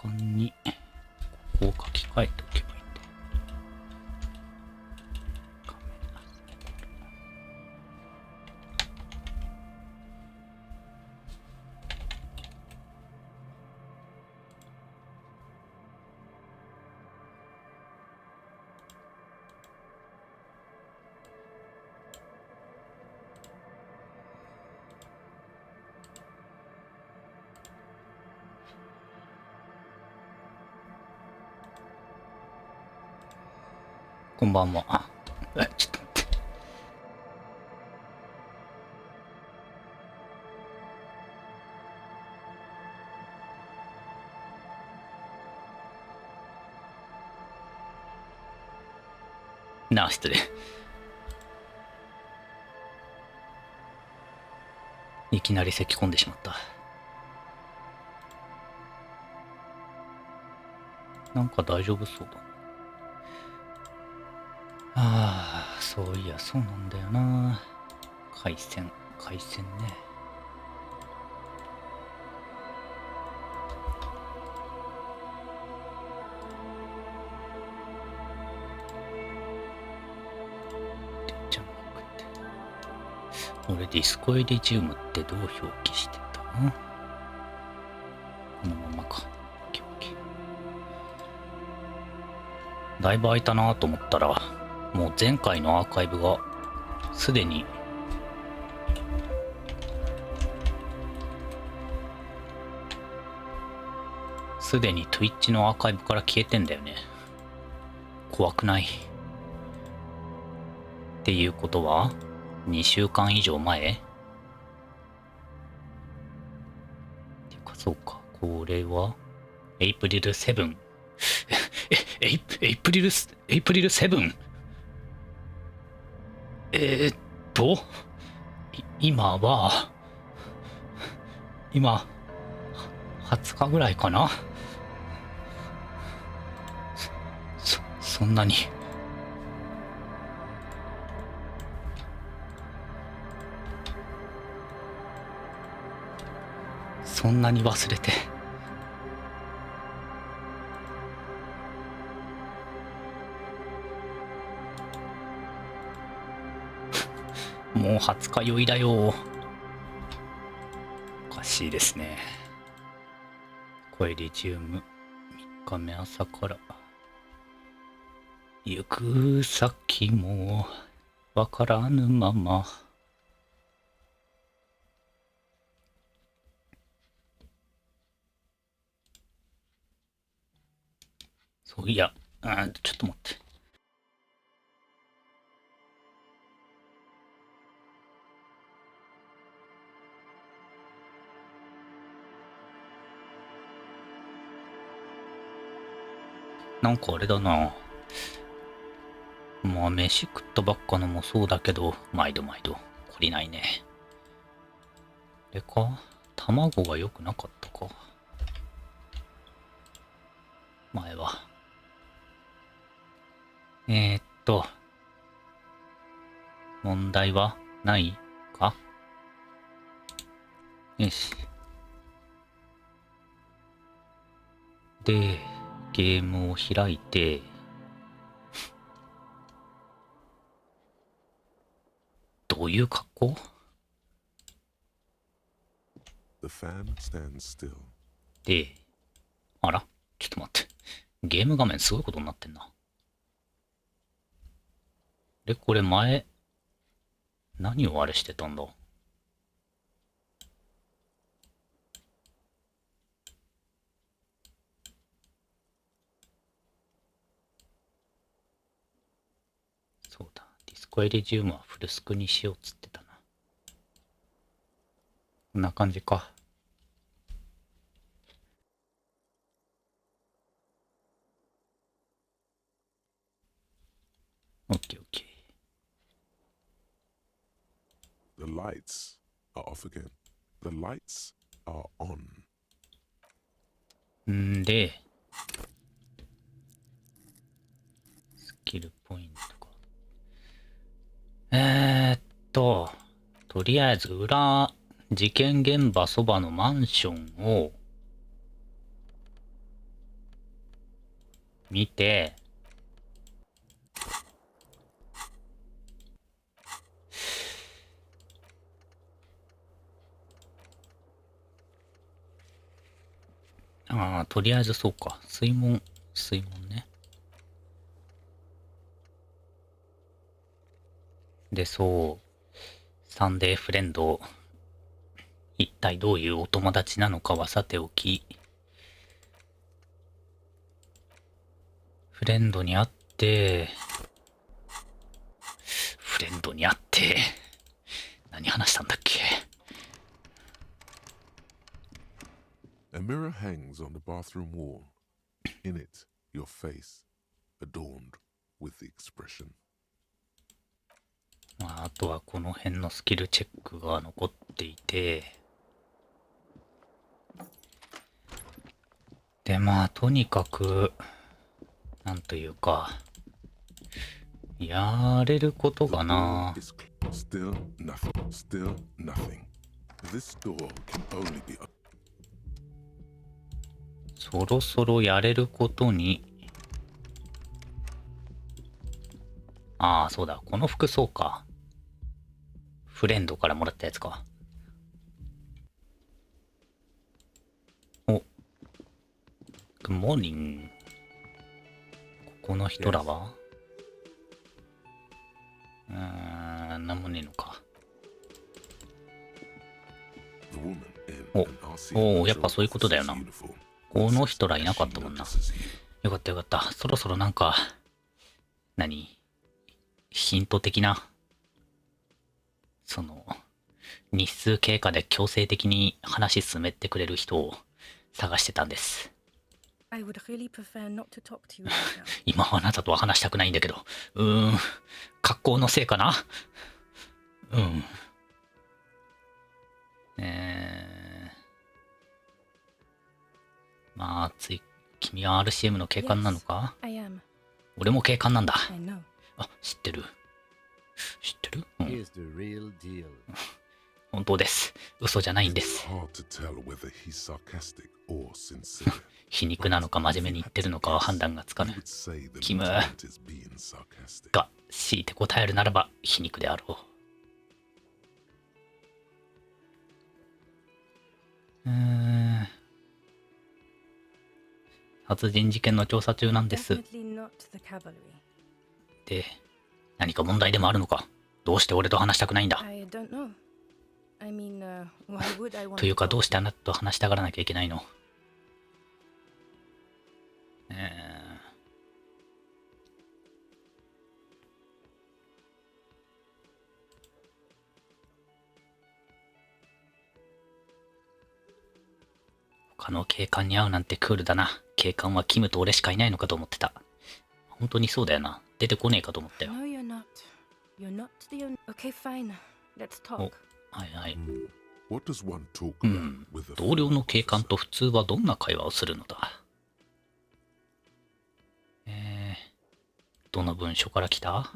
間にここを書き換えておけばいいんだ。こんばんは。ちょっと待って。なあ、失礼。いきなり咳込んでしまった。なんか大丈夫そうだ。ああ、そういや、そうなんだよな。回線ね。じゃなくて。俺、ディスコエリジウムってどう表記してたの？このままか。だいぶ空いたなと思ったら、もう前回のアーカイブがすでにTwitch のアーカイブから消えてんだよね。怖くない？っていうことは2週間以上前？っていうか、そうか、これはエイプリル7。エイプリル 7？ 今20日ぐらいかな。そんなに。そんなに忘れて。もう20日酔いだよ。おかしいですね。コエリジウム3日目朝から行く先もわからぬまま。そういや、ちょっと待って。なんかあれだな。まあ飯食ったばっかのもそうだけど、毎度懲りないね。あれか、卵が良くなかったか。前は。問題はないか？よし。で、ゲームを開いて、どういう格好？で、あら？ちょっと待って。ゲーム画面すごいことになってんな。で、これ前、何をあれしてたんだ？そうだ。ディスコエリジウムはフルスクにしようっつってたな。こんな感じか。オッケーオッケー。The lights are off again. The lights are on. んで、スキルポイントか。とりあえず事件現場そばのマンションを見て、ああ、とりあえずそうか。水門ね。で、そう、サンデーフレンド、一体どういうお友達なのかはさておき、フレンドに会って、何話したんだっけ。A mirror hangs on the bathroom wall. In it, your face, adorned with the expression. まあ、あとはこの辺のスキルチェックが残っていて、で、まあ、とにかく、なんというか、やれることがな。Still nothing. Still nothing. This door can only be. そろそろやれることに。ああ、そうだ。この服装か。フレンドからもらったやつか。お。グッモーニング。ここの人らはなんもねえのか。お、やっぱそういうことだよな。この人らいなかったもんな。よかったよかった。そろそろなんか、ヒント的な、日数経過で強制的に話進めてくれる人を探してたんです。今はあなたとは話したくないんだけど、格好のせいかな。まあ、君は RCM の警官なのか？俺も警官なんだ。あ、知ってる。本当です。嘘じゃないんです。皮肉なのか真面目に言ってるのかは判断がつかぬ。キムが強いて答えるならば皮肉であろう。殺人事件の調査中なんです。で、何か問題でもあるのか？どうして俺と話したくないんだ？というか、どうしてあなたと話したがらなきゃいけないの？他の警官に会うなんてクールだな。警官はキムと俺しかいないのかと思ってた。本当にそうだよな。出てこねえかと思ったよ。はいはい。同僚の警官と普通はどんな会話をするのだ？どの文書から来た？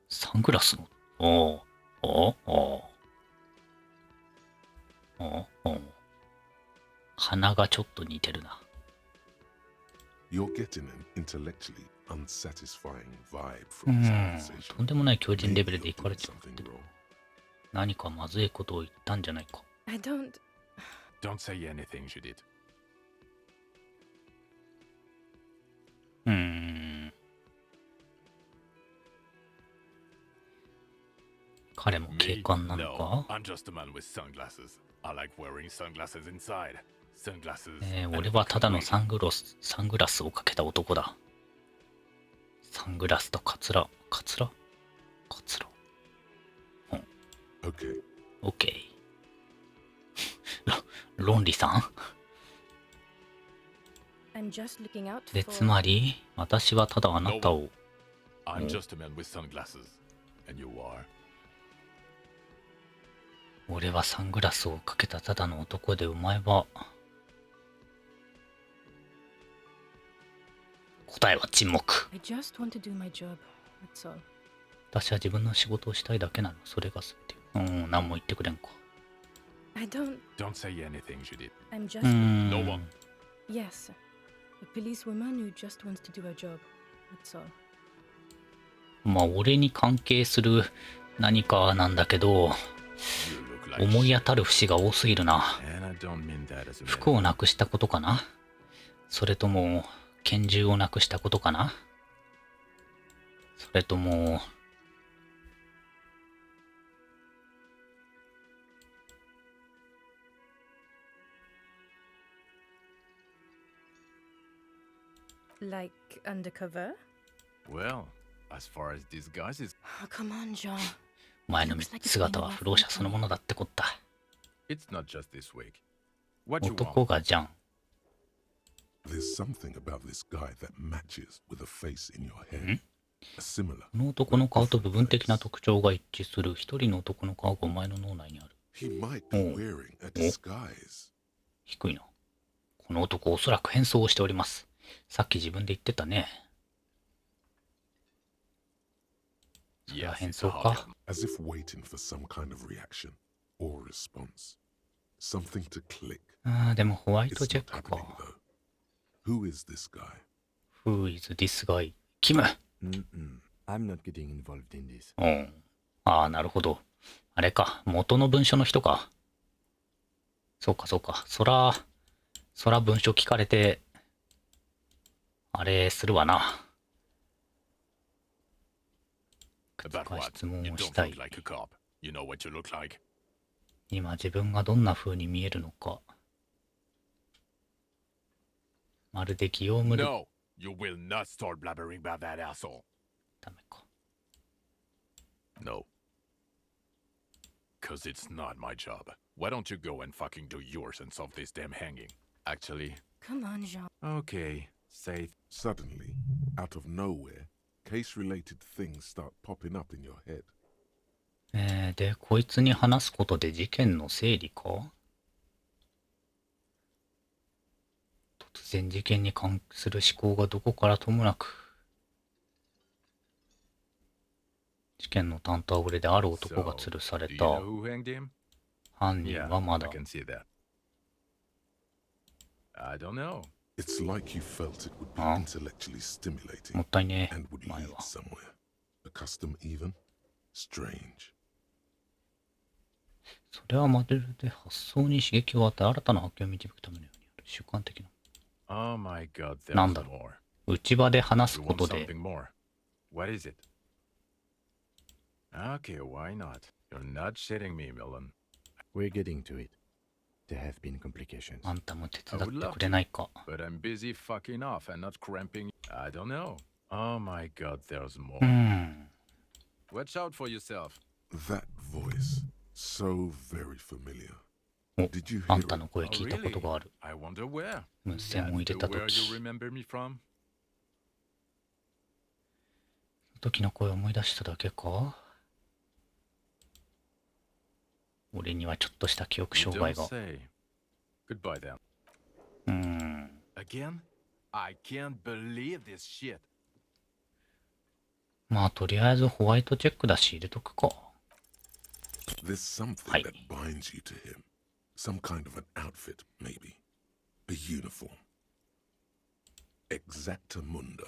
サングラスの。鼻がちょっと似てるな。とんでもない強靭レベルで怒られちゃってる。何かまずいことを言ったんじゃないか。Don't say anything she did. 彼も警官なのか？俺はただのサングラスをかけた男だ。サングラスとカツラ。オッケー。論理さんで、つまり、私はただあなたを。俺はサングラスをかけたただの男で、お前は。答えは沈黙。私は自分の仕事をしたいだけなの。それが全て。何も言ってくれんか。I don't. Don't say anything, Judith. I'm just. No one. Yes. A policewoman who just wants to do her job. That's all. まあ俺に関係する何かなんだけど、 You look like 思い shit. 当たる節が多すぎるな。 And I don't mean that as a 服をなくしたことかな、それとも拳銃をなくしたことかな、それともLike undercover? Well, as far as disguises, Oh, come on, John. 前の姿は不老者そのものだってこった。 it's not just this week. What you 男 want? がじゃん。 There's something about this guy that matches with a face in your head. A similar. この男の顔と部分的な特徴が一致する一人の男の顔がお前の脳内にある。 He might be wearing a disguise. 低いな。この男おそらく変装をしております。さっき自分で言ってたね。それは Yes, 変 it's 装 a か。 hologram. As if waiting for some kind of reaction or response. Something to click. ああ、でもホワイ It's トチェ not ックか。 happening though. Who is this guy? Who is this guy? キム。 I'm not getting involved in this. うん。ああ、なるほど。あれか。元の文書の人か。そうか、そうか。そら文書聞かれて、あれするわな。いくつ About か what? 質問 You をし don't たい look。like a cop. You know what you look like. 今自分がどんな風に見えるのか。まるでギオームル。 No, you will not start blabbering about that asshole. ダメか。 No. Cause it's not my job. Why don't you go and fucking do yours and solve this damn hanging? Actually, Come on, John. okay, say Suddenly, out of nowhere, case-related things start popping up in your head. で、こいつに話すことで事件の整理か？突然事件に関する思考がどこからともなく。事件の担当は俺である男が吊るされ do you た。 know who hanged him? 犯人 Yeah, はま I だ。 can see that. I don't know. It's like you felt it would be Huh? intellectually stimulating もったいねえ。 and would 前 lead は。 somewhere. A custom even? Strange. それはまるで発想に刺激を与え新たな発見を導くためのようにある。主観的な。 Oh my god, there's なんだろ more. う。内場で話す You こ want とで。 something more? What is it? Okay, why not? You're not shitting me, Millen. We're getting to it. There have been complications. あんたも手伝ってくれないか。 But I'm busy fucking off and not cramping. I don't know. Oh my god, there's more. う Watch out for yourself. That voice, so very familiar. お、 Did you あ hear んたの it? 声聞いたことがある。 I wonder where. 無線を入れ That's た the where 時。 you remember me from? 時の声を思い出しただけか？俺にはちょっとした記憶 You 障害 don't が。 say. Goodbye then. うん。 Again? I can't believe this shit. まあとりあえずホワイトチェックだし入れとくか。 There's something Hi. that binds you to him. Some kind of an outfit, maybe. A uniform. Exactamundo.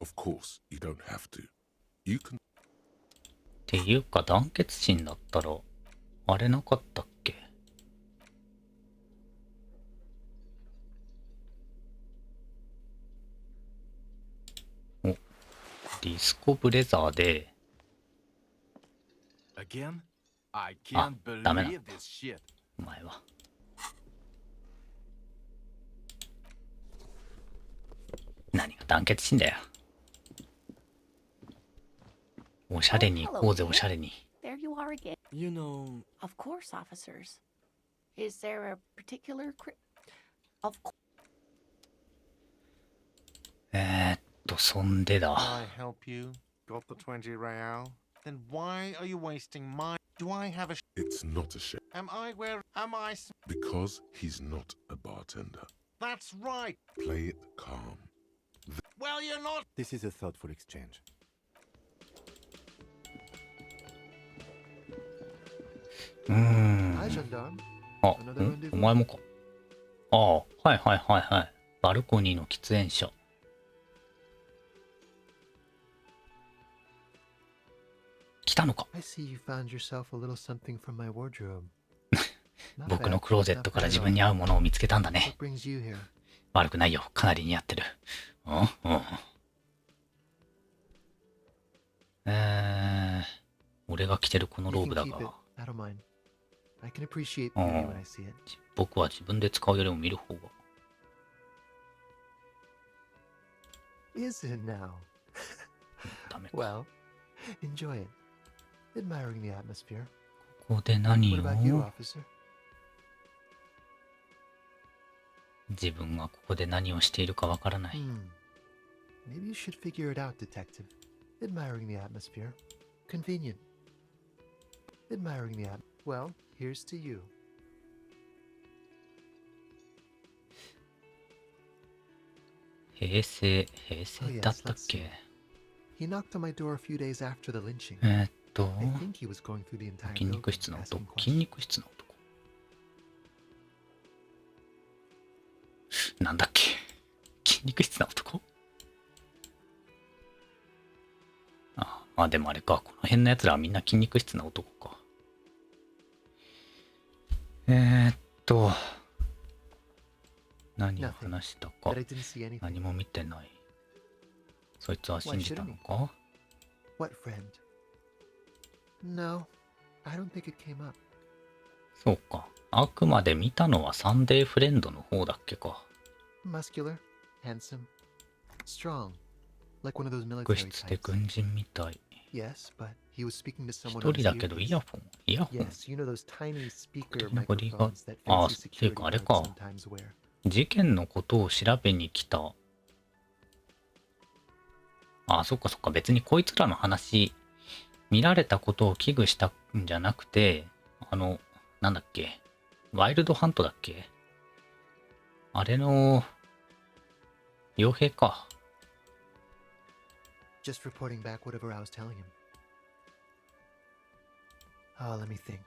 Of course, you don't have to. You can. っていうか団結心だったらあれなかったっけ？お、ディスコブレザーで Again? I Ah, can't dame believe na. this shit. お前は。何が団結心だよ。おしゃれに行こうぜ、おしゃれに。 There you are again. You know, Of course, officers. Is there a particular Of course. そんで Can だ。 I help you? Got the 20 real? Then why are you wasting my... Do I have a... It's not a shame. Am I where... Am I... Because he's not a bartender. That's right. Play it calm. Well, you're not... this is a thoughtful exchange. Hi, gendarme. あ、 Another ん rendezvous? お前もか。ああ、はいはいはいはい。バルコニーの喫煙者。来たのか。 I see you found yourself a little something from my wardrobe. Not 僕の bad. クローゼット Not から bad 自 at 分に all. 合うものを見つけたんだね。 What brings you here? 悪くないよ。かなり似合ってる。うんうん。俺が着てるこの You ロー can ブだ keep it. が、 I don't mind. I can appreciate beauty when I see it. 僕は自分で使うよりも見る方が。Is it now? ダメか。 Well, enjoy it. Admiring the atmosphere. ここで何 What about you, を officer? 自分がここで何をしているかわからない。 Maybe you should figure it out, detective. Admiring the atmosphere. Convenient. Admiring the Well, here's to you. 平成だったっけ？ He knocked on my door a few days after the lynching. I think he was going through the entire 筋肉 building 質な asking 男。筋 questions. 肉質な男。なんだっけ？筋肉質な男？あ、まあでもあれか。この辺の奴らはみんな筋肉質な男か。何を話したか But I didn't see anything. 何も見てない。そいつは信じたのか？ What friend? No, I don't think it came up. そうか。あくまで見たのはサンデーフレンドの方だっけか。 Muscular, handsome, strong, like one of those 悪 military 質で types. 軍人みたい。 Yes, but he was speaking to 一 someone on 人 his だけどイヤ earpiece. ホンイヤホン Yes, you know those tiny speaker のボディーガー microphones that あ、 fancy っていう security かあれ guards か。 sometimes wear. 事件のことを調べに来た。あ、そっかそっか。別にこいつらの話、見られたことを危惧したんじゃなくて、なんだっけ。ワイルドハントだっけ？あれの、傭兵か。Just reporting back whatever I was telling him. Oh, let me think.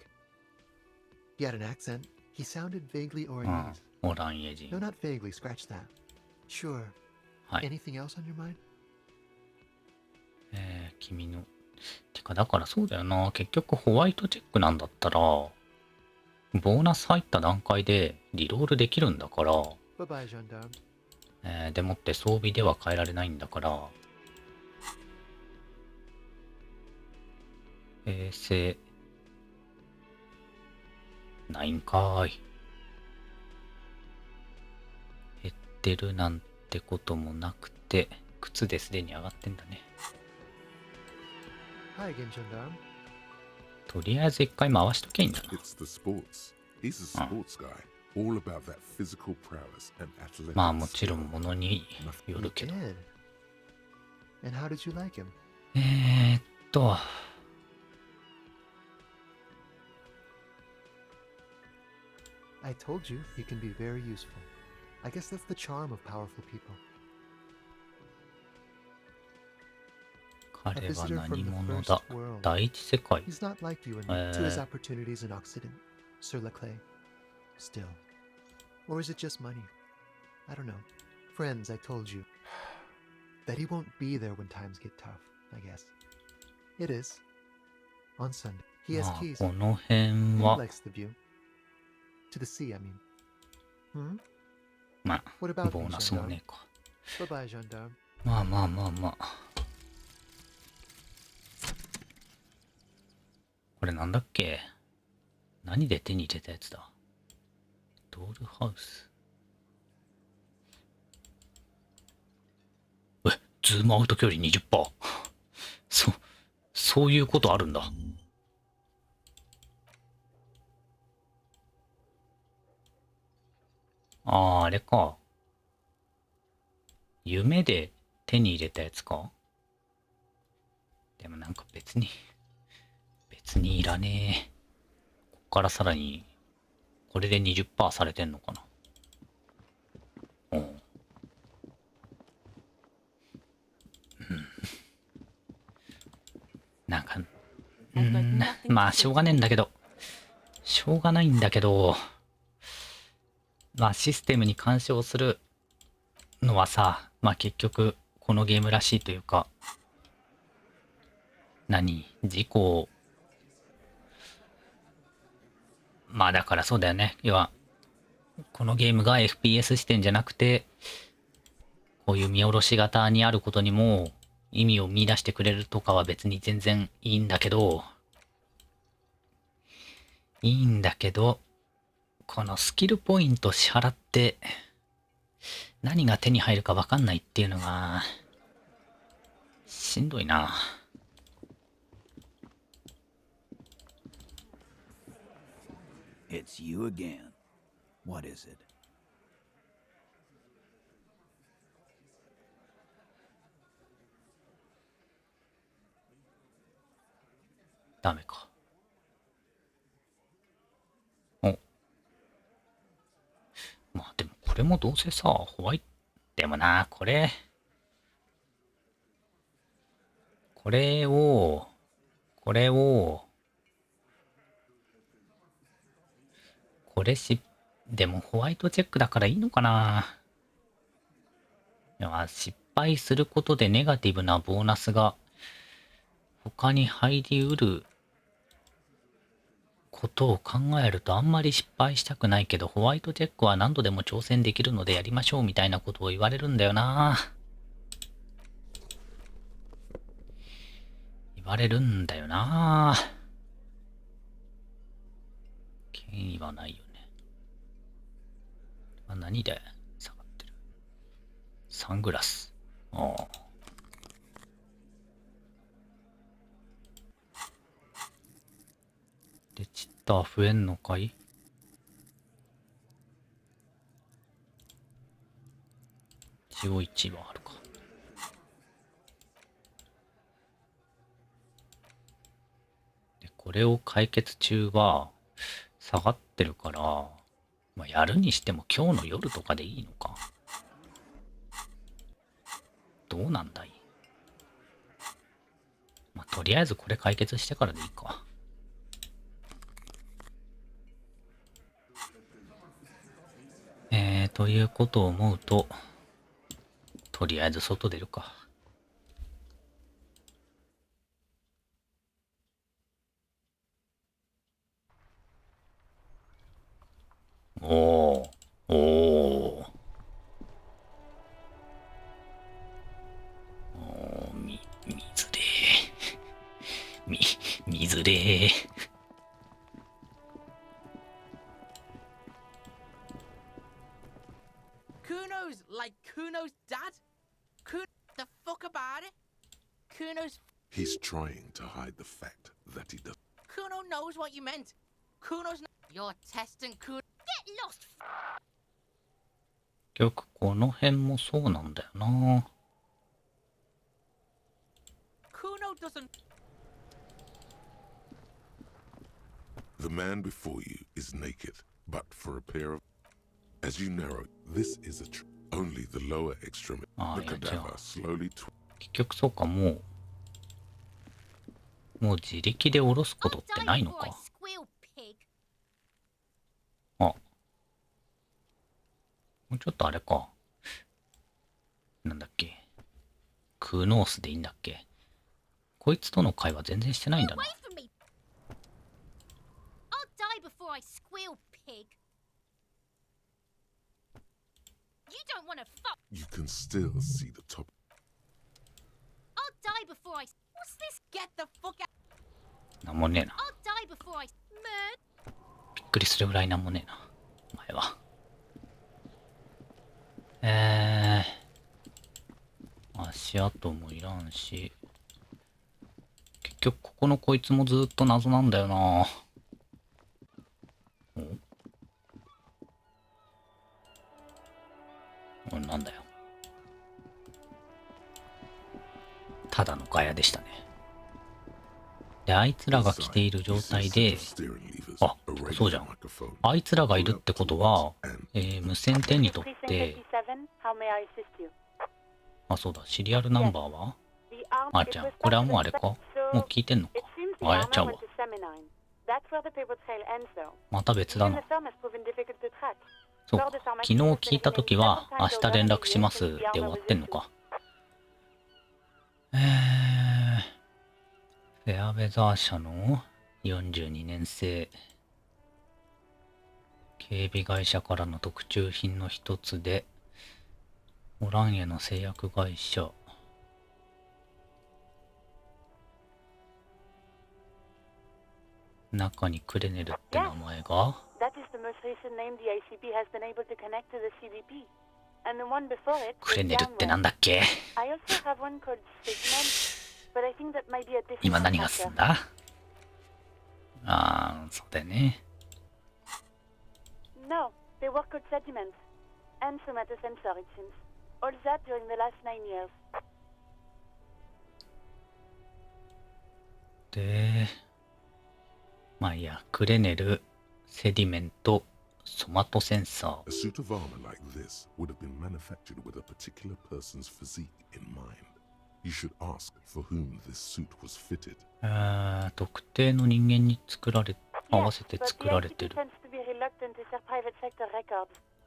He had an accent. He sounded vaguely うん。 Oranese. オランエ人 No,。not vaguely. Scratch that. Sure. はい。 Anything else on your mind? 君の。てか、だからそうだよな。結局ホワイトチェックなんだったら、ボーナス入った段階でリロールできるんだから、 Bye-bye, gendarme. でもって装備では変えられないんだから、平成、ないんかーい。減ってるなんてこともなくて、靴ですでに上がってんだね。 Hi again, gendarme. とりあえず一回回しとけばいいんだな。 It's the sports. He's a sports guy, all about that physical prowess and athletics. まあもちろんものによ You るけど。 did. And how did you like him? えーっと、I told you he can be very useful. I guess that's the charm of powerful people. 彼 A は visitor 何 from the 者 first だ。 world. 第一世界。 He's not like you and me to his opportunities in Occident, Sir Leclerc. Still. Or is it just money? I don't know. Friends, I told you. That he won't be there when times get tough, I guess. It is. On Sunday. He has まあ keys. この辺 He は、 likes the view. To the sea, I mean. Hmm? まあ、 What about ボ me, ーナスも gendarme? ねえか。 Bye-bye, gendarme. まあまあまあまあ。これなんだっけ？何で手に入れたやつだ？ドールハウス。ズームアウト距離 20%。そういうことあるんだ。ああ、あれか。夢で手に入れたやつか？でもなんか別にいらねえ。こっからさらに、これで 20% されてんのかな。うん。なんか、まあしょうがねえんだけど、しょうがないんだけど、まあシステムに干渉するのはさ、まあ結局このゲームらしいというか、事故を、まあだからそうだよね。要は、このゲームが FPS 視点じゃなくて、こういう見下ろし型にあることにも意味を見出してくれるとかは別に全然いいんだけど、このスキルポイント支払って何が手に入るかわかんないっていうのが、しんどいな。It's you again. What is it? ダメか。お。まあでもこれもどうせさ、ホワイト、でもな、これを、でもホワイトチェックだからいいのかな。いや、失敗することでネガティブなボーナスが他に入りうることを考えるとあんまり失敗したくないけど、ホワイトチェックは何度でも挑戦できるのでやりましょうみたいなことを言われるんだよな。権威はないよね。何で下がってる？サングラス。ああ。で、チッター増えんのかい？一応1はあるか。で、これを解決中は下がってるから、まあ、やるにしても今日の夜とかでいいのか。どうなんだい？まあ、とりあえずこれ解決してからでいいか。ということを思うと、とりあえず外出るか。おー、おー。水でー。水でー。Kuno's like Kuno's dad? The fuck about it? Kuno's. He's trying to hide the fact that he does. Kuno knows what you meant. Kuno's. You're testing Kuno. Get lost! 結局この辺もそうなんだよな。Kuno doesn't. The man before you is naked, but for a pair of. As you narrow, this is only the lower extremity. The cadaver slowly. 結局そうか、もう自力で下ろすことってないのか。あ、もうちょっとあれか。なんだっけ。クーノースでいいんだっけ。こいつとの会話全然してないんだな。You can still see the top. I'll die before I. What's this? Get the fuck out. なんもねえな。 I'll die before I. びっくりするぐらいなんもねえな。お前は。足跡もいらんし。結局ここのこいつもずっと謎なんだよな。なんだよ。ただのガヤでしたね。で、あいつらが来ている状態で、あ、そうじゃん。あいつらがいるってことは、無線手に取って、あ、そうだ、シリアルナンバーはあ、じゃあ、これはもうあれか？もう聞いてんのか？あ、やっちゃうわ。また別だな。そうか。昨日聞いたときは、明日連絡しますで終わってんのか。フェアウェザー社の42年生。警備会社からの特注品の一つで、オランエの製薬会社。中にクレネルって名前がクレネルってなんだっけ。今何が進んだ。そうだよね。で、まあいいや、クレネル、セディメント、ソマトセンサー。A suit of armor like this would have been manufactured with a particular person's physique in mind. You should ask for whom this suit was fitted. 特定の人間に合わせて作られてる。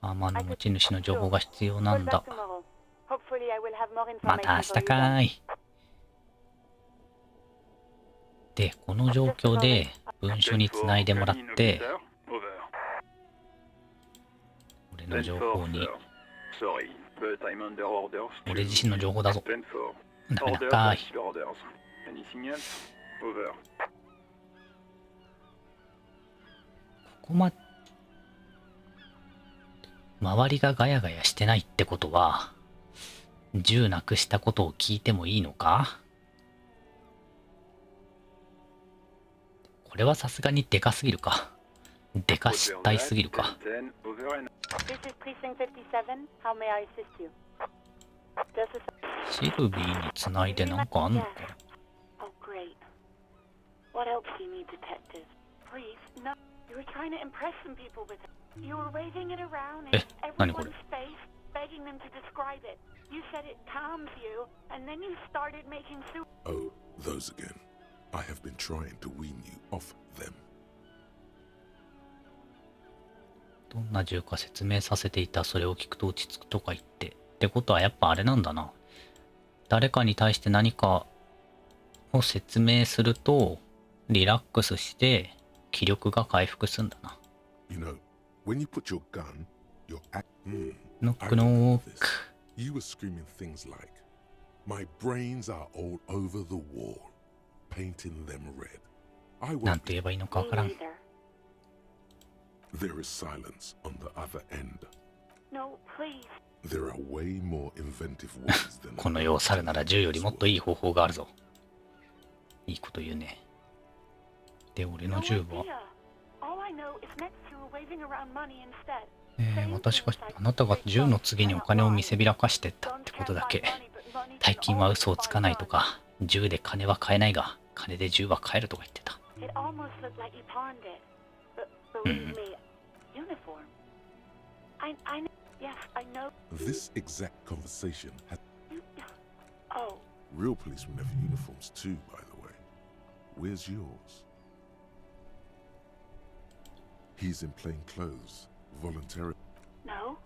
アーマーの持ち主の情報が必要なんだ。また明日かーい。で、この状況で文書につないでもらって、俺の情報に、俺自身の情報だぞ。ダメだかーい。ここ周りがガヤガヤしてないってことは、銃なくしたことを聞いてもいいのか？これはさすがにでかすぎるか。でかしたいすぎるか。シルビーにつないでなんかあんのか？え、何これ？Oh, those again. I have been trying to wean you off them. どんな銃か説明させていた。それを聞くと落ち着くとか言って。ってことはやっぱあれなんだな。誰かに対して何かを説明するとリラックスして気力が回復するんだな。You know, when you put your gun, yourノックノック。 You were screaming things like, "My brains are all over the wall, painting them red." なんて言えばいいのかわからん。There is silence on the other end. No, please. There are way more inventive ways than この世を去るなら銃よりもっといい方法があるぞ。いいこと言うね。で、俺の銃はあなたが銃の次にお金を見せびらかしてったってことだけ。大金は嘘をつかないとか、銃で金は買えないが、金で銃は買えるとか言ってた。This exact conversation had real policemen have uniforms too, by the way. Where's yours? He's in plain clothes, voluntarily. No,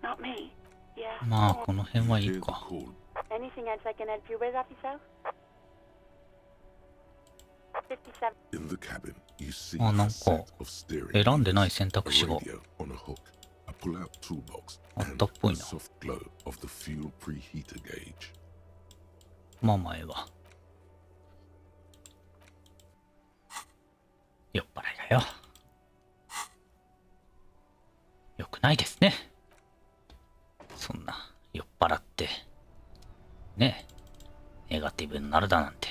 not me. Yeah. まあこの辺はいい Hear the か。 Anything call. else I can help you with, officer? 57. In the cabin, you see あ、な a ん set か of steering 選んでない wheels, 選 a 択肢が radio on a hook, a pull-out toolbox, あっ and たっぽい the な。 soft glow of the fuel preheater gauge. まあ前は。酔っ払いがよ。よくないですね。そんな酔っ払って。ねえ。ネガティブになるだなんて。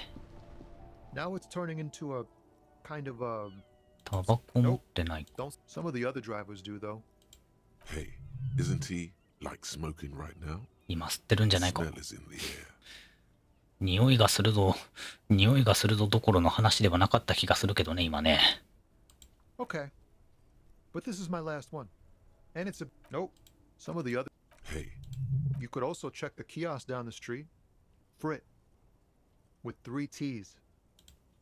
Now it's turning into a kind of a. タバコ持ってない。 Don't. Some of the other drivers do, though. Hey, isn't he like smoking right now? 今吸ってるんじゃ The ないか。 smell is in the air. 匂いがするぞ。匂いがするぞどころの話ではなかった気がするけどね、今ね。 Okay. But this is my last one. And it's a. Nope. Some of the other. Hey, You could also check the kiosk down the street. Frit. With 3 T's.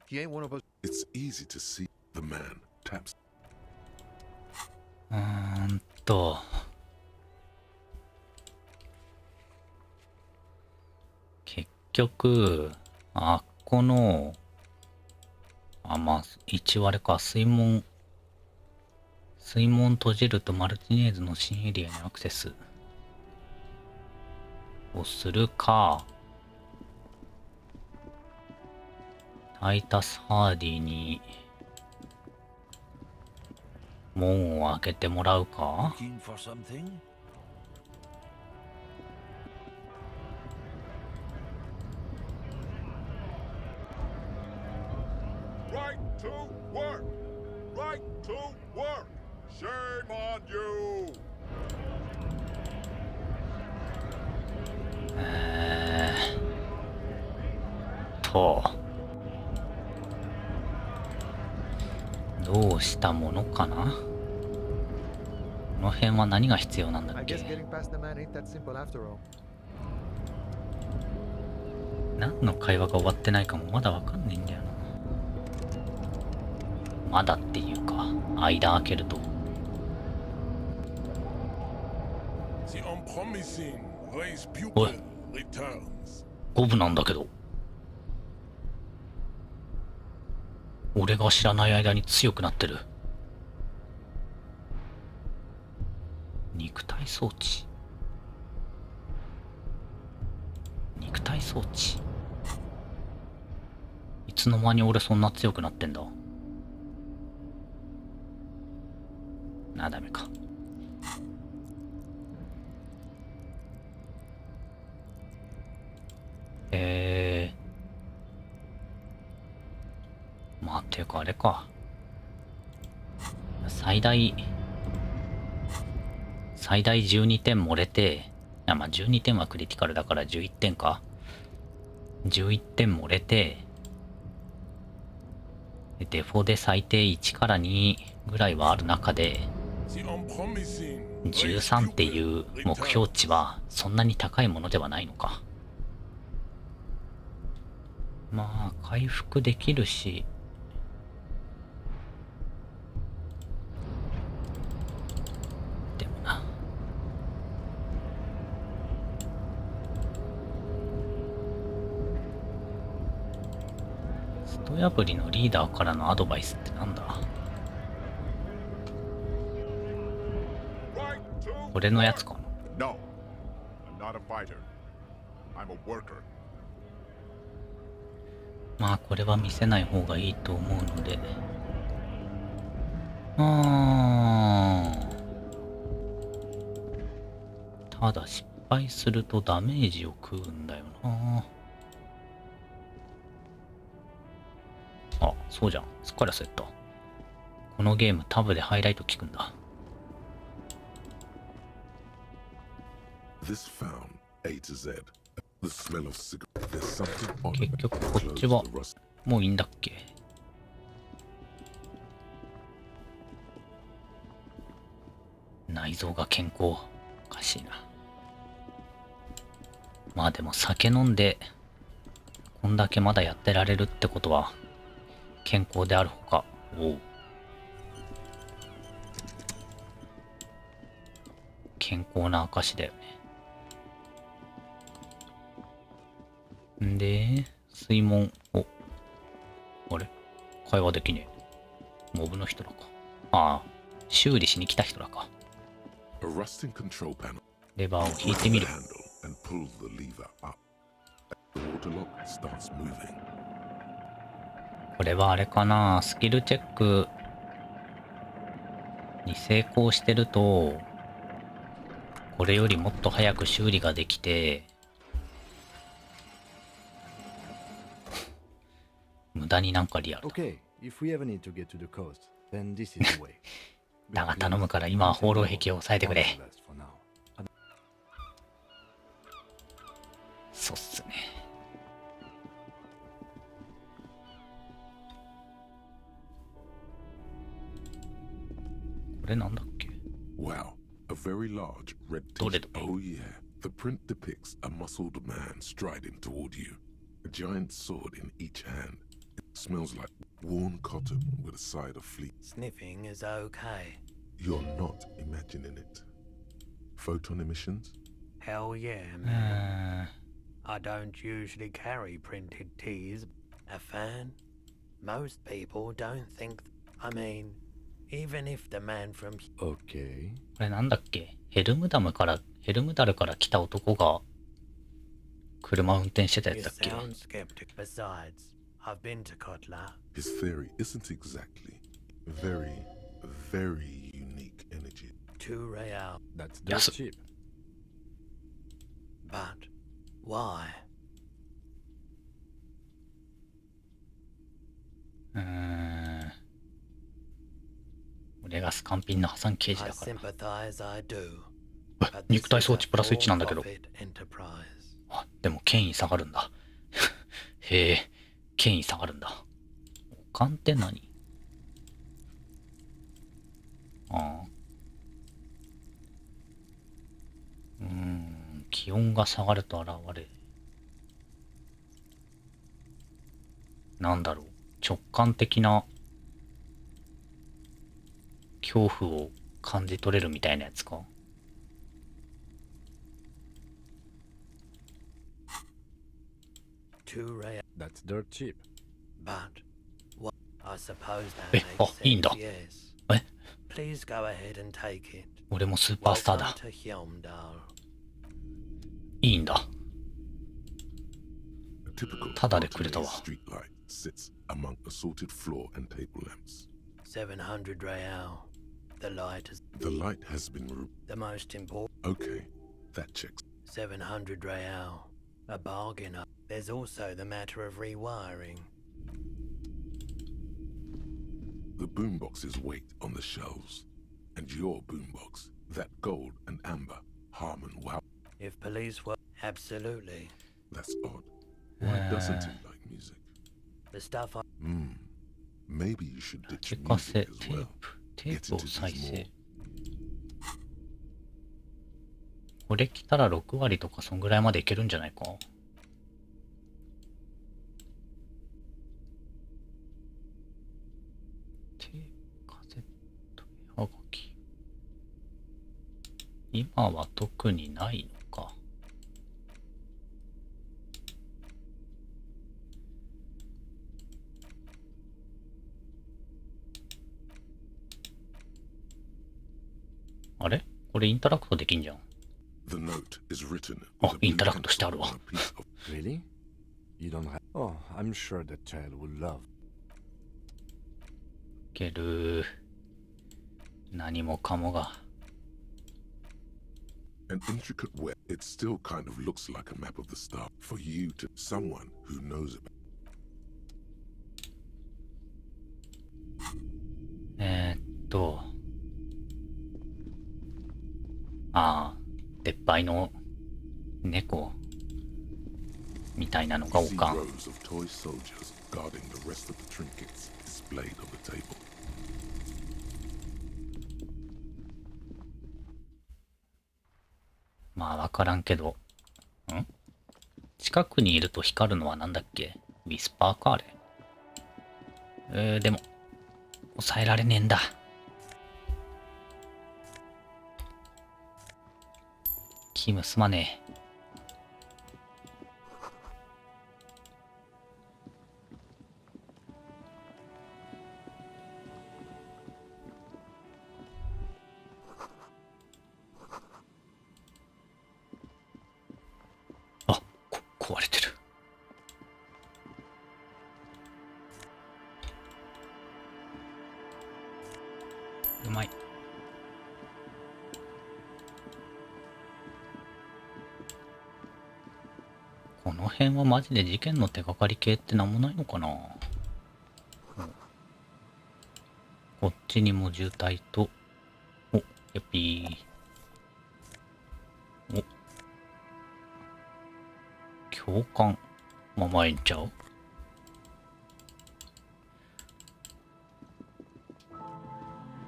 He ain't one of us. it's easy to see. The man taps. 結局、この、まあ、一応あれか、水門閉じるとマルティネーズの新エリアにアクセスをするか、タイタス・ハーディに門を開けてもらうか。 Looking for something? Right to work! Right to work! Shame on you! どうしたものかな。この辺は何が必要なんだっ I け。 guess getting past the man ain't that simple after all. 何の会話が終わってないかもまだわかんないんだよな。まだっていうか、間開けると。 The unpromising race おい、 pupil returns. 五分なんだけど。俺が知らない間に強くなってる。肉体装置。肉体装置。いつの間に俺そんな強くなってんだ。ダメか。まあ、っていうかあれか。最大12点漏れて、まあ12点はクリティカルだから11点か。11点漏れて、デフォで最低1から2ぐらいはある中で、The unpromising 13っていう目標値はそんなに高いものではないのか。まあ、回復できるし、でもな。スト破りのリーダーからのアドバイスってなんだ。これのやつかな。 No, I'm not a fighter. I'm a worker. まあこれは見せない方がいいと思うので。ただ失敗するとダメージを食うんだよな。あ、そうじゃん。すっかり忘れた。このゲームタブでハイライト聞くんだ。This found A to Z. The smell of cigarette. There's something on 結 it. 局こっちは Close the rust. もういいんだっけ。内臓が健康。おかしいな。まあでも酒飲んでこんだけまだやってられるってことは健康であるほか。おう、健康な証だよね。んで水門。お、あれ会話できねえ。モブの人らか。ああ、修理しに来た人らか。 A rusting control panel. レバーを引いてみる。 The handle and pull the lever up. The water lock starts moving. これはあれかな、スキルチェックに成功してるとこれよりもっと早く修理ができて無駄になんかリアルだ。 Okay, if we ever need to get to the coast, then this is the way. だが頼むから今は放浪壁を抑えてくれ。そうっすね。これなんだっけ。 Wow, a very large red Dole-dole. t-shirt. Oh yeah. The print depicts a muscled man striding toward you. A giant sword in each hand. It smells like Worn cotton with a side of fleece. Sniffing is okay. You're not imagining it. Photon emissions? Hell yeah, man. I don't usually carry printed tees. A fan? Most people don't think. I mean, even if the man from. Okay. これなんだっけ？ヘルムダルから来た男が車運転してたやつだっけ？ You sound skeptic. Besides, I've been to Kotla. His theory isn't exactly very, very unique energy. 2 real. That's Yes. dirt cheap. But why? 俺がスカンピンの破産刑事 I だから。 sympathize, I do. 肉体装置プラス1なんだけど。 For-profit enterprise. あ、でも権威下がるんだ。へえ、権威下がるんだ。おかんって何？ああ。気温が下がると現れ。なんだろう。直感的な恐怖を感じ取れるみたいなやつか。2 real. That's dirt cheap. But what? I suppose that え、あ、 makes いいんだ。 sense, yes. え、 Please go ahead and take it. 俺もスーパースターだ。 Welcome to Hyomdal. いいんだ。 A typical ただでくれたわ。 street light sits among assorted floor and table lamps. 700 real. The light is The light has been the most important. okay, that checks. 700 real. A bargain. There's also the matter of rewiring. The boombox's weight on the shelves. And your boombox, that gold and amber, Harmon, wow, If police were absolutely that's odd. Why doesn't he like music? the stuff I Maybe you should ditch 聞かせ music テ as ー well. プ。テー Get プを into 再 these 生 more.。これ来たら6割とかそんぐらいまでいけるんじゃないか。テープ、カセット、絵はがき。今は特にないのか。あれ？これインタラクトできんじゃん。 The note is written Oh, with a blue interact pencil してあるわ。 on a piece of Really? You don't have. Oh, I'm sure that child will love. いける。何もかもが。 an intricate web. It still kind of looks like a map of the star for you to someone who knows about. ああ、出っ歯の猫みたいなのが You お see かん。 rows of toy soldiers guarding the rest of the trinkets displayed on the table. まあわからんけど。近くにいると光るのはなんだっけ？ウィスパーかあれ。でも、抑えられねえんだ。キムすまねえ。あ、壊れてる。うまい。この辺はマジで事件の手がかり系ってなんもないのかな。こっちにも渋滞と、お、やっぴー。お、教官、まあ前んちゃう。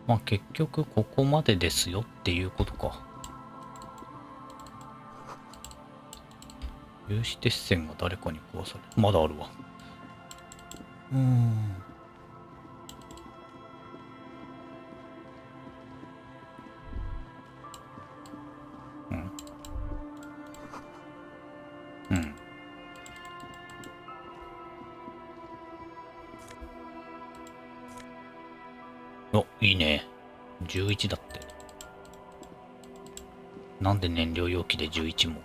まあ結局ここまでですよっていうことか。有刺鉄線が誰かに壊される。まだあるわ。お、いいね。11だって。なんで燃料容器で11も。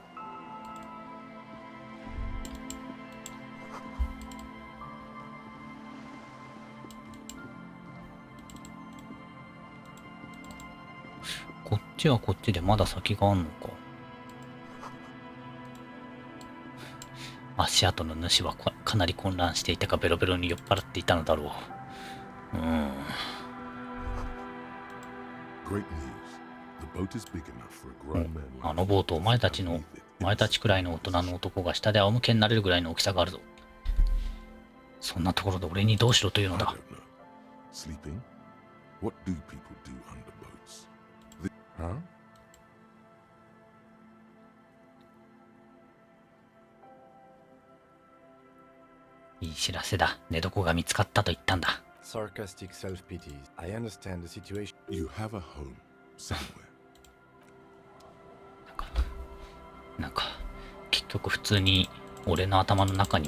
こっちはこっちでまだ先があんのか。足跡の主はかなり混乱していたか、ベロベロに酔っ払っていたのだろう。あのボート、お前たちくらいの大人の男が下で仰向けになれるぐらいの大きさがあるぞ。そんなところで俺にどうしろというのだ。いい知らせだ。寝床が見つかったと言ったんだ。Sarcastic self-pity. I understand the situation. You have a home somewhere. なんか、結局普通に俺の頭の中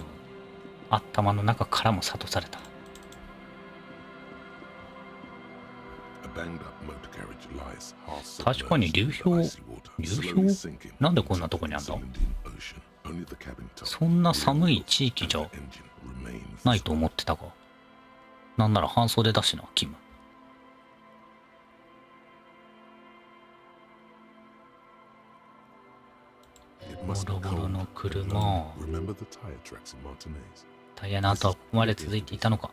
からも諭された。確かに流氷なんでこんなとこにあんだ？そんな寒い地域じゃないと思ってたが。なんなら半袖だしな、キム。ボロボロの車。タイヤの跡はここまで続いていたのか。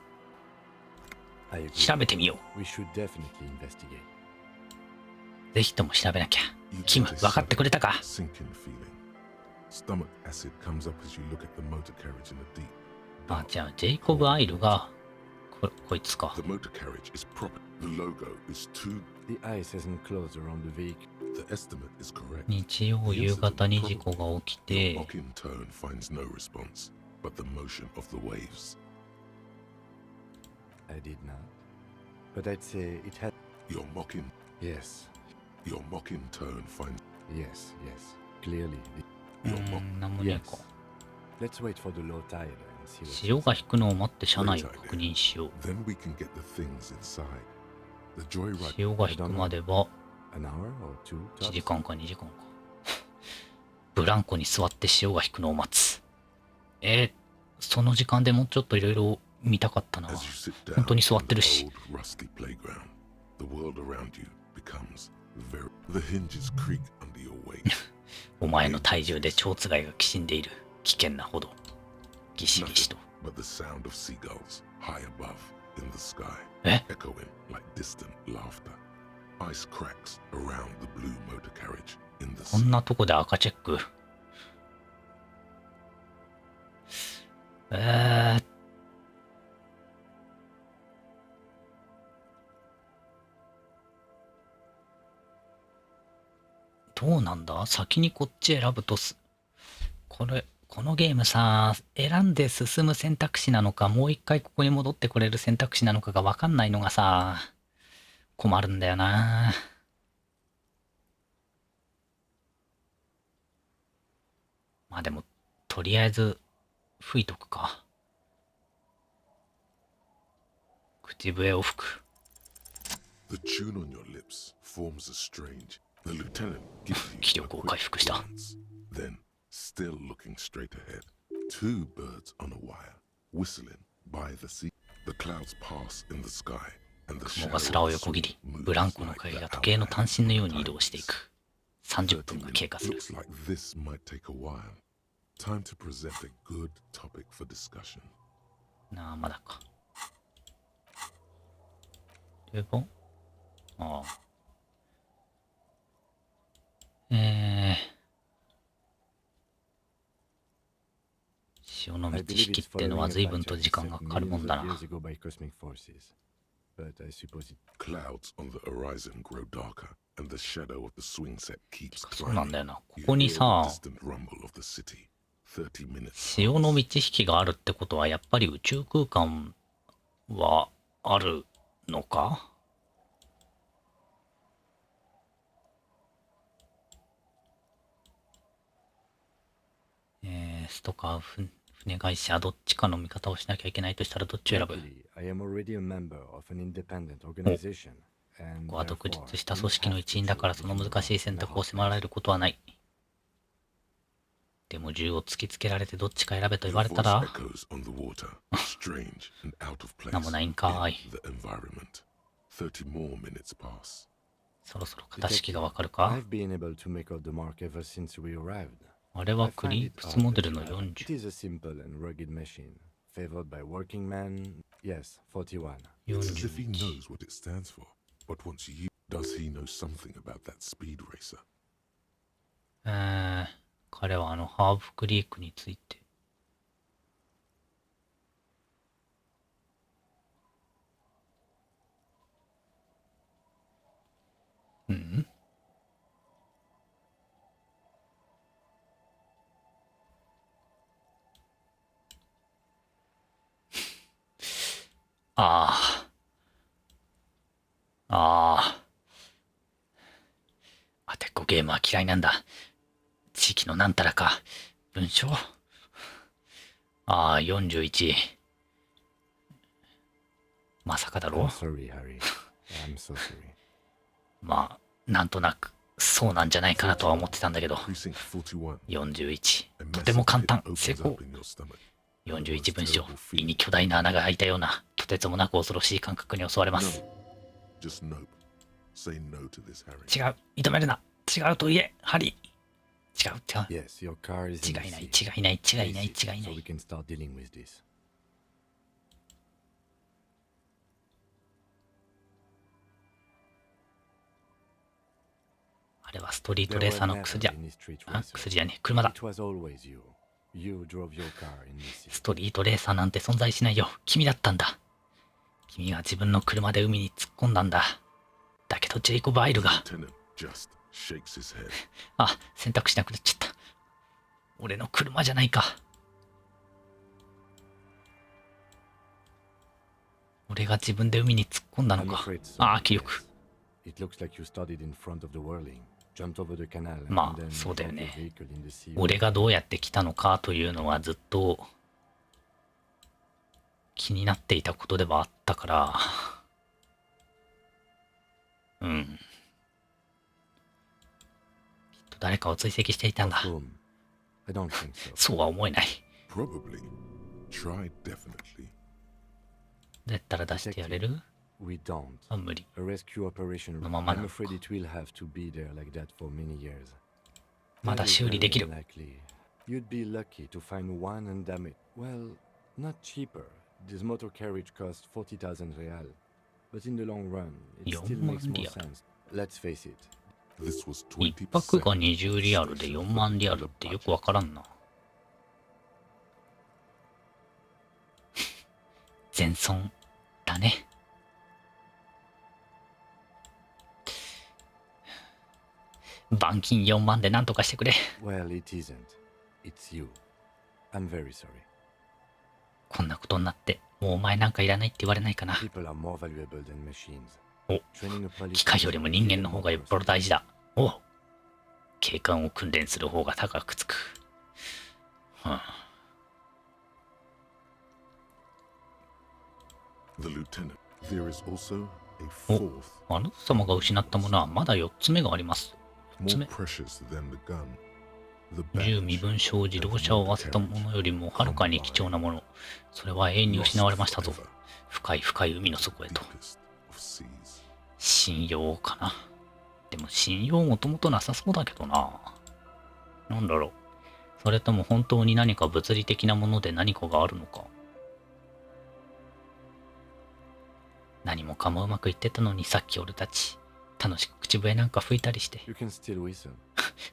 調べてみよう。ぜひとも調べなきゃ。キム、分かってくれたか？あ、じゃあ、ジェイコブ・アイルが、こいつか。日曜夕方に事故が起きて、I did not. But I'd say it had. Your mocking. Yes. Your mocking turn finds. Yes, yes. Clearly. Your mock. なんもねえか。 Let's wait for the low tide and see what. 潮が引くのを待って車内を確認しよう。 Then we can get the things inside. The joyride. 潮が引くまでは An hour or two. 1時間か2時間か。ブランコに座って潮が引くのを待つ。その時間でもうちょっといろいろ見たかったな。本当に座ってるし。お前の体重で蝶つがいがきしんでいる。危険なほど。ギシギシと。え？こんなとこで赤チェック。どうなんだ？先にこっち選ぶとこのゲームさ、選んで進む選択肢なのか、もう一回ここに戻ってこれる選択肢なのかがわかんないのがさ、困るんだよな。まあでも、とりあえず、吹いとくか。口笛を吹く。気力を回復した。Still looking straight ahead. Two birds on a wire, whistling by the sea. The clouds pass in the sky, and the 雲が空を横切り、ブランコの影が時計の単身のように移動していく。30分が経過する。Looks like this might take a while. Time to present a good topic for discussion. なあ、まだか。でも、ああ。潮の満ち引きってのは随分と時間がかかるもんだな。そうなんだよな。ここにさ、潮の満ち引きがあるってことはやっぱり宇宙空間はあるのか？ストカーフ船会社どっちかの味方をしなきゃいけないとしたらどっちを選ぶ？ Luckily, I am already a member of an independent organization, こ and こは独 therefore 立した don't 組織の have 一 to 員だから choose その between 難しい us 選 and the 択を迫られる hostess. ことはない。でも銃を突きつけられてどっちか選べと言 Your われた voice ら echoes on the water, strange and out of place なんもないんかい。 in the environment. 30 more minutes pass. そろそろ型式がわかるか？ I've been able to make out the mark ever since we arrived. あれは I ク find リー it プ odd スモデ that ルの you have- It 40。 is a simple and rugged machine, favored by working men. Yes, 41. It's as if he 41。 knows what it stands for. But once you, does he know something about that speed racer? 彼はハーブクリークについて。うん。ああ。ああ。当てっこゲームは嫌いなんだ。地域のなんたらか。文章ああ、41。まさかだろ I'm sorry, Harry. I'm so sorry. まあ、なんとなく、そうなんじゃないかなとは思ってたんだけど。 Precinct 41. 41。 A とても massive 簡単。 pit 成 opens 功。 up in your stomach. 41文章。胃に巨大な穴が開いたような、とてつもなく恐ろしい感覚に襲われます。 Just nope. Say no to this, Harry. 違う。認めるな。違うと言え、ハリー。違う、違う。 Yes, your car is 違 in いない、 the sea. 違いない、違いない、 Face it, 違いな so we い。 can start dealing with this. あれはストリート There レー were サーの薬じゃ。 never any street あ、 racers. 薬じゃねえ、車だ。 It was always you. You drove your car in the sea. ストリートレーサーなんて存在しないよ。君だったんだ。君が自分の車で海に突っ込んだんだ。だけどジェイコブ・アイルが。 Lieutenant just shakes his head. あ、選択しなくなっちゃった。俺の車じゃないか。俺が自分で海に突っ込んだの I'm か。 afraid so. ああ、記憶。 It looks like you started in front of the whirling, jumped over the canal, and まあ、 then そうだよ drove your ね。 vehicle in the sea. 俺がどうやって来たのかというのはずっと気になっていたことではあったから、うん。きっと誰かを追跡していたんだ。 Of whom? I don't think so. そうは思えない。 Probably. Try definitely. だったら出してやれる？ We don't. あ、無理。 A rescue operation. のままな I'm のか。 afraid it will have to be there like that for many years. まだ Very, 修理でき very る。 unlikely. You'd be lucky to find one and damn it. Well, not cheaper. This motor carriage costs 40,000 real. But in the long run, it still makes more 4万リアル。 sense. Let's face it. This was 一泊が 20%. 20リアルで4万リアルってよくわからんな。全損だね。板金4万で何とかしてくれ。 Well, it isn't. It's you. I'm very sorry. こんなことになって、もうお前なんかいらないって言われないかな。 People are more valuable than machines. お、 Training a police 機械よりも人間の方がよっぽど大事だ。おう、警官を訓練する方が高くつく。The lieutenant. There is also a お、 fourth, あなた様が失ったものはまだ4つ目があります。4つ more 目。 precious than the gun. The 銃、 badge 身分証、自動車を合わせたものよりもはるかに貴重なもの。それは永遠に失われましたぞ。深い深い海の底へと。 deepest of seas. 信用かな。でも信用もともとなさそうだけどな。なんだろう。それとも本当に何か物理的なもので何かがあるのか。何もかもうまくいってたのにさっき俺たち楽しく口笛なんか吹いたりして。 You can still whistle.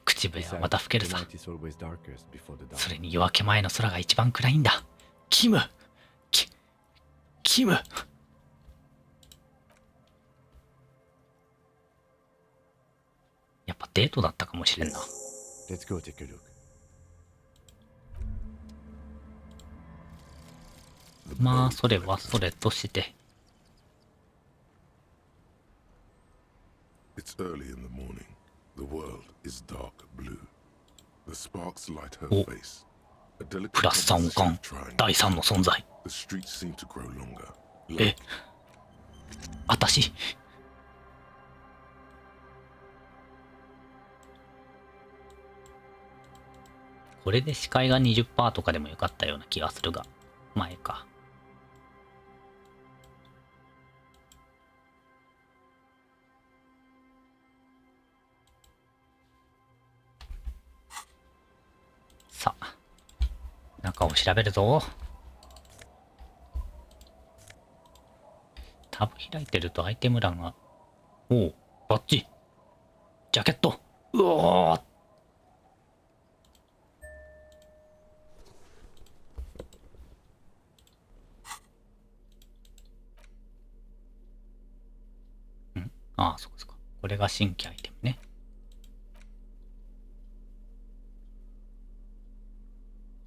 口笛はまた吹ける The さ。 night is always darkest before the dawn. それに夜明け前の空が一番暗いんだ。キムキムやっぱデートだったかもしれんな。 Let's go take a look. まあ、それはそれとして。 It's early in the morning. The world is dark blue. The sparks light her Oh. face. プラス3をかん。第3の存在。え、あたし。これで視界が 20% とかでもよかったような気がするが。前か。さあ、中を調べるぞ。タブ開いてるとアイテム欄が。おお、バッチ。ジャケット。うおー。ああ、そっかそっか。これが新規アイテムね。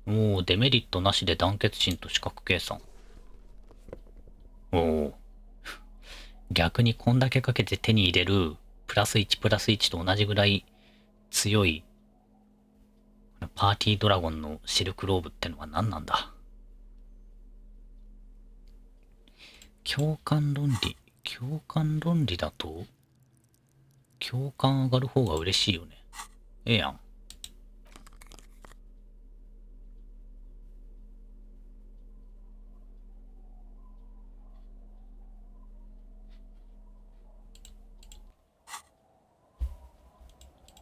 おお、デメリットなしで団結心と視覚計算。おお。逆にこんだけかけて手に入れるプラス1プラス1と同じぐらい強いパーティードラゴンのシルクローブってのは何なんだ。共感論理。共感論理だと共感上がる方が嬉しいよね。ええやん。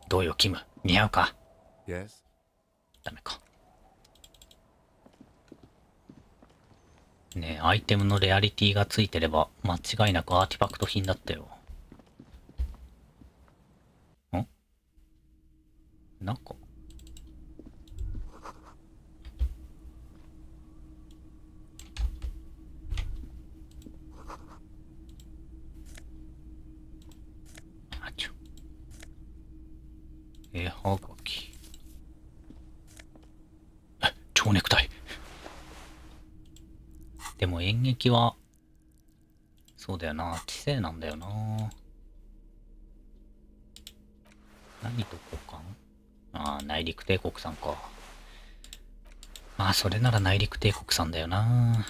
どうよ、キム。似合うか？ Yes? ダメか。ねえ、アイテムのレアリティがついてれば間違いなくアーティファクト品だったよ。ん？なんかあちょ。絵はがき。え、蝶ネクタイ。でも演劇は、そうだよな。知性なんだよな。何と交換？ああ、内陸帝国さんか。まあ、それなら内陸帝国さんだよな。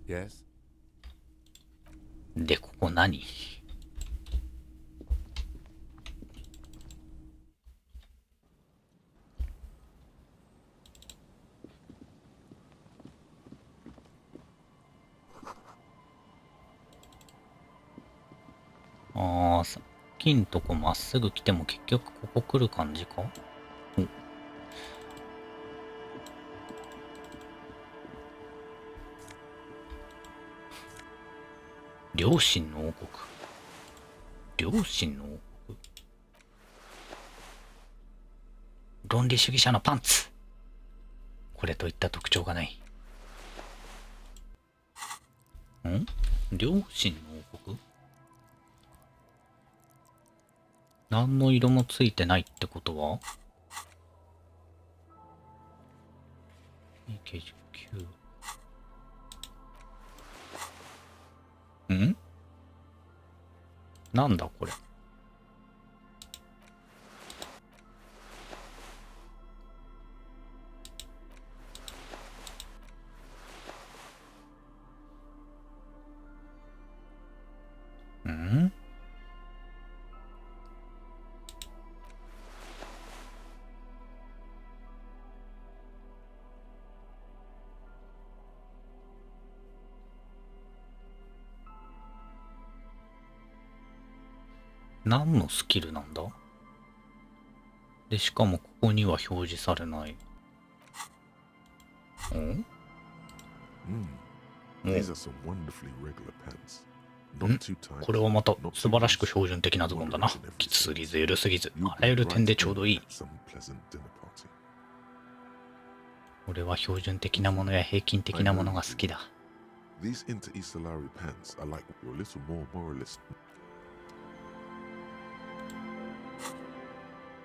Yes? で、ここ何？ああ、さっきんとこまっすぐ来ても結局ここ来る感じか？お。両親の王国。両親の王国。論理主義者のパンツ。これといった特徴がない。ん？両親の王国？何の色もついてないってことは ?EK19。ん？なんだこれ。ん？何のスキルなんだ？で、しかもここには表示されない。ん？ These are some wonderfully regular pants. これはまた素晴らしく標準的なズボンだな。きつすぎず緩すぎず、あらゆる点でちょうどいい。俺は標準的なものや平均的なものが好きだ。These inter-Esolari pants are like a little more moralist.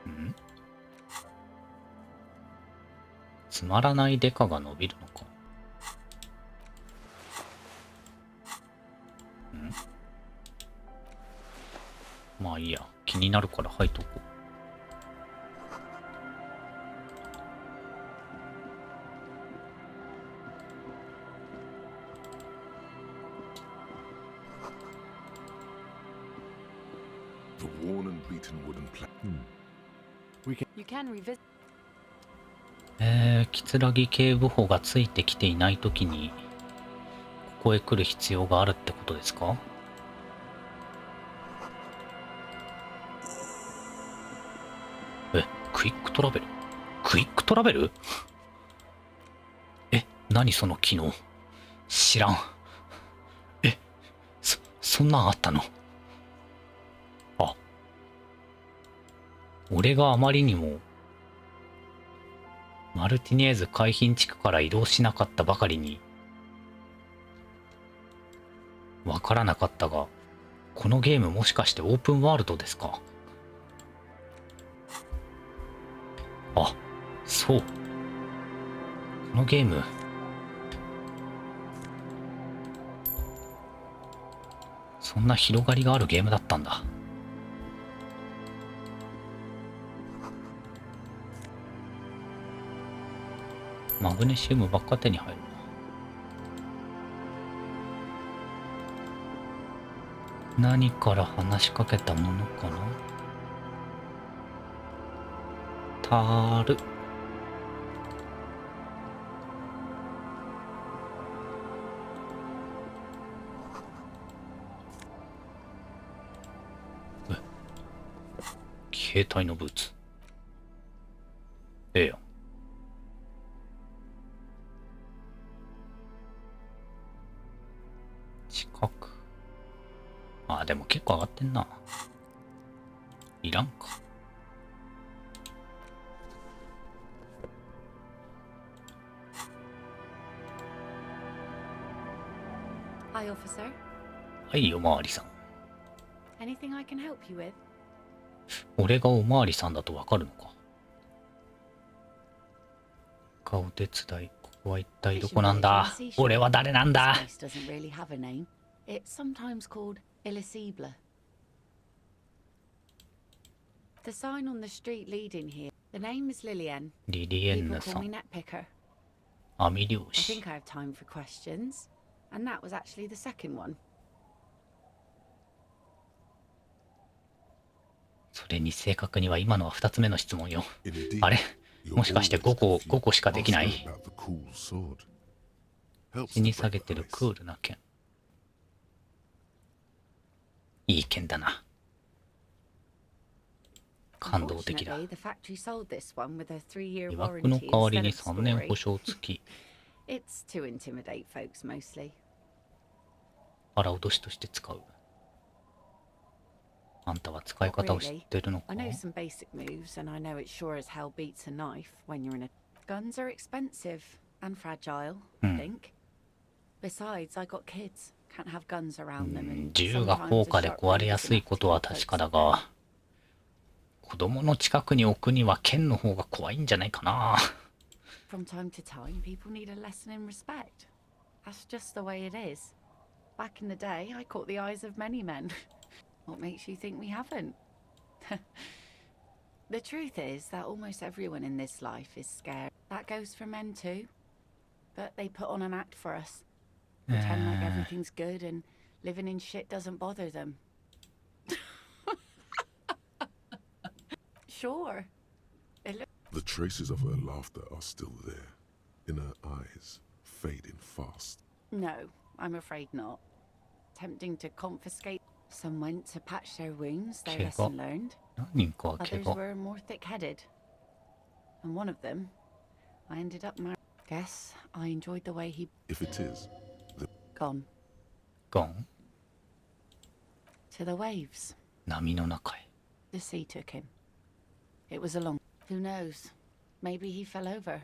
ん？つまらないデカが伸びるのか。ん？まあいいや。気になるから入っとこう。The worn and beaten wooden plank. You can revisit. 木警部補がついてきていないときに、ここへ来る必要があるってことですか？クイックトラベル？クイックトラベル？何その機能？知らん。そんなんあったの？俺があまりにも、マルティネーズ海浜地区から移動しなかったばかりに、わからなかったが、このゲームもしかしてオープンワールドですか？そう。このゲーム、そんな広がりがあるゲームだったんだ。マグネシウムばっか手に入るな。何から話しかけたものかな。タール。携帯のブーツ。ええやん。近く。でも結構上がってんな。いらんか。Hi, officer. はい、おまわりさん。Anything I can help you with? 俺がおまわりさんだとわかるのか。お手伝い。ここは一体どこなんだ？俺は誰なんだ？ This place doesn't really have a name. It's sometimes called Elysium. The sign on the street leading here. The name is Lillian. リリエン People ヌさ call me ん。 Netpicker. 網漁 I 師。 think I have time for questions. And that was actually the second one. それに正確には今のは2つ目の質問よ。 Indeed, あれ you're もしかして always 5個しかできない？ asking about the cool sword. Helps 血に to 下 break げ the てる ice. クールな剣。いい剣だな。感動的だ。 Unfortunately, the factory sold this one with a 3-year 疑惑の warranty 代わり instead に of 3年 story. 保証付き。 It's to intimidate folks mostly. 腹落としとして使う。あんたは使い方を知ってるのか？ I know some basic moves, and I know it sure as hell beats a knife when you're in a... Guns are expensive and fragile, I think. Besides, I got kids. Can't have guns around them, and 銃が高価で壊れやすいことは確かだが、子供の近くに置くには剣の方が怖いんじゃないかな。 From time to time, people need a lesson in respect. That's just the way it is. Back in the day, I caught the eyes of many men. What makes you think we haven't? The truth is that almost everyone in this life is scared. That goes for men too. But they put on an act for us. Pretend like everything's good and living in shit doesn't bother them. Sure. The traces of her laughter are still there, in her eyes, fading fast. No, I'm afraid not. Tempting to confiscate. Some went to patch their wounds, their lesson learned. 何人かは怪 Others 我。 were more thick-headed. And one of them, I ended up married. Guess I enjoyed the way he... If it is, Gone. ゴン To the waves. 波の中へ。 The sea took him. It was a long... Who knows? Maybe he fell over.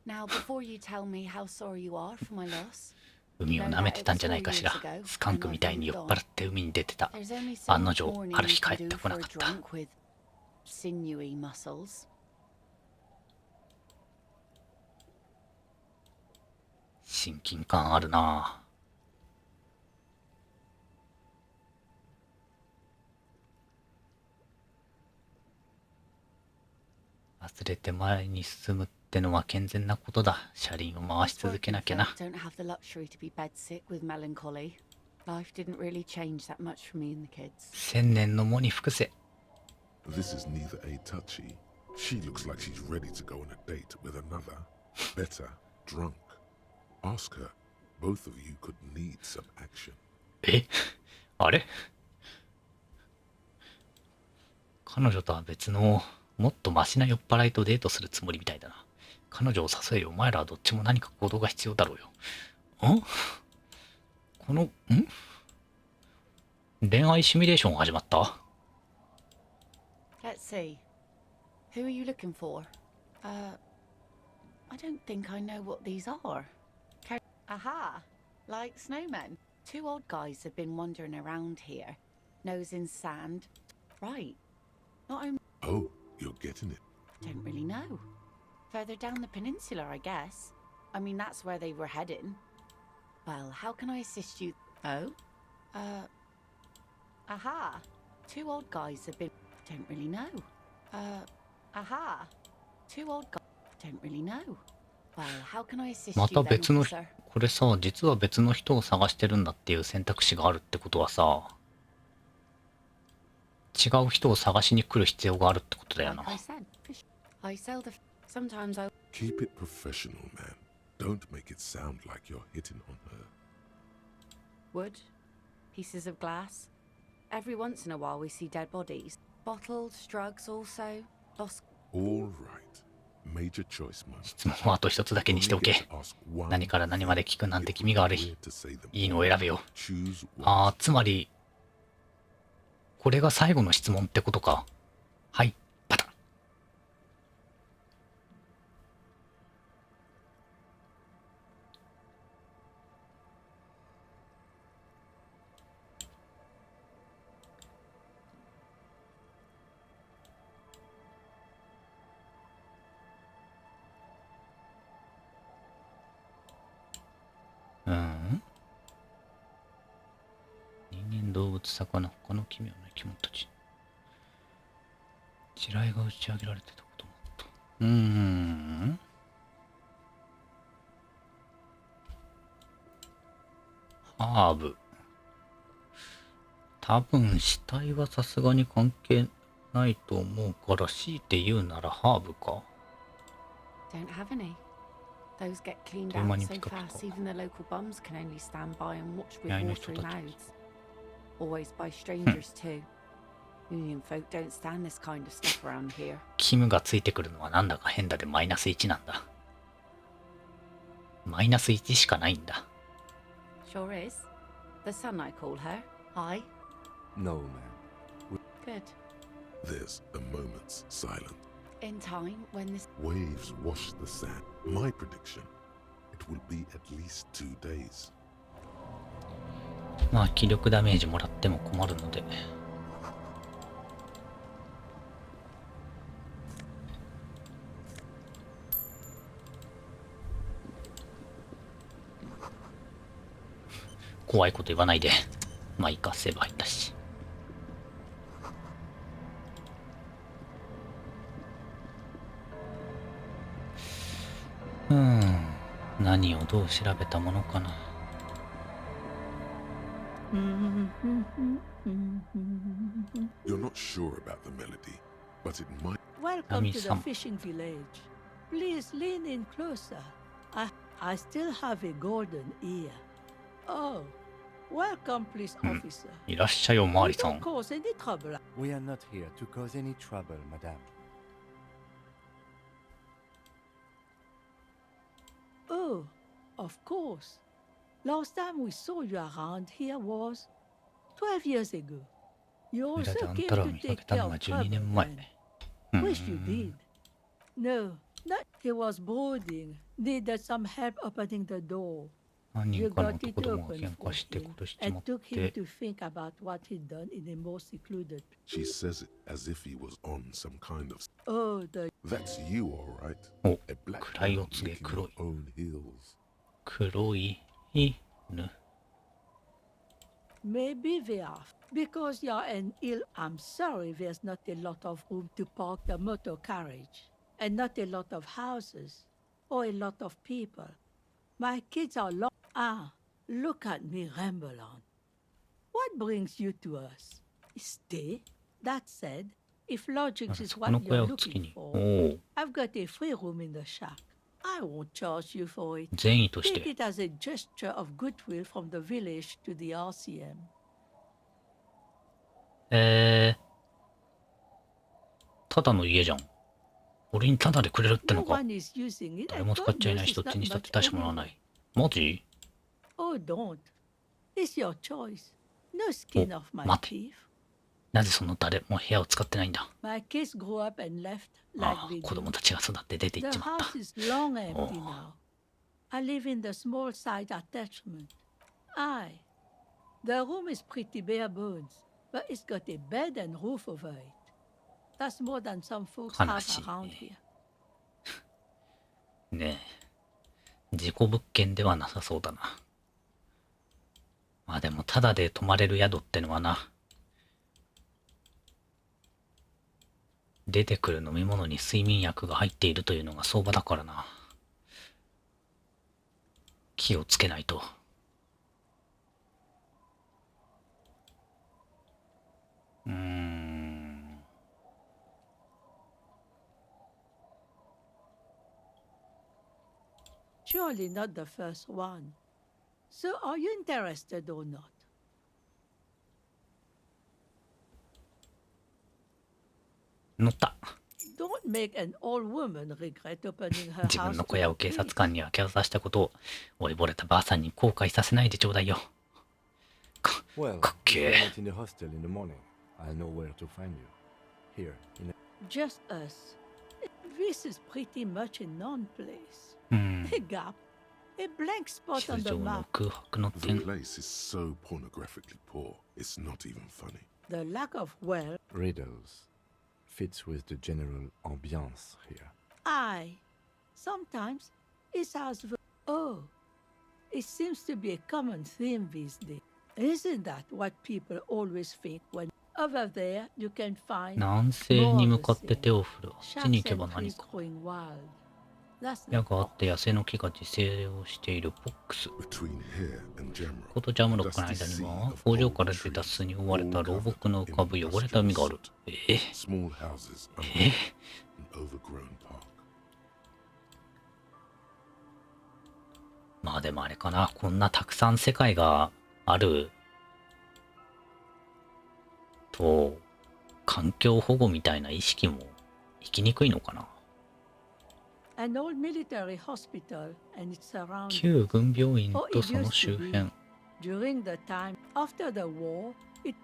Now, before you tell me how sorry you are for my loss... 海を舐めてたんじゃないかしら。スカンクみたいに酔っ払って海に出てた。案の定、ある日帰ってこなかった。 sinewy muscles. 親近感あるな。忘れて前に進むってのは健全なことだ。車輪を回し続けなきゃな。Don't have the luxury to be bedsick with melancholy. Life didn't really change that much for me and the kids. 千年の喪に服せ。 This is neither a touchy. She looks like she's ready to go on a date with another. Better, drunk. Ask her. Both of you could need some action. えあれ彼女とは別のもっとマシな酔っ払いとデートするつもりみたいだな。彼女を誘えよ。お前らはどっちも何か行動が必要だろうよ。この、恋愛シミュレーション始まった？ Let's see. Who are you looking for? I don't think I know what these are. Aha! Like snowmen. Two old guys have been wandering around here. Nose in sand. Right. Not only... Oh, you're getting it. Don't really know. Further down the peninsula, I guess. I mean, that's where they were heading. Well, how can I assist you? Oh? Aha! Two old guys have been... Don't really know. Aha! Two old guys... Don't really know. Well, how can I assist you また then, 別の officer? これさ、実は別の人を探してるんだっていう選択肢があるってことはさ、違う人を探しに来る必要があるってことだよな。 Like I sell the... Sometimes I... Keep it professional, man. Don't make it sound like you're hitting on her. Wood. Pieces of glass. Every once in a while we see dead bodies. Bottles, drugs also. Lost... All right. Major choice, man. 質問はあと一つだけにしておけ。何から何まで聞くなんて気味が悪い。いいのを選べよ。つまり、これが最後の質問ってことか。はい、パタン。人間、動物、魚、他の奇妙な生き物たち。地雷が打ち上げられてたこともあった。ハーブ。多分死体はさすがに関係ないと思うから、強いて言うならハーブか。 Don't have any. Those get cleaned out so fast, even the local bums can only stand by and watch with watery mouths. Always by strangers too. Union folk don't stand this kind of stuff around here. キムがついてくるのはなんだか変だでマイナス1なんだ。マイナス1しかないんだ。Sure is. The son I call her. Hi. No, man. Good. There's a moment's silence. In time, when this Waves wash the sand. My prediction, it will be at least 2 days. まあ気力ダメージもらっても困るので。怖いこと言わないで。まあいいか、セーブ入ったし。何をどう調べたものかな。You're not sure about the melody, but it might. Welcome to the fishing village. Please lean in closer. I still have a golden ear. Oh, welcome, police officer. いらっしゃいおまわりさ We ん。 don't cause any trouble. We are not here to cause any trouble, madame. Oh, of course. Last time we saw you around here was 12 years ago. You 裏 also であん came たらを to 見か take けた care の of が12年前。 Purple. Wish you did. No, not he was boarding. Needed some help opening the door. 何 You 人かの got it 男どもが open 喧 for 嘩して him 殺しち and まっ took him て。 to think about what he'd done in a more secluded. She says it as if he was on some kind of. Oh, the That's you, all right. お、 A black 暗い dog お告げ licking 黒 your い。 own heels. 黒い犬。 maybe they are. Because you're an ill, I'm sorry there's not a lot of room to park the motor carriage. And not a lot of houses. Or a lot of people. My kids are lost. Ah, look at me ramble on. What brings you to us? Stay. That said, if lodgings is そこ what の小屋 you're を月 looking に。お for, お。 I've got a free room in the shack. I won't charge you for it. 善意とし Take て。 it as a gesture of goodwill from the village to the RCM. ただの家じゃん。俺にタダでくれるっての No か。 one is using it, 誰 and も使っ God ちゃいな knows いし、ど it's っち not にしたって much 大してもらわな anyway. い。マジ？ Oh, don't. It's your choice. No skin off my 待て。 teeth. なぜその誰も部屋を使ってないんだ。 My kids grew up and left like ああ、 they 子 do. 供たちが育って出て行っ The ちまった house。is long empty Oh. now. I live in the small side attachment. The room is pretty bare bones, but it's got a bed and roof over it. That's more than some folks have 悲しい around ね。 here. ねえ。事故物件ではなさそうだな。まあでも、タダで泊まれる宿ってのはな。出てくる飲み物に睡眠薬が入っているというのが相場だからな。気をつけないと。Surely not the first one. So are you interested or not? 乗った。 Don't make an old woman regret opening her 自分 house の to 小屋 the を警 police. 察官に明け渡したことを老いぼれたばあさんに後悔させないでちょうだいよ。Well, かっ if け you're え。 not in the hostel in the morning, I'll know where to find you. Here, in a... Just us. This is pretty much a non-place. うん。 A gap. A blank 地 spot 図 on the 上の map. 空白の The 点。 place is so pornographically poor, it's not even funny. The lack of well. Riddles fits with the general ambiance here. Sometimes it's as oh, it seems to be a common theme these days. Isn't that what people always think when over there you can find 南西に向かって手を振る。あっちに行けば shacks and 何 trees か。 growing wild? That's 矢 the があって野生の木が自生をしているボックス。 Between here and Jamrock, コトジャムロックの間には工場から出た巣に覆われた老木の浮かぶ汚れた海がある。small houses, an overgrown park. まあでもあれかな。こんなたくさん世界があると、環境保護みたいな意識も生きにくいのかな。 An old military hospital and its surroundings. 旧軍病院とその周辺。 During the time after the war,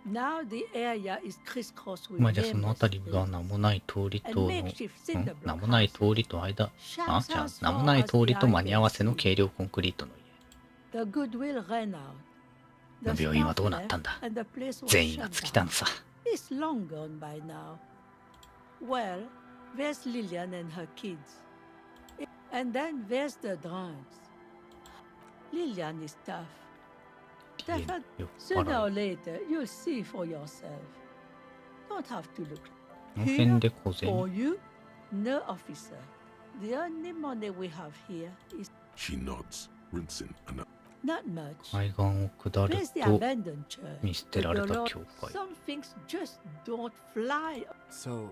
now the area is crisscrossed with まあじゃあその nameless 辺りが places. 名もない通りと And の、 makeshift cinder 名 block もない houses. 通りと間、 Shacks じゃあ as 名も far ない as 通 the りと eye 間に合わせ can の see. 軽量コンクリートの The goodwill ran out. 家。 The 病院は staff どうなったん left だ。 and the place was 全員が shut 尽きた down. のさ。 It's long gone by now. Well, there's Lillian and her kids. And then there's the drunks. Lillian is tough. 家に Tough. 酔っ Sooner 払 or い。 later, you'll see for yourself. Don't have to look. この辺で小 For 銭。 you, no officer. The only money we have here is She nods, rinsing and not much. 海岸を下る There's the と abandoned church. 見捨てられ But た Lord, 教会。 some things just don't fly. So,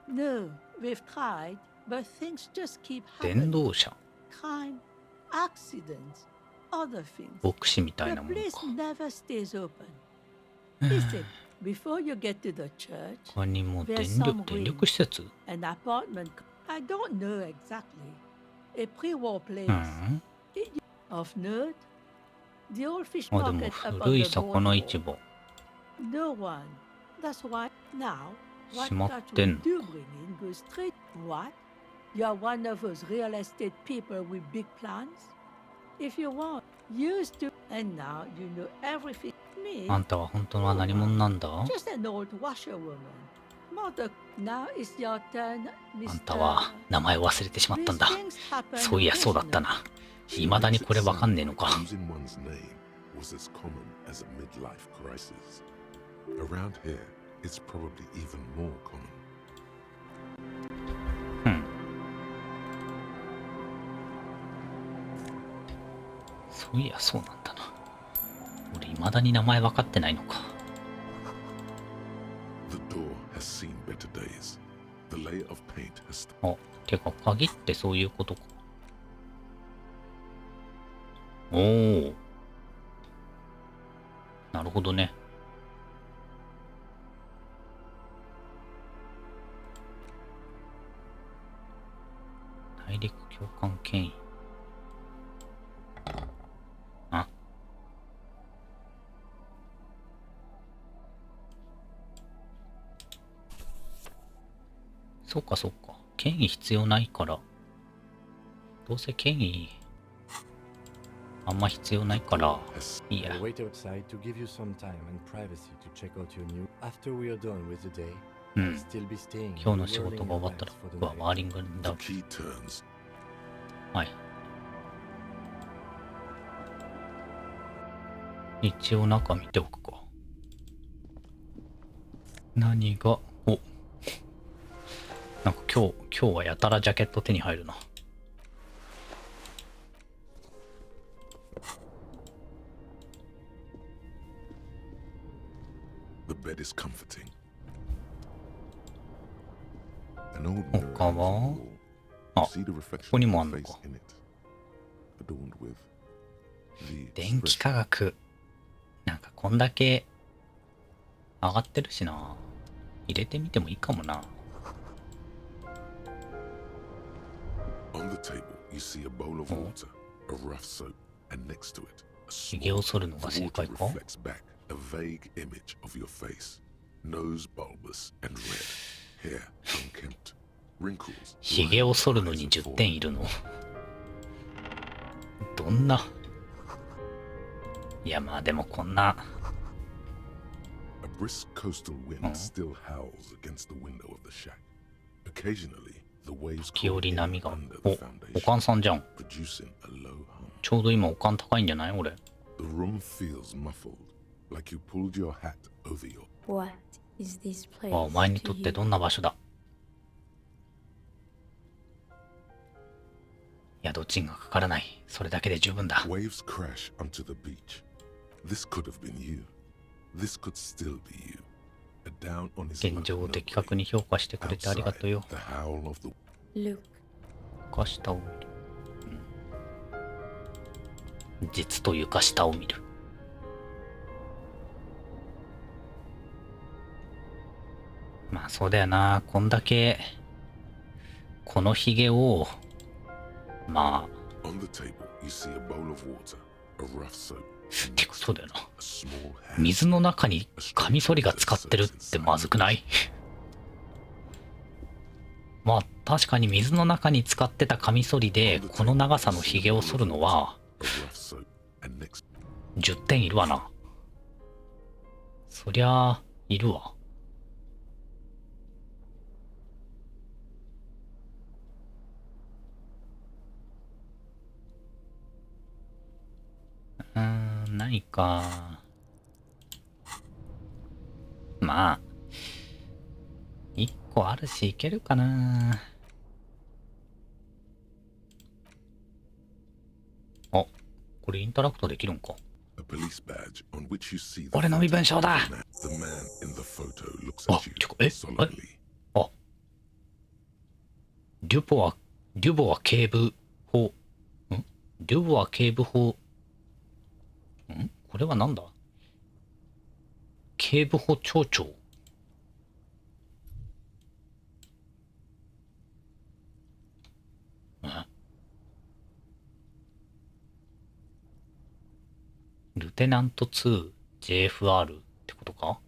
No, we've tried, but things just keep 電 happening. 動車。 Crime, accidents, other things. 牧師みたい The なもの place か。 never stays open. Listen, before you get to the church, 他にも there's 電 some 力施設。 an apartment. I don't know exactly. A pre-war place. うん。 Of note, the old fish あ、でも market up 古 on い the 魚市 boardwalk. 場。 No one. That's why now what 閉ま that ってん we の do bring in goes straight. What? You're one of those real estate people with big plans? If you want, used to, and now you know everything. Me, あんたは本当は何者なんだ？ just an old washerwoman. Mother, now it's your turn, あんたは Mr. 名前を忘れてしまったんだ。 These things happen そういやそうだったな。 She 未だに makes これ it わかん sound ねえのか。 like losing one's name was as common as a midlife crisis. Around here, it's probably even more common. うん。そういやそうなんだな。俺未まだに名前分かってないのか。The door has seen better days. The layer of paint has あ、てか鍵ってそういうことか。おお。なるほどね。大陸教官権威。あ。そうかそうか。権威必要ないから。どうせ権威あんま必要ないから。いいや。 I'll wait outside to give you some time and privacy to check out your new. After we are done with the day, う I'll ん。 still be staying. 今日の仕事が終わったら僕はワーリングだ。 the key turns. はい。一応中見ておくか。何が、お、なんか今日はやたらジャケット手に入るな。The bed is comforting. An old mirror 他 hangs on は the wall. あ、 You see the こ reflection こに of もあ your んの face か。 in it, adorned with the 電気 expression. 科学。なんかこんだけ上がってるしな。入れてみてもいいかもな。On the table, you see a bowl of water, a rough soap, and next to it, a ひげを swirl. 剃るの The が正 water 解か。 reflects back a vague image of your face. Nose bulbous and red, hair unkempt, wrinkles. ひげを剃るのに eyes 10 are 点いるの。どんな。いやまあでもこんな。 A brisk coastal wind still howls against the window of the shack. Occasionally, the waves 時 call 折 in 波が。 under お、 the おかん foundation, さんじゃん。 producing a low hum. ちょうど今おかん高いんじゃない俺。 The room feels muffled, like you pulled your hat over your. What is this place あ、お前にと to って you? どんな場所だ。宿賃がかからない。それだけで十分だ。 Waves crash onto the beach. This could have been you. This could still be you. A down on his 現 luck 状を note 的確に評価してくれてありが outside とうよ。 the howl of the. Look, 床下を見る。うん。実と床下を見る。まあそうだよな。こんだけ、このヒゲを、まあ、 On the table, you see a bowl of water, a rough soap. てかそうだよな。 A small hand. 水の中にカミソリが使ってるってまずくない？まあ確かに水の中に使ってたカミソリでこの長さのヒゲを剃るのは A rough soap, and next. 10点いるわな。そりゃあいるわ。何か。まあ、1個あるしいけるかな。あ、これインタラクトできるんか。 A police badge on which you see the 俺の身分証だ。 The man in the photo looks あ、 at you てか、え、 solemnly. あ、デュボア警部補。デュボア警部補。これはなんだ？警部補庁長。ルテナント 2JFR ってことか？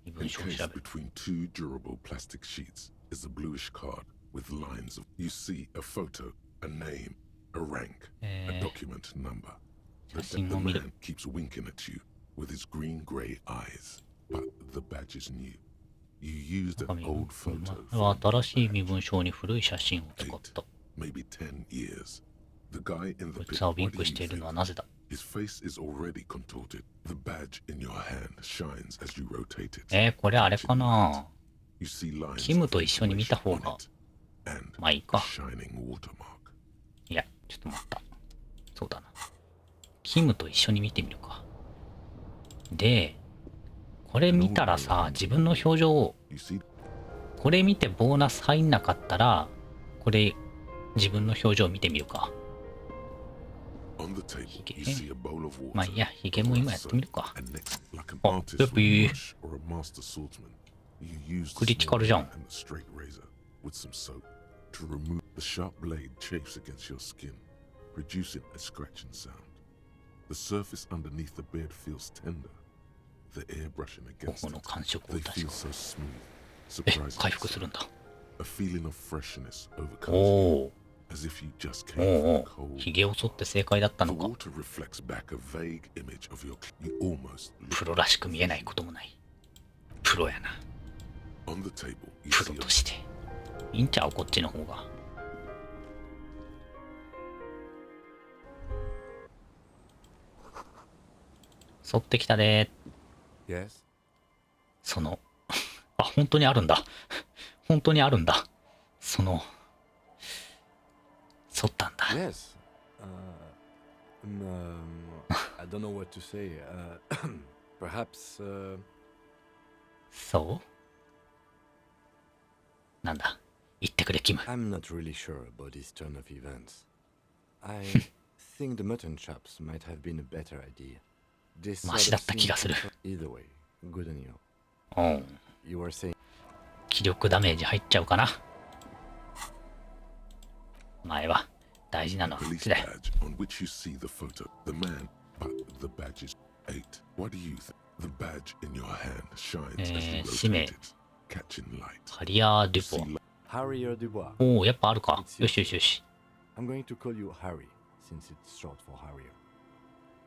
身分証を調 Encased べる。 between two durable plastic sheets is a bluish card with lines of. You see a photo, a name, a rank, a document number. The man keeps winking at you with his green-gray eyes, but the badge is new. You used an old photo 新しい身分証に古い写真を使った。 maybe 10 years. The guy in the こい pic, つはウィン what do ク you しているのは think? なぜだ？ His face is already contorted. The badge in your hand shines as you rotate it. これあれかな？ You see lines キム of と一緒に見た information 方 on が it, and まあいい a か。 shining watermark. いや、ちょっと待った。そうだな。キムと一緒に見てみるか。で、これ見たらさ、自分の表情を、これ見てボーナス入んなかったら、これ、自分の表情を見てみるか。ヒゲ、まあいいや、ヒゲも今やってみるか。あ、やっぱいい。クリティカルじゃん。頬の感触を確か。回復するんだ。おお。おお。ヒゲを剃って正解だったのか。プロらしく見えないこともない。プロやな。プロとして。いいんちゃう、こっちの方が。剃ってきたでー。その、あ、本当にあるんだ。本当にあるんだ。その、剃ったんだ。I don't know what to say. Perhaps. そうなんだ。言ってくれ、キム。I'm not really sure about this turn of events. I think the mutton chops might have been a better idea. マシだった気がする。Either way, good on you. おう。You were saying. 気力ダメージ入っちゃうかな。前は大事なのはこっちだよ。氏名ハリアー・デュポア。おお、やっぱあるか。よしよしよし。I'm going to call you Harry since it's short for Harrier.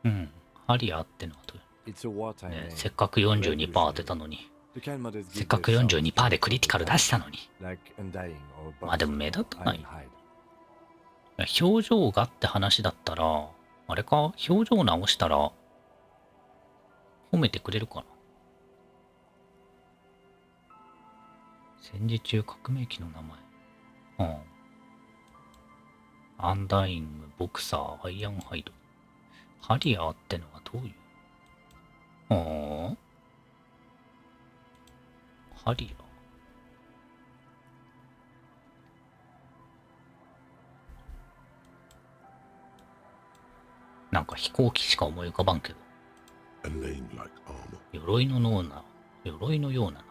うん、ハリアーってのはどう、ね、せっかく 42% 当てたのに。せっかく 42% でクリティカル出したのに。まあでも目立たない。表情がって話だったら、あれか、表情直したら、褒めてくれるかな。戦時中革命機の名前。うん。アンダイング、ボクサー、アイアンハイド。ハリアーってのはどういう？ハリアー。なんか飛行機しか思い浮かばんけど。鎧のような、鎧のような。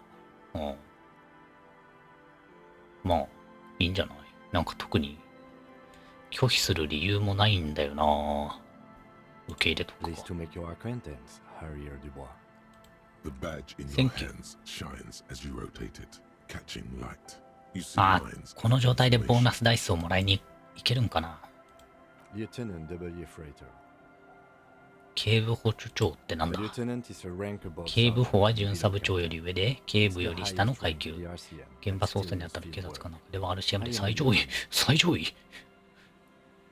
まあ、いいんじゃない？なんか特に拒否する理由もないんだよな。受け入れとくか。あ、この状態でボーナスダイスをもらいに行けるんかな。警部補助長ってなんだ。警部補は巡査部長より上で、警部より下の階級。現場捜査に当たる警察官のでは RCM で最上位。最上位？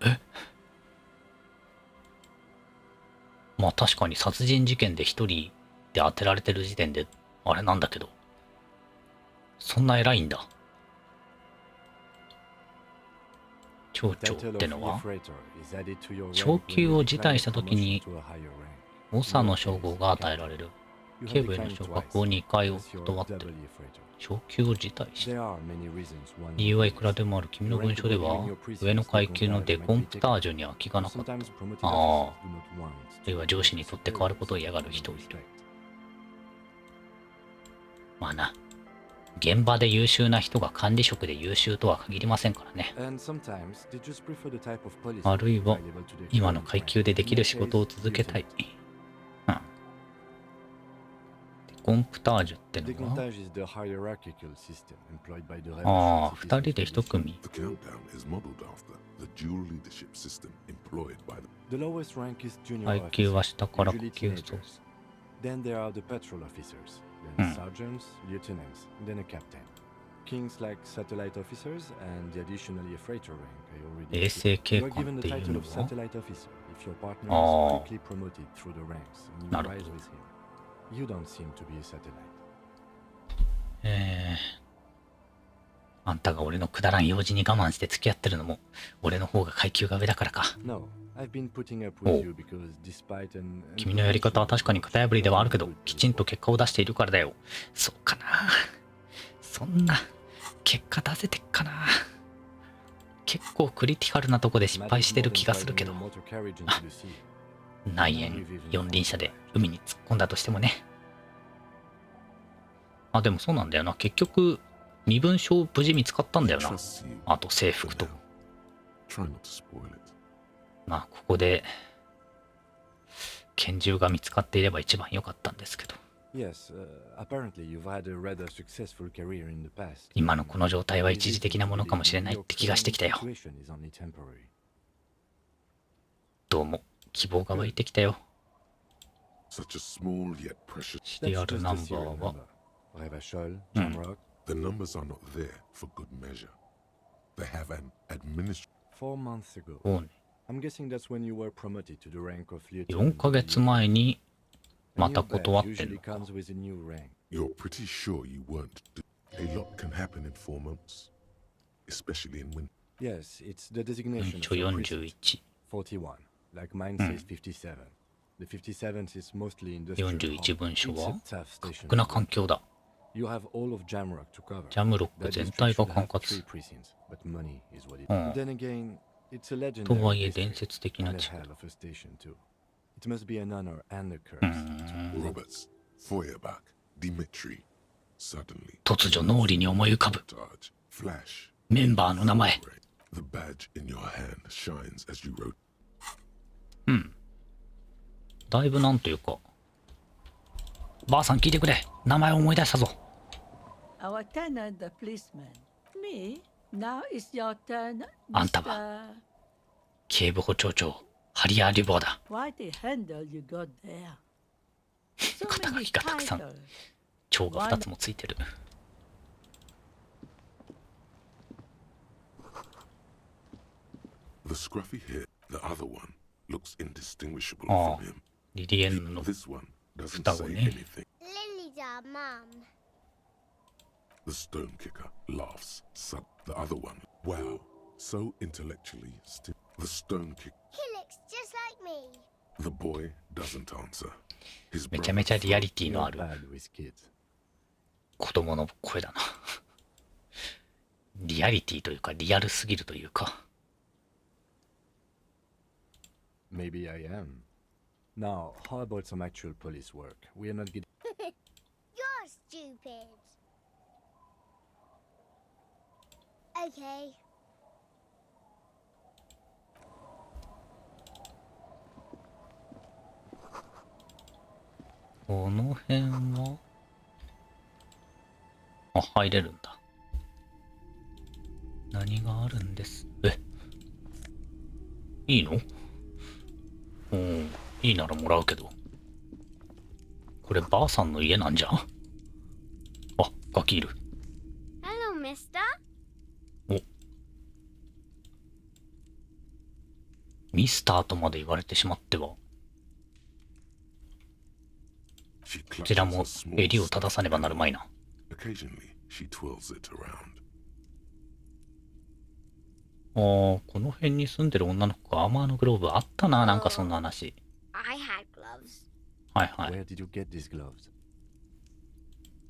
え？まあ確かに殺人事件で一人で当てられてる時点で、あれなんだけど。そんな偉いんだ。町長ってのは、昇級を辞退したときに、長の称号が与えられる。警部への昇格を2回を断ってる。昇級を辞退した。理由はいくらでもある。君の文書では、上の階級のデコンプタージュに空きがなかった。ああ。あるいは上司にとって変わることを嫌がる人いる。まあな。現場で優秀な人が管理職で優秀とは限りませんからね。あるいは、今の階級でできる仕事を続けたい。うん。デコンプタージュってのは、ああ、二人で一組。階級は下から下級をそう。then sergeants, lieutenants, then a captain. Kings like satellite officers and additionally a freighter rank. I already 衛星警 You're 官 given っ the ていう title の of は satellite officer if your partner is quickly promoted through the ranks and you なるほ rise ど。 with him. You don't seem to be a satellite. あんたが俺のくだらん用事に我慢して付き合ってるのも、俺の方が階級が上だからか。君のやり方は確かに型破りではあるけど、きちんと結果を出しているからだよ。そうかな。そんな、結果出せてっかな。結構クリティカルなとこで失敗してる気がするけど。内縁四輪車で海に突っ込んだとしてもね。あ、でもそうなんだよな。結局、身分証無事見つかったんだよな。あと制服と。まあ、ここで、拳銃が見つかっていれば一番良かったんですけど。今のこの状態は一時的なものかもしれないって気がしてきたよ。どうも、希望が湧いてきたよ。シリアルナンバーは、The numbers are not there for good measure. They have an administrator. 4 months ago. そうね。 I'm guessing that's when you were promoted to the rank of lieutenant. 4ヶ月前にまた断ってるのか。 You're pretty sure you weren't. A lot can happen in 4 months, especially in winter. Yes, it's the designation. 41。 41. Like mine says 57. The 57th is mostly industrial. 41分所は過酷な環境だ。You have all of Jamrock to cover. ジャムロック全体が管轄。Then again, it's a legendary とはいえ伝説的な地区。 It must be an honor and a curse. Roberts, Feuerbach, Dimitri. Suddenly, 突如脳裏に思い浮かぶ flash. メンバーの名前。 The badge in your hand shines as you wrote. だいぶなんというか。ばあさん聞いてくれ。名前を思い出したぞ。Our tenant, the policeman. Me? Now is your turn, あんた Mr. は警部補長長ハリアー・リボーだ。 Quite a handle you got there. So 肩書 many きがたくさん。 titles. 蝶が2つもついてる。 The scruffy hair, the other one, looks indistinguishable ああ from him. リリエンヌの This one doesn't 双子 say ね。 anything. Lily's our mum. The stone kicker laughs. The other one, wow, so intellectually still. The stone kicker. He looks just like me. The boy doesn't answer. His めちゃめちゃ brother リアリティのある Bad with kids. 子供の声だな。リアリティというかリアルすぎるというか。 Maybe I am. Now, how about some actual police work? We are not getting. You're stupid. Okay. この辺はあ、入れるんだ。何があるんです。いいの？うん、いいならもらうけど。こればあさんの家なんじゃ？あ、ガキいる。 Hello, mister. お。ミスターとまで言われてしまっては。こちらも襟を正さねばなるまいな。 Occasionally, she twirls it around. この辺に住んでる女の子がアーマーのグローブあったな、なんかそんな話。 I had gloves. はいはい。 Where did you get these gloves?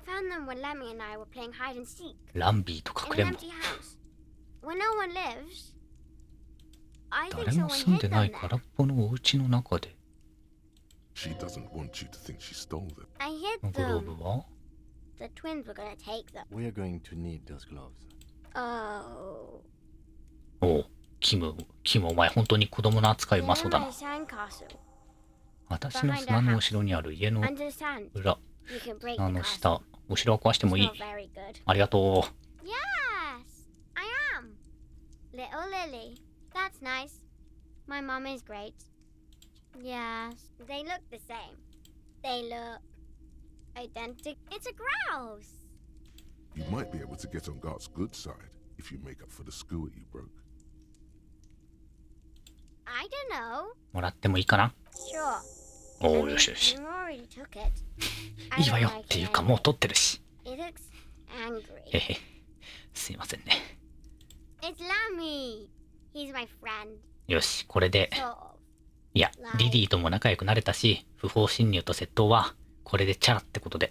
Found them when Lemmy and I were playing hide and seek ランビーとか in くれ an んぼ。 empty house. When no one lives, I think 誰も someone 住ん hid でない them 空 there. っぽのお家の中で She doesn't want you to think she stole them. I hid のグロー them. ブは The twins were gonna take them. We are going to need those gloves. Oh. おう、キムお前本当に子供の扱いうま They're そう in だ my な。 sandcastle. 私の砂の後ろにある家の Under the sand. 裏、 You can break 砂 the の castle. 下、お城は壊してもいい It's。not very good. ありがと Yes, I am. Little Lily. That's nice. My mom is great. Yes, they look the same. They look identical. It's a grouse. You might be able to get on Gart's good side if you make up for the skewer you broke. I don't know. う。もらってもいいかな。 Sure. おお、よしよし。 You already took it. I いいわ don't よ。 like っていう it かもう取ってるし。 anyway. It looks angry. へへ。すいませんね。It's Lammy. He's my friend. よし、これで。 Sort of. いや、リリーとも仲良くなれたし、不法侵入と窃盗は、これでチャラってことで。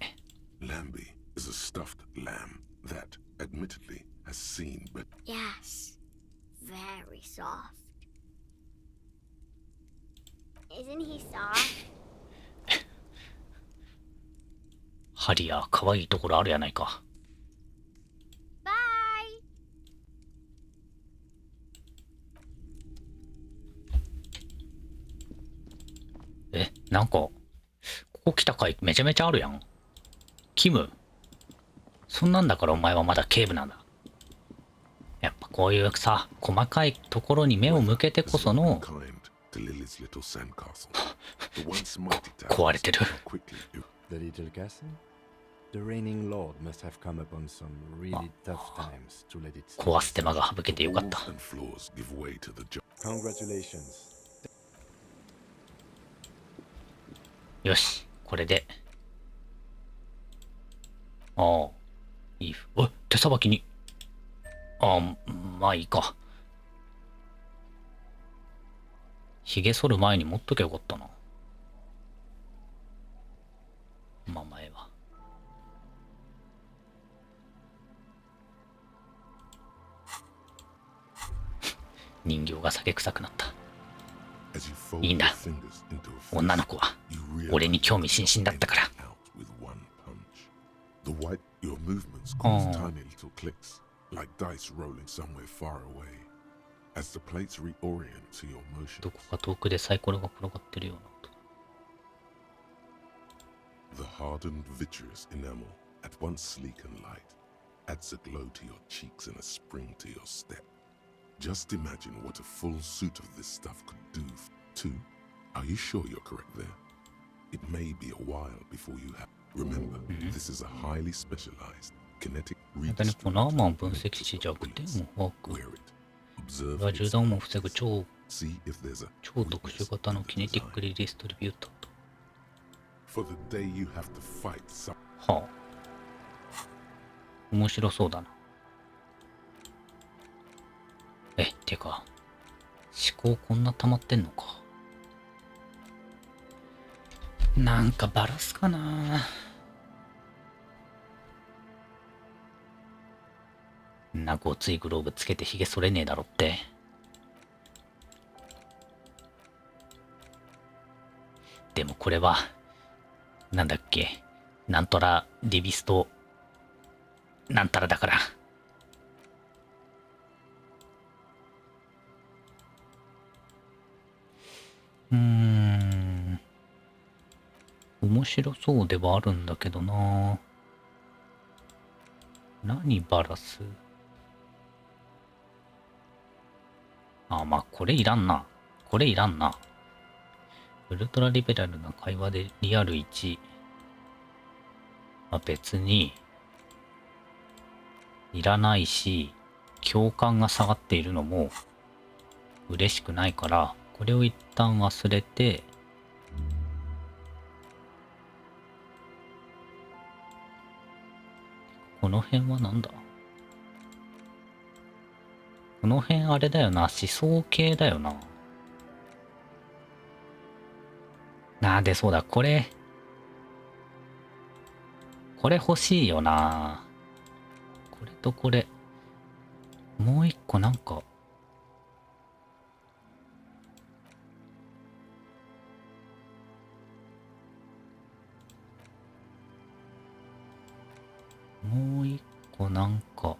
Lambie is a stuffed lamb that, admittedly, has seen but Yes. Very soft. Isn't he soft? ハリア、可愛いところあるやないか。Bye. なんか、ここ来た回めちゃめちゃあるやん。キム。そんなんだからお前はまだ警部なんだ。やっぱこういうさ、細かいところに目を向けてこその、壊れてる。The little castle? The reigning lord must have come upon some really tough times to let it stand. 壊す手間が省けてよかった。Congratulations. よし、これで。ああ、いい。手さばきに。ああ、まあいいか。髭剃る前に持っときゃよかったな。まあ前は。人形が酒臭くなった。いいんだ。女の子は俺に興味津々だったから。どこか遠くでサイコロが転がってるような音。The hardened vitreous enamel, at once sleek and light, adds a glow to your cheeks and a spring to your step. Just imagine what a full suit of this stuff could do. Too, are you sure you're correct there? It may be a while before you have. Remember, this is a highly specialized kinetic read. このアーマーを分析し弱点を把握。銃弾を防ぐ超特殊型のキネティックリリーストリビューターと。はあ。面白そうだな。てか、思考こんな溜まってんのか。なんかバラすかな。ごついグローブつけてヒゲ剃れねえだろって。でもこれは、なんだっけ、なんとらリビスト、なんたらだから。面白そうではあるんだけどな。何バラす？あ、まあこれいらんな。これいらんな。ウルトラリベラルな会話でリアル1。まあ、別にいらないし、共感が下がっているのも嬉しくないから、これを一旦忘れて、この辺はなんだ？この辺あれだよな、思想系だよな。で、そうだ、これ欲しいよな。これとこれ。もう一個なんか。もう一個なんか。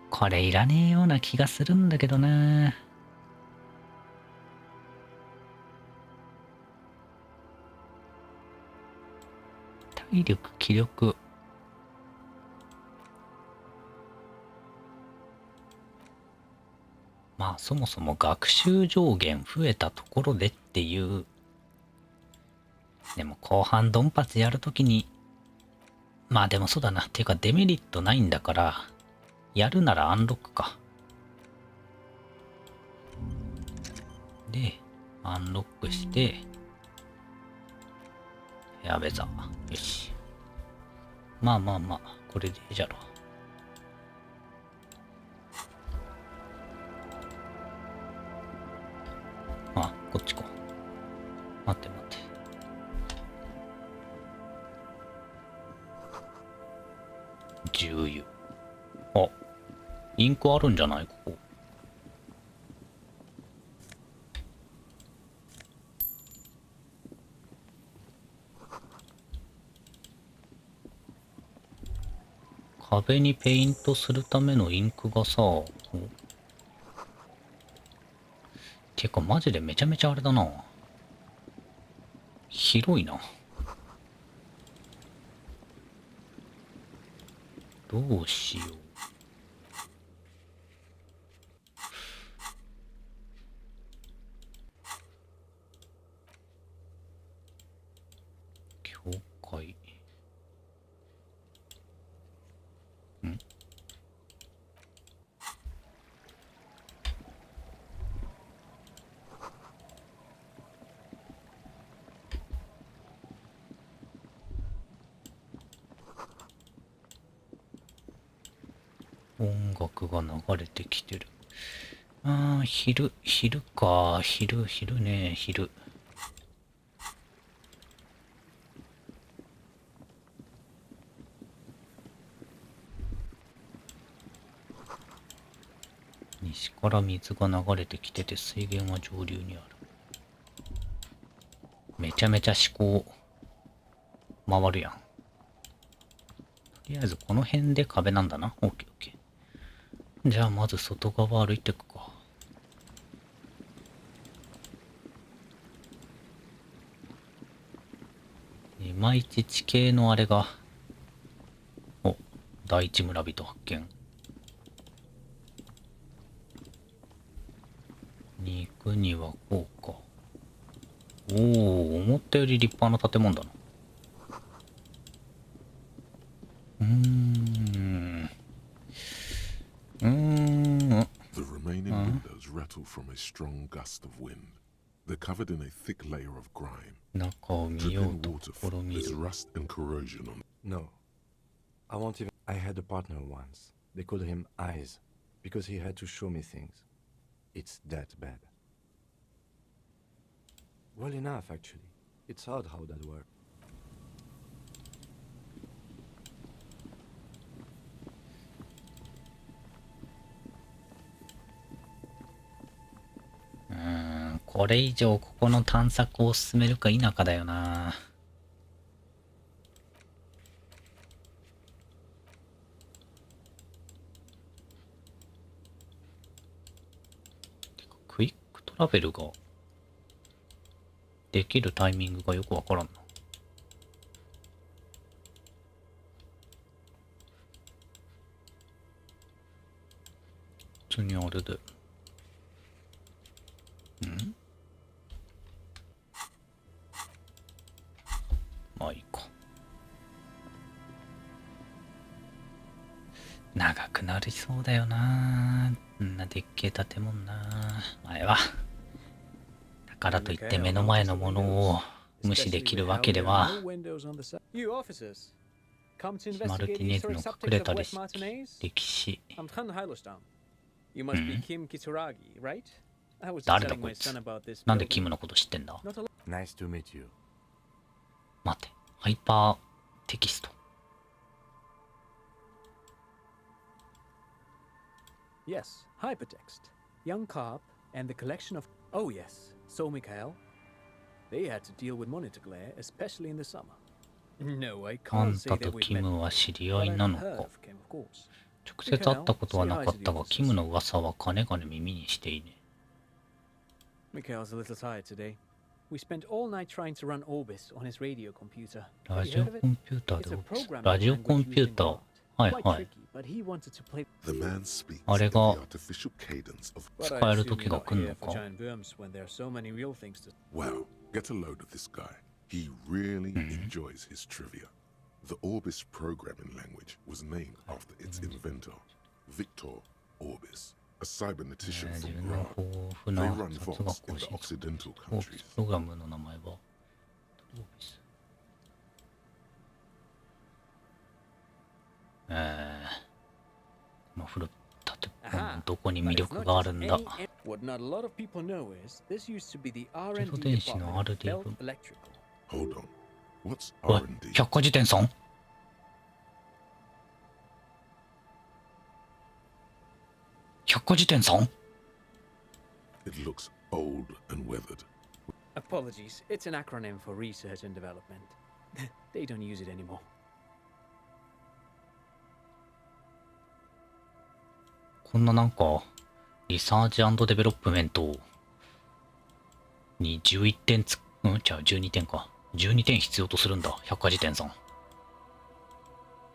これいらねえような気がするんだけどな。体力、気力。まあそもそも学習上限増えたところでっていう。でも後半ドンパチやるときに、まあでもそうだな。っていうかデメリットないんだから、やるならアンロックか。で、アンロックして、フェアウェザー。よし。まあまあまあ、これでいいじゃろ。重油。あ、インクあるんじゃないここ。壁にペイントするためのインクがさ、てかマジでめちゃめちゃあれだな。広いな。どうしよう。教会。ん？音楽が流れてきてる。ああ、昼か。昼ね、昼。西から水が流れてきてて水源は上流にある。めちゃめちゃ思考回るやん。とりあえずこの辺で壁なんだな。オッケーオッケー。じゃあまず外側歩いていくか。いまいち地形のあれが。お、第一村人発見。に行くにはこうか。おお、思ったより立派な建物だな。The remaining windows rattle from a strong gust of wind. They're covered in a thick layer of grime. 中を見ようと試みる。 There's rust and corrosion on. No. I won't even. I had a partner once. They called him Eyes because he had to show me things. It's that bad. Well enough, actually. It's odd how that works. これ以上ここの探索を進めるか否かだよな。てかクイックトラベルができるタイミングがよくわからんな。普通にあれで。ん？まあいいか。長くなりそうだよな。んなでっけえ建物な。前は。だからといって目の前のものを無視できるわけでは。マルティネーズの隠れた歴史。誰だこいつ。なんでキムのこと知ってんだ？ Nice to meet you. 待って、ハイパーテキスト。Yes, hypertext. Young cop and the collection of. Oh, yes. So, Mikhail. They had to deal with monitor glare, especially in the summer. No, I あ can't ん say た that と we キ met. ムは知り合い But な I've の heard か。 of him, of course. 直接会ったことはなかったが、キムの噂はかねがね耳にしていね。Mikhail's a little tired today. We spent all night trying to run Orbis on his radio computer. ラ Have ジ you オ heard of コ it? ンピューター It's で a オプス。 programming ラジオコン language ピュ used ー in ター。 Dart. はい Quite はい。 tricky, but he wanted to play. The man speaks あれ in the が artificial cadence of. But 使 I える assume 時 you're が not 来る here の for か。 giant worms when there are so many real things to. Wow, get a load of this guy. He really enjoys his trivia. The Orbis programming language was named after its inventor, Victor Orbis, a cybernetician 自 from 分の Prague. 豊富 They な run 雑学 vaults を in the 審査。 Occidental オープ countries. スプログラムの名前はオービス。この古建物どこに魅力があるんだ。 What not a lot of people know is this used to be the 自動 R&D 電子の department R&D of 部 Felt Electrical. Hold on. What's おい R&D? 百科事典さん百科事典さん It looks old and weathered. Apologies, it's an acronym for research and development. They don't use it anymore. こんななんか、リサーチ&デベロップメントに11点じゃあ12点か。12点必要とするんだ、百科事典さん。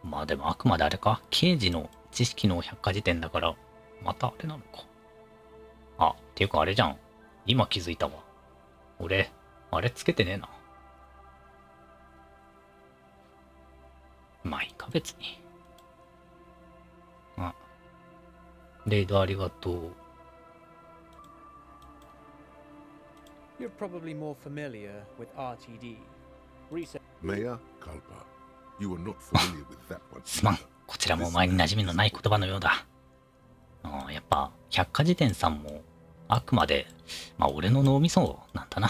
まあでもあくまであれか。刑事の知識の百科事典だから、またあれなのか。あ、っていうかあれじゃん。今気づいたわ。俺、あれつけてねえな。まあいいか別に。あ、レイドありがとう。You're probably more familiar with RTD. Mea culpa. You are not familiar with that one. すまん。こちらも前に馴染みのない言葉のようだ。やっぱ、百科事典さんも、あくまで、まあ俺の脳みそなんだな。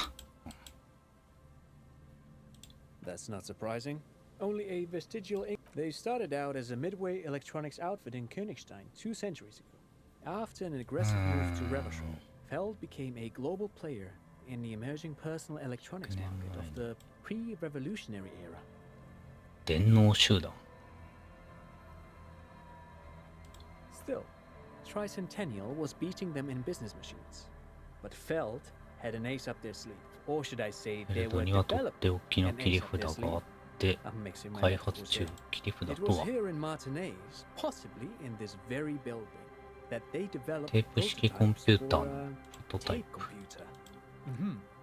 That's not surprising. Only a vestigial ink. They started out as a midway electronics outfit in Königstein 2 centuries ago. After an aggressive move to Revachol, Feld became a global player in the emerging personal electronics market of the pre-revolutionary era. 電脳集団。Still, Tricentennial was beating them in business machines. But Feld had an ace up their sleeve. Or should I say, they フェル were ドにはとってお developing きの an 切り ace up 札 their があ sleeve. ってI'm mixing my 開発 metaphors 中 here. 切り札 It と was は here in Martinez, possibly in this very building, that they developed テープ式コンピューター prototypes の for プロトタイ tape プ。 computer.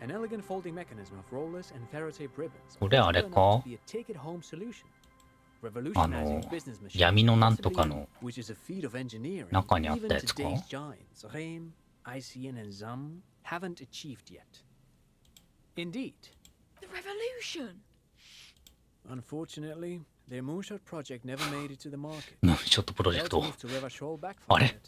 An elegant folding mechanism of rollers and Faraday ribbons. これあれか Be a take-it-home solution. あ Revolutionizing の business machines, 闇のなんとか possibly, の which is a feat of engineering 中にあっ even たやつか today's giants, Rehm, ICN, and ZAM, haven't achieved yet. Indeed. The revolution! Unfortunately, their moonshot project never made it to the market. ムーンショットプロジェク Feld ト。 moved to Revachol backfired. あれ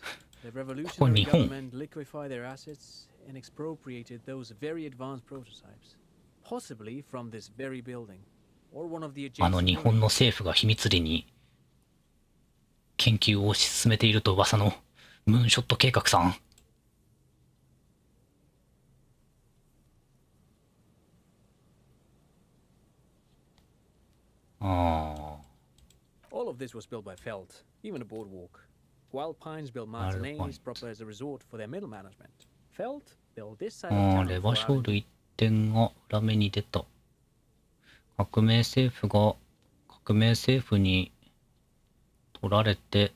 The ここ revolutionary 日本 government liquefied their assets and expropriated those very advanced prototypes, possibly from this very building, or one of the あの adjacent 日本の buildings. 政府が秘密裏に研究を推し進めていると噂のムーンショット計画さん。あ All of this was built by Feld, even the boardwalk. Wild Pines built Martinez proper as a resort for their middle management. Feld built this side あ、 of レ town バ for ショー our ル1点が裏目に出た。革命政府に取られて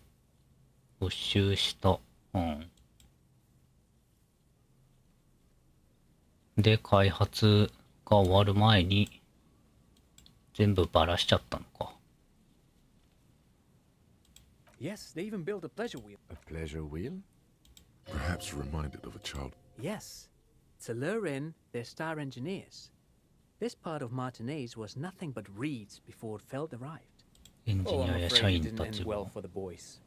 没収した。うん。で、開発が終わる前に全部ばらしちゃったのか。Yes, they even built a pleasure wheel. A pleasure wheel? Perhaps reminded of a child. Yes, to lure in their star engineers. This part of Martinez was nothing but reeds before Feld arrived. エンジ Oh, ニア I'm や社 afraid 員 it didn't た end ち well は。 for the boys.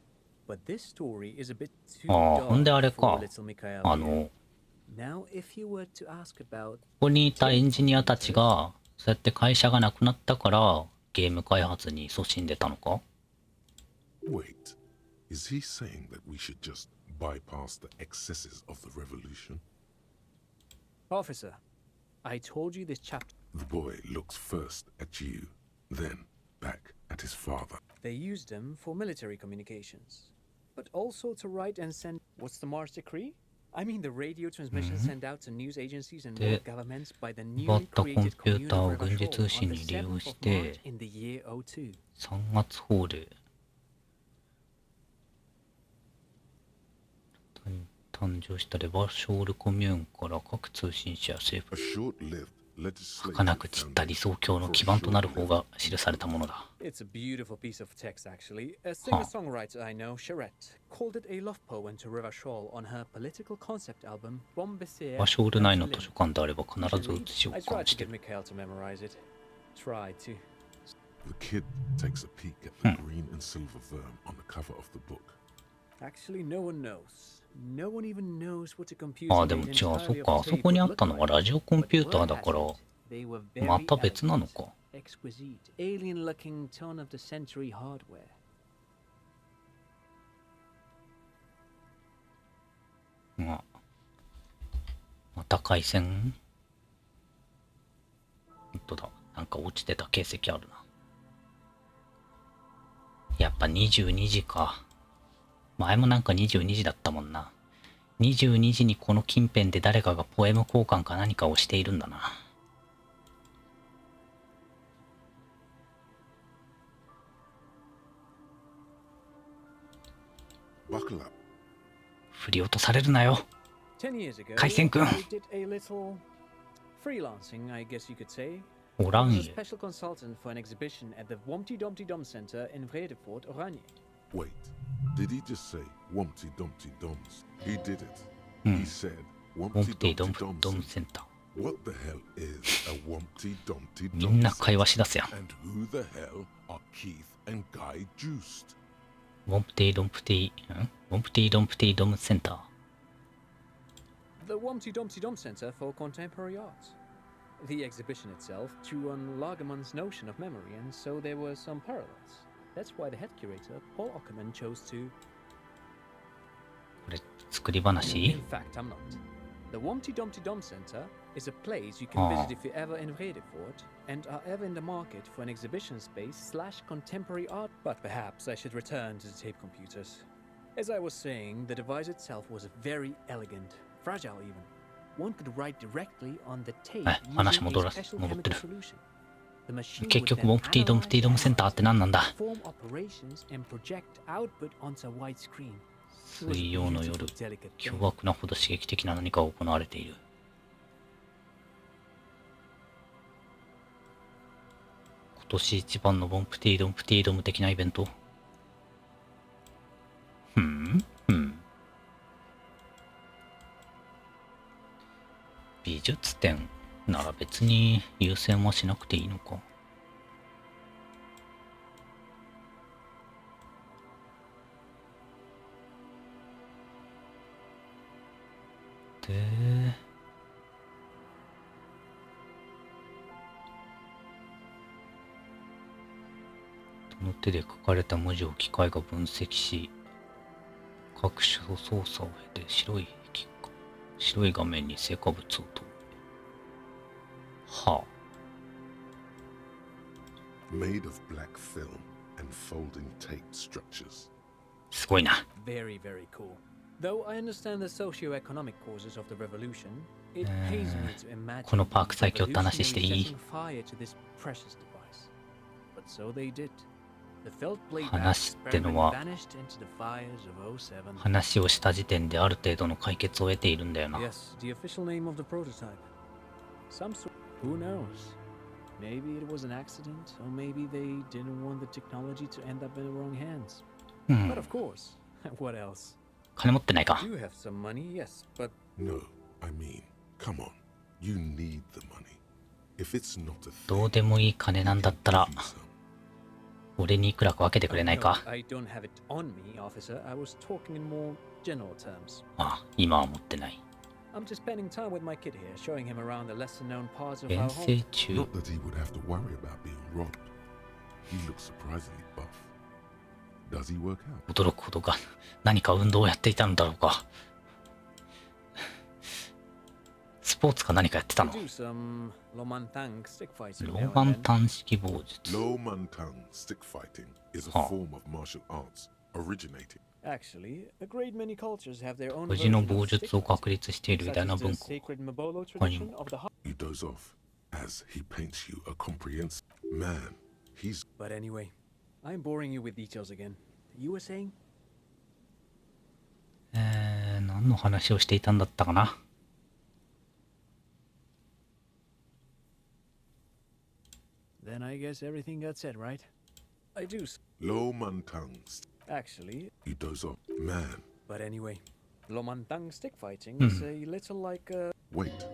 But this story is a bit too ああ、ほんであれ dark for か。 little Mikhail あ here. の、 Now, if you were to ask about ここにいたエンジニアたちが、そうやって会社がなくなったから、ゲーム開発に勤しんでたのか？ Wait, is he saying that we should just bypass the excesses of the revolution? Officer, I told you this chapter. The boy looks first at you, then back at his father. They used them for military communications, but also to write and send. What's the Mars Decree? I mean the radio transmission sent out to news agencies and world governments by the 奪っ newly たコン created ピュー commune ター of を軍事 Revachol 通信 on に the 利用 7th し of て March in the year 02. 3月法令誕生したレバショールコミューンから各通信社や政府 A short-lived legislation 儚く散った理想郷の基盤となる方が記されたものだ。 It's a beautiful piece of text, actually. A singer-songwriter I know, Charette, called it a love poem to Revachol on her political concept album, Bombessier. レバショール内の図書館であれば必ず写しを I 感 tried じ to て get る。 Mikhail to memorize it. Tried to. The kid takes a peek at the green and silver verm on the cover of the book. Actually, no one knows. No one even knows what a computer ああ、でも違う、そっか、あそこにあったのはラジオコンピューターだから、また別なのか。 Exquisite, alien-looking turn of the century hardware. また回線。ほんとだ。なんか落ちてた形跡あるな。やっぱ22時か。前もなんか22時だったもんな。22時にこの近辺で誰かがポエム交換か何かをしているんだな。振り落とされるなよ。海鮮くん。おらんよ。Wait, did he just say Wumpty Dumpty Doms? He did it. He said Wumpty Dumpty Doms Center. What the hell is a Wumpty Dumpty Dom Center? みんな会話しだすやん。And who the hell are Keith and Guy Juiced? Wumpty Dumpty Dom Center. The Wumpty Dumpty Dom Center for Contemporary Art. The exhibition itself drew on Lagerman's notion of memory, and so there were some parallels. That's why the head curator, Paul Ockerman, chose to... これ作り話 In fact, I'm not. The Wumpty Dumpty Dom Center is a place you can visit if you're ever in Vredefort and are ever in the market for an exhibition space / contemporary art. But perhaps I should return to the tape computers. As I was saying, the device itself was very elegant, fragile even. One could write directly on the tape using a special chemical solution. 結局モンプティドンプティドムセンターって何なんだ。水曜の夜、凶悪なほど刺激的な何かが行われている。今年一番のモンプティドンプティドム的なイベント。美術展なら別に優先はしなくていいのか。で、この手で書かれた文字を機械が分析し、各種操作を経て白い画面に成果物を投入。はあ。Made of black film and folding tape structures. すごいな。Very, very cool. Though I understand the socio-economic causes of the revolution, it pays me to imagine このパーク最強って話していい？ fire to this precious device. But so they did. The felt blade 話ってのは vanished into the fires of 07. 話をした時点である程度の解決を得ているんだよな。Yes, the official name of the prototype. Some sort. Who knows? Maybe it was an accident, or maybe they didn't want the technology to end up in the wrong hands. But of course, what else? 金持ってないか。 You have some money, yes, but No, I mean, come on. You need the money. If it's not a thing, どうでもいい金なんだったら、俺にいくらか分けてくれないか。 I don't have it on me, officer. I was talking in more general terms. ああ、今は持ってない。 I'm just spending time with my kid here, showing him around the lesser-known parts of 遠 our 征 home. 中。 not that he would have to worry about being robbed. He looks surprisingly buff. Does he work out? 驚くほどが何か運動をやっていたのだろうか。スポーツか何かやってたの？ Do some Lomantang stick fighting ロ now マ and ン then. 単式棒術。 Low Mantang stick fighting is a form of martial arts originating. Actually, a great many cultures have their own 無事の version 棒 of stick 術を fighting, 確立している偉 such 大な as 文 the 化。 sacred Mabolo 他に tradition も of the You doze off as he paints you a comprehensive man. He's But anyway, I'm boring you with details again. You were saying? 何の話をしていたんだったかな。 Then I guess everything got said, right? I do. Low Mantang. Actually, You doze off, man. but anyway, Lomantang stick fighting is a little like a... Wait,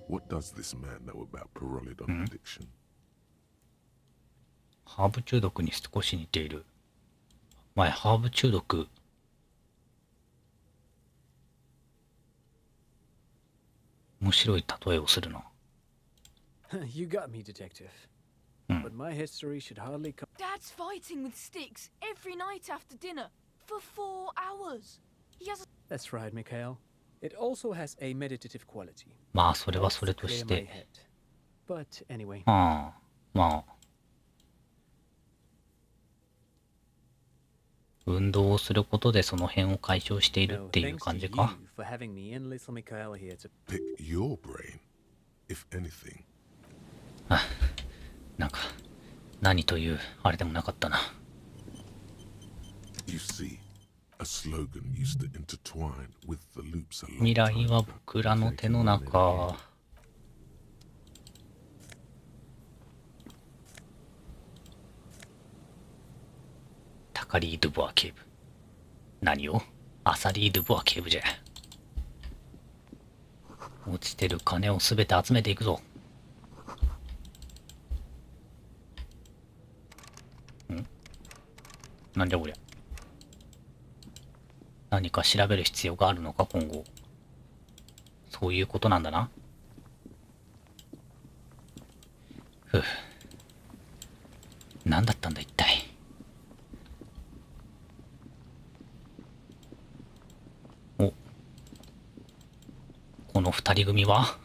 what does this man know about Pyrrolidon addiction? ハーブ中毒に少し似ている。前、ハーブ中毒。面白い例えをするな。 You got me, detective. But my history should hardly come... Dad's fighting with sticks every night after dinner for 4 hours. He has a... That's right, Mikhail. It also has a meditative quality. まあそれはそれと Clear し my て、 head. But anyway, まあ運動をすることでその辺を解消している no っていう thanks 感 to じ you か。 for having me and little Mikhail here to Pick your brain, if anything. なんか何というあれでもなかったな。 You see, a slogan used to intertwine with the loops a 未 long 来 time は ago. 僕らの手の中。タカリー・ドゥボア警部。何をアサリー・ドゥボア警部じゃ。落ちてる金をすべて集めていくぞ。なんじゃこりゃ。何か調べる必要があるのか今後。そういうことなんだな。ふう。何だったんだ一体。お。この二人組は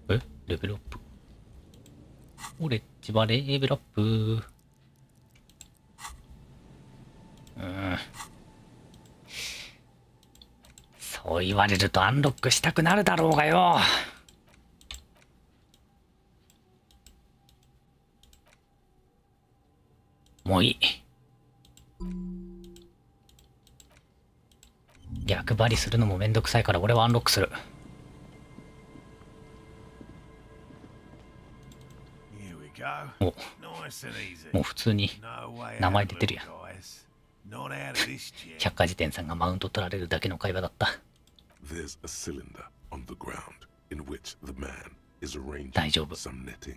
レベルアップ。俺っちはレベルアップ。そう言われるとアンロックしたくなるだろうがよ。もういい。逆張りするのもめんどくさいから俺はアンロックする。お、もう普通に名前出てるやん。百科事典さんがマウント取られるだけの会話だった。大丈夫。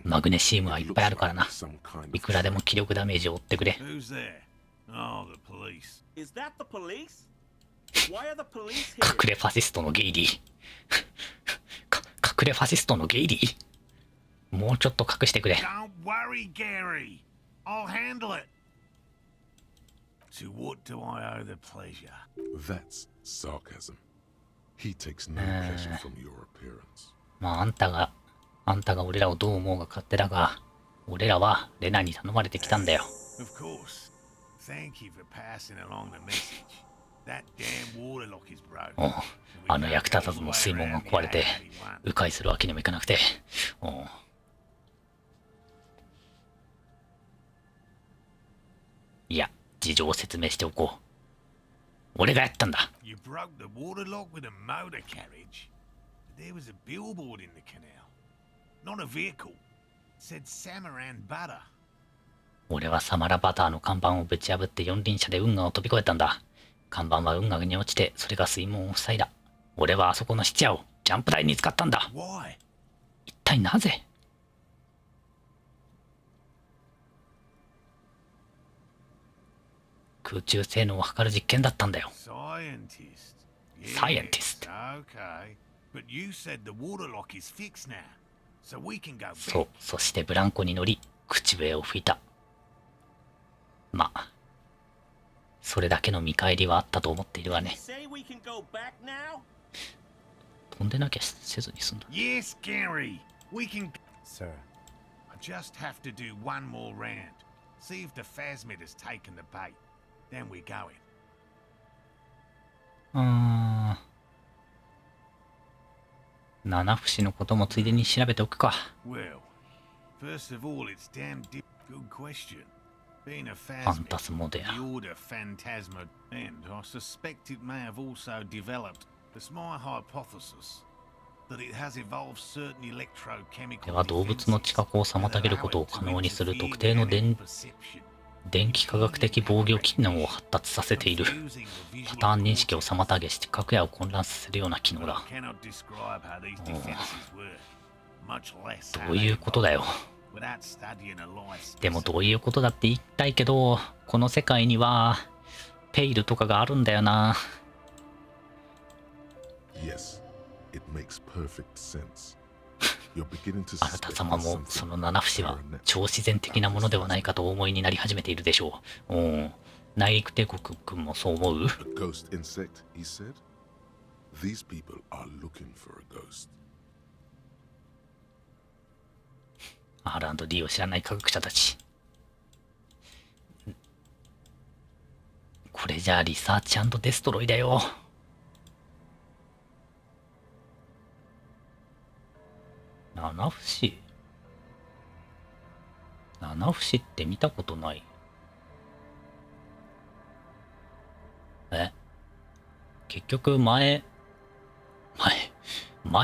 マグネシウムはいっぱいあるからな。いくらでも気力ダメージを負ってくれ。隠れファシストのゲイリー。隠れファシストのゲイリー。もうちょっと隠してくれ。To what do I owe the pleasure? That's sarcasm. He takes no pleasure from your appearance. まああんたが俺らをどう思うが勝手だが、俺らはレナに頼まれてきたんだよ。Of course. Thank you for passing along the message. That damn water lock is broken. おう、あの役立たずの水門が壊れて迂回するわけにもいかなくて。おう。いや。事情を説明しておこう。俺がやったんだ。俺はサマラバターの看板をぶち破って四輪車で運河を飛び越えたんだ。看板は運河に落ちて、それが水門を塞いだ。俺はあそこの質屋をジャンプ台に使ったんだ。一体なぜ？空中性能を測る実験だったんだよ。サイエンティスト。そう、そしてブランコに乗り、口笛を吹いた。まあ、それだけの見返りはあったと思っているわね。飛んでなきゃせずに済んだ。Yes, Gary. We can. Sir, I just have to do one more round. See if the phasmid has taken the bait. Then we're going. 七節のこともついでに調べておくか。Well, first of all, it's damn good question. Being a ファン phasmid, タスモデア。 the order Phantasma, and I suspect it may have also developed. It's my hypothesis that it has evolved certain で electrochemical は動物の知覚を妨げることを可能にする特定の電気化学的防御機能を発達させている。パターン認識を妨げ、視覚野を混乱させるような機能だ。どういうことだよ。でもどういうことだって言いたいけど、この世界にはペイルとかがあるんだよな。Yes, it makes perfect sense. あなた様もその七節は超自然的なものではないかとお思いになり始めているでしょう。内陸帝国君もそう思う？ These people are looking for a ghost. R&D を知らない科学者たち。これじゃあリサーチ&デストロイだよ。七節。七節って見たことない。結局前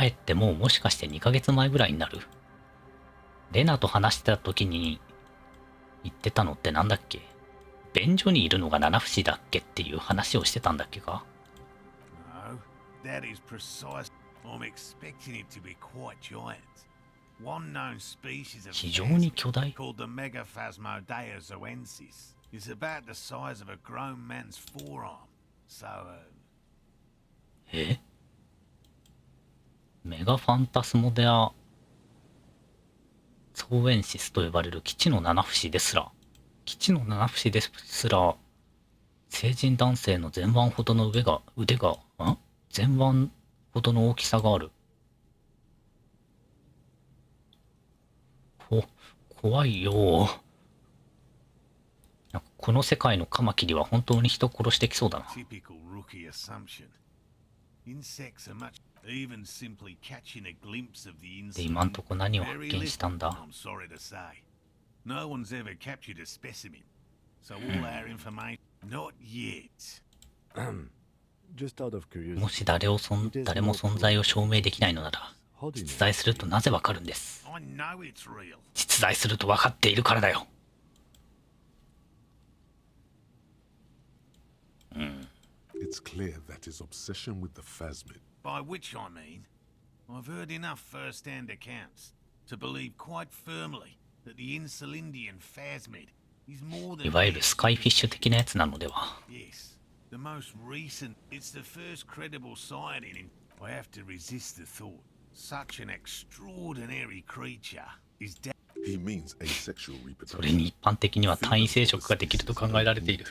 ってもしかして2ヶ月前ぐらいになる？レナと話してた時に言ってたのってなんだっけ？便所にいるのが七節だっけっていう話をしてたんだっけか？ No, that is precise. I'm expecting it to be quite giant. One known species of 非常に巨大 called the Megaphasmodea zoensis is about the size of a grown man's forearm. So, メガファンタスモデアゾーエンシスと呼ばれる基地の七節ですら、成人男性の前腕ほどの前腕ほどの大きさがある。怖いよ。この世界のカマキリは本当に人殺してきそうだな。で、今んとこ何を発見したんだ？もし誰も存在を証明できないのなら、実在するとなぜわかるんです。実在するとわかっているからだよ。It's clear that his obsession with the phasmid, by which I mean, I've heard enough first-hand accounts to believe quite firmly that the Insulindian phasmid is more than いわゆるスカイフィッシュ的なやつなのでは。 Yes, the most recent. It's the first credible sighting in. I have to resist the thought. Such an extraordinary creature is dead. he means asexual それに一般的には単位生殖ができると考えられている。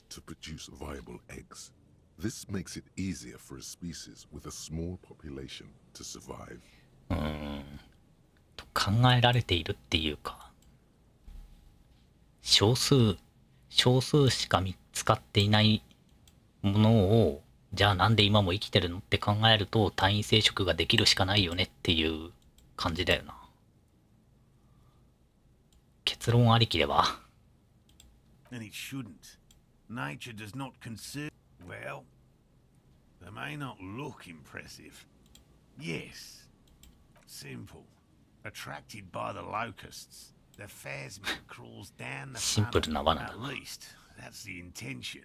to produce viable eggs. This makes it easier for a species with a small population to survive. と考えられているっていうか、少数しか見つかっていないものを、じゃあなんで今も生きてるのって考えると単位生殖ができるしかないよねっていう感じだよな。結論ありきでは。 And it shouldn't. Nature does not concern. Well, they may not look impressive. Yes. Simple. Attracted by the locusts, the phasmid crawls down the シンプルな罠だ。 At least, that's the intention.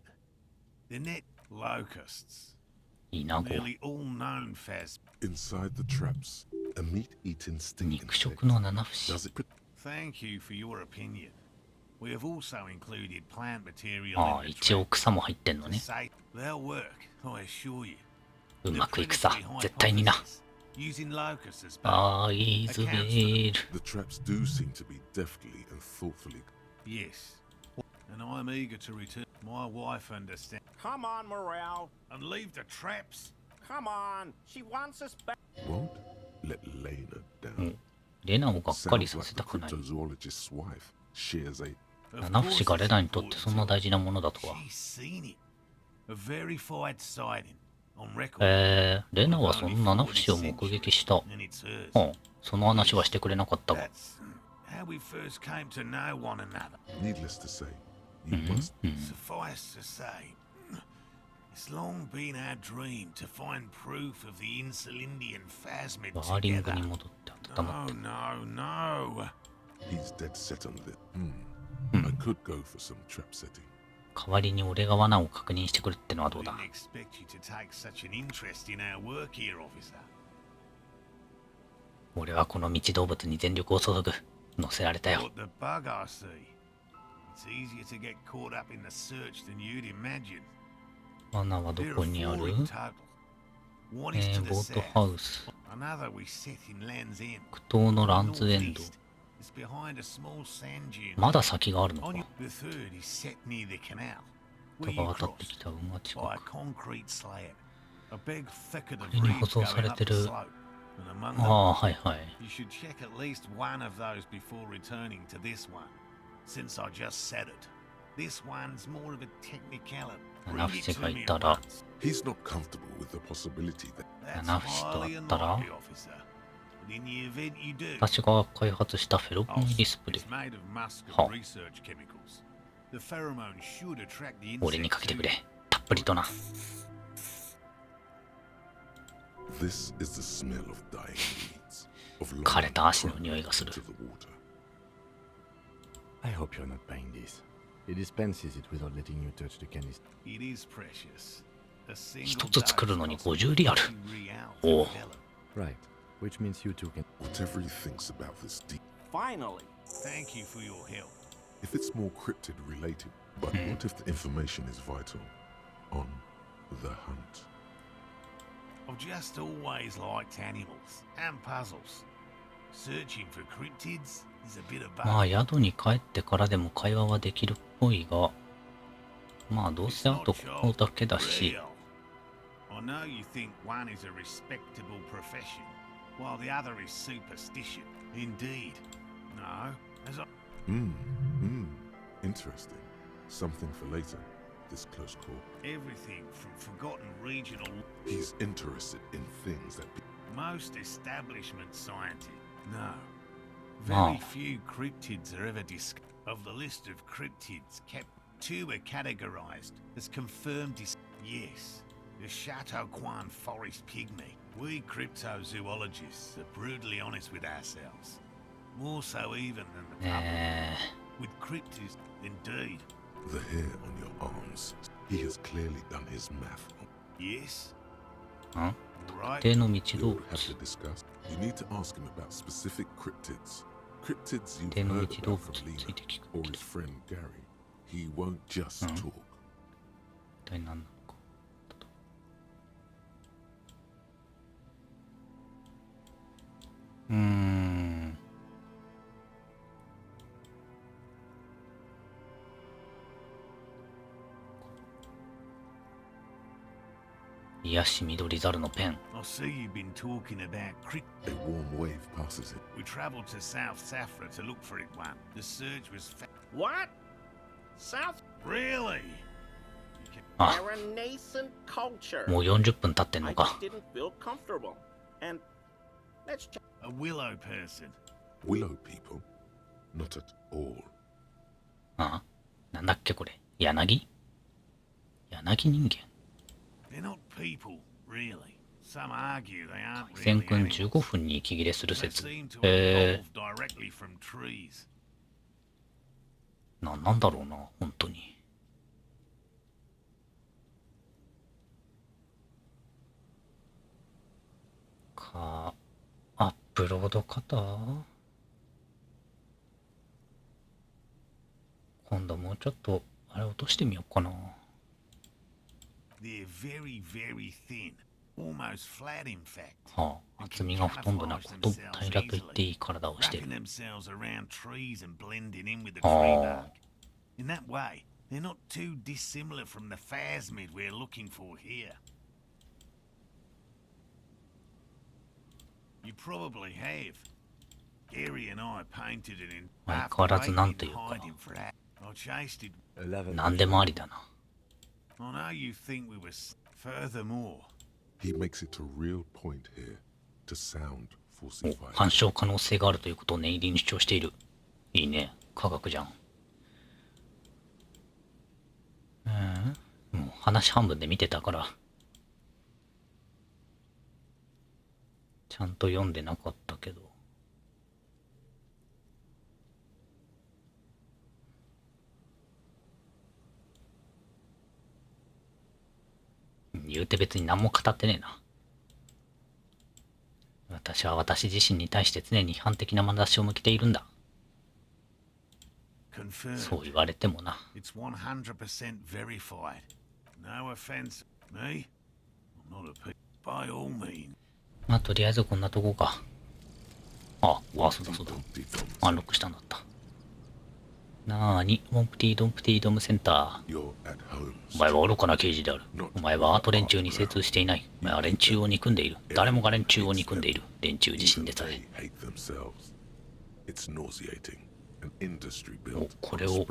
The net locusts. いいな、こう。 Nearly all known phasmid. Inside the traps, a meat-eating sting 肉食の七節。 does it Thank you for your opinion. We have also included plant material ああ、 in the 一応草も入ってんの to ね。 say they'll work, I assure you. うまくいくさ、絶対にな。 Using locusts as あいずべーる。 The traps do seem to be deftly and thoughtfully. Yes. And I'm eager to return. My wife understands. Come on, Morale. And leave the traps. Come on. She wants us back. Won't let Lena down. レナをがっかりさ Sounds せ like た the くない。 cryptozoologist's wife shares a 七節がレナにとってそんな大事なものだとは。 She's seen it. A verified sighting on record. レナはその七節を目撃した。 And it's hers. うん、その話はしてくれなかったが。 That's how we first came to know one another. needless to say, you must Suffice to say, it's long been our dream to find proof of the Insulindian phasmid バーリング together. に戻って温ま No, って。 no, no. he's dead set on this. I could go for some trap setting. 代わりに俺が罠を確認してくるってのはどう I だ？ didn't expect you to take such an interest in our work here, officer. 俺はこの道動物に全力を注ぐ。乗せられたよ。 But the bug I see. It's easier to get caught up in the search than you'd imagine. 罠はど There こ are にあ four る？ in total. One is to ボ the ートハ south. ウス。 Another we set in Land's End. 苦闘のランズエンド。 Northeast is behind a small sand dune. まだ先があるの On か。 your- the third is set near the canal. 人 Where が you 渡って cross きた馬近 by a く。 concrete slab. A big thicket of これに舗 reeds 装さ going れ up て the る。 slope. And among あ them, あ、はいはい。 you should check at least one of those before returning to this one. Since I just said it, this one's more of a technicality. 七 Bring 節 it が to い me た at ら、 once. He's not comfortable with the possibility that 七節とあ Highly ったら、 unlikely, officer. But in the event you do, 私が開発したフェロモン I'll 入りスプレ it's ー。 made of musk は and research chemicals. The pheromone should attract the 俺に insect かけて to くれ。たっぷりとな。 this is the smell of dying weeds, of 枯れ lying た足の crumpled 匂いがする。 to the water. I hope you're not buying this. He dispenses it without letting you touch the canister. It is precious. A 一 single つ作るのに dose 50リアル。 costs 50 real おお。 to develop. Right, which means you two can. Whatever he thinks about this deep, Finally. Thank you for your help. if it's more cryptid related, but what if the information is vital? On the hunt. I've just always liked animals and puzzles. Searching for cryptids is a bit of まあ both. 宿に帰ってからでも会話はできるっぽいが、まあどう It's せあ not とここ child だけだし、 real. I know you think one is a respectable profession, while the other is superstition. Indeed. No, as I... Interesting. Something for later. This close call. Everything from forgotten regional... He's interested in things that Most establishment scientists... No. Wow. Very few cryptids are ever discovered. Of the list of cryptids kept, 2 are categorized as confirmed Yes. The Chateau Quan forest pygmy. We cryptozoologists are brutally honest with ourselves. More so even than the public. With cryptids, indeed. the hair on your arms. He has clearly done his math. Yes. ん Right. 特定の道 You 動 would have 物 to discuss. You need to ask him about specific cryptids. Cryptids you've 特定の heard 道動 about 物 from につい Lena て聞く or his friend Gary. He won't just talk. 一体何なのか。癒し緑猿のペン。 I see you've been talking about crypt. A warm wave passes it. We travelled to South Safra to look for it one. The search was What? South? Really? あ、 They're a nascent culture. もう40分経ってんの I か just。didn't feel comfortable. And let's check. A willow person. Willow people? Not at all. あ、なんだっけこれ。柳柳人間。 They're not people, really. Some argue they aren't 海鮮 really くん animals. 15分に息切れする They 説。 seem to へ have evolved directly from trees. なんだろうな、本当に。アップロード型今度もうちょっと、あれ落としてみようかな。 They're very, very thin. Almost flat, in fact. はあ、厚みがほとんどなく、ほとんど平らと言っていい体をしてい Wrapping る。 themselves around trees and blending in with the あ tree あ bark. In that way, they're not too dissimilar from the phasmid we're looking for here. You probably have. Gary and I painted it in 相変わらずなんていうか hiding for that. I chased it. 11. 何でもありだな。 I know you think we were furthermore. He makes it a real point here to sound お falsified. 干渉可能性があるということを念入りに主張している。いいね。科学じゃん。もう話半分で見てたから。ちゃんと読んでなかったけど。言うて別に何も語ってねえな。私は私自身に対して常に批判的な眼差しを向けているんだ。 Confirmed. そう言われてもな。 It's 100% verified. No offense. Me? I'm not a pig. By all means. まあとりあえずこんなとこか。あ、そうだそうだ。アンロックしたんだった。なーに、モンプティドンプティドムセンター。お前は愚かな刑事である。お前はアート連中に精通していない。お前は連中を憎んでいる。誰もが連中を憎んでいる。連中自身でさえ。お、これを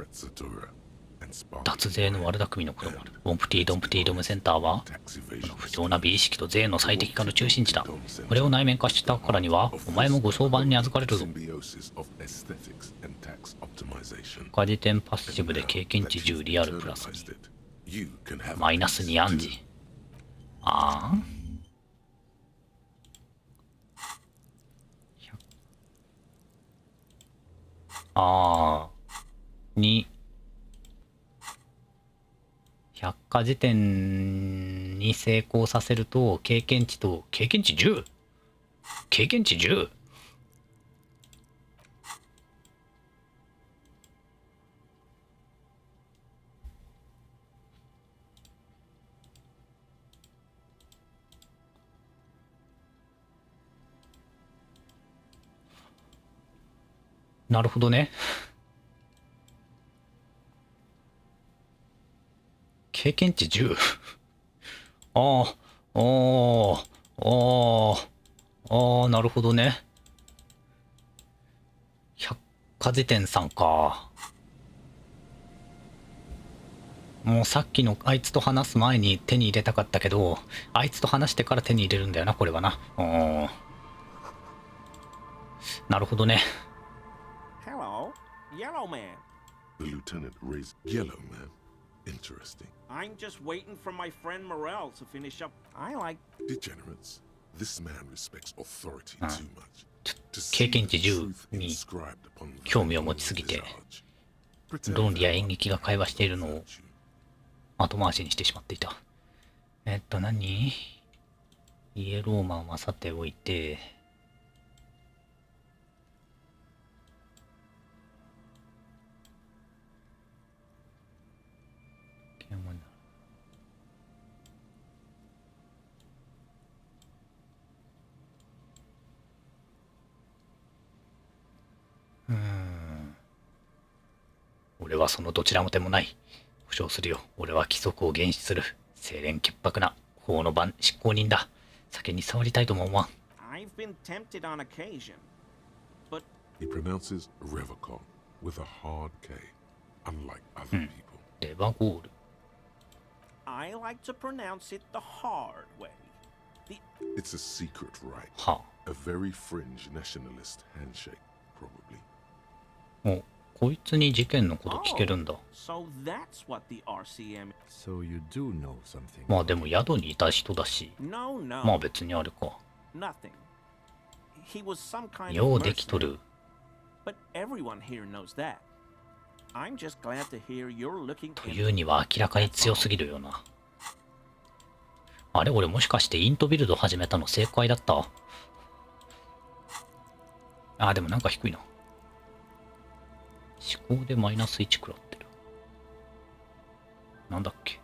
脱税の悪巧みのこともある。モンプティドンプティドムセンターはこの不当な美意識と税の最適化の中心地だ。これを内面化したからにはお前もご相伴に預かれるぞ。他時点パッシブで経験値10リアルプラス2マイナス2暗示。ああ2百科時点に成功させると経験値と経験値 10？ 経験値 10？ なるほどね。経験値 10？ ああ、なるほどね。百科事典さんか。もうさっきのあいつと話す前に手に入れたかったけど、あいつと話してから手に入れるんだよな、これはな。なるほどね。Hello, Yellow Man. The lieutenant raised Yellow Man. Interesting. I'm just waiting for my friend Morel to finish up. I like Degenerates. This man respects authority too much. 経験値10に興味を持ちすぎて、論理や演劇が会話しているのを後回しにしてしまっていた。何？イエローマンはさておいて、俺はそのどちらもでもない。保証するよ。俺は規則を厳守する。清廉潔白な法の番執行人だ。酒に触りたいとも思わん。I've been tempted on occasion, but he pronounces Revacon with a hard K, unlike other people. レバゴール。I like to pronounce it the hard way. It's a secret right. は A very fringe nationalist handshake, probably. お、こいつに事件のこと聞けるんだ。So that's what the RCM. So you do know something. まあでも宿にいた人だし、 No, no. まあ別にあれか。 Nothing. He was some kind よ of うできと mercenary. る。 But everyone here knows that. I'm just glad to hear you're looking というには明らかに強すぎるよな。あれ、俺もしかしてイントビルド始めたの正解だった？あ、でもなんか低いな。思考でマイナス1食らってる。なんだっけ。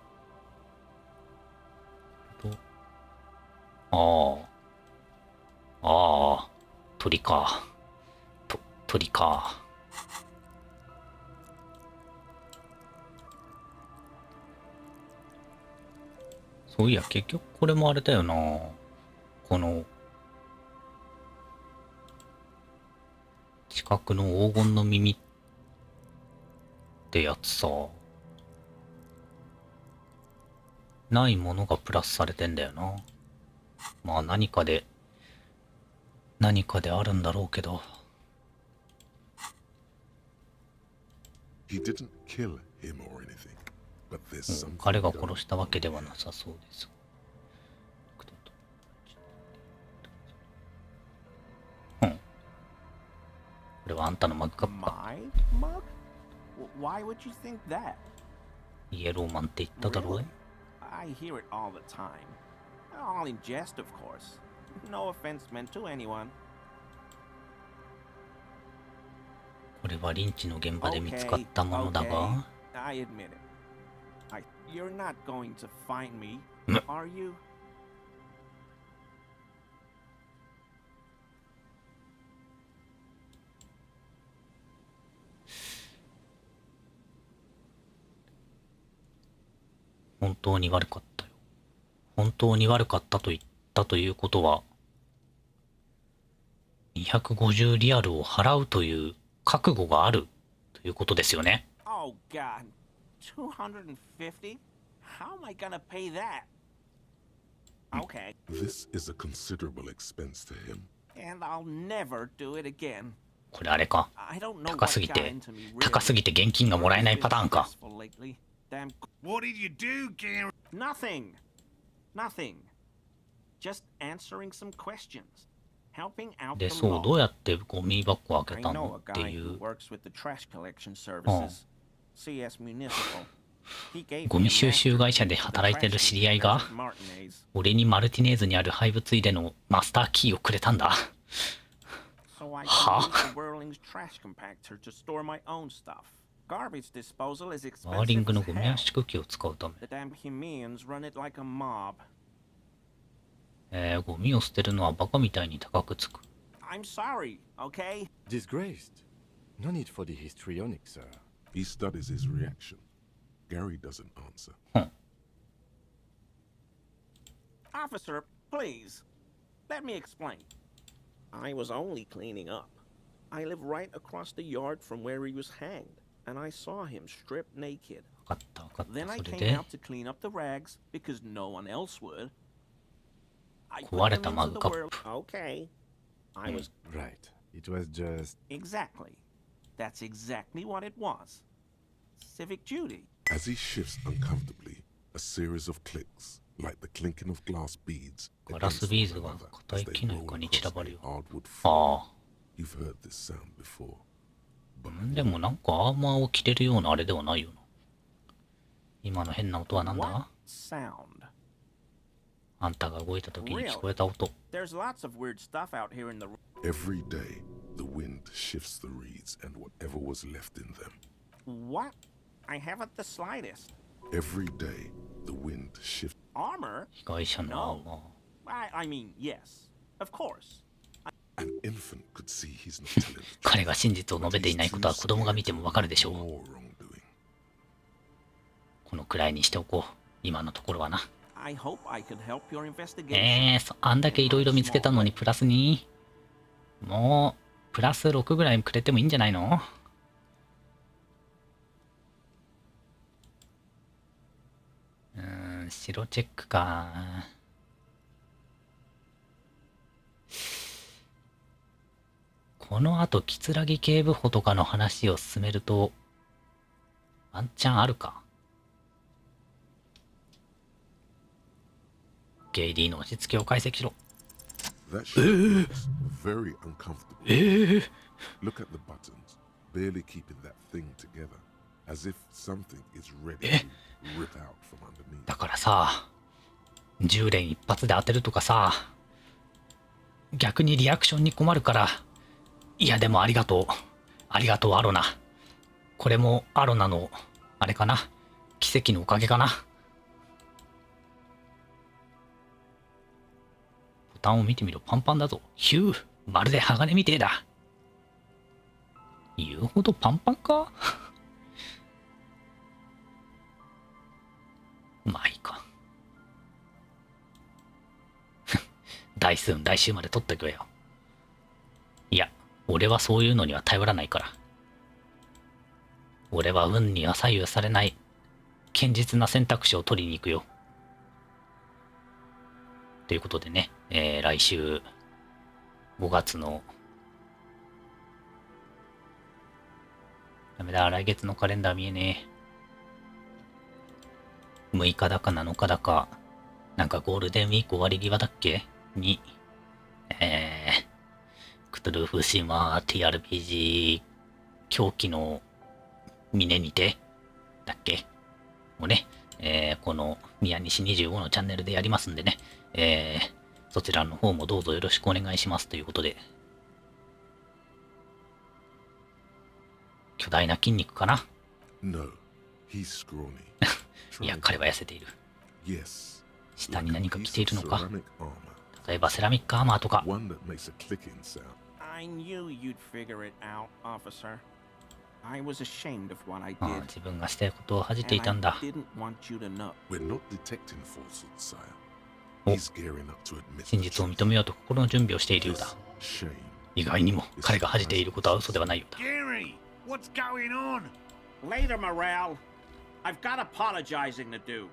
鳥か。鳥か。そういや、結局これもあれだよな。この、近くの黄金の耳ってやつさ、ないものがプラスされてんだよな。まあ何かであるんだろうけど。彼が殺したわけではなさそうです。これはあんたのマグカッパ。Why would you think that? イエローマンって言っただろう？ I hear it all the time. All in jest, of course. No offense meant to anyone. これはリンチの現場で見つかったものだが。I admit it. You're not going to find me, are you? 本当に悪かったよ。本当に悪かったと言ったということは、250リアルを払うという覚悟があるということですよね。Oh God, 250? How am I gonna pay that? Okay. This is a considerable expense to him. And I'll never do it again. これあれか。高すぎて現金がもらえないパターンか。What did you do, Gary? Nothing. Nothing. Just answering some questions. Helping out で、 the そう、 law. どうやってゴミ箱開 I けた know の a って guy い who う。 works with the trash collection services. CS Municipal. He gave ゴ me ミ a 収集 master 会社 key で to the 働いてる trash 知り合いが at Martinez. 俺にマルティネーズにある廃物入れのマスターキーをくれたんだ。 So I は can use the Whirling's trash compactor to store my own stuff. Garbage disposal is ワーリン expensive グの as ゴミ hell. 圧縮機を使うため。 The damn Hemians run it like a mob. ゴミを捨てるのはバカみたいに高くつく。 I'm sorry, okay? Disgraced. No need for the histrionic, sir. He studies his reaction. Gary doesn't answer. Officer, please. Let me explain. I was only cleaning up. I live right across the yard from where he was hanged, and I saw him stripped naked. 分かった分かっ Then た。 I それ came で out to clean up the rags because no one else would. I 壊 put れ them たマ into グ the カッ world. プ。 Okay. I was Right. It was just... exactly. That's exactly what it was. Civic duty. As he shifts uncomfortably, a series of clicks, like the clinking of glass beads, ガラス against ビー one ズが another 硬 as い they 木の roll 床に across 散らばる the よ。 hardwood あ floor. You've heard this sound before. あ。でもなんかアーマーを着てるようなあれではないよな。今の変な音はなん What だ？ sound? あんたが動いた時に聞こえた音。 There's lots of weird stuff out here in the Every day, the wind shifts the reeds and whatever was left in them. What? I haven't the slightest. Every day, the wind shifts. Armor? 被害者のアーマー。 I mean, yes. Of course. An infant could see he's not telling the truth. 彼が真実を述べていないことは子供が見てもわかるでしょう。 More wrongdoing. このくらいにしておこう。今のところはな。 I hope I can help your investigation. あんだけいろいろ見つけたのにプラス2？もう、プラス6ぐらいくれてもいいんじゃないの？白チェックか。この後、木警部補とかの話を進めると、ワンチャンあるか。ゲイリーの押し付けを解析しろ。 That shit looks very uncomfortable. Look at the buttons, barely keeping that thing together, as if something is ready to rip out from underneath. だからさ、10連一発で当てるとかさ、逆にリアクションに困るから、いやでもありがとう。ありがとうアロナ。これもアロナの、あれかな。奇跡のおかげかな。ボタンを見てみろ。パンパンだぞ。ヒュー。まるで鋼みてえだ。言うほどパンパンかまあいいか。台数来週まで取っとけよ。いや、俺はそういうのには頼らないから。俺は運には左右されない堅実な選択肢を取りに行くよ。ということでね、来週5月のダメだ、来月のカレンダー見えねえ。6日だか7日だか、なんかゴールデンウィーク終わり際だっけに、クトゥルフシマ TRPG 狂気の峰にてだっけもうね、この宮西25のチャンネルでやりますんでね、そちらの方もどうぞよろしくお願いしますということで、巨大な筋肉かな。 No, he's scrawny. いや、彼は痩せている。 Yes. 下に何か着ているのか。 Ceramic armor. 例えばセラミックアーマーとか。 One that makes a clicking sound. I knew you'd figure it out, officer. I was ashamed of what I ああ、 did. 自分がしたいことを恥じてい And た I んだ。 didn't want you to know. We're not detecting falsehood, sire. お、 He's gearing up to admit 真 the 実を truth. 認めようと心の準備をしているようだ。 Shame. 意外にも彼が恥じていることは嘘ではないようだ。 Gary, what's going on? Later, Morale. I've got apologizing to do.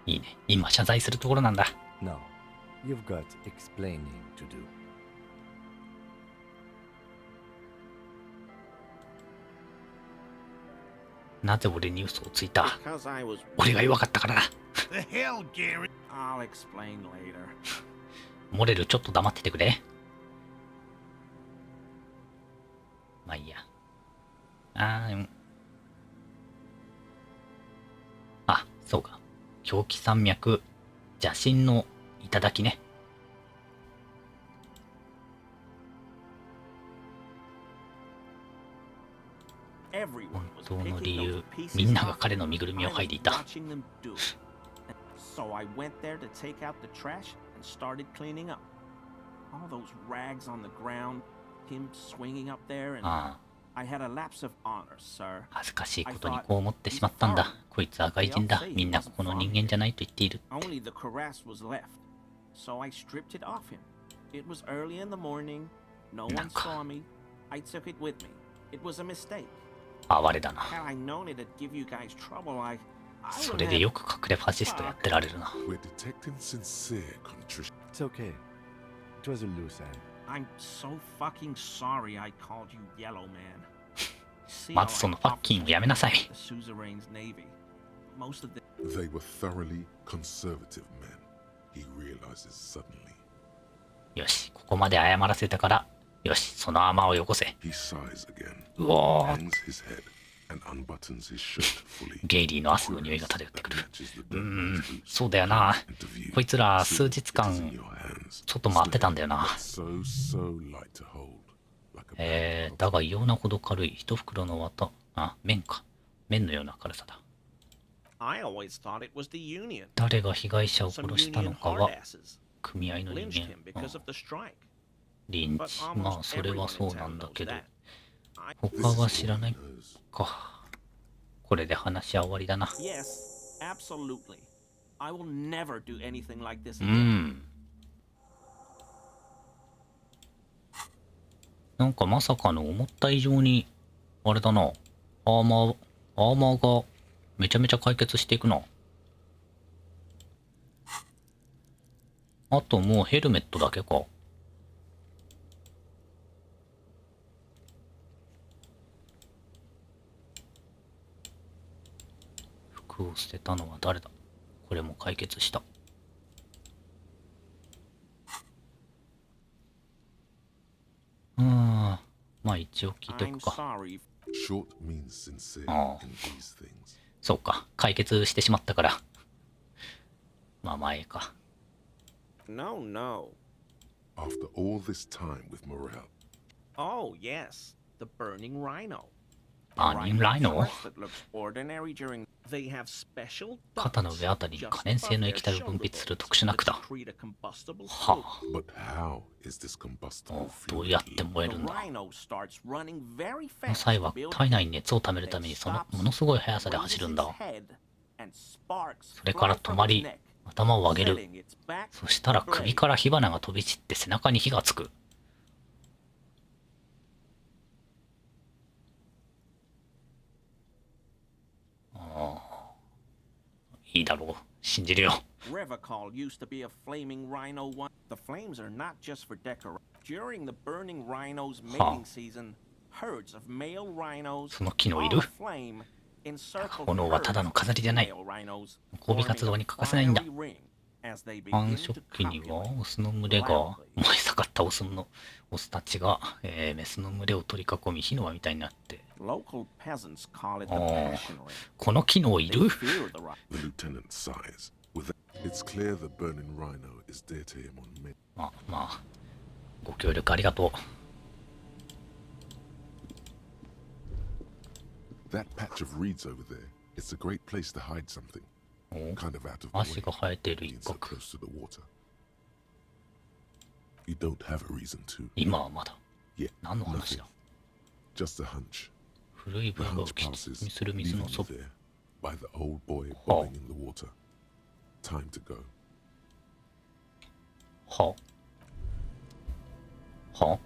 いいね。今謝罪するところなんだ。 No, you've got explaining to do. なぜ俺に嘘をついた？ Because I was. 俺が弱かったからだ。 The hell, Gary? I'll explain later. モレルちょっと黙っててくれ。まあいいや。あ、そうか。狂気山脈邪神の頂ね。本当の理由、みんなが彼の身ぐるみを剥いでいた。So I went there to take out the trash and started cleaning up. All those rags on the ground, him swinging up there, and I had a lapse of honor, sir. 恥ずかしいことにこう思ってしまったんだ。こいつは外人だ。みんなここの人間じゃないと言っている。Only the cuirass was left, so I stripped it off him. It was early in the morning. No one saw me. I took it with me. It was a mistake. 哀れだな。 Had I known it'd give you guys trouble, I それでよく隠れファシストやってられるな。 We're detecting sincere contrition. It's okay. It was a loose end. I'm so fucking sorry I called you Yellow Man. まずそのファッキンをやめなさい。 The suzerain's navy. Most of the They were thoroughly conservative men. He realizes suddenly. よし、ここまで謝らせたから、よし、その甘をよこせ。 He sighs again. うおー。 Hangs his head and unbuttons his shirt fully. ゲイリーの汗の匂いが漂ってくる。そうだよな。こいつら数日間、ちょっと待ってたんだよな。だが異様なほど軽い。一袋の綿。あ、麺か。麺のような軽さだ。 I always thought it was the union. 誰が被害者を殺したのかは、 Hardasses 組合の人 lynched 間。 him because of the strike. リンチ。まあ、それはそうなんだけど。 I 他は知らないか。これで話は終わりだな。 Yes, absolutely. I will never do anything like this う again. ん。なんかまさかの思った以上に、あれだな。アーマーがめちゃめちゃ解決していくな。あともうヘルメットだけか。服を捨てたのは誰だ？これも解決した。まあ一応聞いてお I'm くか。 sorry. Short means sincere Oh. in these things. そうか、解決してしまったから。まあ前か。 No, no. After all this time with Morel, Oh, yes. The burning rhino. Burning rhino? That looks ordinary during. They have special 肩の上あたりに可燃性の液体を分泌する特殊な管。は は but how is this combustible ど fuel うやって燃えるんだ。 Rhino starts running very この fast 際は体内に熱を溜めるためにそのものすごい速さで走るんだ。それから止まり、頭を上げる。そしたら首から火花が飛び散って背中に火がつく。いいだろう。信じるよ。 Revacol used to be a flaming rhino one. The flames are not just for decoration. During the burning rhino's mating season, herds of male rhinos その機能いる？ flame encircle 炎はただの飾りじゃない。 male rhinos, 交尾活動に欠かせないんだ。 forming a fiery ring as they 繁 begin 殖 to 期には copulate. オスの群れが燃え盛ったオスたちが、メスの群れを取り囲み火の輪みたいになって。 Local peasants call it the あー passion ring. この機能い They る？ fear the rhino. The lieutenant sighs. It's clear the burning rhino is dear to him on many. まあ、ご協力ありがと That patch of reeds over there, it's a great place to hide something. う。 Kind of out of the 足 way, が生えている being 一 so 角。 close to the water. You don't have a reason to. 今はまだ。 Yeah, 何の話 nothing. だ？ Just a hunch. 古い文化を基準にする水のそば。By the old boy bobbing in the water. Time to go. ははは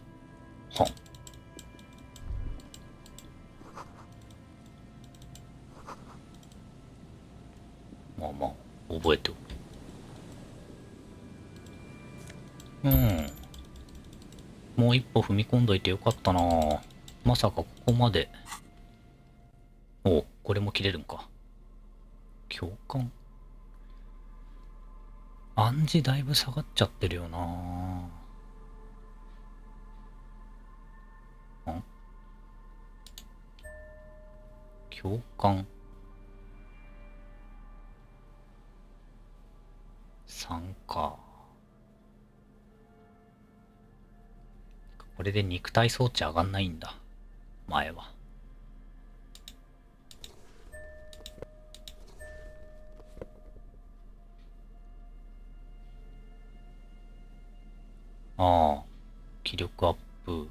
まあまあ覚えておく。もう一歩踏み込んどいてよかったな。まさかここまで。お、これも切れるんか。共感。暗示だいぶ下がっちゃってるよな。共感。3か。これで肉体装置上がんないんだ。前は。ああ、気力アップ。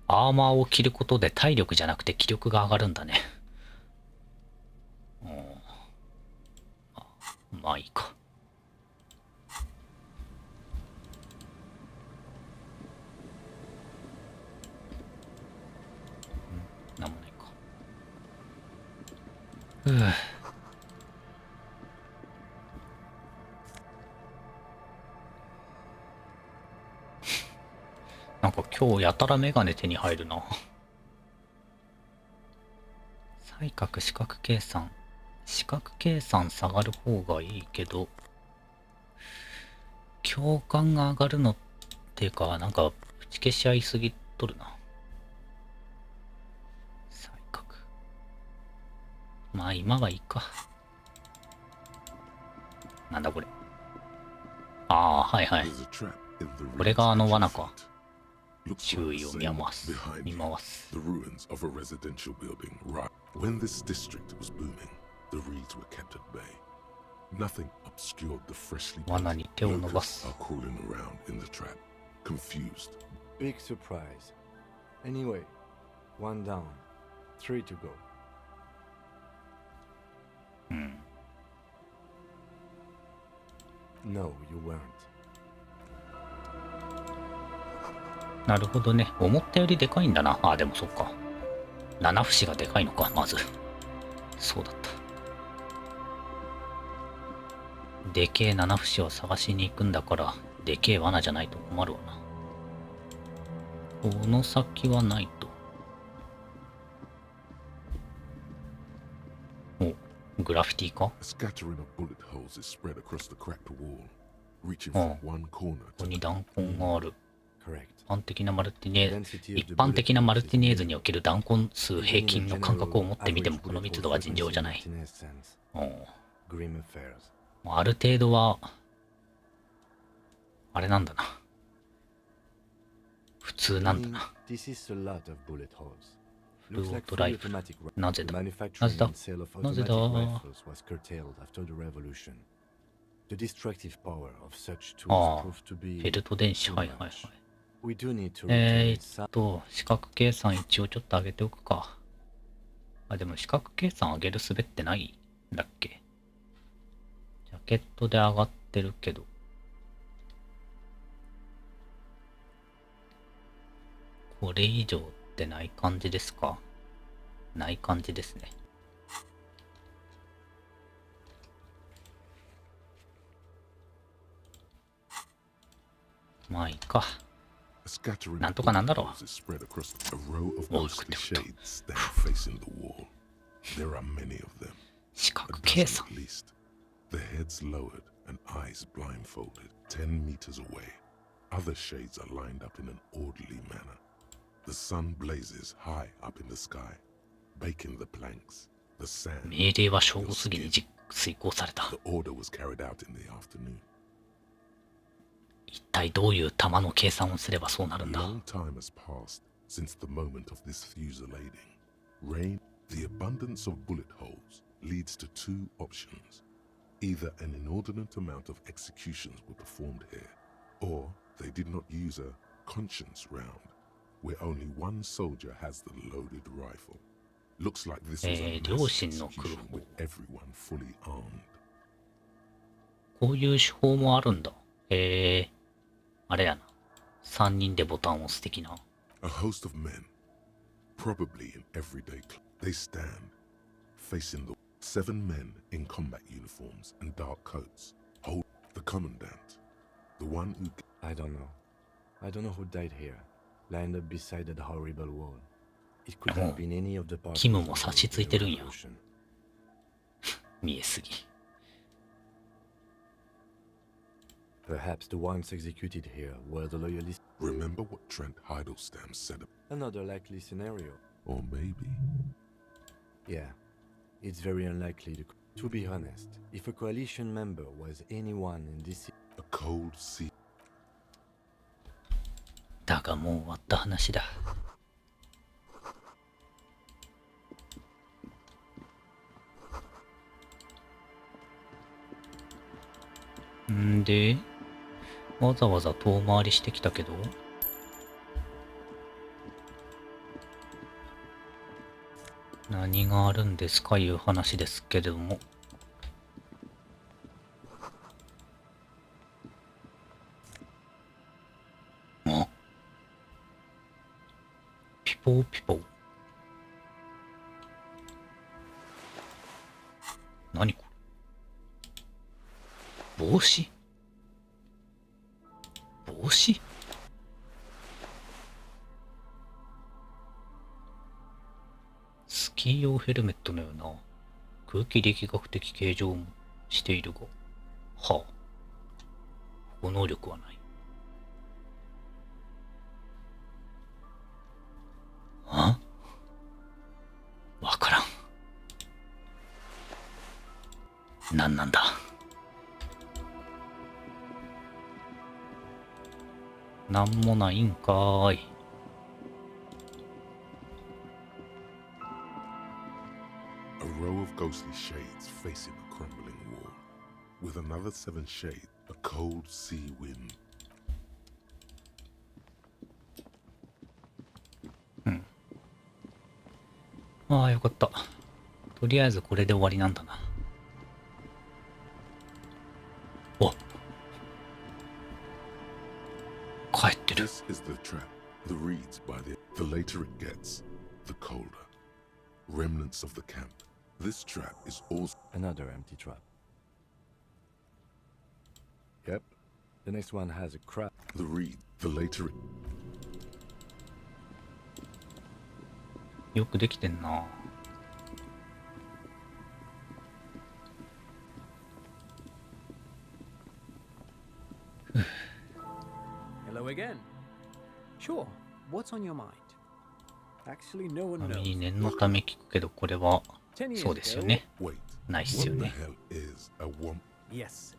アーマーを着ることで体力じゃなくて気力が上がるんだね。まあいいか。なんもないか。なんか今日やたらメガネ手に入るな。三角四角計算。四角計算下がる方がいいけど、共感が上がるのっていうか、なんか打ち消し合いすぎとるな。三角。まあ今はいいか。なんだこれ。ああ、はいはい。これがあの罠か。周囲を見回す。見回す。When this district was booming, the reeds were kept at bay. Nothing obscured the freshly painted locusts are crawling around in the trap, confused. Big surprise. Anyway, 1 down, 3 to go. No, you weren't. なるほどね。思ったよりでかいんだな。あ、でもそっか。七節がでかいのか、まず。そうだった。でけえ七節を探しに行くんだから、でけえ罠じゃないと困るわな。この先はないと。お、グラフィティか？ああ、ここに弾痕がある。一般的なマルティネーズにおける弾痕数平均の感覚を持ってみてもこの密度は尋常じゃない。ある程度はあれなんだな。普通なんだな。フルオートライフル。なぜだなぜだなぜだ。ああ、フェルト電子。はいはいはい。四角計算一応ちょっと上げておくか。あ、でも四角計算上げる術ってないんだっけ？ジャケットで上がってるけど。これ以上ってない感じですか？ない感じですね。まあいいか。なんとかなんだろう。おう、食ってこと。四角計算。Their heads lowered and eyes blindfolded, 10 meters away. Other shades are lined up in an orderly manner. The sun blazes high up in the sky, baking the planks, the sand. 命令は正午過ぎに遂行された。 The order was carried out in the afternoon. 一体どういう弾の計算をすればそうなるんだ。 Long time has passed since the moment of this fusillading. Rain, the abundance of bullet holes leads to two options. Either an inordinate amount of executions were performed here, or they did not use a conscience round, where only one soldier has the loaded rifle. Looks like this was a mass execution with everyone fully armed. こういう手法もあるんだ。あれやな。3人でボタンを押す的な。A host of men, probably in everyday clothes. They stand, facing the 7 men in combat uniforms and dark coats. Hold the commandant, the one who... I don't know. I don't know who died here, lined up beside that horrible wall. It could have been any of the parties. キムも差し付いてるんや。見えすぎ。Perhaps the ones executed here were the loyalists. Remember what Trent Heidelstein said? Another likely scenario. Or maybe... Yeah, it's very unlikely to be honest. If a coalition member was anyone in this... A cold sea. だがもう終わった話だ。んで、わざわざ遠回りしてきたけど、何があるんですかいう話ですけれども。あ、ピポーピポー。何これ、帽子、帽子、スキー用ヘルメットのような空気力学的形状もしているが、はあ、保護能力はない。あ？わからん。何なんだ。なんもないんかーい。A row of ghostly shades facing a crumbling wall, with another 7 shades, a cold sea wind. うん。ああ、よかった。とりあえずこれで終わりなんだな。お、帰ってる。This is the trap. The reeds by the later it gets, the colder. Remnants of the camp. This trap is also another empty trap. Yep. The next one has a crab. The reed. The later it... よくできてんな。Hello again. Sure. What's on your mind? Actually, no one ちなみ knows. に念のため聞くけど、これはそうですよね。ないっすよ What ね。 the hell is a womp? Yes,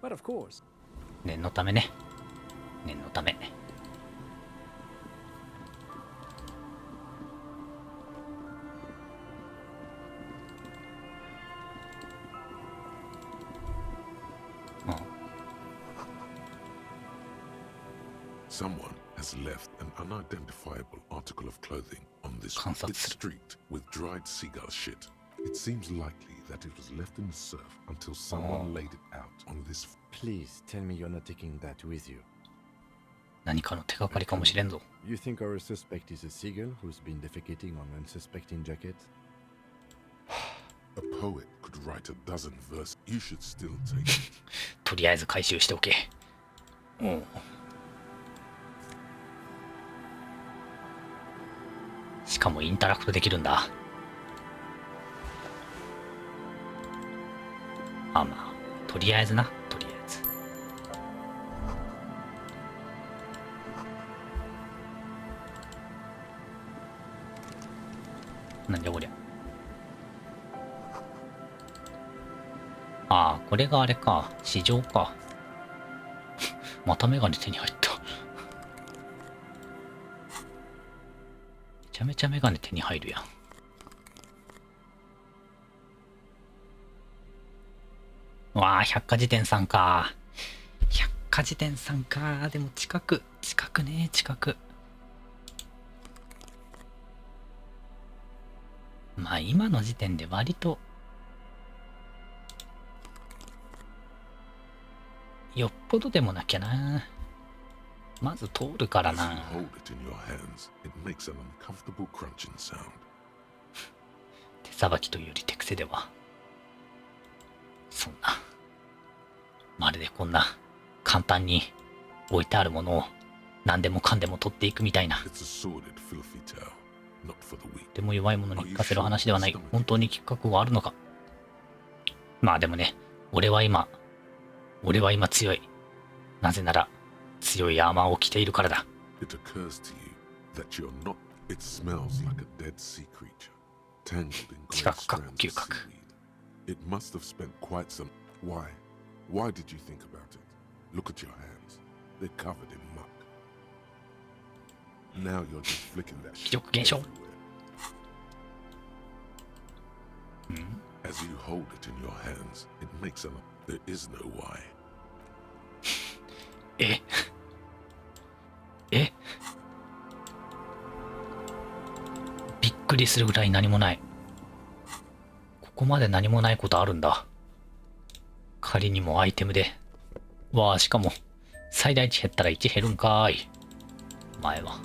but of course. 念のためね。念のため。Someone has left an unidentifiable article of clothing on this street with dried seagull shit. It seems likely that it was left in the surf until someone laid it out on this. Please tell me you're not taking that with you. 何かの手がかりかもしれんぞ。You think our suspect is a seagull who's been defecating on unsuspecting jacket? A poet could write a dozen verses. You should still take it. とりあえず回収しておけ。うん。しかもインタラクトできるんだ。あ、まあ、とりあえずな、とりあえず。なんじゃこりゃ。ああ、これがあれか、市場か。またメガネ手に入った。めちゃめちゃメガネ手に入るやん。わあ、百科事典さんか。百果樹店さんか。でも近くね、近く。まあ今の時点で割とよっぽどでもなきゃな。まず通るからな。手さばきというより手癖では。そんな。まるでこんな簡単に置いてあるものを何でもかんでも取っていくみたいな。でも弱い者に聞かせる話ではない。本当に聞く覚悟はあるのか。まあでもね、俺は今強い。なぜなら強いアーマーを着ているからだ。知覚か嗅覚。Why did you think about it? Look at your hands. They're covered in muck. Now you're just flicking that shit everywhere. As you hold it in your hands, it makes a... There is no why. びっくりするぐらい何もない。ここまで何もないことあるんだ。仮にもアイテムで。わあ、しかも、最大値減ったら1減るんかーい。前は。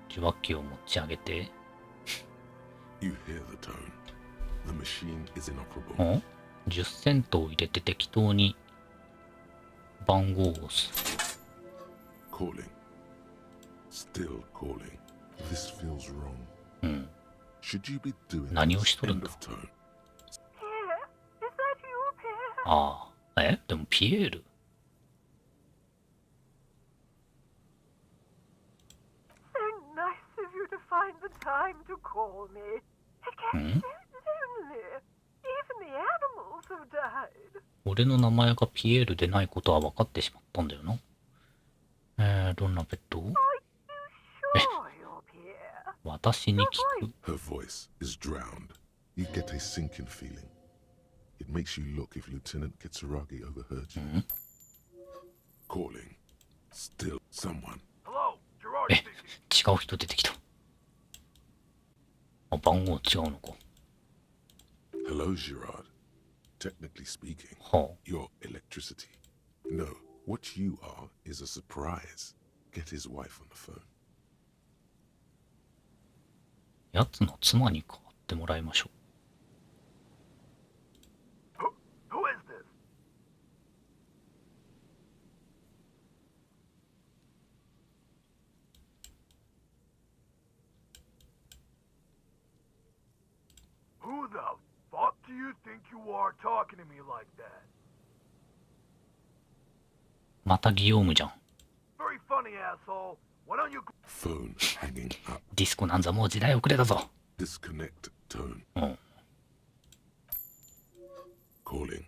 受話器を持ち上げて。10セントを入れて適当に番号を押す。Still calling. This feels wrong. うん。 Should you be doing 何をしとるんだ。ああ、でもピエール。うん？俺の名前がピエールでないことは分かってしまったんだよな。どんなペット？私に聞く。Her voice is drowned. You get a sinking feeling. It makes you look if Lieutenant Kitsuragi overheard you. Calling. Still someone. 違う人出てきた。あ、番号違うのか。Hello, Gerard. Technically speaking, you're electricity. No, what you are is a surprise. Get his wife on the phone. やつの妻に代わってもらいましょう。Who is this? Who the fuck do you think you are talking to me like that? またギヨームじゃん。Very funny, asshole. Why don't you... Phone hanging up. ディスコなんざもう時代遅れだぞ。Disconnect tone. うん。Calling.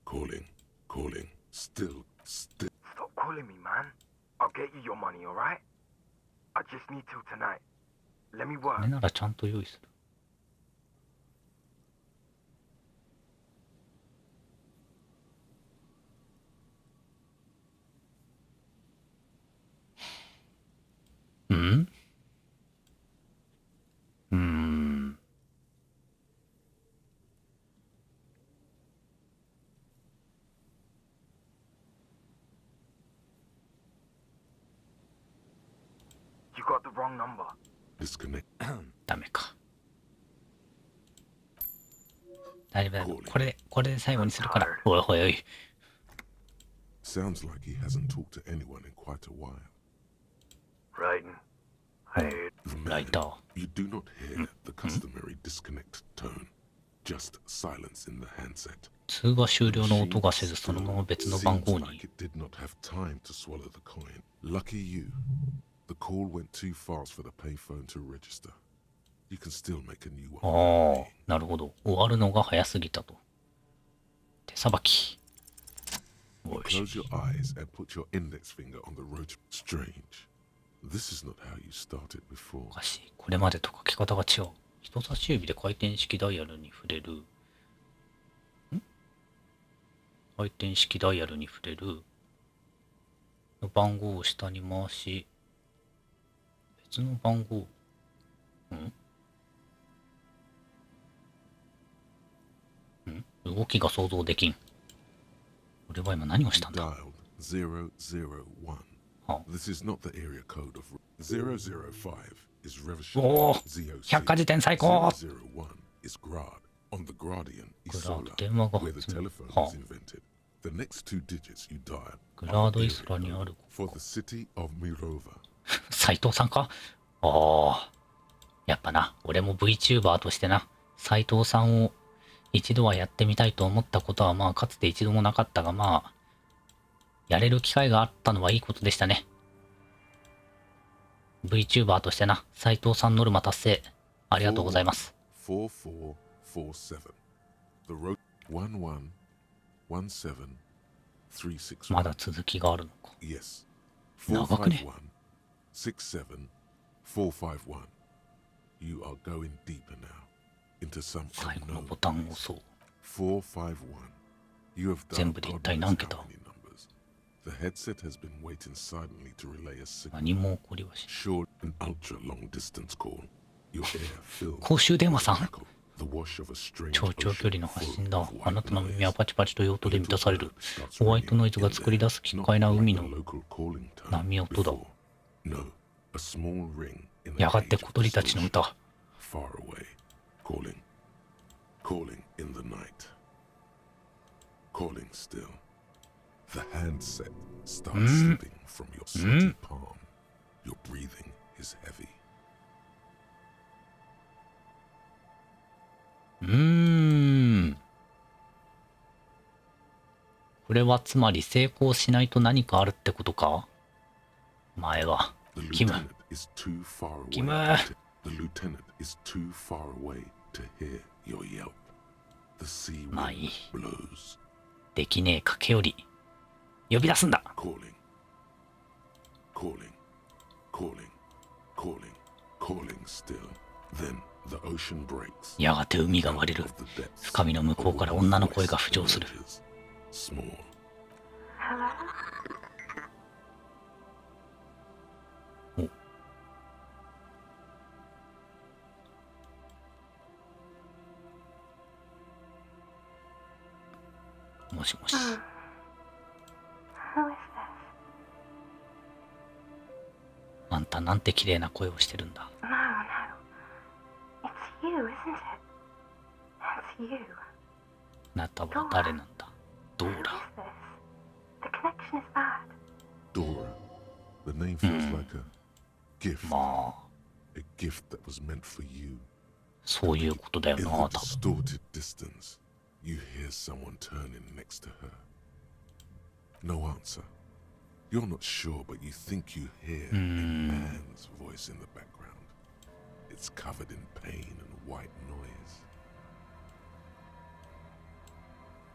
Calling. Calling. Still. Stop calling me, man. I'll get you your money, alright? I just need to tonight. Let me work. これならちゃんと用意する。You got the wrong number. Disconnect. ダメか。大丈夫だ。これで最後にするから。おいおいおい。Sounds like he hasn't talked to anyone in quite a while. Writing. Later. You do not hear the customary disconnect tone. Just silence in the handset. 通話終了の音がせずそのまま別の番号に。Seems like it did not have time to swallow the coin. Lucky you. The call went too fast for the payphone to register. You can still make a new one. ああ、なるほど。終わるのが早すぎたと。手さばき。Close your eyes and put your index finger on the roach. Strange. This is not how you started お before. かしい。これまでと書き方が違う。人差し指で回転式ダイヤルに触れる。回転式ダイヤルに触れる。番号を下に回し、別の番号。動きが想像できん。俺は今何をしたんだ。 001. This is not the area code of 005 is Revachol. おお、百科事典最高。 001 is Grad on the Gradian グラー Isola, ド電話が where the 発明。 telephone は was invented. The next two digits you dial グ are ラー the ドイ area ソラにあ code る。 for the city of Mirova. 斉藤さんか。ああ。やっぱな、俺も VTuber としてな、斉藤さんを一度はやってみたいと思ったことはまあかつて一度もなかったが、まあ、やれる機会があったのはいいことでしたね。VTuber としてな、斉藤さんノルマ達成、ありがとうございます。4447. The road 1117361. まだ続きがあるのか。Yes. 長くね。 67451. You are going deeper now into some 最後のボタンを押そう。 451. You have 全 done 部で一 God 体 knows 何 how 桁？ many numbers. The headset has been waiting silently to relay a signal. 何も起こりはし。 Short and ultra long distance call. Your air filled. 公衆電話さん？ The wash of a strange 超長距離の ocean 発 full 信だ。 of あ white なたの noise. 耳はパチパチという音で満たされる。ホワイトノイズが作り出す奇怪な海の波音だ。 No, a small ring in や a がて cage 小 of 鳥たちの distillation. 歌。 Far away, calling, calling in the night, calling still. The handset starts slipping from your sweaty palm. Your breathing is heavy. これはつまり成功しないと何かあるってことか。前は The キム lieutenant is too far away. キム The lieutenant is too far away to hear your yelp. The sea まあいい。 wind blows, できねえ駆け寄り呼び出すんだ。 calling, calling, calling, calling, calling still. Then the ocean breaks. やがて海が割れる。深みの向こうから女の声が浮上する。 Small. Hello? もしもし。 Who is this? あんたなんて綺麗な声をしてるんだ。 No, no. It's you, isn't it? It's you. あなたは誰なんだ。ドー Who ラ。 is this? The connection is bad. Dora. The name feels like a gift. まあ A gift that was meant for you. そういうことだよ In な、 the 多分。 distorted distance, you hear someone turning next to her. No answer. You're not sure, but you think you hear a man's voice in the background. It's covered in pain and white noise.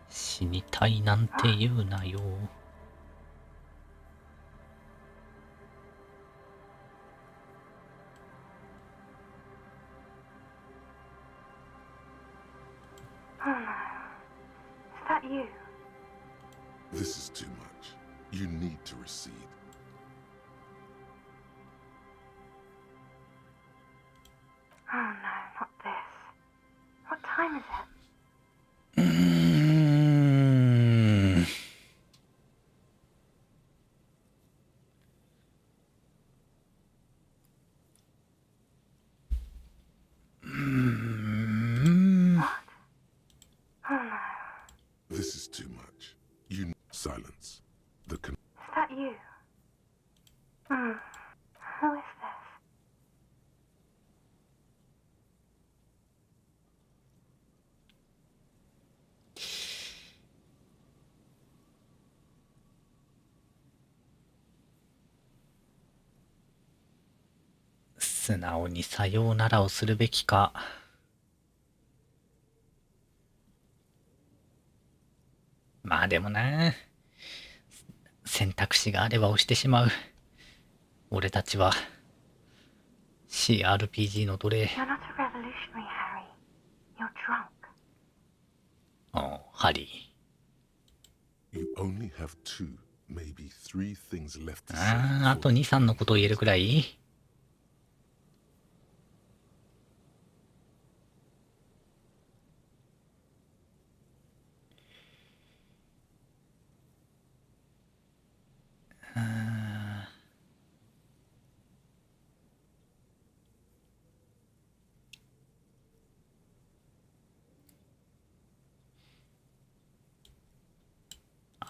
死にたいなんて言うなよ。Oh no. Is that you? This is too much. You need to recede. Oh no, not this. What time is it? Mm. Oh no. This is too much. You silence. The Is that you? Who is this?「素直にさようならをするべきか。まあでもな、選択肢があれば押してしまう。俺たちは CRPG の奴隷。 You're not a revolutionary, Harry. You're drunk. ああ、ハリ You only have 2, maybe 3 things left to ー。 say あと 2,3 のことを言えるくらい。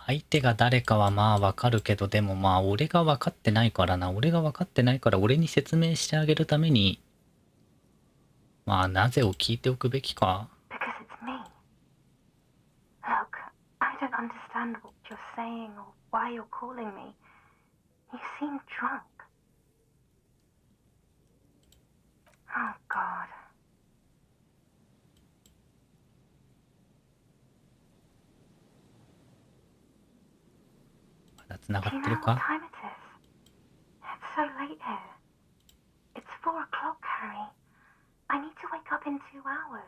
相手が誰かはまあわかるけど、でもまあ俺が分かってないからな。俺が分かってないから俺に説明してあげるために、まあなぜを聞いておくべきか。 Because it's me. Look, I don't understand what you're saying or why you're calling me. You seem drunk. Oh, God. まだ繋が Do っ you てる know what か？ time it is? It's so late here. It's 4 o'clock, Harry. I need to wake up in 2 hours.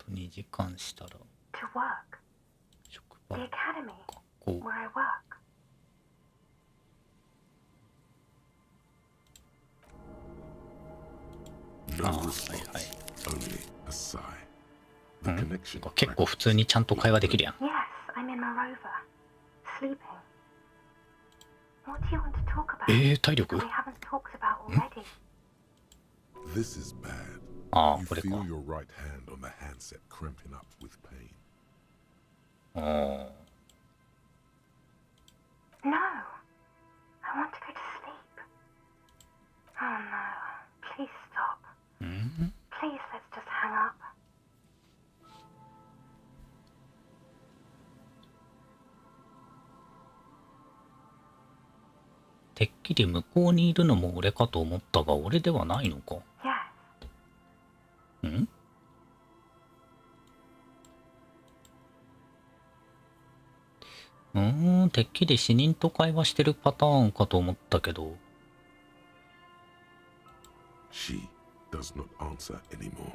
2時間したら To work. 職 The 場、 academy. 学校。 Where I work. No response, only a sigh. The うん、 connection 結構普通にちゃんと会話できるやん。 Yes, I'm in my rover. Sleeping. What do you want to talk about? 体力 that we haven't talked about already? This is bad. ああ、 You これか。 feel your right hand on the handset cramping up with pain. ああ。 No. I want to go to sleep. Oh no. Please stop. うん Please, let's just hang up. てっきり向こうにいるのも俺かと思ったが、俺ではないのか。 Yes. ん？てっきり死人と会話してるパターンかと思ったけど。 She does not answer anymore.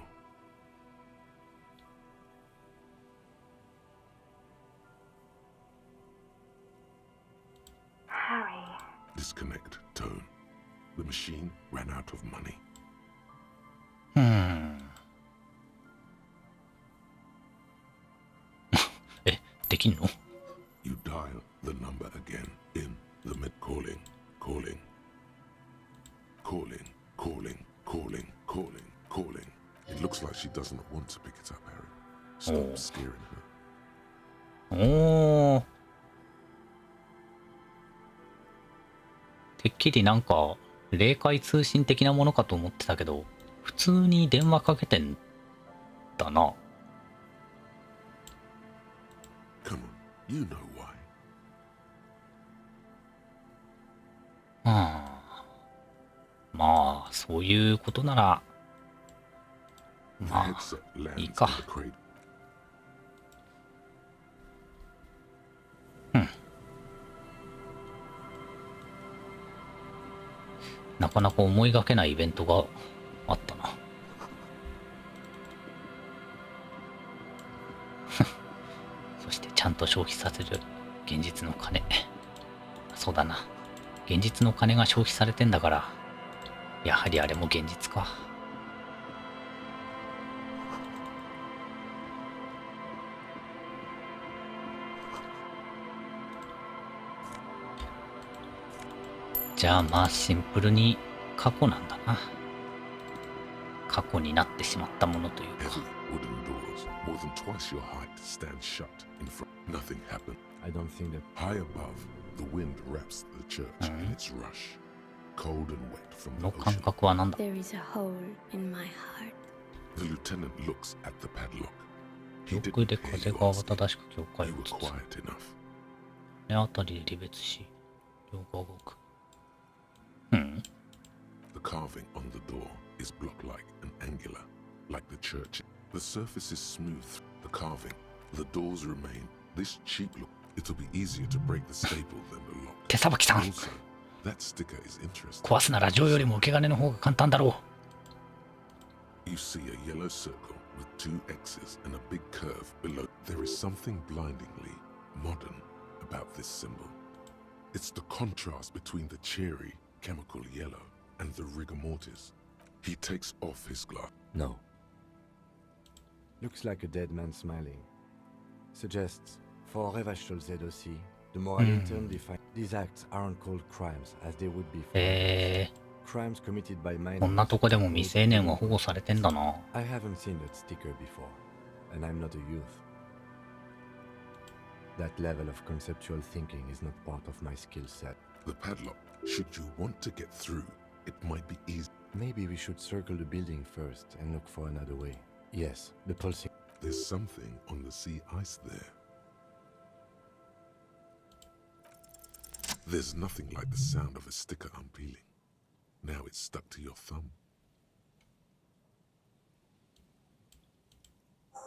Harry. Disconnect tone. The machine ran out of money. え、できんの？ You dial the number again in the mid calling, calling, calling, calling, calling, calling, calling. It looks like she does not want to pick it up, Harry. Stop scaring her. おー。てっきりなんか霊界通信的なものかと思ってたけど、普通に電話かけてんだな。 Come on, you know why. まあそういうことなら The まあ headset いい lands か。 in the cradle. なかなか思いがけないイベントがあったな。そしてちゃんと消費させる現実の金。そうだな。現実の金が消費されてんだから、やはりあれも現実か。じゃあまあシンプルに過去なんだな。過去になってしまったものというか。 Heavy wooden doors, more than twice your height, stand shut in front. Nothing happened. I don't think that... High above, the wind wraps the church in its rush. Cold and wet from こ the の感 ocean. 覚はなんだ？ There is a hole in my heart. The lieutenant looks at the padlock. 上空で風が慌ただしく境界を You were 包む。 quiet enough. この辺りで離別し、両が動く。 The carving on the door is block-like and angular, like the church. The surface is smooth, the carving, the doors remain. This cheap look, it'll be easier to break the staple than the lock. 手さばきさん。 Also, that sticker is interesting. 壊すなら錠よりも受け金の方が簡単だろう。 You see a yellow circle with two X's and a big curve below. There is something blindingly modern about this symbol. It's the contrast between the cheery, chemical yellow and the rigor mortis. He takes off his glass. No. Looks like a dead man smiling. Suggests, for Revachol ZOC, the morality undefined. These acts aren't called crimes as they would be. Crimes committed by minors. こんなとこでも未成年は保護されてんだな。I haven't seen that sticker before, and I'm not a youth. That level of conceptual thinking is not part of my skill set. The padlock. Should you want to get through, it might be easy. Maybe we should circle the building first and look for another way. Yes, the pulsing. There's something on the sea ice there. There's nothing like the sound of a sticker unpeeling. Now it's stuck to your thumb.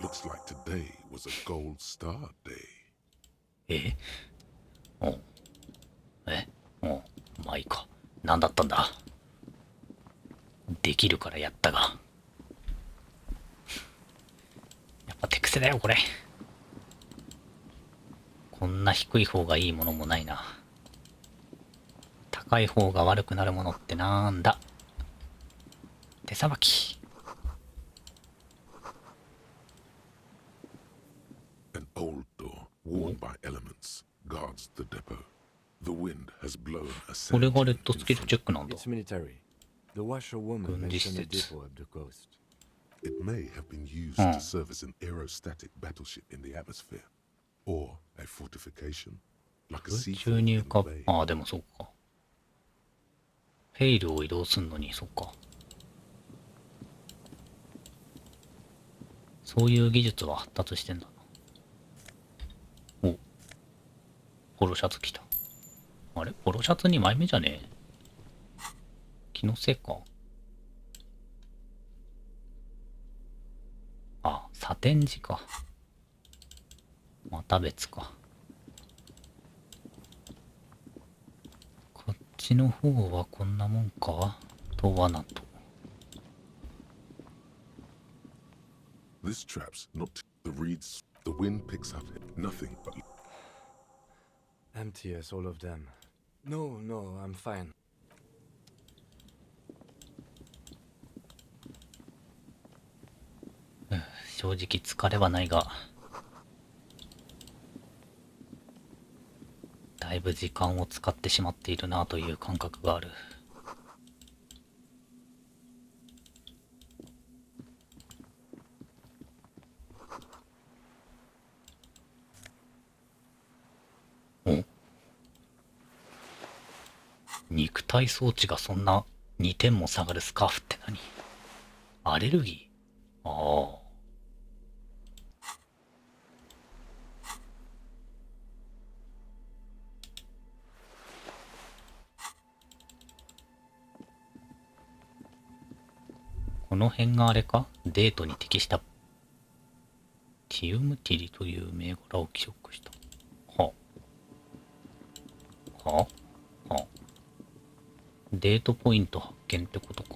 Looks like today was a gold star day. まあいいか。何だったんだ。できるからやったが。やっぱ手癖だよこれ。こんな低い方がいいものもないな。高い方が悪くなるものってなんだ。手さばき。An old door, worn by elements, guards the depot. The wind has blown a これがレッドスキルチェックなんだ。 It's military. The washerwoman mentioned a depot up the coast. It may have been used to serve as an aerostatic battleship in the atmosphere, or a fortification, like a 宇 sea 宙に浮かぶ。ああ、でもそうか。フェイルを移動するのに、そっか。そういう技術は発達してんだな。お、ポロシャツ着た。あれポロシャツ2枚目じゃねえ。気のせいか。あ、サテン地か。また別か。こっちの方はこんなもんか。と罠と。This trap's not the reeds. The wind picks up nothing but Empty as all of them. No, no, I'm fine. 正直疲れはないが、だいぶ時間を使ってしまっているなという感覚がある。お？肉体装置がそんな2点も下がるスカーフって何？アレルギー？ああ。この辺があれか？デートに適したティウムティリという銘柄を記憶した。はははデートポイント発見ってことか。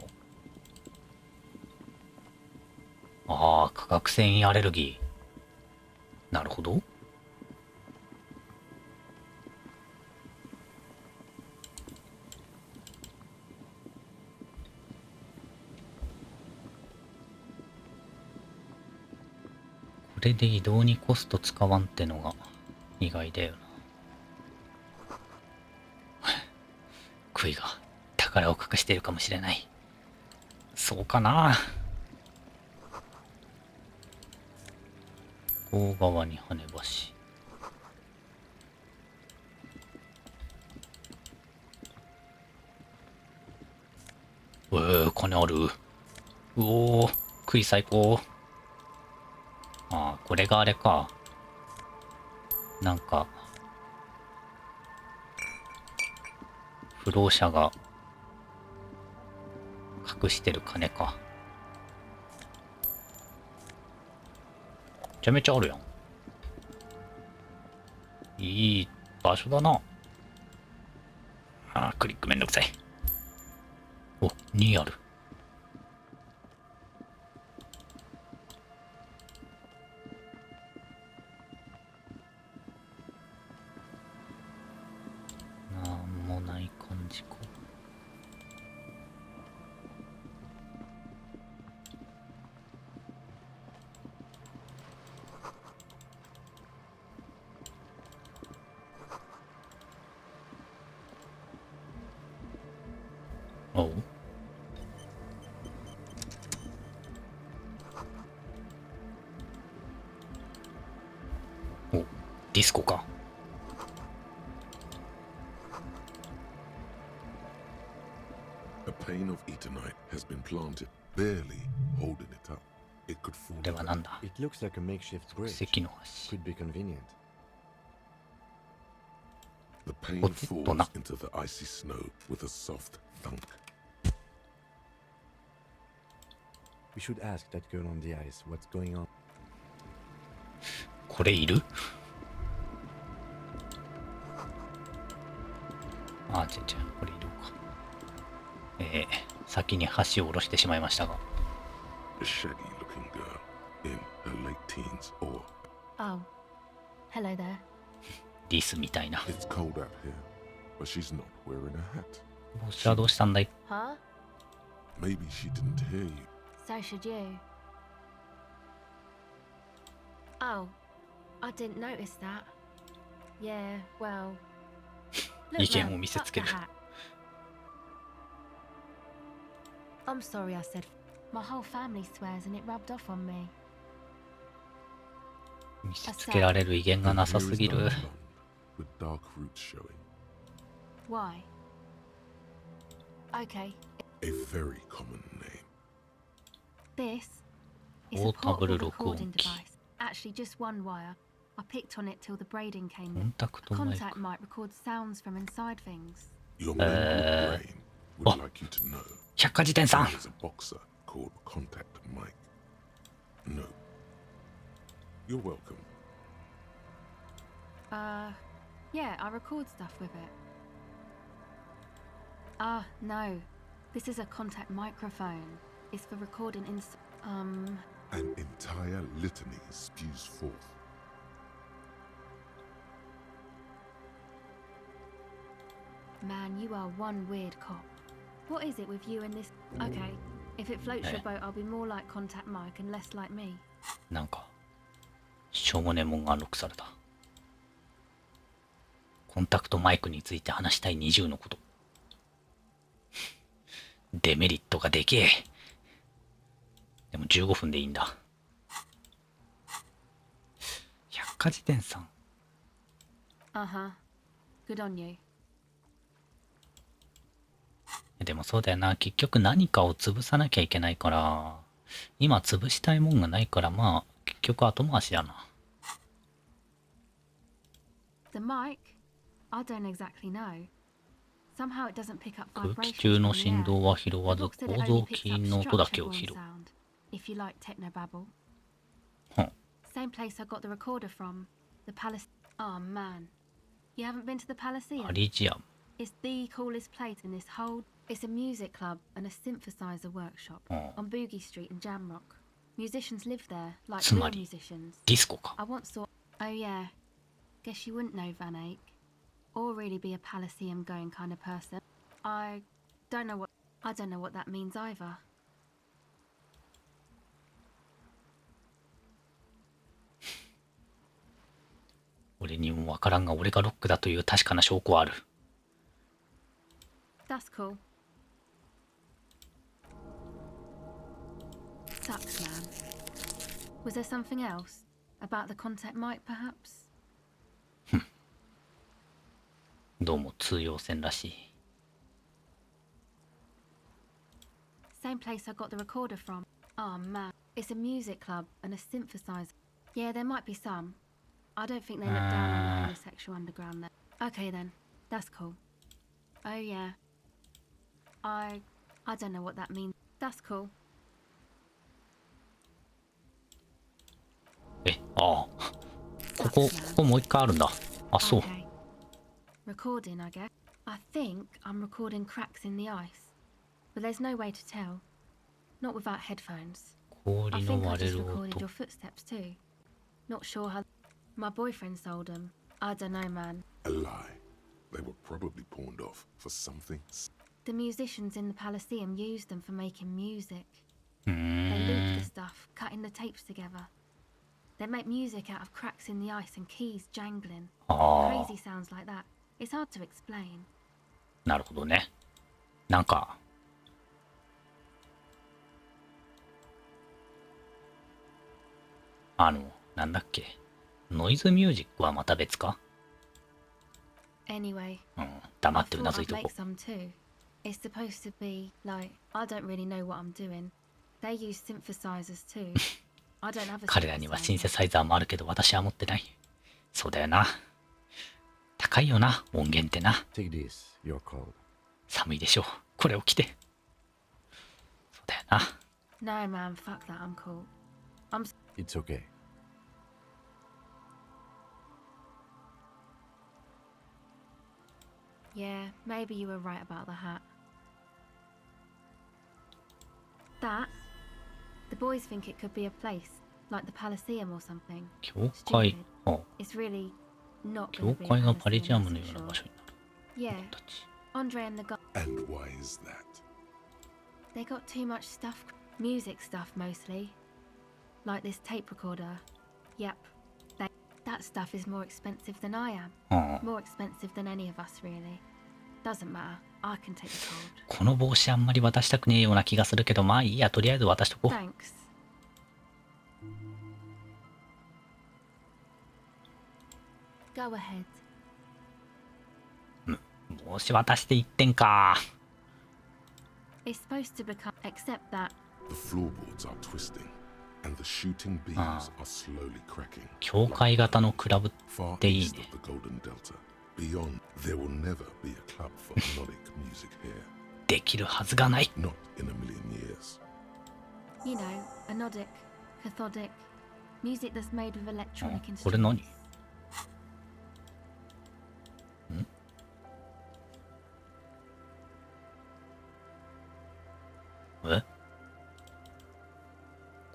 ああ、化学繊維アレルギー。なるほど。これで移動にコスト使わんってのが意外だよな。クイが宝を隠しているかもしれない。そうかな。向こう側に跳ね橋。金ある。うおー、クイ最高。ああ、これがあれか。なんか、不老者が隠してる金か。ちゃめちゃあるやん。いい場所だな。あー、クリックめんどくさい。お、2ある。なんもない感じか。おう。お、ディスコか。A pane of eternite has been planted, barely holding it up. It could fall. これはなんだ。 It looks like a makeshift bridge. 石の橋。 Could be convenient. The pane falls into the icy snow with a soft thunk. We should ask that girl on the ice what's going on. これいる？あ、違う違う、これいるか。先に橋を下ろしてしまいましたが。A shaggy looking girl in her late teens or Oh, hello there. リスみたいな。 It's cold out here, but she's not wearing a hat. 帽子はどうしたんだい？ Huh? Maybe she didn't hear you. So should you. Oh, I didn't notice that. Yeah, well. 意見を見せつける。 I'm sorry I said. My whole family swears and it rubbed off on me. 見せつけられる威厳がなさすぎる。 With dark roots showing. Why? Okay. A very common name. This is a portable recording device. Actually, just one wire. I picked on it till the braiding came in. A contact mic records sounds from inside things. Your brain would like you to know. 百科事典さん。 There's a boxer called Contact Mike. No. You're welcome. Yeah, I record stuff with it. No. This is a contact microphone. It's for recording An entire litany spews forth. Man, you are one weird cop. What is it with you and this? Okay, if it floats your boat, I'll be more like Contact Mike and less like me. なんか、しょうもねえもんがアンロックされた。コンタクトマイクについて話したい20のこと。デメリットがでけえ。でも15分でいいんだ。百科事典さん。Uh-huh. Good on you. でもそうだよな。結局何かを潰さなきゃいけないから、今潰したいもんがないから、まあ、結局後回しだな。The mic? I don't exactly know. Somehow it doesn't pick up 空 vibrations 気中の from the 振 air. 動は拾わず、 The book said 構 it 造 only picks 筋 up の音だけ structure を拾 borne う。 sound, if you like technobabble. Huh. Same place I got the recorder from. The palace. Oh man. You haven't been to the Palaceum? アリジアム。 It's the coolest place in this whole... It's a music club and a synthesizer workshop on Boogie Street in Jamrock. Musicians live there, like real musicians. Disco か。 I once saw... Oh yeah. Guess you wouldn't know Van Eyck. Or really be a Palaceum going kind of person. I don't know what that means either. 俺にもわからんが俺がロックだという確かな証拠はある。That's cool. Sucks, man. Was there something else? About the contact mic, perhaps? どうも通用線らしい。Same place I got the recorder from. Oh man, it's a music club and a synthesizer. Yeah, there might be some. I don't think they look down on the homosexual underground there. Okay then, that's cool. Oh yeah. I don't know what that means. That's cool. ああ。ここもう一回あるんだ。あ、そう。Okay. Recording, I guess. I think I'm recording cracks in the ice, but there's no way to tell. Not without headphones. I 氷 think の I 割れ just る recorded 音。 your footsteps too. Not sure how. My boyfriend sold them. I don't know, man. A lie. They were probably pawned off for something. The musicians in the Elysium used them for making music. They loop the stuff, cutting the tapes together. They make music out of cracks in the ice and keys jangling. Crazy sounds like that. It's hard to explain. なるほどね。なんか、なんだっけ。ノイズミュージックはまた別か？ Anyway, 黙 I ってう thought なずい I'd と make こ。 some too. It's supposed to be like, I don't really know what I'm doing. They use synthesizers too. I don't have a 彼らにはシン synthesizer. セサイザーもあるけど私は持ってない。そうだよな。高いよな、音源ってな。Take this, you're cold. 寒いでしょう。これを着て。そうだよな。No, man, fuck that. I'm cool. It's okay. Yeah, maybe you were right about the hat. That? The boys think it could be a place, like the Elysium or something. 教会。あ、 It's really not 教 gonna be a 会がパリジア Elysium, ムの that's よう for な場 sure. 所になる。 Yeah, Andre and the guy. And why is that? They got too much stuff. Music stuff mostly. Like this tape recorder. Yep. That stuff is more expensive than I am. More expensive than any of us, really. Doesn't matter. I can take the cold. この帽子あんまり渡したくねえような気がするけど、まあいいや、とりあえず渡しとこう。 Thanks. Go ahead. 帽子渡して1点か。 It's supposed to become. Except that. The floorboards are twisting, and the shooting beams are slowly cracking. 教会型のクラブっていい Far ね。 east of the Golden Delta, beyond, there will never be a club for melodic music here. できるはずがない。 Not in a million years. You know, anodic, cathodic. Music that's made with electronic これ何？ instruments. え？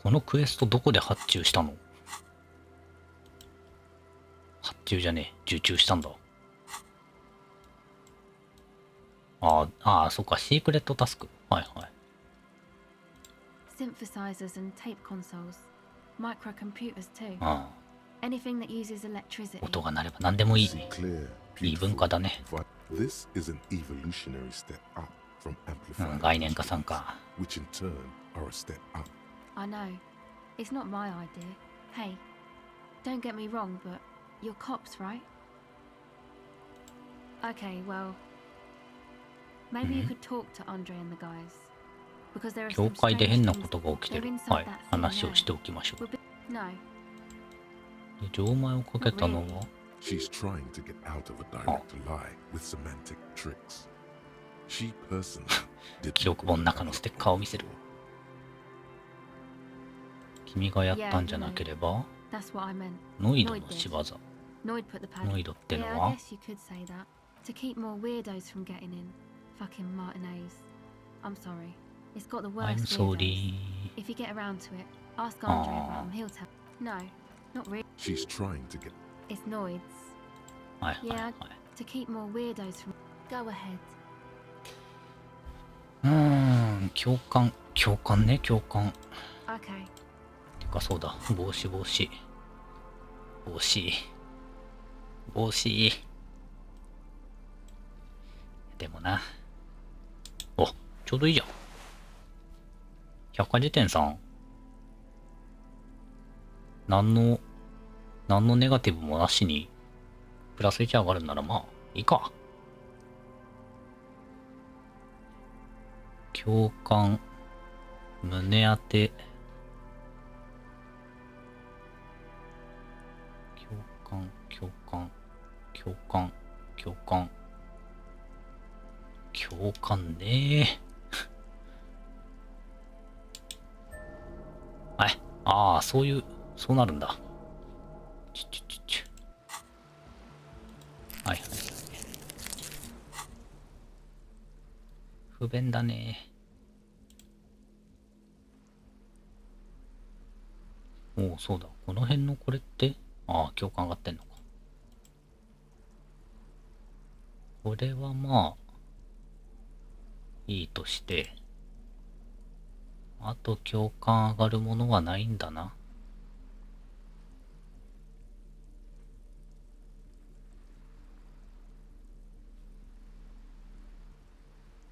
このクエストどこで発注したの？発注じゃねえ、受注したんだ。そっか、シークレットタスク。はいはい。Synthesizers and tape consoles. Microcomputers too. ああ、 Anything that uses electricity. 音が鳴れば何でもいい。 Clear, いい文化だね。 but this is an evolutionary step up from うん、 amplifiers, 概念化さんか。 which in turn are a step up. I know. It's not my idea. Hey, don't get me wrong, but you're cops, right? Okay, well, maybe you could talk to Andre and the guys. Because there are 教 some 会で strange 変な things ことが起きて they're る。 inside はい、 that thing 話を now. しておきましょう。 We'll be- No. で、錠前をかけたのは、 She's trying to get out of a direct lie with semantic tricks. She personally did 記録本の中のステッカーを見せる。君がやったんじゃなければ、 That's what I meant. ノイド Noid の did. 仕業。 Noid put the pad. ノイドっての Yeah, I は、 guess you could say that. To keep more weirdos from getting in. Fucking Martinez. I'm sorry. It's got the worst I'm weirdos. sorry. If you get around to it, ask Andre about him. He'll tell. No, not really. She's trying to get It's Noids. はいはいは Yeah, い。to keep more weirdos from. Go ahead. 共感。共感ね、共感。 Okay. てかそうだ、帽子帽子。帽子。帽子。でもな。お、ちょうどいいじゃん。百科事典さん。何のネガティブもなしに、プラス1上がるんならまあ、いいか。共感、胸当て、共感、ねえ。はい。そうなるんだ。はいはい。不便だね。おお、そうだ。この辺のこれって、ああ、共感上がってんのか。これはまあ、いいとして、あと共感上がるものはないんだな。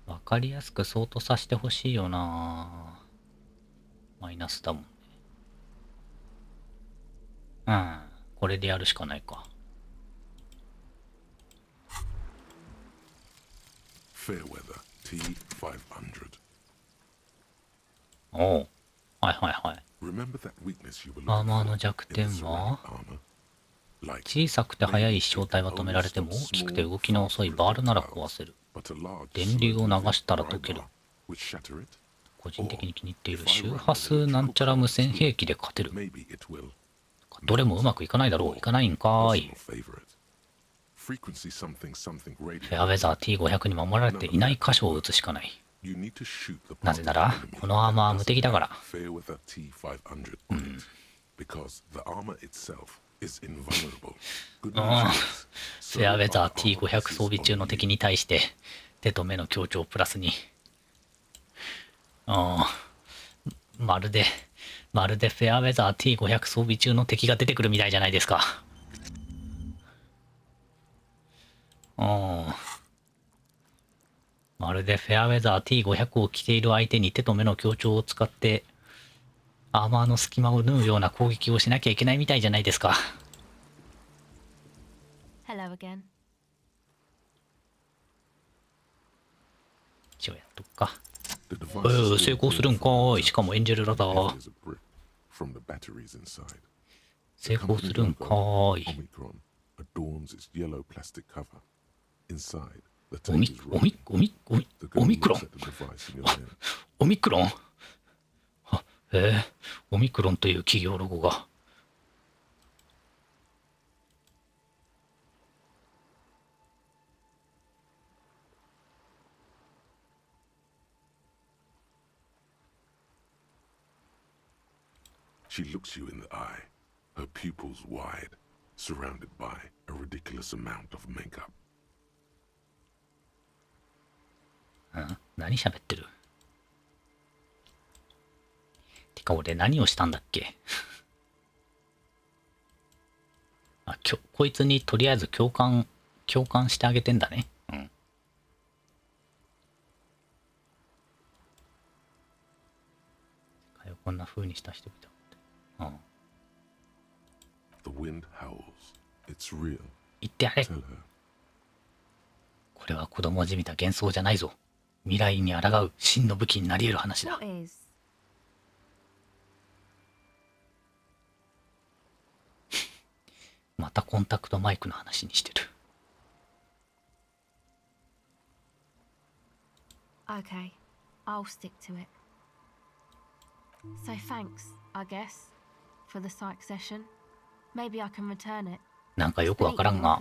わかりやすく相当させてほしいよな。マイナスだもんね。うん。これでやるしかないか。Fairweather T500. おお。はいはいはい。アーマーの弱点は、小さくて速い飛翔体は止められても大きくて動きの遅いバールなら壊せる。電流を流したら溶ける。個人的に気に入っている周波数なんちゃら無線兵器で勝てる。どれもうまくいかないだろう。いかないんかーい。フェアウェザー T500 に守られていない箇所を撃つしかない。なぜなら、このアーマーは無敵だから。うん。フェアウェザー T500 装備中の敵に対して、手と目の強調プラスに。まるでフェアウェザー T500 装備中の敵が出てくるみたいじゃないですか。まるでフェアウェザー T500 を着ている相手に手と目の強調を使って、アーマーの隙間を縫うような攻撃をしなきゃいけないみたいじゃないですか。Hello again. 一応やっとくか。成功するんかーい。しかもエンジェルラダー。成功するんかーい。オミクロンオミクロンオミクロンという企業ロゴが。She looks you in the eye, her pupils wide, surrounded by a ridiculous amount of makeup. 何喋ってる？てか俺何をしたんだっけ？こいつにとりあえず共感してあげてんだね。うん。こんな風にした人々。The wind howls. It's real. 言ってやれ。これは子供じみた幻想じゃないぞ。未来に抗う真の武器になり得る話だ。またコンタクトマイクの話にしてる。Okay, I'll stick to it. So thanks, I guess, for the psych session. Maybe I can return it. なんかよくわからんが、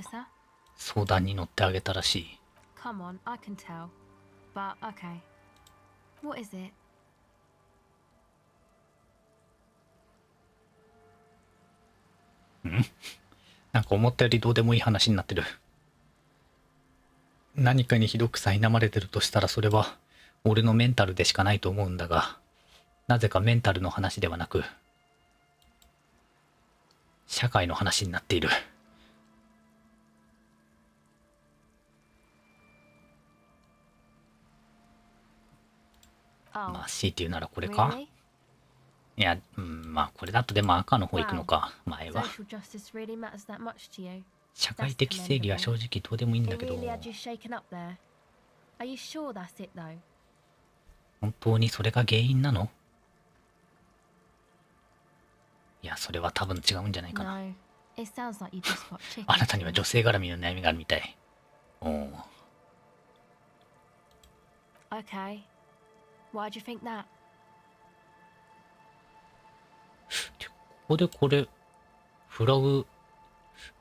相談に乗ってあげたらしい。Come on, I can tell. But okay. What is it? なんか思ったよりどうでもいい話になってる。何かにひどく苛まれてるとしたらそれは俺のメンタルでしかないと思うんだが、なぜかメンタルの話ではなく、社会の話になっている。まあ C っていうならこれか？いや、まあこれだとでも赤の方行くのか、前は。社会的正義は正直どうでもいいんだけど、本当にそれが原因なの？いや、それは多分違うんじゃないかな。あなたには女性絡みの悩みがあるみたい。Okay. Why'd you think that? ここでこれ、フラグ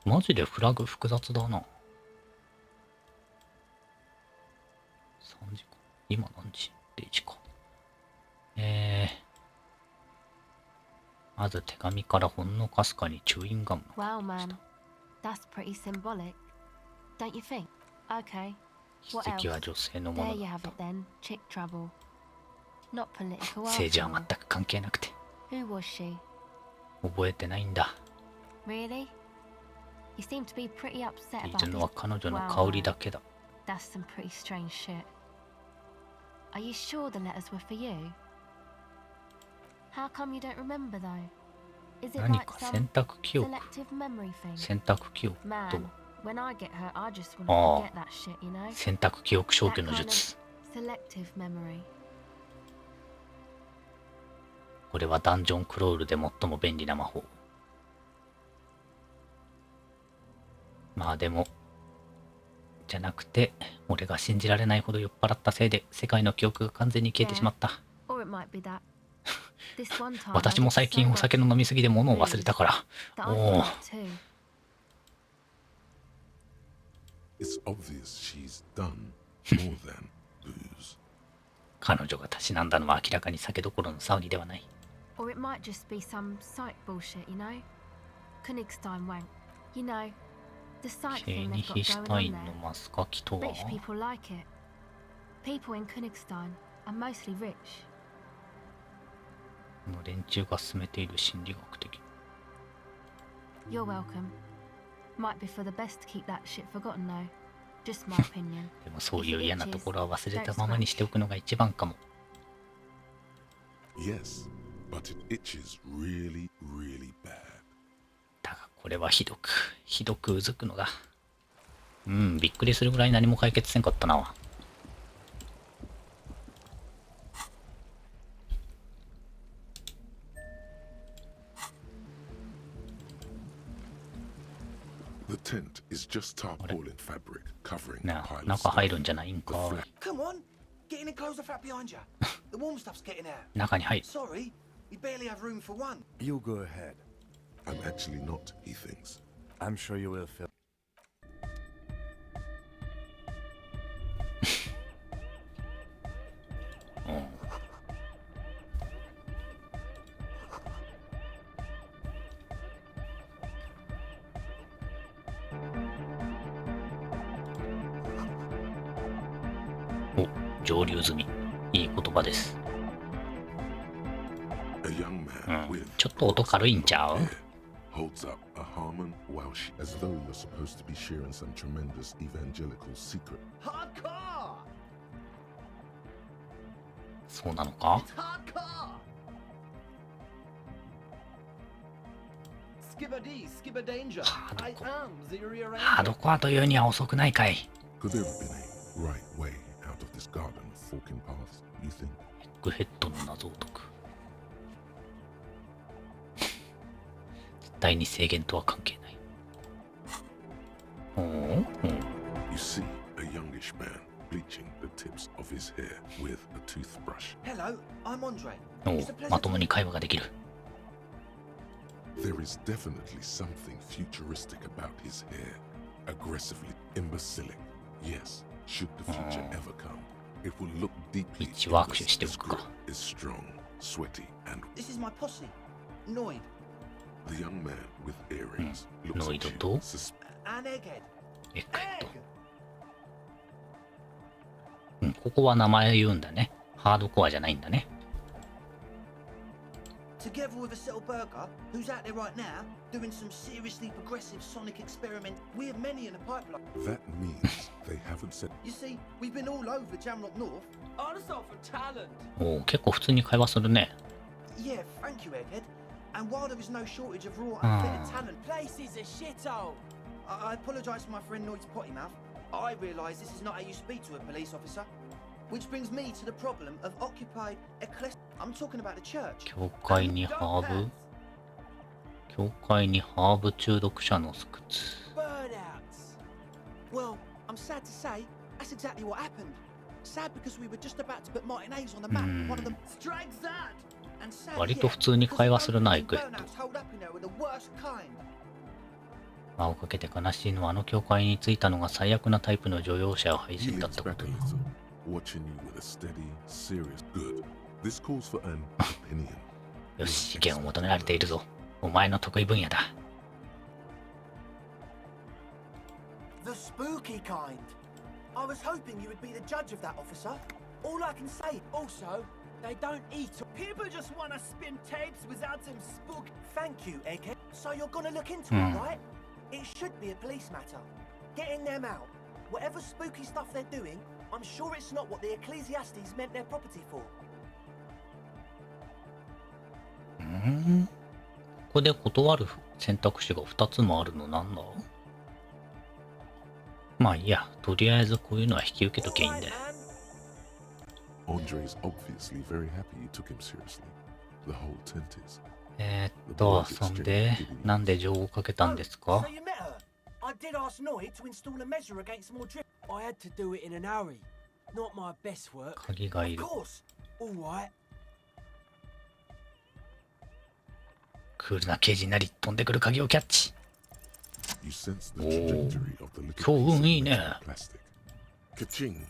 マジでフラグ複雑だな。3時か。今何時 ?0 時か。まず手紙からほんのかすかにチューインガムの。Wow, man. That's pretty symbolic. Don't you think? Okay. 筆跡は女性のもの There you だ have った。 it then. Chick trouble. Not political 政治 after は all. 全く関係なくて。 Who was she? 覚えてないんだ。Really? You seem to be pretty upset い about るの this. は彼女の香りだけだ。 That's some pretty strange shit. Are you sure the letters were for you? How come you don't remember though? Is it 何 like か some 選択記憶。 selective memory thing? 選択記憶と Man, when I get hurt, I just want あ to forget that shit, you know? 選択記憶消 That 去の kind 術。 of selective memory. これはダンジョンクロールで最も便利な魔法。まあでも、じゃなくて、俺が信じられないほど酔っ払ったせいで世界の記憶が完全に消えてしまった。Or it might be that. This one time 私も最近お酒の飲みすぎで物を忘れたから。 that おお I。forgot too. It's obvious she's done more than booze. 彼女がたしなんだのは明らかに酒どころの騒ぎではない。Or it might just be some psych bullshit, you know? Königstein wank. You know, the psych ケ thing ニ they've ヒシ got ュ going タイ on ンの there. マスカキとは Rich people like it. People in Königstein are mostly rich. この連中が進めている心理学的。 You're welcome. Might be for the best to keep that shit forgotten though. Just my opinion. でもそういう嫌なところは忘れたままにしておくのが一番かも。 Yes, but it itches really, really bad. だがこれはひどくうずくのだ。びっくりするぐらい何も解決せんかったな。The tent is just tarpaulin fabric covering the なあ、 pile of 中入 stuff. るんじゃないんか。 Come on, get in and close the flap behind you. The warm stuff's getting out. 中に入る。 Sorry, we barely have room for one. You go ahead. I'm actually not, he thinks. I'm sure you will feel. お、蒸留済み。いい言葉です。 A young man with ちょっと音軽いんちゃう？ holds up a Harmon Welsh as though you're supposed to be sharing some tremendous evangelical secret. Hardcore! そうなのか？ Hardcore! Skibberdy, skibber danger. I am the rearranger. ハードコアというには遅くないかい。 Could there have been a right way out of this garden of forking paths, you think? エッグヘッドの謎を解く。絶対に制限とは関係ない。You see a youngish man bleaching the tips of his hair with a toothbrush. Hello, I'm Andre. おまともに会話ができる。 There is definitely something futuristic about his hair. Aggressively imbecilic. Yes, should the future ever come, it will look deeply imbecilic. His grip is strong, sweaty, and This is my posse. Noid. the young man with earrings looks at you An egghead. エッグヘッド。ここは名前言うんだね。ハードコアじゃないんだね。 Together with a settled burger, who's out there right now, doing some seriously progressive sonic experiment. We have many in the pipeline. That means they haven't said. You see, we've been all over Jamrock North. Honest off for talent. お結構普通に会話するね。 Yeah, thank you, Egghead. And while there is no shortage of raw and fitted talent, place is a shithole. I apologise for my friend Noid's potty mouth. I realise this is not how you speak to a police officer. Which brings me to the problem of occupied ecclesiastic. I'm talking about the church. 教会にハーブ教会にハーブ中毒者の巣窟。 Burnouts. Well, I'm sad to say, that's exactly what happened. Sad because we were just about to put Martinez on the map. One of them. Strike that. And sad 割と普通に会話するな、エッグヘッド。 burnouts hold up in there with the worst kind. 輪をかけて悲しいのはあの教会に着いたのが最悪なタイプの乗用車を配信だったこと。よし、意見を求められているぞ。お前の得意分野だ。The spooky kind. I was hoping you would be the judge of that, officer. All I can say, also, they don't eat. People just want to spin tapes without them spook. Thank you, Egghead. So you're gonna look into it, right? It should be a police matter. Getting them out. Whatever spooky stuff they're doing, I'm sure it's not what the Ecclesiastes meant their property for. ここで断る選択肢が2つもあるのなんだ？まあいいや、とりあえずこういうのは引き受けときゃいいんだよ。そんで、なんで情をかけたんですか？ I did ask Noi to install a measure against more drift. I had to do it in an hurry. Not my best work. 鍵がいる。 Of course. All right. クールな刑事になり飛んでくる鍵をキャッチ。おお、強運いいね。クティン。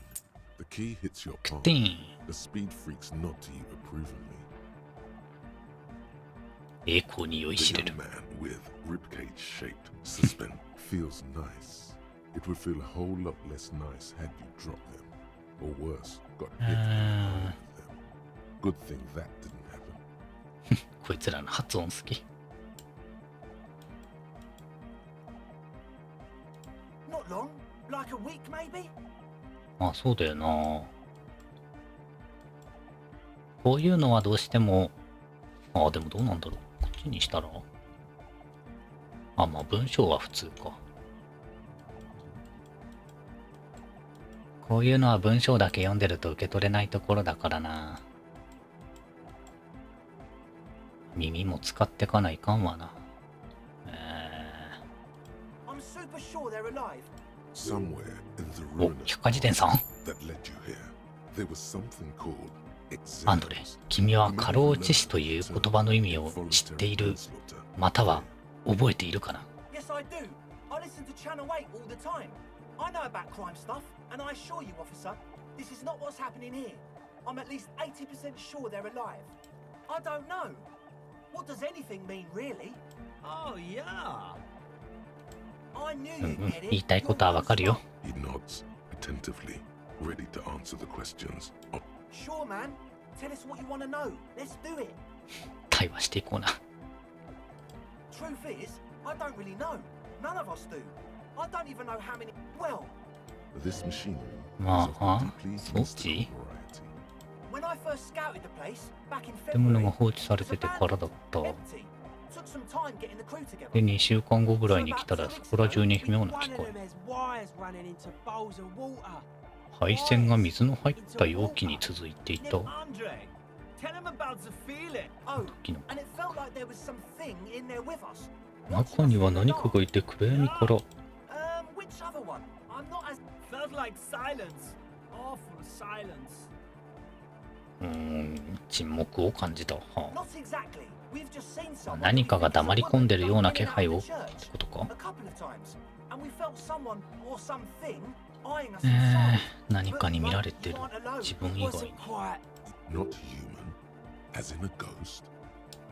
栄光に酔いしれる。Feels nice. It would feel a whole lot less nice had you dropped them. Or worse, got hit them. Good thing that didn't happen. こいつらの発音好き。Not long, like a week maybe? あ、そうだよな。こういうのはどうしても、あ、でもどうなんだろう。こっちにしたら。あ、まあ文章は普通か。こういうのは文章だけ読んでると受け取れないところだからな。耳も使ってかないかんわな。お、百科事典さん。アンドレ、君は過労致死という言葉の意味を知っている、または覚えているかな？ Yes, I do. I listen to Channel 8 all the time. I know about crime stuff, and I assure you, officer, this is not what's happening here. I'm at least 80% sure they're alive. I don't know. What does anything mean, really? Oh, yeah. I knew you'd get it. 言いたいことはわかるよ。 He nods attentively, ready to answer the questions. Sure, man. Tell us what you want to know. Let's do it. 対話していこうな。 Truth is, I don't really know. None of us do. I don't even know how many. Well, this machinery まあ、装置？ when I first scouted the place back in 建物 February, が放置されててからだった。 empty. Took some time getting the crew together. で、2週間後ぐらいに来たらそこら中に妙な One 機 of 械。 them has wires running into bowls of water. 配線が水の入った容器に続いていた。 Andre, tell him about the feeling. Oh, and it felt like there was something in there with us. 中には何かがいて暗闇から。 Which other one? I'm not as felt like silence. Awful silence. 沈黙を感じた。は Not exactly. We've just seen あ、 someone. 何かが黙り込んでるような気配をってことか。 A couple of times, and we felt someone or something eyeing us inside. 何かに見られてる。自分以外に。 Not human, as in a ghost.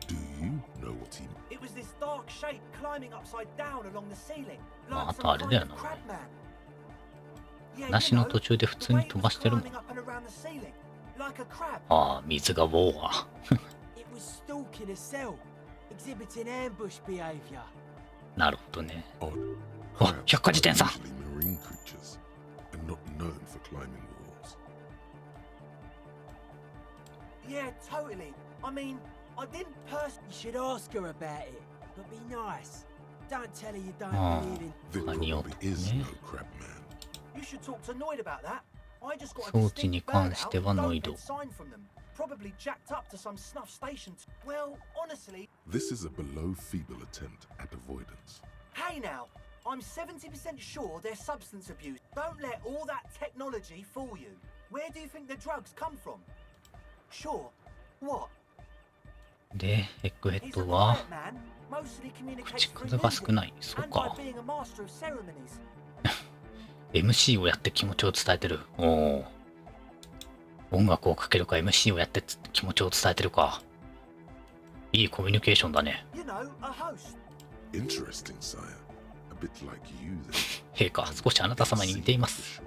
Do you know what he means? It was this dark shape climbing upside down along the ceiling. まあ、 Like あと some あれ kind だよ of な。 crab man. Yeah, 話 you の know, 途中で普通に飛ばしてるもん。 climbing up and around the ceiling, like a crab. ああ、水がウォーア。 It was stalking a cell, exhibiting ambush behavior. なるほどね。あ、百科事典さん。 Marine creatures and not known for climbing walls. Yeah, totally. I mean, I didn't personally. You should ask her about it, but be nice. Don't tell her you don't believe in. There probably is no crab man. You should talk to Noid about that. I just got a 装置に distinct 関 bird して out は and ノ don't イド。 get sign from them. Probably jacked up to some snuff station. Well, honestly. This is a below feeble attempt at avoidance. Hey now, I'm 70% sure they're substance abuse. Don't let all that technology fool you. Where do you think the drugs come from? Sure. What? で、エッグヘッドは口数が少ない。そうか。MC をやって気持ちを伝えてる。おお。音楽をかけるか MC をやって気持ちを伝えてるか。いいコミュニケーションだね。陛下、少しあなた様に似ています。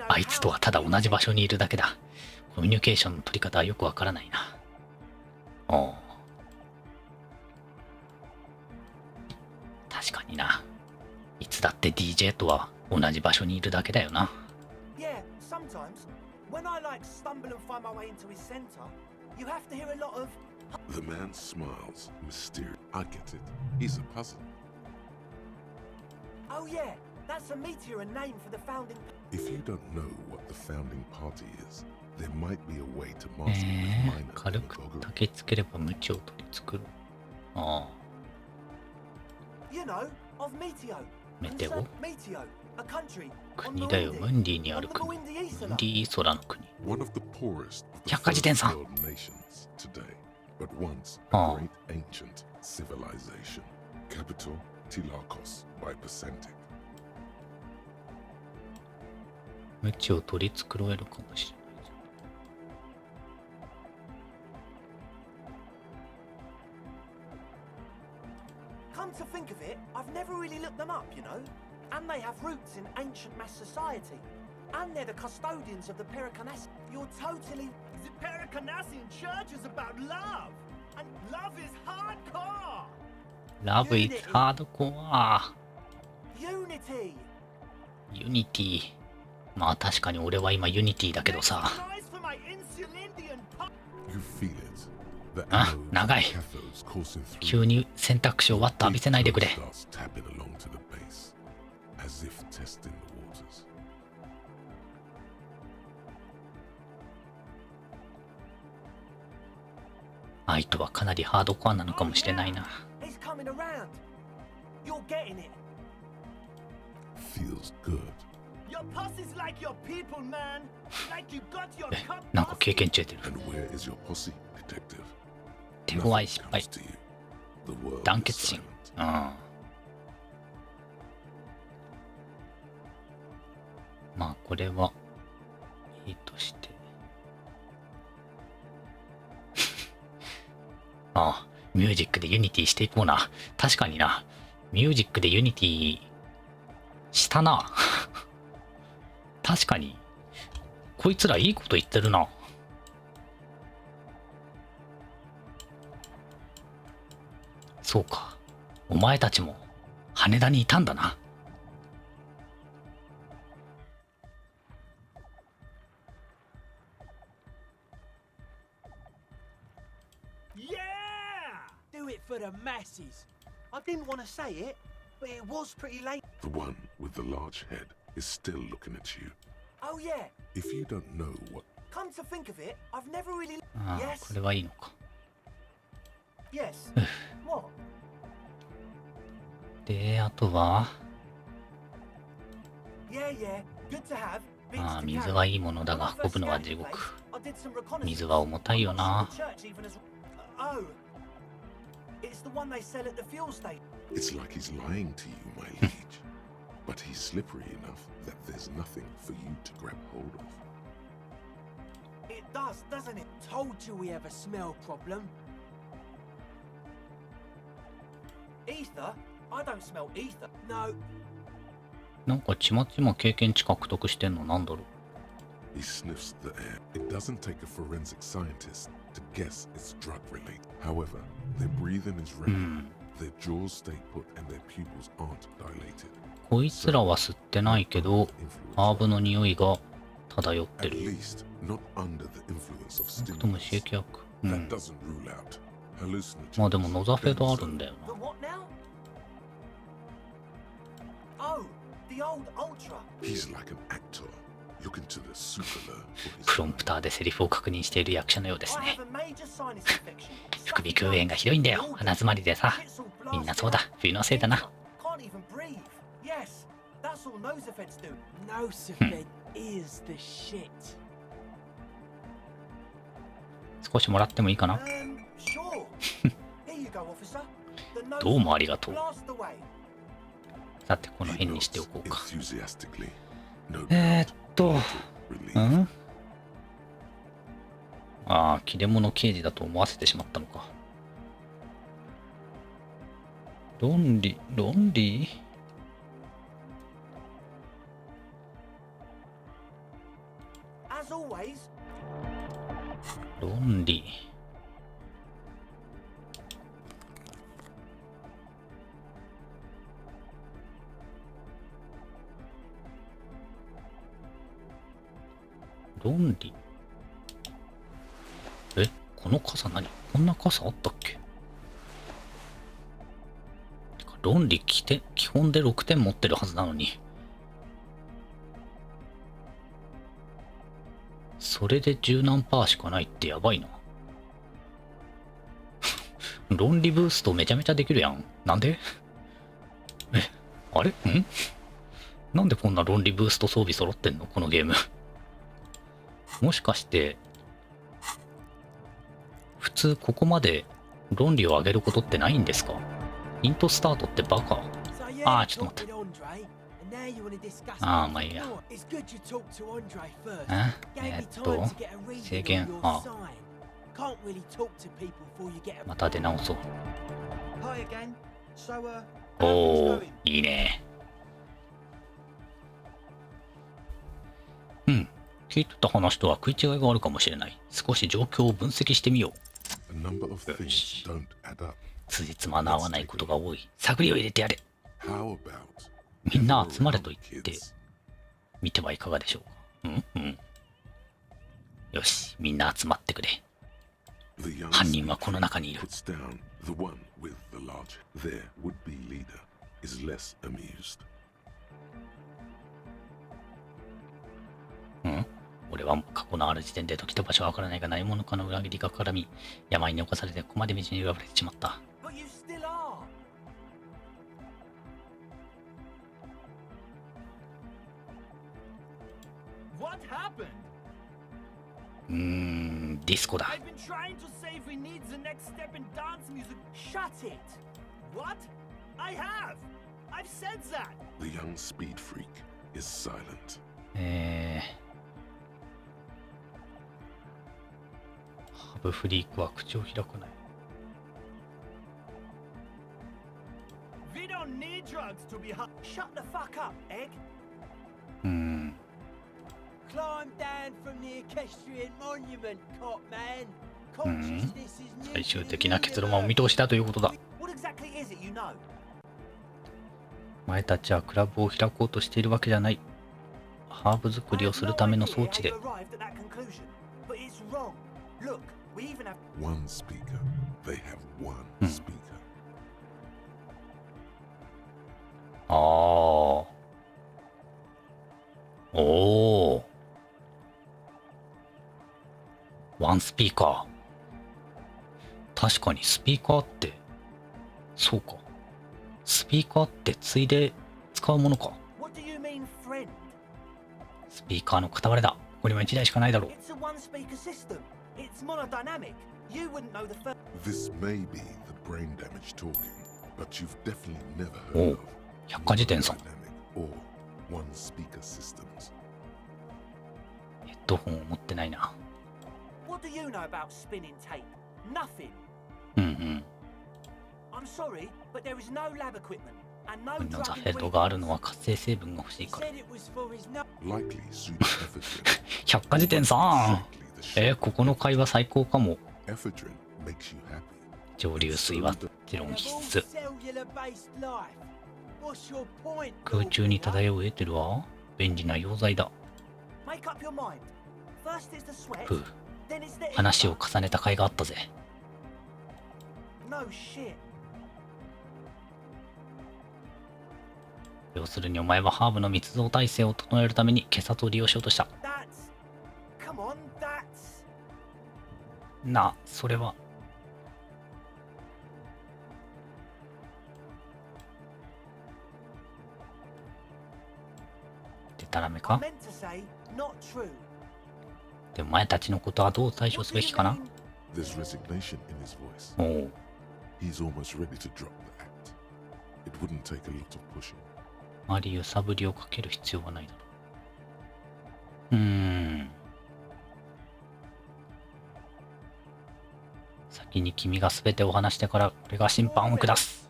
あいつとはただ同じ場所にいるだけだ。コミュニケーションの取り方はよくわからないな。おう。確かにな。いつだって DJ とは同じ場所にいるだけだよな。The man smiles, mysterious. I get it. He's a puzzle. Oh yeah, that's a meteor and name for the founding. If you don't know what the founding party is, there might be a way to master with minor. 軽く焚きつければ無知を取り繕う。ああ。You know of Meteo. メテオ？ Meteo, a country. 国だよ、ムンディにある国。ムンディ空の国。百科事典さん。But once a great ancient civilization. Capital Tilakos by Percentic. 無知を取り繕えるかもしれない。Come to think of it, I've never really looked them up, you know. And they have roots in ancient mass society. And they're the custodians of the Pericanassian. You're totally... The Pericanassian church is about love. And love is hardcore. Love is hardcore. Unity. Unity. まあ確かに俺は今 Unity だけどさ。あ、長い。急に選択肢をわっと浴びせないでくれ。愛とはかなりハードコアなのかもしれないな。なんか経験値得てる。手強い失敗。団結心。うん。まあこれはいいとして。ああ、ミュージックでユニティしていこうな。確かにな。ミュージックでユニティしたな。確かに。こいつらいいこと言ってるな。そうか。お前たちも羽田にいたんだな。For the masses. I didn't want to say it, but it was pretty late. The one with the large head is still looking at you. Oh yeah. If you don't know what. Come to think of it, I've never really. ああ、これはいいのか。Yes. What? で、あとは。Yeah, yeah. Good to have. ああ、水はいいものだが運ぶのは地獄。水は重たいよな。It's the one they sell at the fuel station. It's like he's lying to you, my liege. But he's slippery enough that there's nothing for you to grab hold of. It does, doesn't it? Told you we have a smell problem. Ether? I don't smell ether. No. なんかちまちま経験値獲得してんのなんだろう。He sniffs the air. It doesn't take a forensic scientist to guess it's drug related. However, their breathing is regular. Their jaws stay put and their pupils aren't dilated. こいつらは吸ってないけど、ハーブの匂いが漂ってる。クトム刺激薬。うん。まあでもノザフェドあるんだよな。プロンプターでセリフを確認している役者のようですね。副鼻腔炎がひどいんだよ。鼻詰まりでさ。みんなそうだ。冬のせいだな。That's all Nosefed's do. Nosefed is the shit. 少しもらってもいいかな。 Sure. Here you go, officer. The どうもありがとう。 blast away. さてこの辺にしておこうか。 Enthusiastically. No ああ、切れ者刑事だと思わせてしまったのか。論理As always. 論理。論理。え、この傘何？こんな傘あったっけ？てか論理基本で6点持ってるはずなのに。それで10何パーしかないってやばいな。論理ブーストめちゃめちゃできるやん。なんで？あれ？なんでこんな論理ブースト装備揃ってんのこのゲーム。もしかして、普通ここまで論理を上げることってないんですか？イントスタートってバカ。ああ、ちょっと待って。ああ、まあいいや。制限、ああ。また出直そう。おお、いいね。うん。聞いてた話とは食い違いがあるかもしれない。少し状況を分析してみよう。よし。辻褄の合わないことが多い。探りを入れてやれ。みんな集まれと言ってみてはいかがでしょうか。よし、みんな集まってくれ。犯人はこの中にいる。俺は過去のある時点で時と場所はわからないが何者かの裏切りが絡み、病に侵されてここまで道に奪われてしまった。ディスコだ。ハブフリークは口を開かない。最終的な結論はお見通しだということだ。お前たちはクラブを開こうとしているわけじゃない。ハーブ作りをするための装置で。ああ。おお。ワンスピーカー。確かにスピーカーって、そうか。スピーカーってついで使うものか。スピーカーの片割れだ。ここには1台しかないだろう。おお、百科事典さん。ヘッドホンを持ってないな。のザフェルドがあるのは活性成分が欲しいから。百科事典さん。ここの会話最高かも。蒸留水はもちろん必須。空中に漂うエーテルは便利な溶剤だ。ふう、話を重ねた甲斐があったぜ。要するにお前はハーブの密造体制を整えるために警察を利用しようとした。なあ、それは。たらめか？で、お前たちのことはどう対処すべきかな？おう。あまり揺さぶりをかける必要はないだろう。先に君が全てを話してから俺が審判を下す。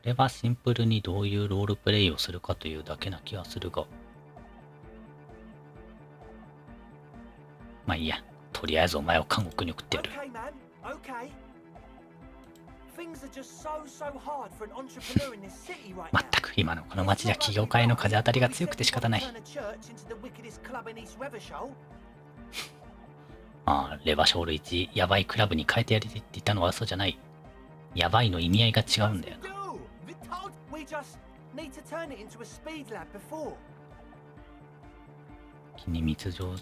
これはシンプルにどういうロールプレイをするかというだけな気がするが。まあいいや。とりあえずお前を監獄に送ってやる。まったく今のこの街じゃ起業家への風当たりが強くて仕方ない。ああ、レバショール1、ヤバいクラブに変えてやりてって言ったのは嘘じゃない。ヤバいの意味合いが違うんだよな。木に密造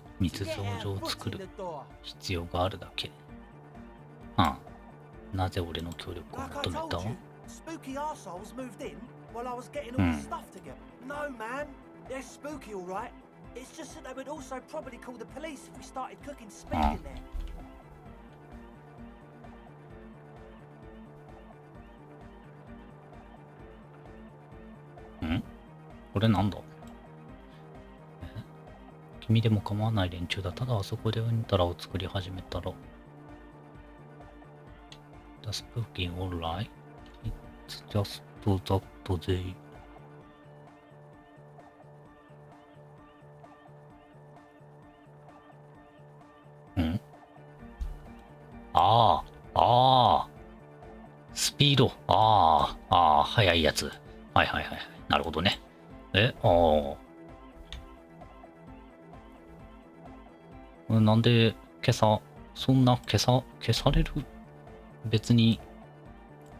所を作る必要があるだけ。ああ、なぜ俺の協力を求めた？これなんだ？君でも構わない連中だ。ただあそこでうんたらを作り始めたら。The spooky alright? It's just that they... スピード。速いやつ。はいはいはい。なるほどね。なんでそんな消される？別に、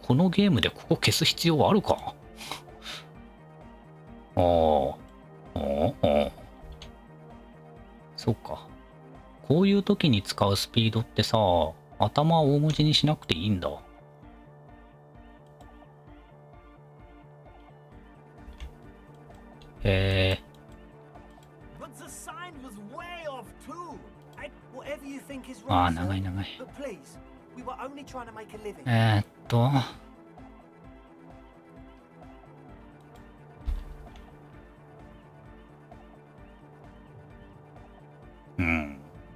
このゲームでここ消す必要あるか？そうか。こういう時に使うスピードってさ、頭を大文字にしなくていいんだ。長い。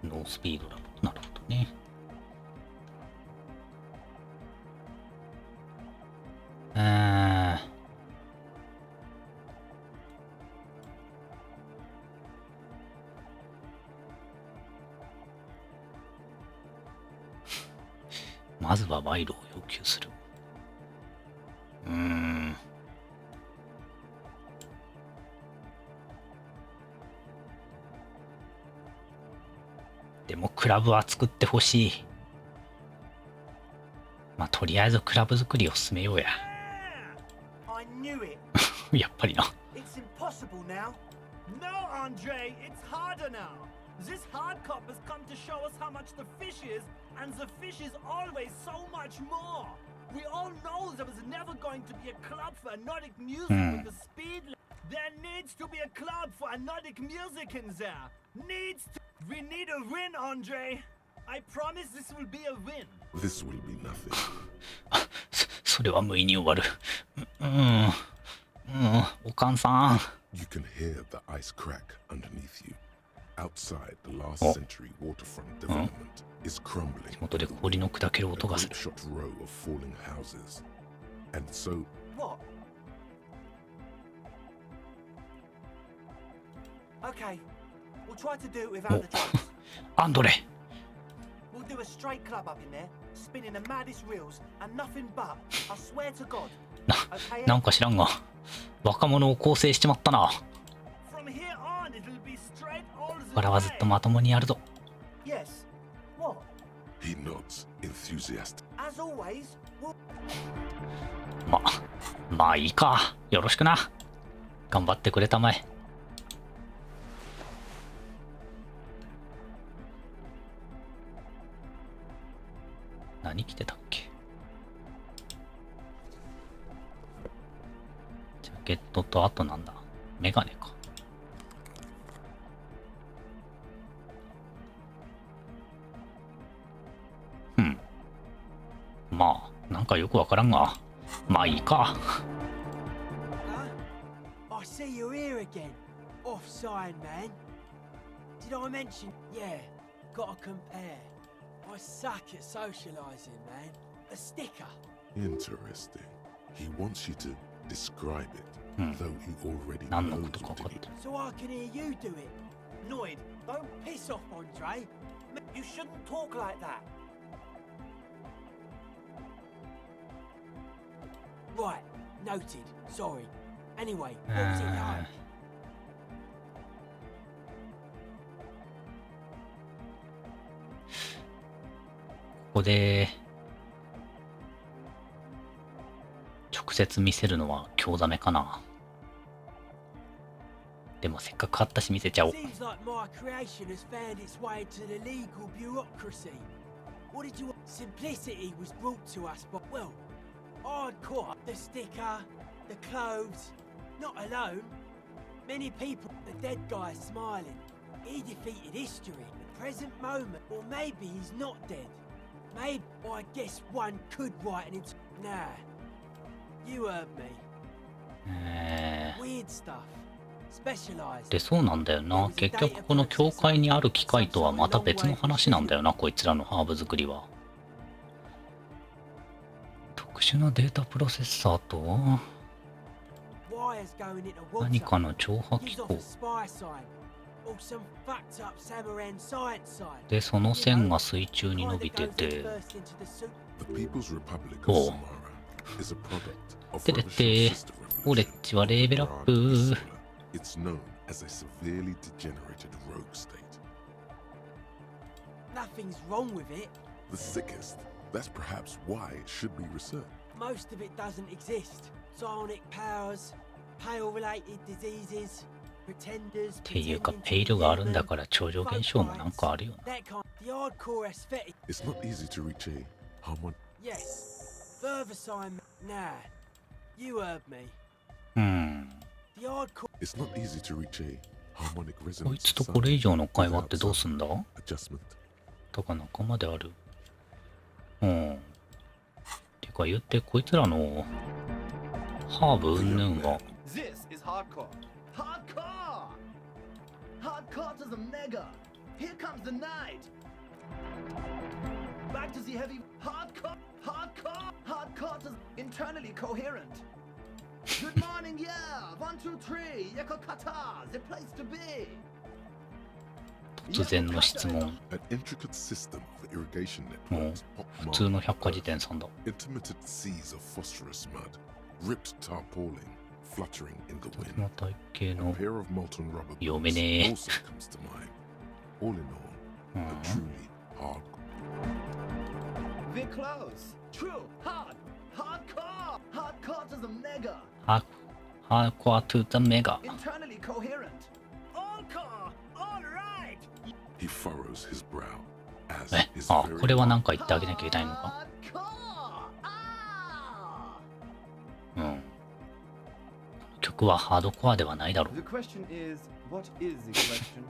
ノースピードだ。なるほどね。まずは賄賂を要求する。でもクラブは作ってほしい。まあとりあえずクラブ作りを進めようや。やっぱりな。This hard cop has come to show us how much the fish is, and the fish is always so much more. We all know there was never going to be a club for Nordic music with the speed. There needs to be a club for Nordic music in there. We need a win, Andre. I promise this will be a win. This will be nothing. それは無意に終わる。おかんさん。You can hear the ice crack underneath you.Outside the last century waterfront development is crumbling. 元で氷の砕ける音がする。Shot row of falling houses, and so. What? Okay, we'll try to do it without the drugs. アンドレ。We'll do a straight club up in there, spinning the maddest reels, and nothing but. I swear to God. なんか知らんが、若者を構成しちまったな。これはずっとまともにやるぞ。Yes. What? He nods, enthusiastic. As always. まあいいか。よろしくな。頑張ってくれたまえ。何着てたっけ？ジャケットとあとなんだ？メガネか。まあ、なんかよくわからんが。まあいいか。I see you here again. Offside, man. Did I mention? Yeah, gotta compare. I suck at socializing, man. A sticker. Interesting. He wants you to describe it, though he already knows what it is. So I can hear you do it. Noid, don't piss off, Andre. You shouldn't talk like that. Right, noted. Sorry. Anyway, what was it like? ここで直接見せるのは興ざめかな。でもせっかく買ったし見せちゃおう。 Seems like my creation has found its way to the legal bureaucracy. What did you want? Simplicity was brought to us by, well, hardcore. The sticker, the clothes, not alone. Many people, the dead guy smiling. He defeated history, the present moment, or maybe he's not dead. Maybe, I guess one could write an Nah, you heard me. Weird stuff. で、そうなんだよな。結局この教会にある機械とはまた別の話なんだよな、こいつらのハーブ作りは。特殊なデータプロセッサーと何かの超波機構で、その線が水中に伸びてて、おうででってオレッジはレーベルアップ。It's known as a severely degenerated rogue state. Nothing's wrong with it. The sickest. That's perhaps why it should be researched. Most of it doesn't exist. Psionic powers, pale-related diseases, pretenders. っていうか、ペイルがあるんだから超常現象もなんかあるよな。The hardcore aesthetic. It's not easy to reach a harmonic. Yes. Further sign. Nah. You heard me. It's not easy to reach a harmonic こい resonance. つとこれ以上の会話ってどうすんだ？とか仲間である。てか言ってこいつらのハーブ云々は This is hardcore. Hardcore! Hardcore to the mega. Here comes the night. Back to the heavy. Hardcore. Hardcore. Hardcore to internally coherent. Good morning, yeah. 1, 2, 3. Yakokata, the place to be. 突然の質問。An intricate system of irrigation もう networks. 普通の百科事典さんだ。 Intermittent seas of phosphorus mud, ripped tarpaulin, fluttering in the こ wind. の体系 A の pair of molten rubber 読め boots ねえ。 also comes to mind. All in all, a truly hard. We're close. True. Hard. Hardcore. Hardcore to the mega. ハーコアトゥザメガ。 Internally coherent. Hardcore. All right. He furrows his brow as え、 his あ、 very これは何か言ってあげなきゃいけないのか。曲はハードコアではないだろう。 The question is, what is the question?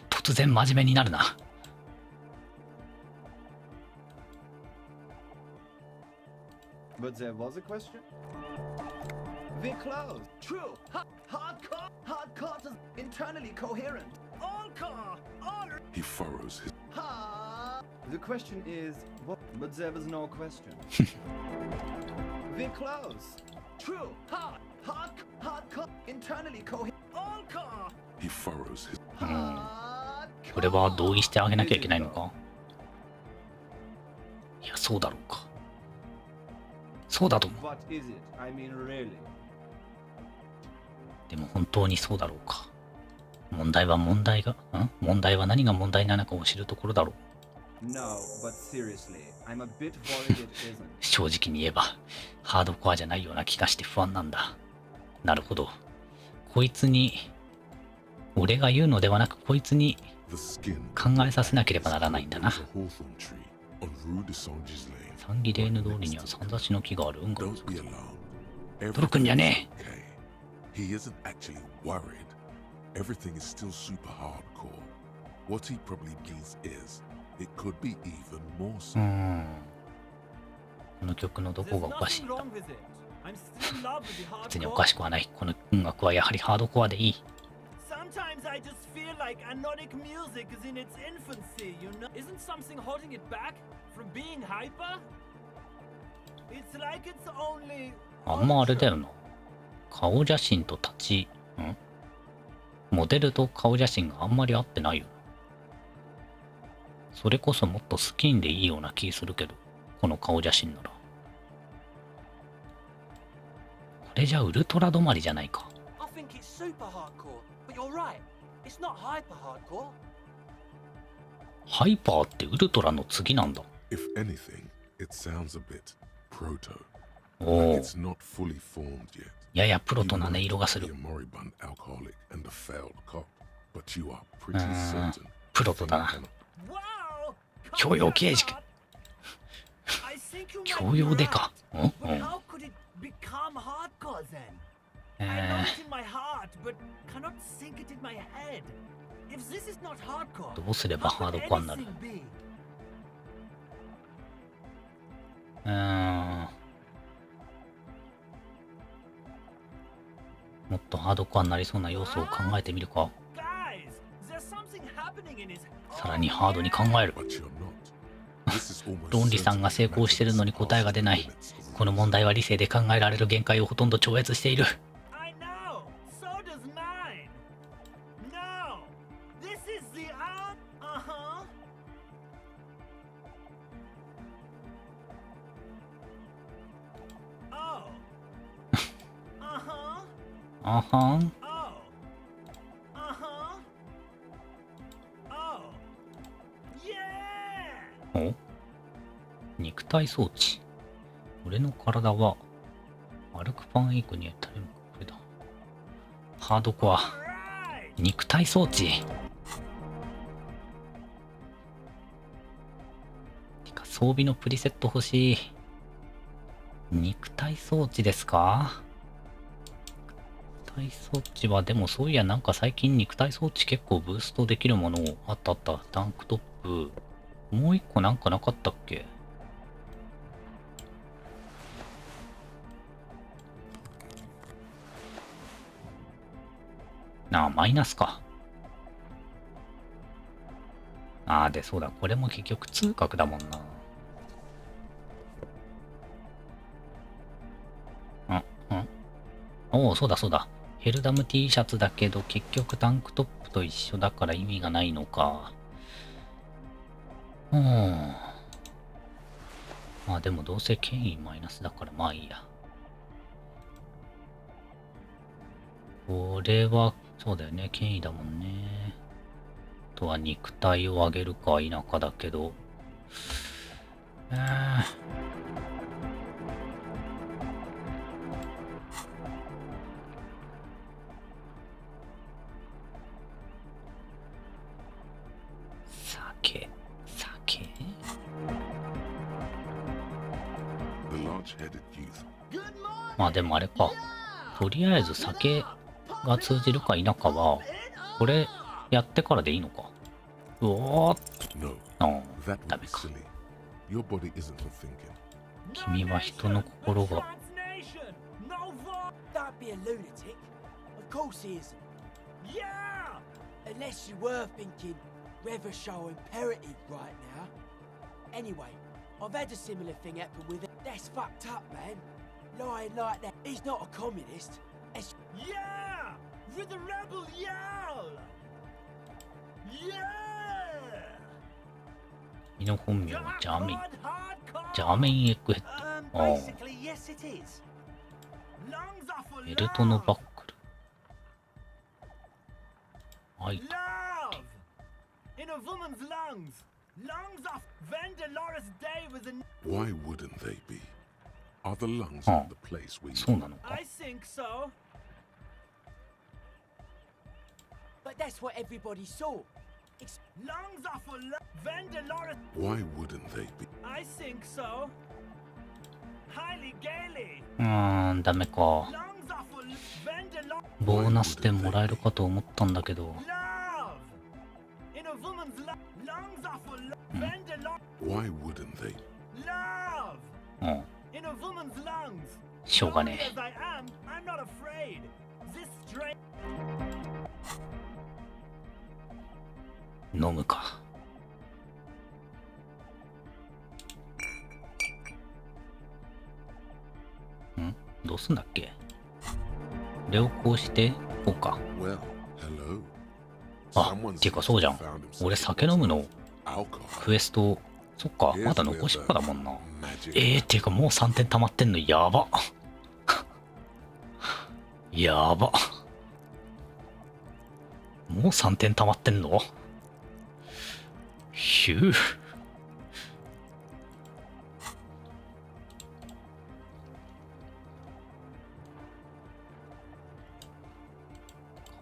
突然真面目になるな。 But there was a question? We're close. True. Hardcore. Hardcore to internally coherent. Hardcore. All right. He furrows his. The question is, what? But there was no question. We're close. True. Hardcore. Internally coherent. Hardcore. He furrows his. これは同意してあげなきゃいけないのか。いや、そうだろうか。そうだと思う。 What is it? I mean, really. でも本当にそうだろうか。問題は何が問題なのかを知るところだろう。No, but seriously, I'm a bit worried it isn't. 正直に言えば、ハードコアじゃないような気がして不安なんだ。なるほど。こいつに、俺が言うのではなく、こいつに考えさせなければならないんだな。サンギレーヌ通りには三差しの木がある。運が驚くんじゃねえ。He isn't actually worried. Everything is still super hardcore. What he probably means is, it could be even more so. この曲のどこがおかしいんだ。別におかしくはない。この音楽はやはりハードコアでいい。Sometimes I just feel like anodic music is in its infancy, you know? Isn't something holding it back from being hyper? It's like it's only... あんまあれだよな。顔写真とモデルと顔写真があんまり合ってないよ。それこそもっとスキンでいいような気するけど、この顔写真なら。これじゃウルトラ止まりじゃないか。I think it's super hardcore, but you're right. It's not hyper hardcore. ハイパーってウルトラの次なんだ。If anything, it sounds a bit proto. おお。 It's not fully formed yet. ややプロトな音色がする。プロトだな。教養刑事。教養でか。どうすればハードコアになる？もっとハードコアになりそうな要素を考えてみるか。さらにハードに考える。論理さんが成功してるのに答えが出ない。この問題は理性で考えられる限界をほとんど超越している。あはん。お？肉体装置。俺の体は歩くパンエイクに垂れる。これだ。ハードコア。肉体装置。てか装備のプリセット欲しい。肉体装置ですか？肉体装置はでもそういやなんか最近肉体装置結構ブーストできるものあった。タンクトップ。もう一個なんかなかったっけ？マイナスか。で、そうだ。これも結局通覚だもんな。おお、そうだそうだ。ヘルダム T シャツだけど結局タンクトップと一緒だから意味がないのか。でもどうせ権威マイナスだからまあいいや。これは、そうだよね。権威だもんね。あとは肉体を上げるか否かだけど。でもあれか。とりあえず酒が通じるか否かは、これやってからでいいのか。うおーダメか。君は人の心が。I've had a similar thing happen with it. That's fucked up, man. Lying like that. He's not a communist. Yeah! With the rebel yell! Yeah! 君の本名はジャーメイン。ジャーメインエッグヘッド。ベルトのバックル。Love! In a woman's lungs. Why wouldn't they be? Are the lungs of the place where you そうなのか。 I think so. But that's what everybody saw. Lungs are for Vandaloris. Why wouldn't they be? I think so. Highly gaily. ダメか。 Lungs are for Vandaloris. ボーナス点もらえるかと思ったんだけど。 Love. In a woman's love. Lungs are for Vandaloris. Why wouldn't they? Love. うん。 In a woman's lungs. しょうがね As I am, I'm not afraid. This straight. え。飲むか。ん？どうすんだっけ？良好してこうか。 Well, hello. あ、ていうかそうじゃん。俺酒飲むのクエスト、そっか、まだ残しっぱだもんな。ていうかもう3点溜まってんのやば。やば。もう3点溜まってんの？ヒュー。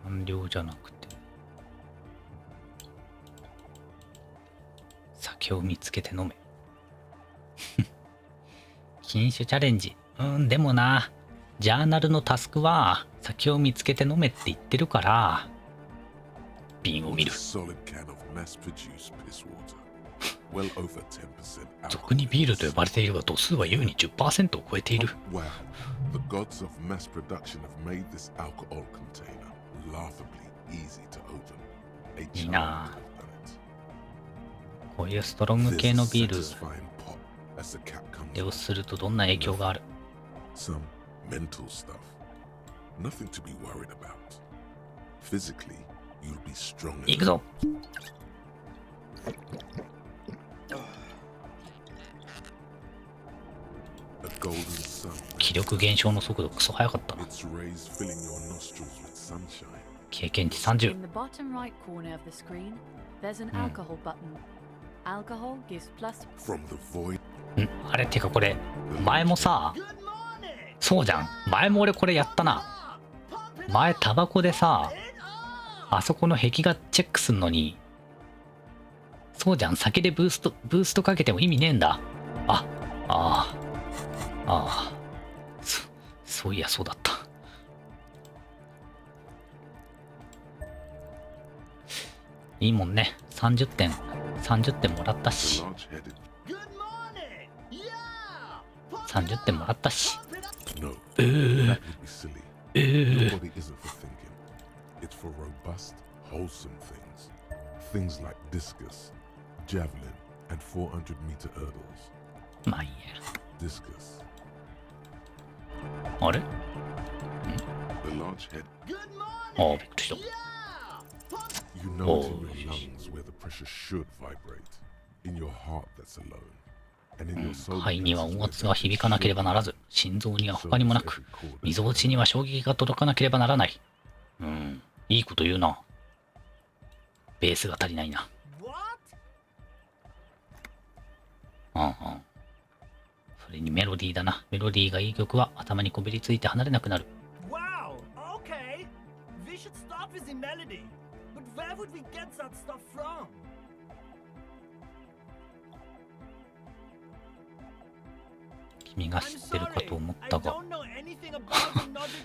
完了じゃなくて。酒を見つけて飲め。禁酒チャレンジ。でもな、ジャーナルのタスクは酒を見つけて飲めって言ってるから、瓶を見る。俗にビールと呼ばれているが度数は優に 10% を超えている。いいなぁ。こういうストロング系のビールをするとどんな影響がある？行くぞ！気力減少の速度クソ速かったな。経験値30。In the bottom right corner of the screen, there's an alcohol button. Alcohol gives plus from the void. あれってかこれ前もさ、そうじゃん。前も俺これやったな。前タバコでさ、あそこの壁画チェックすんのに、そうじゃん。酒でブーストかけても意味ねえんだ。そういやそうだった。いいもんね。30点もらったし。30点もらったし。まあいいや。あれ？びっくりした。You know it's in your lungs where the pressure should vibrate. In your heart that's alone. And in your soul. 肺には音圧が響かなければならず、心臓には他にもなく、みぞおちには衝撃が届かなければならない。いいこと言うな。ベースが足りないな。それにメロディーだな。メロディーがいい曲は頭にこびりついて離れなくなる。Wow, okay. We should start with the melody. But where would we get that stuff from? 君が知ってるかと思ったが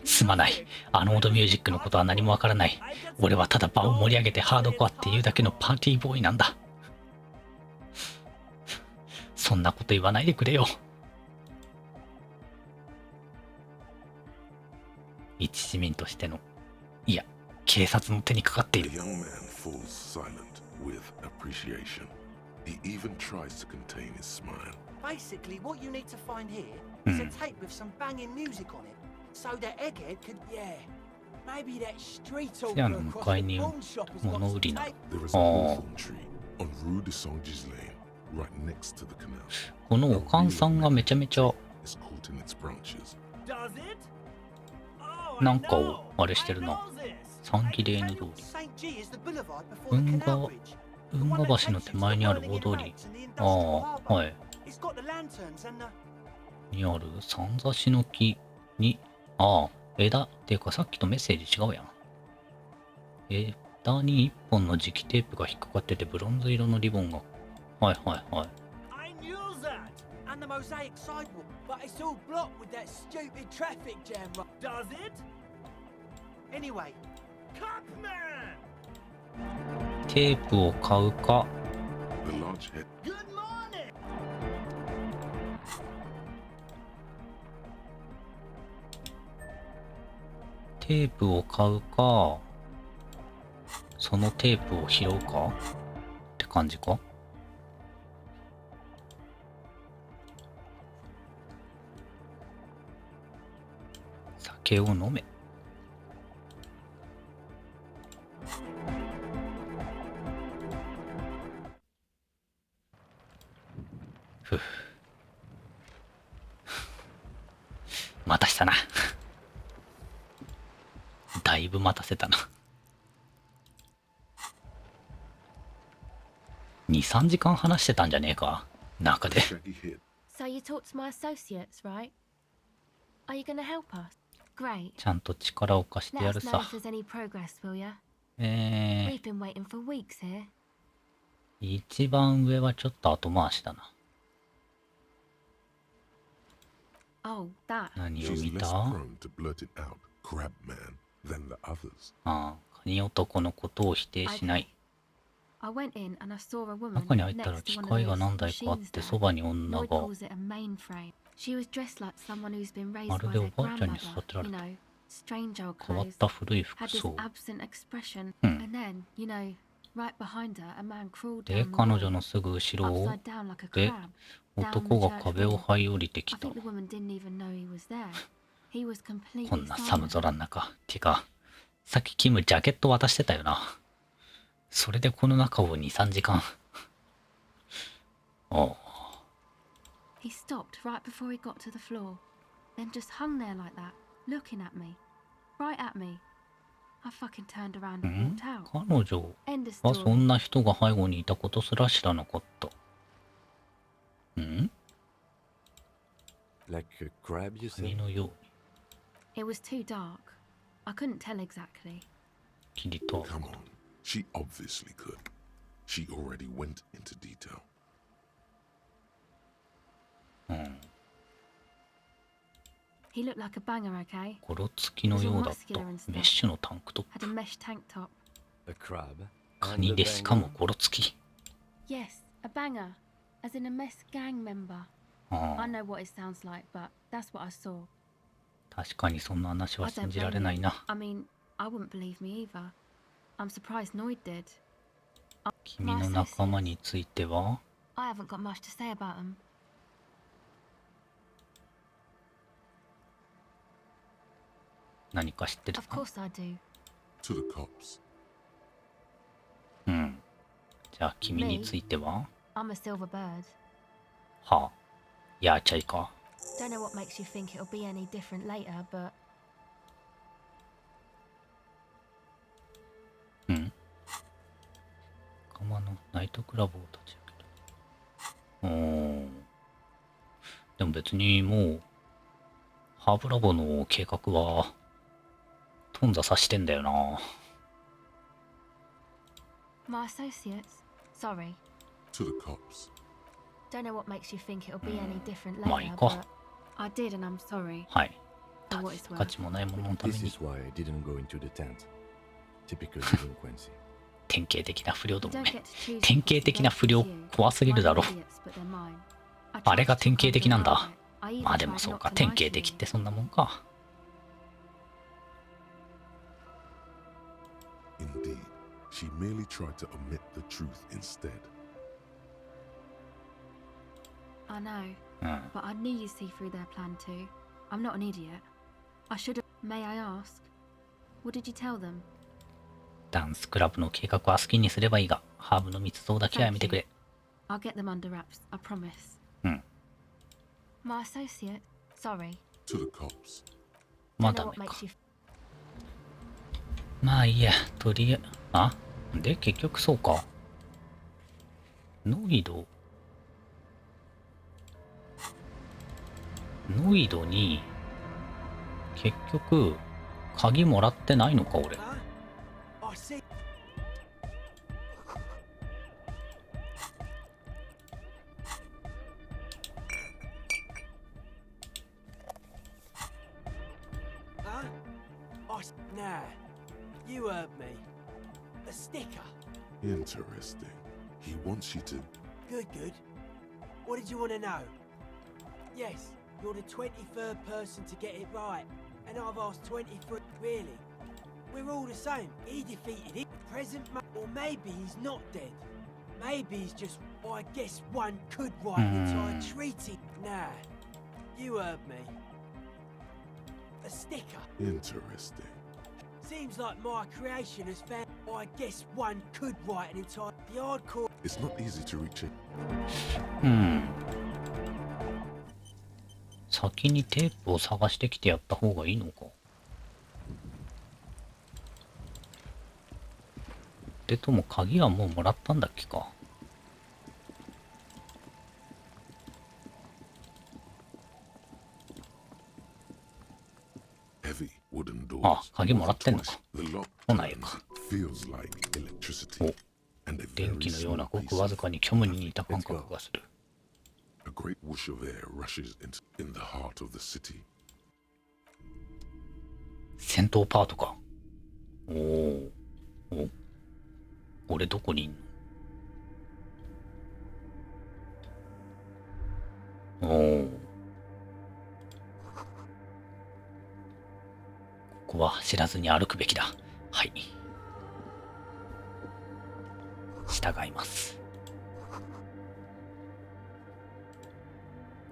すまない。あのオードミュージックのことは何もわからない。俺はただ場を盛り上げてハードコアっていうだけのパーティーボーイなんだ。そんなこと言わないでくれよ。一市民としての、いや警察の手にかかっている。Basically, what you need to find here is a tape with some banging music on it, so that Egghead could, maybe that street over せやの across 向かい the に pawn shop has 物 got 売り some な。 tape. There is a hawthorn tree on Rue de Saint-Ghislain, right next to the canal. このおかんさんがめちゃめちゃ Is caught in its branches. Does it? Oh, なんかをあれしてるな。サンギレーヌ通り。St. G is the boulevard before the 運 canal 河 bridge. 運河橋の手前にある大通り。ああ、はい。にあるさんざしの木に、ああ、枝っていうかさっきとメッセージ違うやん。枝に一本の磁気テープが引っかかっててブロンズ色のリボンが。はいはいはい。I knew that! And the mosaic sidewalk, but it's all blocked with that stupid traffic jam. Does it? Anyway, Cupman! テープを買うか。The large head. Good morning! テープを買うか、そのテープを拾うかって感じか。酒を飲め。ふう。待たしたな。だいぶ待たせたな。2、3時間話してたんじゃねえか中で。 So you talked to my associates, right? Are you gonna help us? Great. ちゃんと力を貸してやる Let us さ。 know if there's any progress, will ya? We've been waiting for weeks here. 一番上はちょっと後回しだな。Oh, that. 何を見 She's た？ less prone to blurt it out, crab man, than the others. ああ、カニ男のことを否定しない。 I went in and I saw a woman 中に入ったら next 機 to one of 械が those 何台かあっ machines て、 there. そばに女 Lloyd が。 calls it a mainframe. She was dressed like someone who's been raised ま by るでお their ばあちゃんに grandmother. 育てら You れた。 know, strange old 変わっ clothes. た古い Had 服 this 装。 absent expression. Hmm. And then, you know, right behind her, a man crawled で、 down the 彼 wall, 女のすぐ後ろを upside down like a で、 crab, 男 down the が church 壁を wall. 這い降りてき I た。 think the woman didn't even know he was there. He was こ completely んな寒 silent. 空の中。てか、さっきキムジャケット渡してたよな。それでこの中を2、3時間。おう。 He stopped right before he got to the floor, then just hung there like that, looking at me. Right at me. I fucking turned around and ん walked out. 彼女 End of はそ story. んな人が背後にいたことすら知らなかった。ん Like a crab, you カニ say? のように It was too dark. I couldn't tell exactly. キリと。 Come on. She obviously could. She already went into detail. うん。 He looked like a banger, okay? ゴロつきのようだった。メッシュのタンクトッ Had a mesh tank top. A crab? プ。カニでしかもゴロつき。 Yes, a banger. As in a mess gang member. あ I あ、 know what it sounds like, but that's what I saw. 確かにそんな話 I は信 don't じら blame れない him. な。 I mean, I wouldn't believe me either. I'm surprised Noid did. 君の仲間については I haven't got much to say about him. 何か知ってる Of か？ course I do. To the cops. うん。じゃあ君については I'm a silver bird. はあ。やーちゃいか。 Don't know what makes you think it'll be any different later, but うん仲間のナイトクラブを立ち上げた。でも別にもう、ハーブラボの計画は、頓挫さしてんだよな。 my associates. Sorry. To the cops. Don't know what makes you think it'll be any different まあいい later, か。 but I did and I'm sorry. はい。 For what it's 価 worth. 値もないもののため This に is why I didn't go into the tent. Typical delinquency. 典型的な不良ど You も don't め。 get to choose 典型的な不良怖すぎるだろ。 idiots, but they're mine. I あれ tried が to 典型的なんだ。 control it. I even まあでも tried そう not か、 to 典 lie 型 to 的 you. ってそんなもんか。 Indeed, she merely tried to omit the truth instead. I know, うん。 but I knew you'd see through their plan too. I'm not an idiot. I should have. May I ask? What did you tell them? ダンスクラブの計画は好きにすればいいが、ハーブの密造だけはやめてくれ。 I'll get them under wraps. I promise. うん。 My associate. Sorry. To the cops. ま Don't だ know ダメ what か makes。you. まあいいや、とりあえず、あで、結局そうか。ノイドに結局鍵もらってないのか俺。Nah, you heard me. A sticker. Interesting. He wants you to. Good, good. What did you want to know? Yes, you're the 23rd person to get it right, and I've asked 23. Really? We're all the same. He defeated it. Present, or maybe he's not dead. Maybe he's just. Well, I guess one could write an entire treaty. Nah, you heard me. A sticker. Interesting. Seems like my creation has found. Well, I guess one could write an entire. The hardcore. It's not easy to reach it. 先にテープを探してきてやった方がいいのか。でとも鍵はもうもらったんだっけか。あ、鍵もらってんのか。来ないか。お、電気のようなごくわずかに虚無に似た感覚がする。戦闘パートか。おお。お、俺どこにいんの？おお。ここは知らずに歩くべきだ。はい。従います。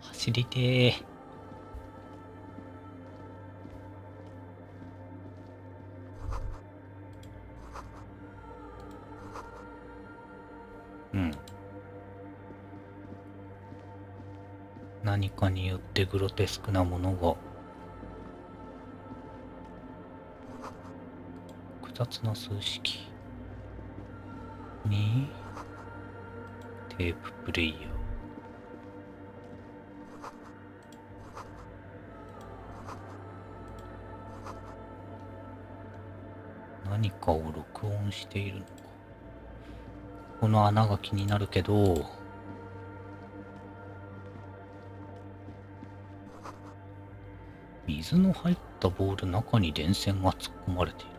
走りてー。うん。何かによってグロテスクなものが複雑な数式にテーププレイヤー。何かを録音しているのか。この穴が気になるけど、水の入ったボール中に電線が突っ込まれている。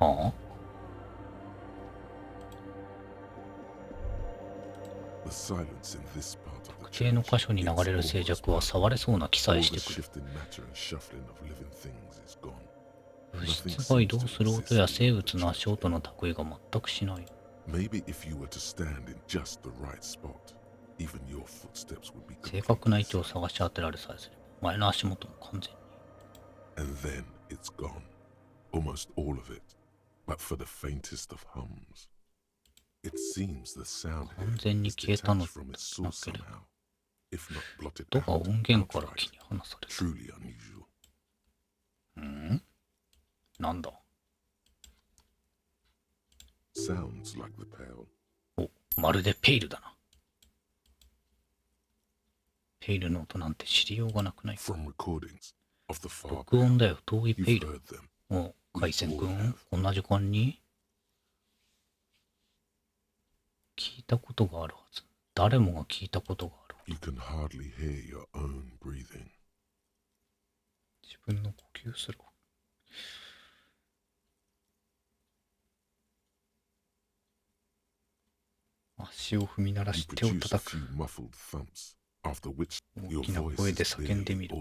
はあ？特定の箇所に流れる静寂は触れそうな気さえしてくる。物質が移動する音や生物の足音の類が全くしない。正確な位置を探し当てられさえすれば、前の足元も完全に。完全に消えたのでなければ、音が音源から切り離される。ん？なんだ？お、まるでペイルだな。ペイルの音なんて知りようがなくないか。録音だよ、遠いペイル。お、海鮮くん、こんな時間に聞いたことがあるはず。誰もが聞いたことがある。自分の呼吸する。足を踏み鳴らし手を叩く。大きな声で叫んでみる。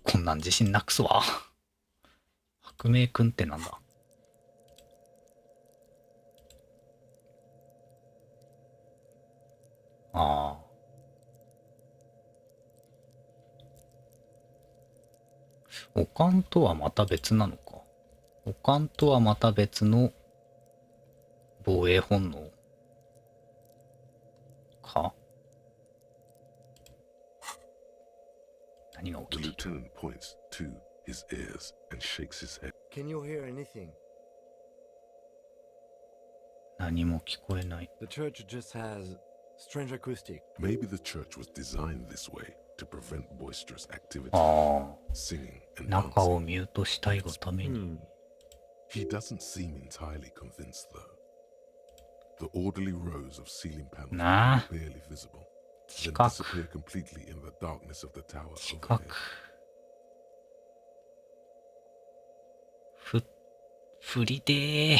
こんなん自信なくすわ。白明くんってなんだ？ああ。おかんとはまた別なのか。おかんとはまた別の防衛本能か？何が起きている？ Can you hear anything? 何も聞こえない。 The church just has strange acoustic. Maybe the church was designed this way to prevent boisterous activity, ああ、 singing and 中 dancing. をミュートしたいがために。He doesn't seem entirely convinced, though. The orderly rows of ceiling panels Nah. are barely visible, then 近く。 disappear completely in the darkness of the tower 近 overhead. く。振りてー。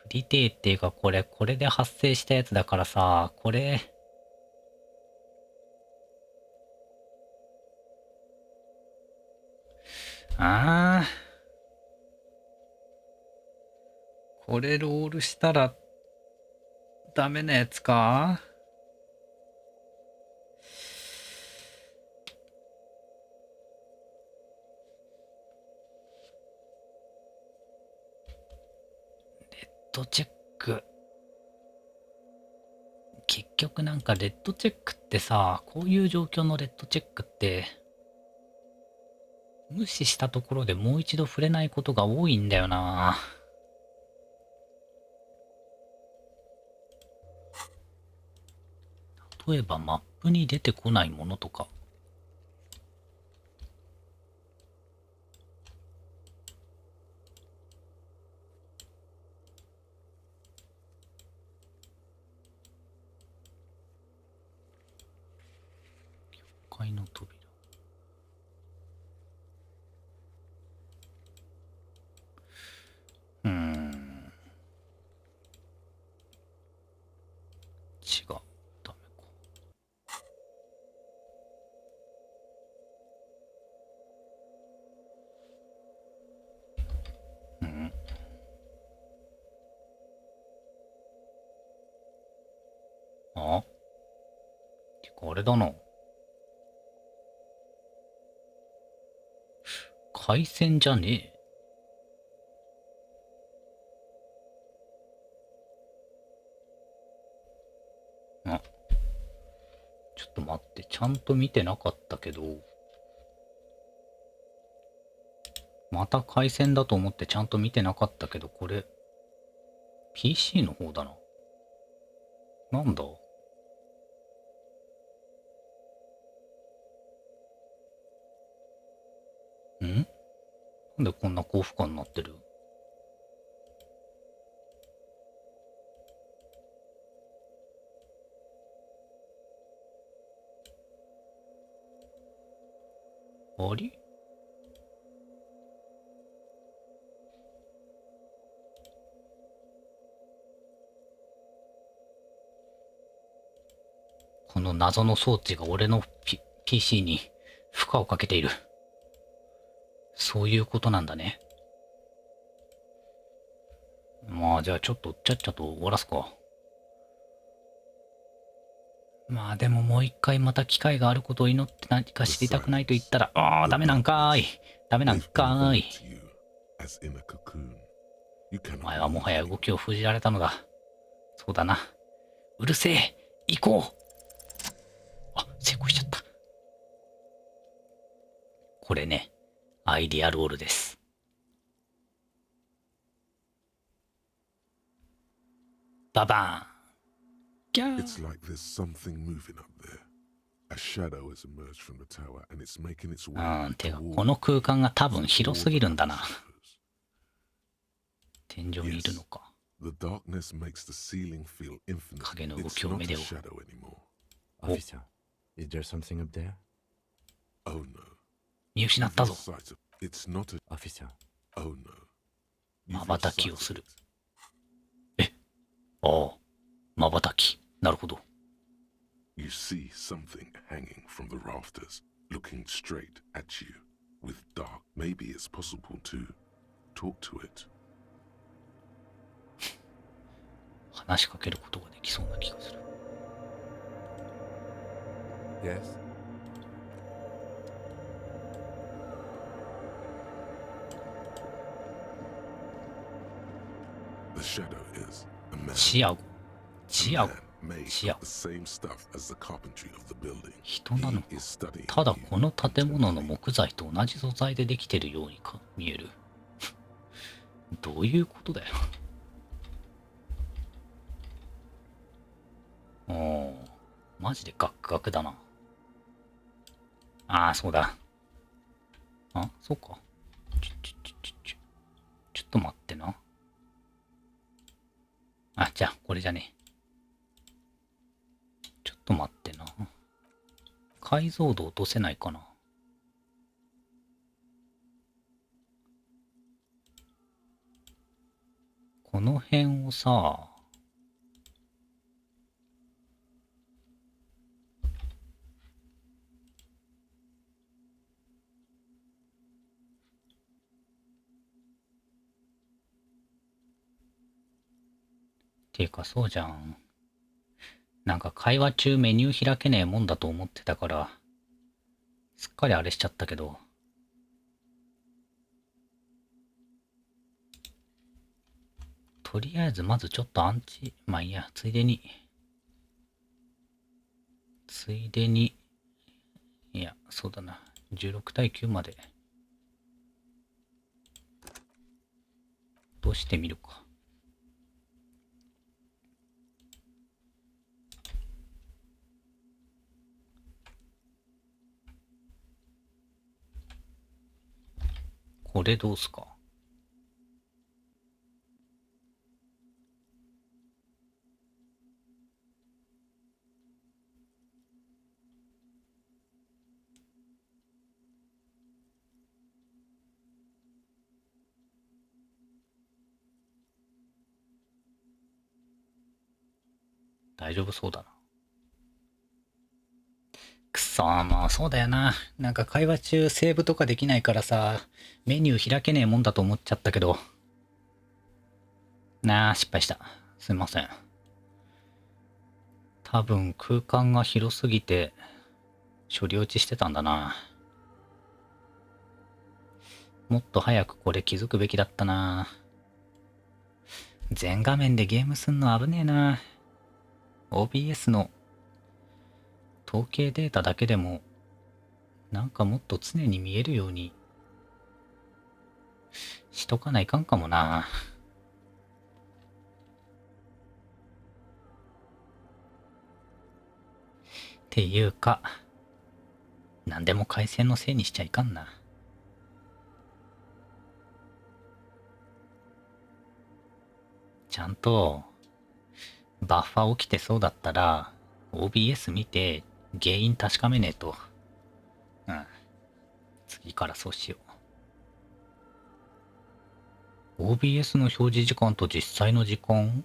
振りてーっていうか、これで発生したやつだからさ、これ。ああ。これロールしたら、ダメなやつか？レッドチェック。結局なんかレッドチェックってさ、こういう状況のレッドチェックって、無視したところでもう一度触れないことが多いんだよな。例えばマップに出てこないものとか。教会の扉。違う。ダメか。あ？てかあれだな。回線じゃねえ。あ、ちょっと待って、ちゃんと見てなかったけど、また回線だと思ってちゃんと見てなかったけど、これ、PC の方だな。なんだ？なんでこんな高負荷になってる？あり？この謎の装置が俺の、PC に負荷をかけている。そういうことなんだね。まあじゃあちょっとちゃっちゃと終わらすか。まあでももう一回また機会があることを祈って何か知りたくないと言ったら、ああ、ダメなんかーい。ダメなんかーい。お前はもはや動きを封じられたのだ。そうだな。うるせえ。行こう。あ、成功しちゃった。これね、アイディアロールです。ババーン。It's like there's something moving up there. A shadow has emerged from the tower and it's making its way. てか、この空間が多分広すぎるんだな。天井にいるのか。The darkness makes the ceiling feel infinite. 影の動きを目で追う。Officer, is there something up there? Oh no. 見失ったぞ。It's not a officer. Oh no. 瞬きをする。え、ああ、瞬き。なるほど。You see something hanging from the rafters, looking straight at you with dark. Maybe it's possible to talk to it. 話しかけることができそうな気がする。Yes. The shadow is a man. チアゴ。チアゴ。チアゴ。人なのか。ただこの建物の木材と同じ素材でできてるようにか見える。どういうことだよ。おー、マジでガックガクだな。ああ、そうだ。あ、そうか。ちょっと待ってな。あ、じゃあ、これじゃねえ。ちょっと待ってな。解像度落とせないかな。この辺をさ、ていうかそうじゃん。なんか会話中メニュー開けねえもんだと思ってたから、すっかりあれしちゃったけど。とりあえずまずちょっとまあいいや、ついでに、いや、そうだな。16対9まで、落としてみるか。これどうすか。大丈夫そうだな。くそー、もうそうだよな。なんか会話中セーブとかできないからさ、メニュー開けねえもんだと思っちゃったけど。失敗した。すいません。多分空間が広すぎて、処理落ちしてたんだな。もっと早くこれ気づくべきだったな。全画面でゲームすんの危ねえな。OBS の統計データだけでも、なんかもっと常に見えるようにしとかないかんかもな。っていうか、なんでも回線のせいにしちゃいかんな。ちゃんと、バッファ起きてそうだったら、OBS 見て原因確かめねえと。うん。次からそうしよう。OBS の表示時間と実際の時間？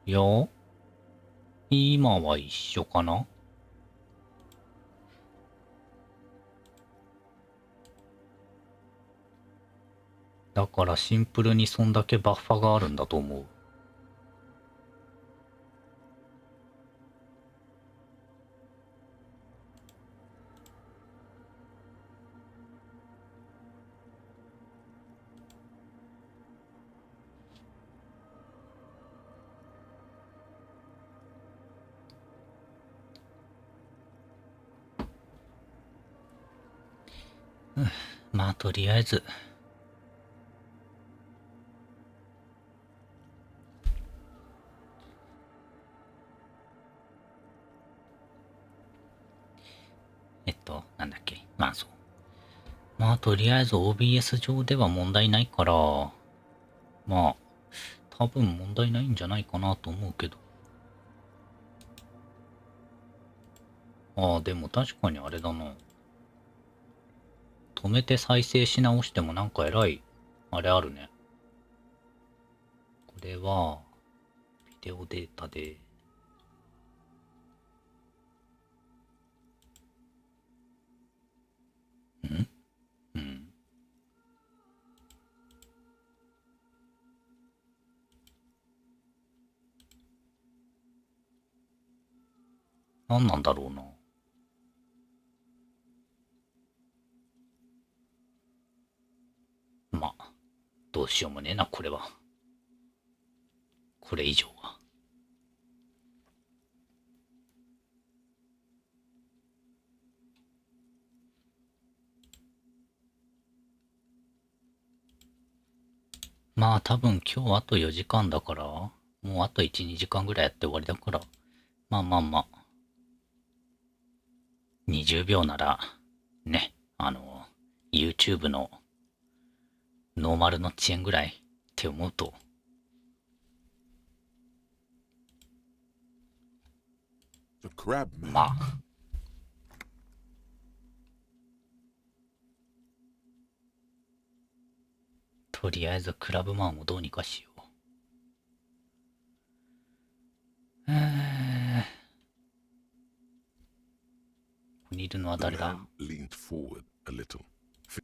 いや、今は一緒かな？だからシンプルにそんだけバッファがあるんだと思う。まあとりあえずなんだっけ、まあそう、まあとりあえず OBS 上では問題ないから、まあ多分問題ないんじゃないかなと思うけど。ああ、でも確かにあれだな。止めて再生し直してもなんか偉い、あれあるね。これは、ビデオデータで、うん。何なんだろうな。まあ、どうしようもねえな、これは。これ以上は。まあ多分今日あと4時間だから、もうあと1、2時間ぐらいやって終わりだから、まあまあまあ、20秒なら、ね、YouTube のノーマルの遅延ぐらいって思うと、まあ、とりあえずクラブマンをどうにかしよう。ここにいるのは誰だ？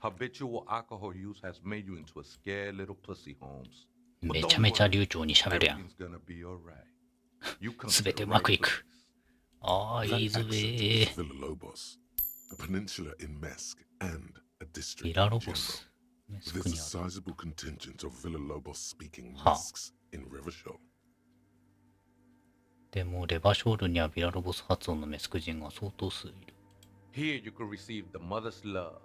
Habitual alcohol use has made you into a scared little pussy, Holmes. めちゃめちゃ流暢に喋るやん。 Everything's gonna be alright. すべてうまくいく。ああ、いいぞべー。ビラロボス。メスクにある。はあ。でも、レバショールにはビラロボス発音のメスク人が相当数いる。Here you can receive the mother's love.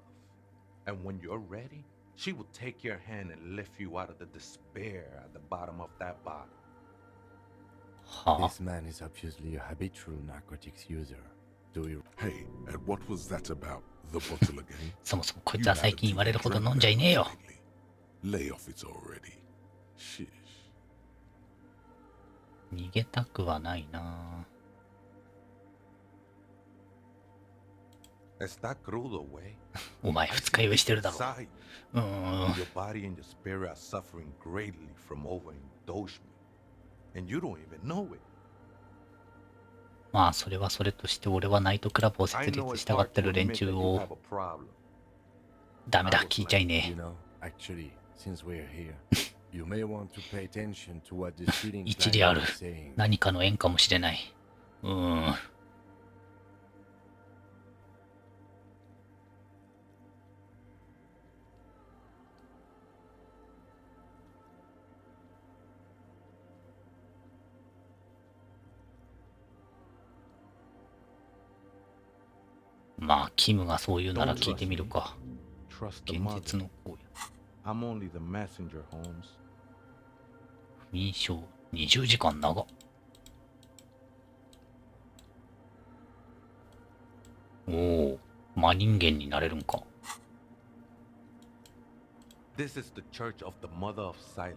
And when you're ready, she will take your hand and lift you out of the despair at the bottom of that bottle. This man is obviously a habitual narcotics user. Do you? Hey, and what was that about the bottle again? そもそもこいつは最近言われるほど飲んじゃいねえよ。Lay off it already. Shish. 逃げたくはないな。Está crudo, güey. お前二日酔いしてるだろ。Your body and your spirit are suffering greatly from overindulgence, and you don't even know it. まあそれはそれとして俺はナイトクラブを設立したがってる連中をダメだ、聞いちゃいねえ。一理ある。何かの縁かもしれない。まあ、キムがそう言うなら聞いてみるか。現実の荒野。不眠症、20時間長っ。おお、真人間になれるんか。This is the church of the mother of silence.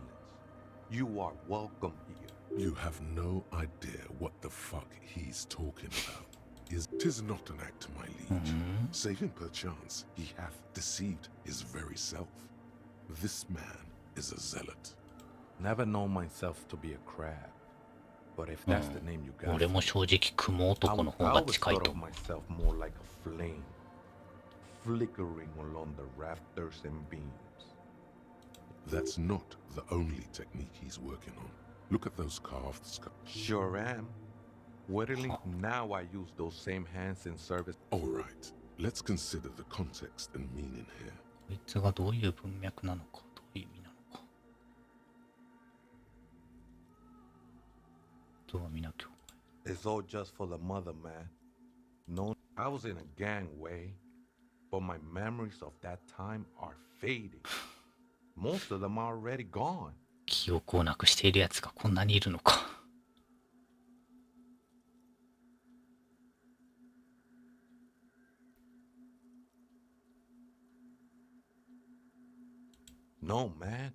You are welcome here. You have no idea what the fuck he's talking about. Tis not an act, my liege. Save him perchance, he hath deceived his very self. This man is a zealot. Never known myself to be a crab. But if that's the name you got, 俺も正直雲男の方が近いと思う。 myself more like a flame, flickering along the rafters and beams. That's not the only technique he's working on. Look at those carved skulls. Sure am. Literally, now I use those same hands in service. All right, let's consider the context and meaning here. こいつがどういう文脈なのか、どういう意味なのか。どうは皆教会。 It's all just for the mother, man. No, I was in a gang way, but my memories of that time are fading. Most of them are already gone. 記憶をなくしているやつがこんなにいるのか。No, man.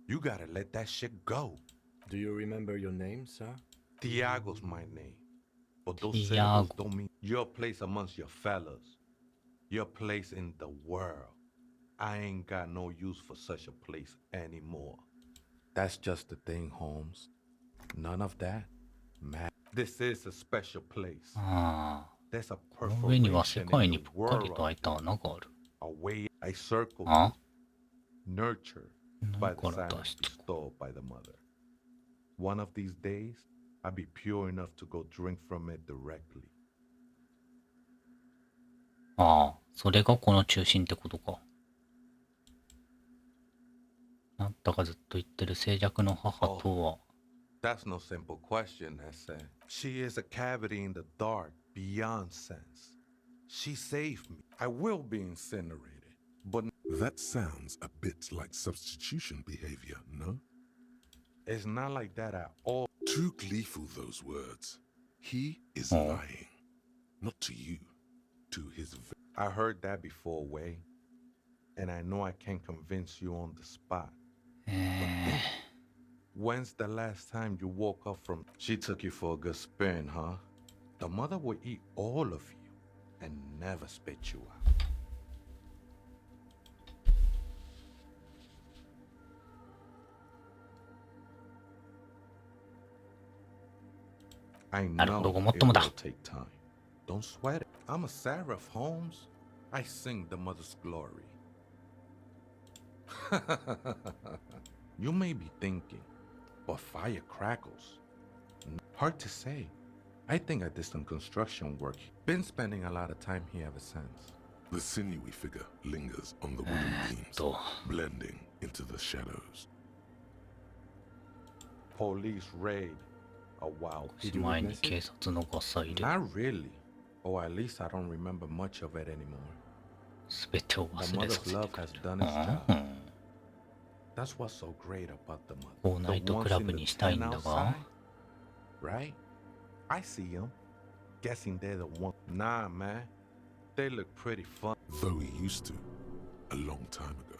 You gotta let that shit go. Do you remember your name, sir? Tiago's my name. But those syllables don't mean your place amongst your fellas. Your place in the world. I ain't got no use for such a place anymore. That's just the thing, Holmes. None of that, man. This is a special place. There's a この上には世界にぽっかりと開いた穴がある。A way I circle, nurtured by the silence bestowed by the mother. One of these days, I'll be pure enough to go drink from it directly. ああ、それがこの中心ってことか。あんたがずっと言ってる静寂の母とは。That's no simple question, Essay. She is a cavity in the dark beyond sense. She saved me. I will be incinerated, but That sounds a bit like substitution behavior, no? It's not like that at all. Too gleeful, those words. He is lying. Not to you, to his... I heard that before, Wei. And I know I can't convince you on the spot. When's the last time you woke up from... She took you for a good spin, huh? The mother would eat all of you and never spit you out. I know it will take time. Don't sweat it. I'm a seraph, Holmes. I sing the mother's glory. You may be thinking, but fire crackles. Hard to say. I think I did some construction work. Been spending a lot of time here ever since. The sinewy figure lingers on the wooden beams, blending into the shadows. Police raid. A wild. Did you witness it? Not really. Or at least I don't remember much of it anymore. The mother's love has done its job. That's what's so great about the mother. The ones in the tent outside, right? I see them. Guessing they're the one. Nah, man. They look pretty fun. Though he used to, a long time ago.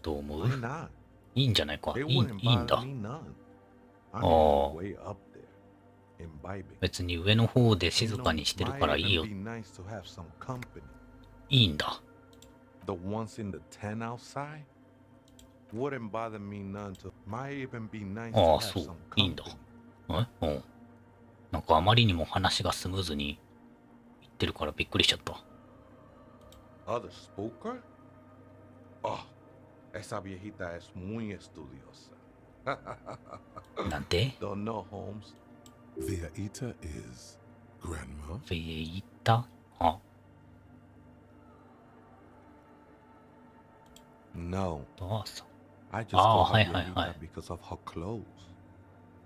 どう思う？いいんじゃないか。いいんだ。ああ。別に上の方で静かにしてるからいいよ。いいんだ。The ones in the tent outside wouldn't bother me none to might even be nice to have some company. いいんだ。なんかあまりにも話がスムーズにいってるからびっくりしちゃった。Other spooker? Oh, esa viejita es muy estudiosa. なんて Don't know, Holmes. Viejita is grandma? Viejita? あ No. どうぞ。I just call her Viejita because of her clothes.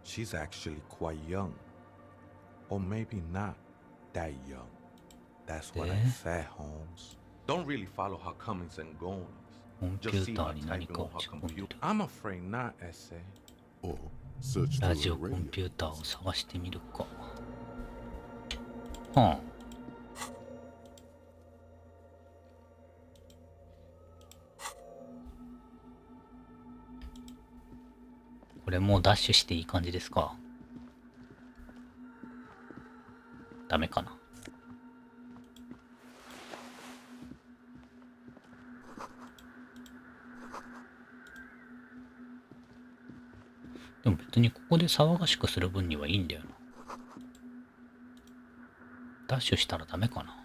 She's actually quite young. Or maybe not that young. That's what I said, Holmes. Don't really follow her comings and goings. Just see her typing on her computer. I'm afraid not, essay. Or search ラジオコンピューターを探してみるか。はあ。これもうダッシュしていい感じですか？ダメかな。でも別にここで騒がしくする分にはいいんだよな。ダッシュしたらダメかな。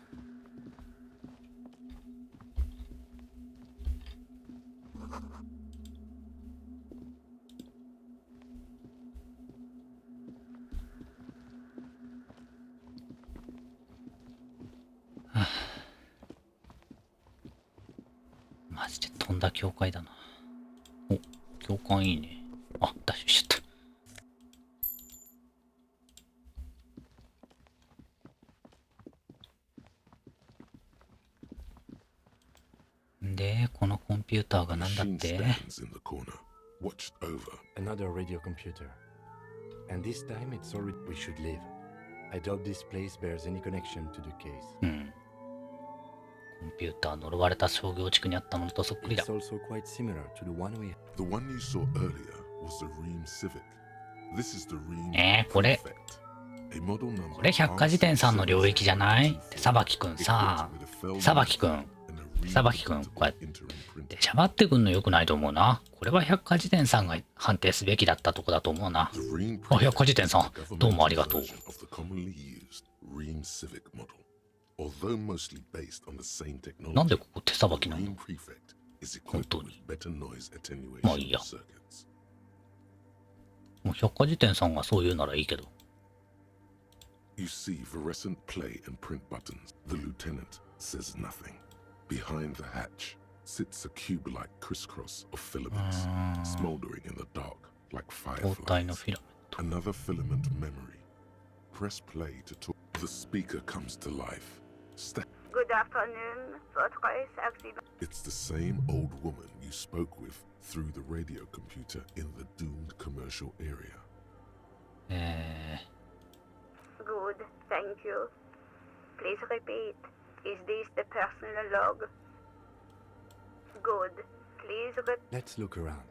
マジで飛んだ教会だな。お、教官いいね。あ、ダッシュしちゃった。で、このコンピューターがなんだって？ Another radio computer. And this time it's already we should leave. I doubt this place bears any connection to the case. うん。コンピューター呪われた商業地区にあったものとそっくりだ。It's also quite similar to the one we. The one you saw earlier was the Ream Civic. This is the Ream これ百科事典さんの領域じゃない？で、サバキくんさ、サバキくん、こうやってしゃばってくんのよくないと思うな。これは百科事典さんが判定すべきだったとこだと思うな。あ、百科事典さん、どうもありがとう。なんでここ手さばきなの？本当に。まあいいや。もう百科事典さんがそう言うならいいけど。You see fluorescent play and print buttons. The lieutenant says nothing. Behind the hatch sits a cube-like crisscross of filaments, smoldering in the dark like fireflies. Another filament memory. Press play to talk. The speaker comes to life. Good afternoon, Fortress Accident. It's the same old woman you spoke with through the radio computer in the doomed commercial area. Good, thank you. Please repeat. Is this the personal log? Good. Please repeat. Let's look around.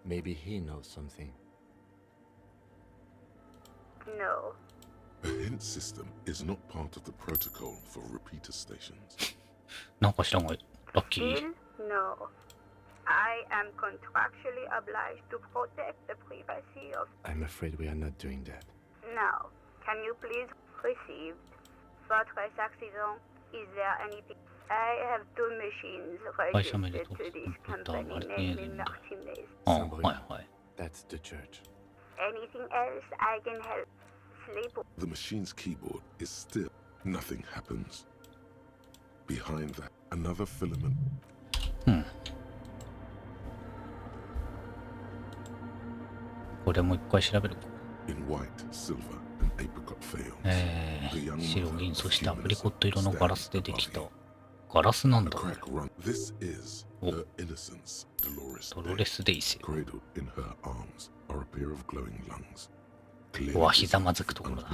Maybe he knows something. No. A hint system is not part of the protocol for repeater stations. なんか知らんがい。ラッキー。 Still, no. I am contractually obliged to protect the privacy of... I'm afraid we are not doing that. Now, can you please receive Fortress Accident? Is there anything? I have two machines registered to this company named Martinez. That's the church. Anything else I can help? Sleep. The machine's keyboard is still. Nothing happens. Behind that, another filament. これもう一回調べるか。 In white, silver, and apricot fields. 白、銀、そしてアプリコット色のガラスでできた。ガラスなんだ。 This is her innocence, Dolores. ドロレス・デイセ。 Cradled in her arms are a pair of glowing lungs. うわ、ひざまずくところだ。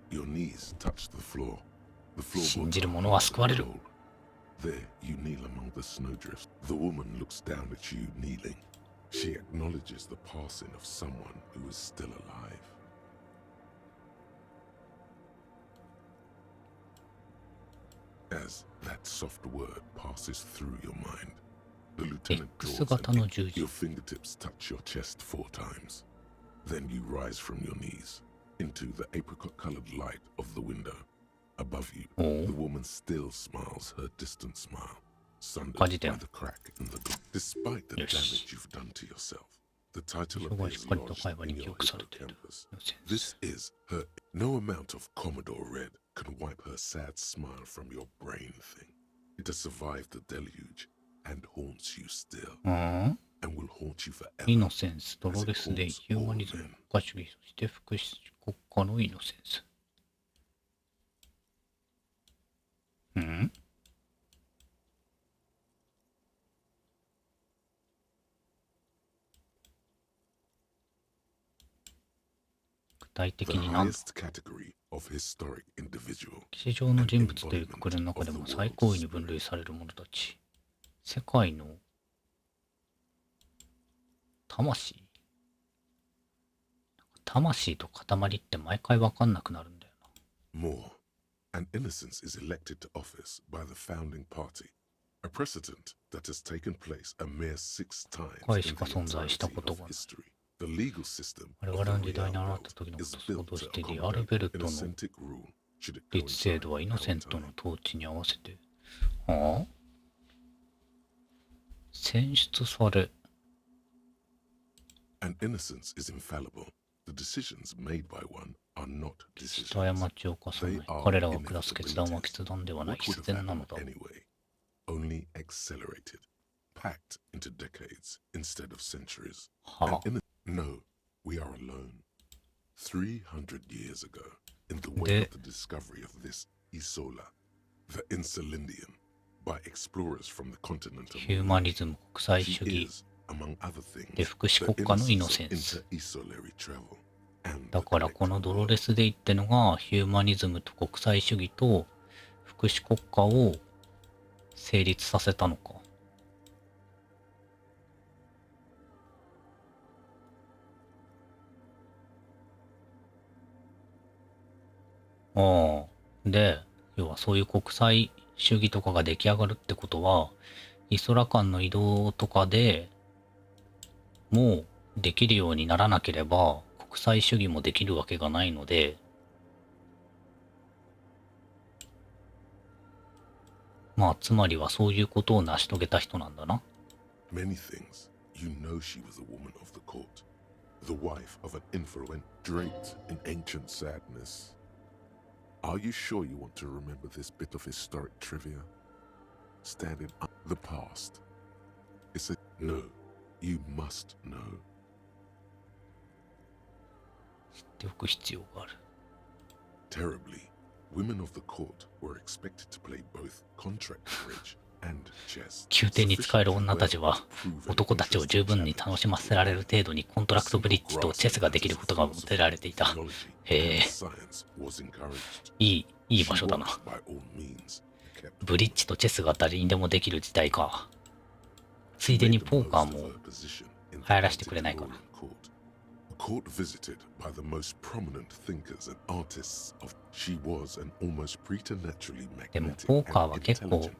Your knees touch the floor. The 信じる者は救われる。 There you kneel among the snowdrifts. The woman looks down at you kneeling. She acknowledges the passing of someone who is still alive. As that soft word passes through your mind, the lieutenant draws your fingertips touch your chest 4 times. Then you rise from your knees into the apricot-colored light of the window. Above you, the woman still smiles her distant smile, sundered by the crack in the door. Despite the damage you've done to yourself, the title appears lodged in your hippocampus. This is her. No amount of Commodore Red can wipe her sad smile from your brain thing. It has survived the deluge and haunts you still, and will haunt you forever. イノセンス、ドロレス・デイ、ヒューマニズム、国家主義、そして福祉国家のイノセンス。具体的に何だ。歴史上の人物というくくりの中でも最高位に分類される者たち。世界の魂と塊って毎回わかんなくなるんだよな。More. An innocence is elected to office by the founding party, a precedent that has taken place a mere 6 times in the entirety of history. The legal system of the real world is built to accommodate an authentic rule should it go 律制度はイノセントの統治に合わせて、はあ？選出され。An innocence is infallible. The decisions made by one are not decisions. 過ちを犯さない。彼らが下す決断は決断ではない。必然なのだ。Only accelerated, packed into decades instead of centuries. No, we are alone. 300 years ago, in the wake of the discovery of this Isola, the Insulindium, by explorers from the continent of ヒューマニズム、国際主義、で福祉国家のイノセンス。だからこのドロレス・デイってのがヒューマニズムと国際主義と福祉国家を成立させたのか。で、要はそういう国際主義とかが出来上がるってことは、イソラ間の移動とかでもうできるようにならなければ、国際主義もできるわけがないので、まあ、つまりはそういうことを成し遂げた人なんだな。Many things. You know she was a woman of the court, the wife of an influential, draped in ancient sadness. Are you sure you want to remember this bit of historic trivia? Standing up the past. It's a no. You must know. 知っておく必要がある。Terribly, Women of the court were expected to play both contract bridge and chess. 宮廷に仕える女たちは男たちを十分に楽しませられる程度にコントラクトブリッジとチェスができることが求められていた。へえ、いい場所だな。ブリッジとチェスが誰にでもできる時代か。ついでにポーカーも流行らせてくれないかな。Court visited by the most prominent thinkers and artists of she was an almost preternaturally でも magnetic ポーカーは and 結構 intelligent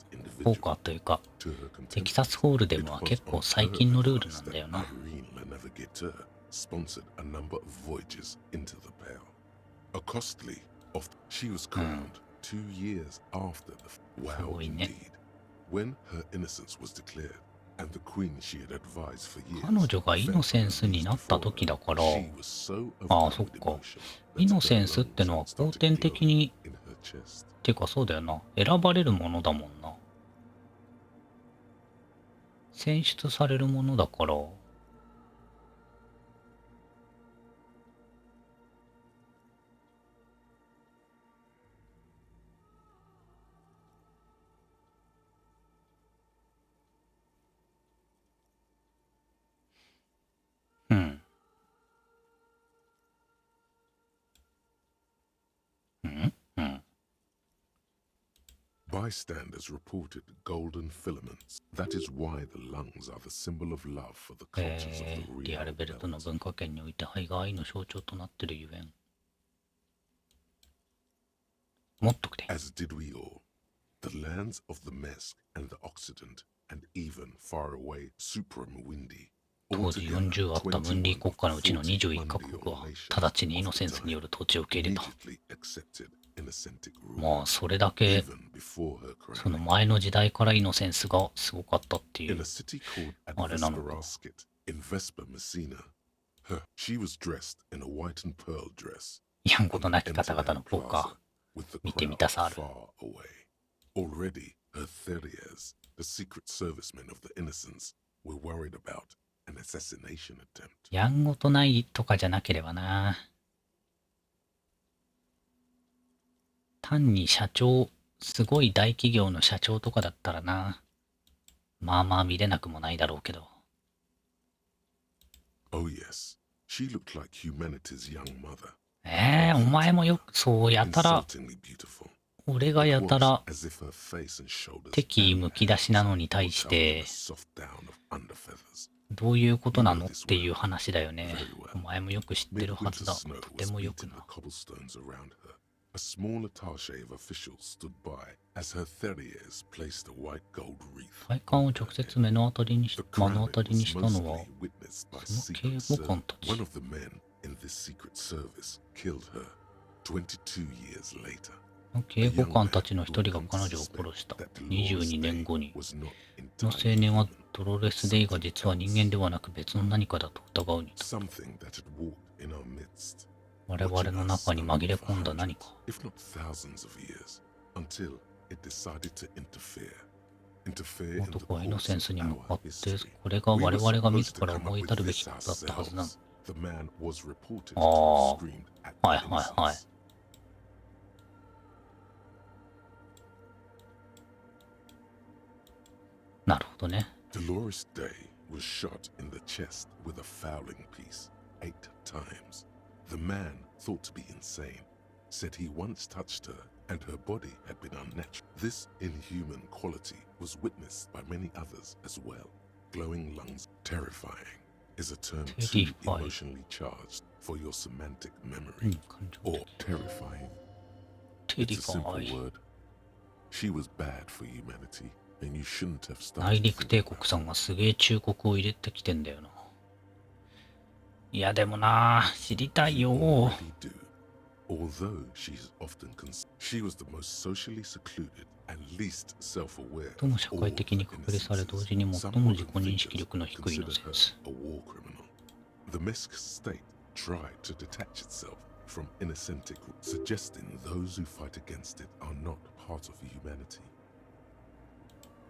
ポー individual. カーというか To her テキサスホールデムは結構最近のルールなんだよな。 Irene Le Navigateur sponsored a number of voyages into the Pale. A costly of she was crowned 2 years after the wow indeed when her innocence was declared and the queen she had advised for years. 彼女がイノセンスになった時だから、ああそっか。イノセンスってのは後天的にっていうかそうだよな。選ばれるものだもんな。選出されるものだから。Bystanders reported golden filaments. That is why the lungs are the symbol of love for the cultures of the リアルベルトの文化圏において肺が愛の象徴となっているゆえん。持っとくれ。As did we all. The lands of the Mesk and the Occident, and even far away Supremwindi. 当時40あった分離国家のうちの21カ国は直ちにイノセンスによる統治を受け入れた。まあそれだけその前の時代からイノセンスがすごかったっていうあれなのか。やんことなき方々のポーカー見てみたさある。Already her Therias, the secret servicemen of the Innocents, were worried about an assassination attempt. やんごとないとかじゃなければな。単に社長、すごい大企業の社長とかだったらな。まあまあ見れなくもないだろうけど。Oh yes, she looked like humanity's young mother. お前もよくそうやたら。俺がやたら敵意むき出しなのに対してどういうことなのっていう話だよね。お前もよく知ってるはずだ。とてもよくな。A small attaché of officials stood by as her Therias placed a white gold wreath. 体感を直接目の当たりにしたのはその警護官たち。 One of the men in this secret service killed her 22 years later. 警護官たちの一人が彼女を殺した。22年後に。その青年はドロレス・デイが実は人間ではなく別の何かだと疑うに至った。我々の中に紛れ込んだ何か。男はイノセンスに向かって、これが我々が自ら思い至るべきことだったはずなの。ああ、はいはいはい。なるほどね。Dolores Day was shot in the chest with a fowling piece 8 times. The man, thought to be insane, said he once touched her and her body had been unnatural. This inhuman quality was witnessed by many others as well. Glowing lungs, terrifying, is a term too emotionally charged for your semantic memory. Or terrifying. It's a simple word. She was bad for humanity. 内陸帝国さんがすげえ忠告を入れてきてんだよな。いやでもな、知りたいよ。最も社会的に隔離され同時に最も自己認識力の低いイノセンス。The Mesk state tried to detach itself from innocentic, suggesting those who fight against it are not part of humanity.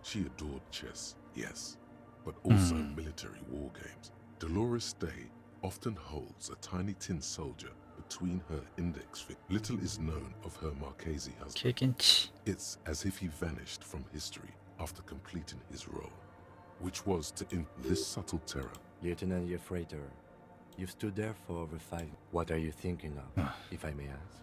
She adored chess, yes, but also military war games. Dolores Day often holds a tiny tin soldier between her index finger. Little is known of her Marchese husband. 経験値。 It's as if he vanished from history after completing his role, which was to this subtle terror. Lieutenant Yefrater, you've stood there for over 5. What are you thinking of, if I may ask?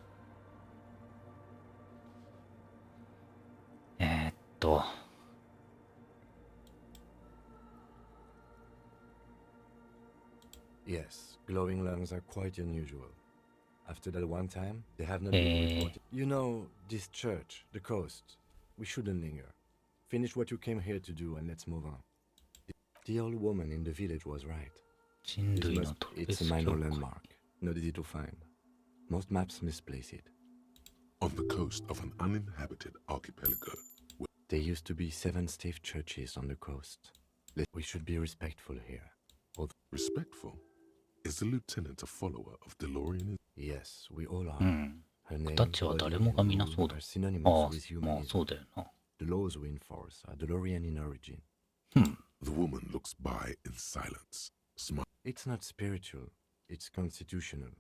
'Yes, glowing lungs are quite unusual. After that one time, they have not been reported. You know, this church, the coast, we shouldn't linger. Finish what you came here to do and let's move on. The old woman in the village was right. It's a minor landmark, not easy to find. Most maps misplace it. On the coast of an uninhabited archipelago. There used to be 7 stave churches on the coast. We should be respectful here. Respectful? Is the lieutenant a follower of DeLorean? Yes, we all are. 僕たちは誰もが皆そうだ。ああ、まあそうだよな。The laws we enforce are DeLorean in origin. The woman looks by in silence. It's not spiritual, it's constitutional.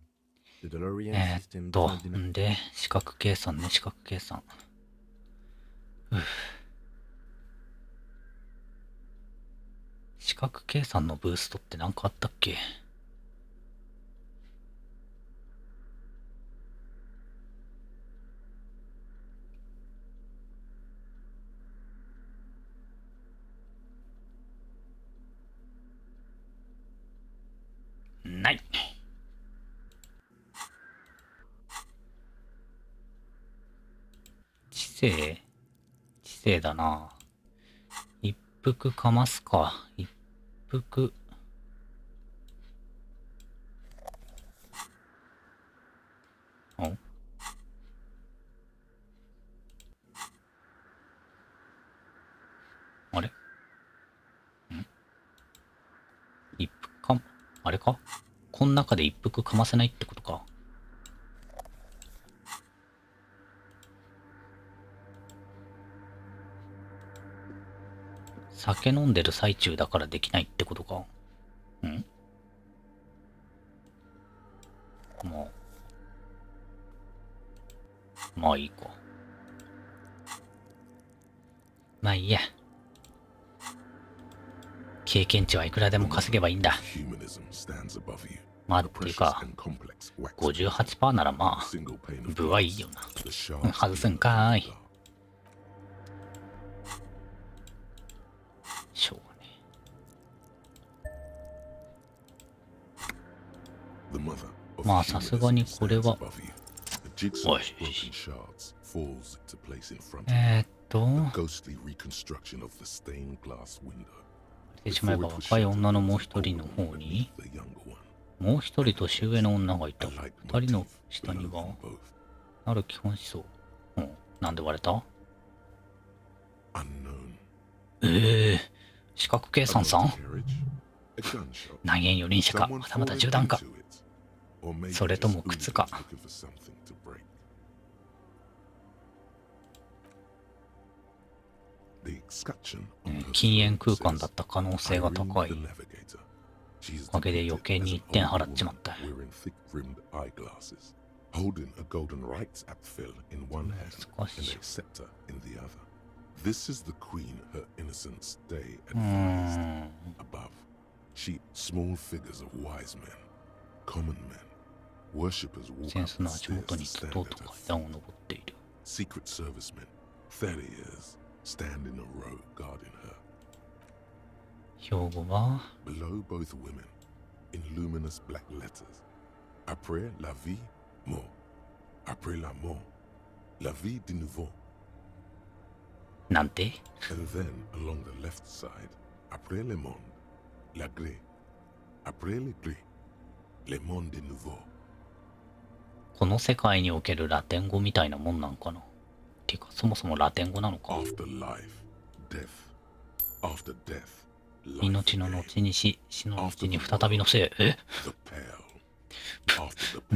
The DeLorean system does not demand. で、四角計算ね、四角計算。四角計算のブーストって何かあったっけ？ない。知性だな。一服かますか。一服。お？あれ？一服か、あれか？この中で一服かませないってことか。酒飲んでる最中だからできないってことか。まあいいか。まあいいや。経験値はいくらでも稼げばいいんだ。まあっていうか、58% ならまあ、部はいいよな。外すんかーい。しょうがね。まあさすがにこれは、おい。言ってしまえば若い女のもう一人の方に、もう一人年上の女がいた。二人の下には、ある基本思想。なんで割れた？四角計算さん？内縁四輪車か、またまた銃弾か。それとも靴か。禁煙空間だった可能性が高い。おかげで余計に1点払っちまった。センスの足元にとうと階段を登っている。Stand in a row guarding her. 標語は Below both women, in luminous black letters. Après la vie, mort. Après la mort, la vie de nouveau. なんて And then along the left side, après le monde, la gré. Après le gré, le monde de nouveau. この世界におけるラテン語みたいなもんなんかな。てかそもそもラテン語なのか。命の後に死、死の後に再びの生。ブ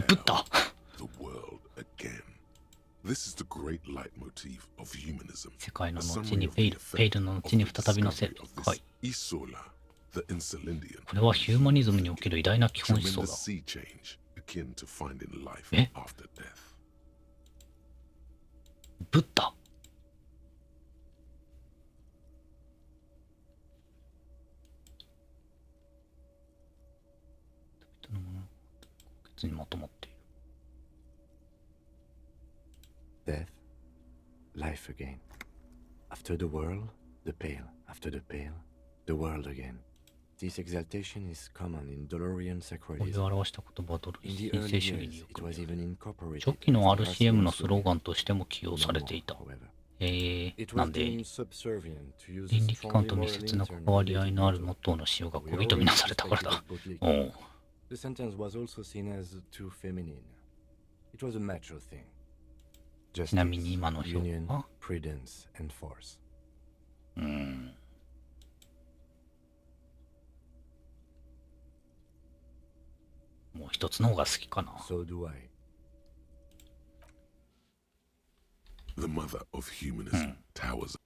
ッダ。世界の後にペイル、ペイルの後に再びの生。はい。これはヒューマニズムにおける偉大な基本思想だ。akin to finding life after death. ブッダ。にまとまっている。Death, life again. After the world, the pale. After the pale, the world again. This exaltation is common in Dolorian こういう sacredism. 表した言葉はドル In 神 the 聖 early 主義 years, によ it く was even incorporated 初期の as the RCM の Russian スローガン slogan. としても起用されていた。 It な was んで deemed subservient to use 倫 a 理機関 strongly と密 moral 接な intern 関わり合い related のある motto. モットーの使用が We 小人みな always されたから suspected だ of。bootlegging. おう The sentence was also seen as too feminine. It was a macho thing. ちなみに今の表 Union, は prudence, and force. もう一つの方が好きかな。 So do I. The mother of humanism towers.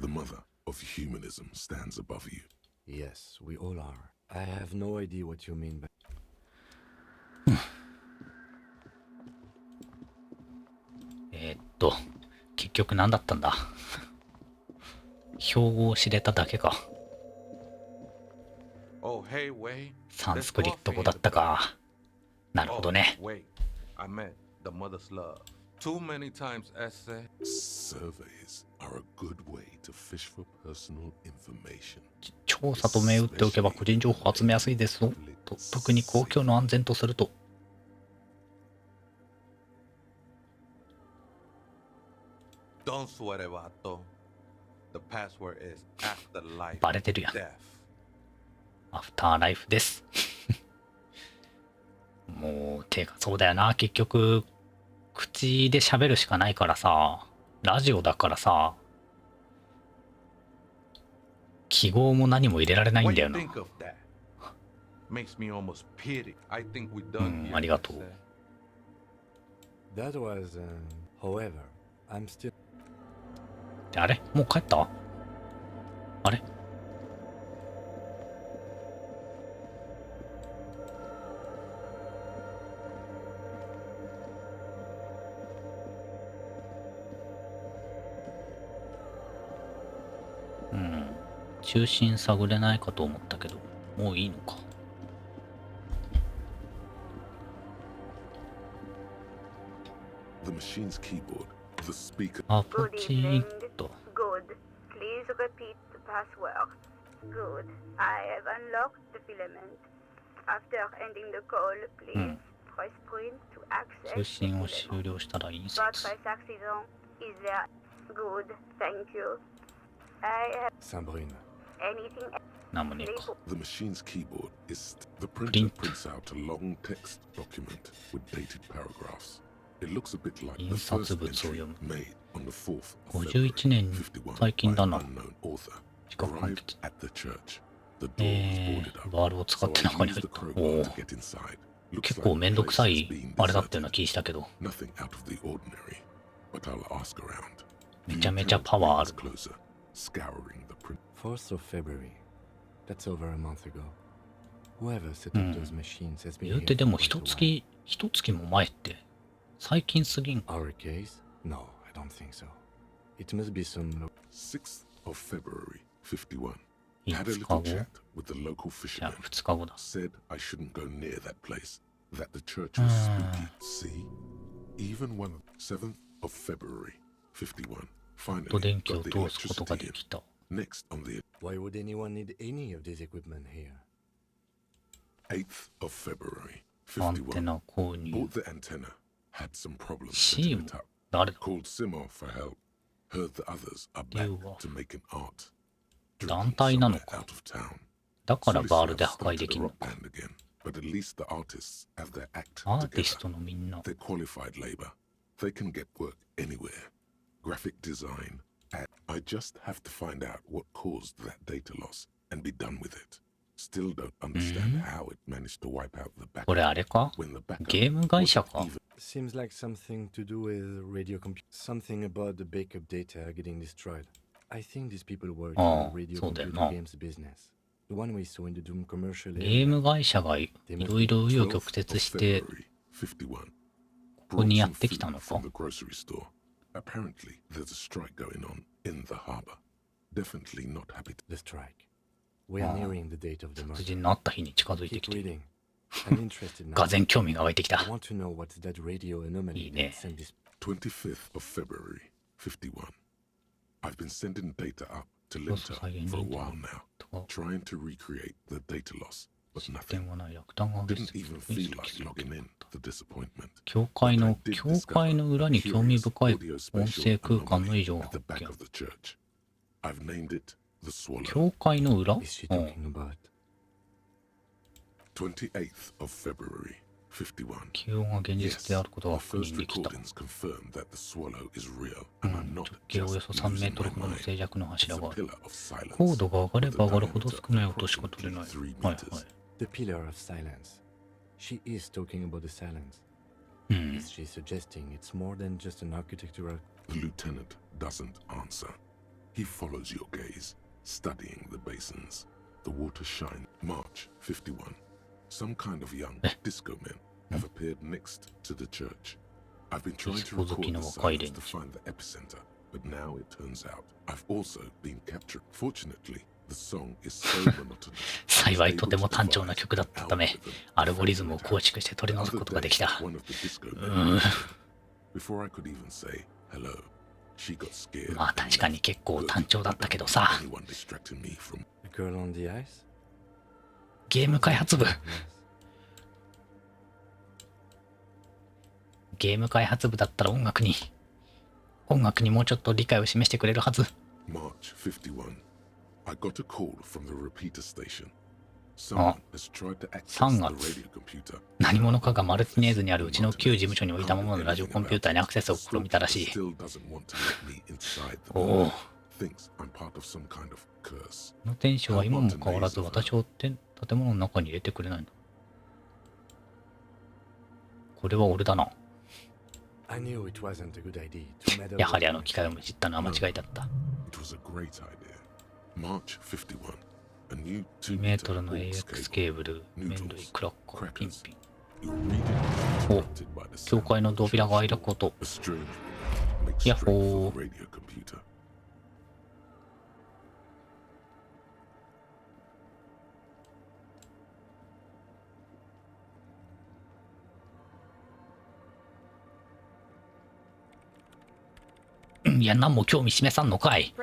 The mother of humanism stands above you. Yes, we all are. I have no idea what you mean by. 結局何だったんだ。標語を知れただけか。 Oh, hey, wait. サンスクリット語だったか。なるほどね。 Wait, I meant the mother's love. Too many times essay. Surveys are a good way to fish for personal information. 調査と銘打っておけば個人情報を集めやすいですぞ。特に公共の安全とすると。 Don't sweat it, Vato. The password is afterlife. バレてるやん。 Death. アフターライフです。もう、てかそうだよな。結局、口で喋るしかないからさ、ラジオだからさ、記号も何も入れられないんだよな。 Think of that. Makes me almost pity. I think we う done ん、 here, ありがとう。 That was, however, I'm still. あれもう帰ったあれうん。中心探れないかと思ったけど、もういいのか。 The machine's keyboard, the speaker. あ、ポチーっと。 Good. Please repeat the password. Good. I have unlocked the filament. After ending the call, please press print to access 通信を終了したら印刷。 Votre accident is there. Good. Thank you. I have Sabrina. anything else? なんもねえか。 The machine's keyboard is the printer prints out a long text document with dated paragraphs. It looks a bit like the 印刷 first 物を読 entry む。 made on the 4th of February 51年、 51最近だな。 by an unknown author. 資格判 Arrived 決。 at the church. The door was boarded up. バールを使って So I 中に used 入っ the た。 crowbar おお to。get inside. Looks 結 like 構 the めんどくさ place い has been あれだったよう deserted. な気したけど。 Nothing out of the ordinary, but I'll ask around. めちゃめちゃパワーある。 Closer, scouring the print. 4th of February. That's over a month ago. Whoever set up those machines has been 言う here てで for も quite 一月も前って最近すぎん。 Our case? No, I don't think so. It must be some 6th of February, 51. 5 Had a 日 little 後 chat with the local じゃあ fishermen. 2日後だ。 Said I shouldn't go near that place. That the church was spooky. See? Even one 7th of February, 51. と Finally 電気 got を the 通すことが electricity で in. きた。 Next on the Why would anyone need any of this equipment here? 8th of February, アンテ 51. ナ購入。 Bought the antenna. Had some problems シ setting ー it ム up. 誰だ Called Simon for help. Heard the others are back You are- to making art. 団体なの Somewhere か。 out of town. だから Solly バー Slav ルで破壊で started き a るの rock か。 band again, but at least the artists have their act アーティス together. トのみんな。 They're qualified labor. They can get work anywhere. Graphic design. And I just have to find out what caused that data loss and be done with it. Still don't understand how it managed to wipe out the backup. これあれか When the backup ゲーム会社か Seems like something to do with radio something about the backup data getting destroyed. I think these people work in the radio そうだよ computer な。 games business. The one we saw in the Doom commercial ゲーム会社がいろいろ紆余曲折して、ここにやってきたのか。Apparently, there's a strike going on in the harbor. Definitely not happy. The strike. We are nearing the date of the murder. 殺人のあった日に近づいてきて、 I'm interested now. がぜん興味が湧いてきた。 I want to know what's that radio anomaly いいね。 that sent this 25th of February, 51. I've been sending data up to Linter for a while now, trying to recreate the data loss, but nothing. Didn't even feel like logging in. The disappointment. 教会の裏に興味深い音声空間の異常発見。 I've named it the Swallow. 教会の裏？ 28th of February, 51. 気温が現実であることが Our 確 first 認できた。 recordings confirm that the Swallow is real, and I'm 直 not 径およ just そ3メー losing トル my ほどの mind. 静寂の柱 It's が a ある。 pillar of silence. 高度が上がれば上がるほど with a 少ない音しか diameter 取れない。 approximately 3はい meters. はい。 The pillar of silence. She is talking about the silence. Is she suggesting it's more than just an architectural? The lieutenant doesn't answer. He follows your gaze, studying the basins. The water shine. March 51. Some kind of young disco men have appeared next to the church. I've been trying to record the silence to find the epicenter, but now it turns out I've also been captured. Fortunately, the song is so monotonous. 幸いとても単調な曲だったため、アルゴリズムを構築して取り除くことができた。Before I could even say hello, she got scared. まあ確かに結構単調だったけどさ。 Anyone distracting me from The girl on the ice? ゲーム開発部。ゲーム開発部だったら音楽にもうちょっと理解を示してくれるはず。 March 51. I got a call from the repeater station. Someone has tried to access the radio computer. 何者かがマルティネーズにあるうちの旧事務所に置いたままのラジオコンピューターにアクセスを試みたらしい。おお。Thinks I'm part of some kind of curse. この店主は今も変わらず私を建物の中に入れてくれないんだ。これは俺だな。I knew it wasn't a good idea to meddle やはりあの機械を知ったのは間違いだった。 It was a great idea. March 51. A new 2メートルの AX ケーブル、麺類、クラッカー、ピンピン。お、教会の扉が開いたこと。ヤッホー。いや、何も興味示さんのかい。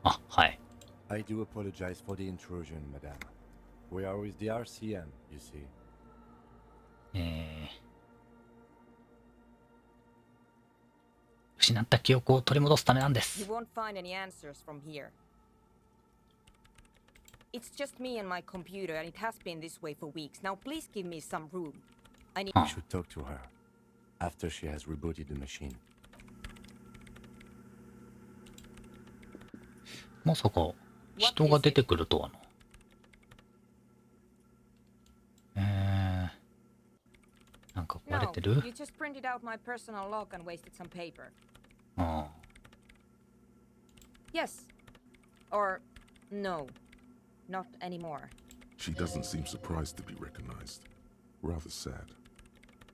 あ、はい。I do apologize for the intrusion, madam. We are with the RCM, you see. 失った記憶を取り戻すためなんです。 You won't find any answers from here. It's just me and my computer, and it has been this way for weeks. Now, please give me some room. I need. We should talk to her after she has rebooted the machine. まさか人が出てくるとはな。なんか壊れてる？ No, you just printed out my personal log and wasted some paper. ああ。 Yes. Or no. Not anymore. She doesn't seem surprised to be recognized. Rather sad.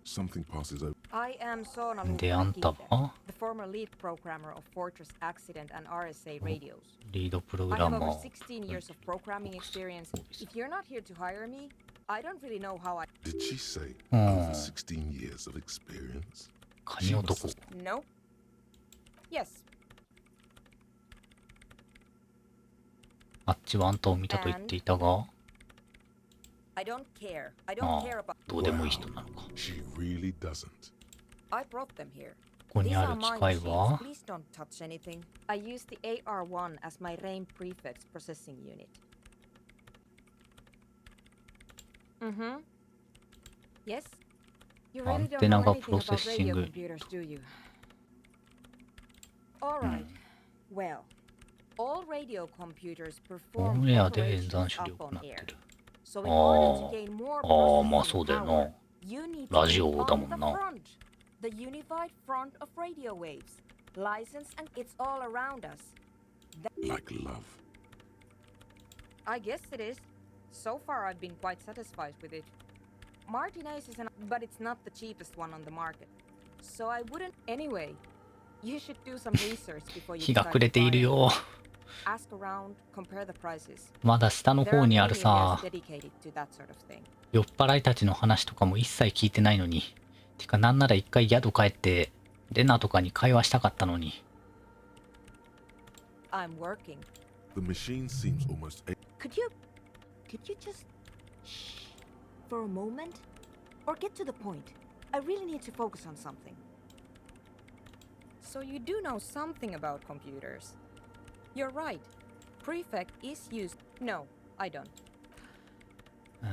Something passes over. I am Sona で、あんたは the former lead programmer of Fortress Accident and RSA radios. リードプログ I ラ have マ over ー。 16 years of programming experience. If you're not here to hire me, I don't really know how I... Did she say over 16 years of experience? カニ男。 No? Yes. あっちはあんたを見たと言っていたが、 I don't care. I あ don't care あ about... どうでもいい人なのか。 She really doesn't. I brought them here. ここに These あ are る機 my 械 machines. は Please don't touch anything. I use the AR1 as my RAIN prefix processing unit. Mm-hmm. Yes? You really don't know anything about radio computers, do you? Alright. Well, all radio computers オ perform ンエアで演 operations 算処理 up を on 行って air. る。 So in order to あ gain more あ、ああ、まあ processing そうだよ power, な。 you need ラ to ジ be オだ on も the んな。 front. The unified front of radio waves. License and it's all around us. Like love. I guess it is. So far, I've been quite satisfied with it. Martinez is but it's not the cheapest one on the market. So I wouldn't. Anyway, you should do some research before you 日が暮れているよ。ask around, compare the prices. まだ下の方にあるさ。 dedicated to that sort of thing. 酔っ払いたちの話とかも一切聞いてないのに。てかなんなら一回宿帰ってレナとかに会話したかったのに。I'm working. The machine seems almost. Could you just shh for a moment, or get to the point? I really need to focus on something. So you do know something about computers. You're right. Prefect is used. No, I don't.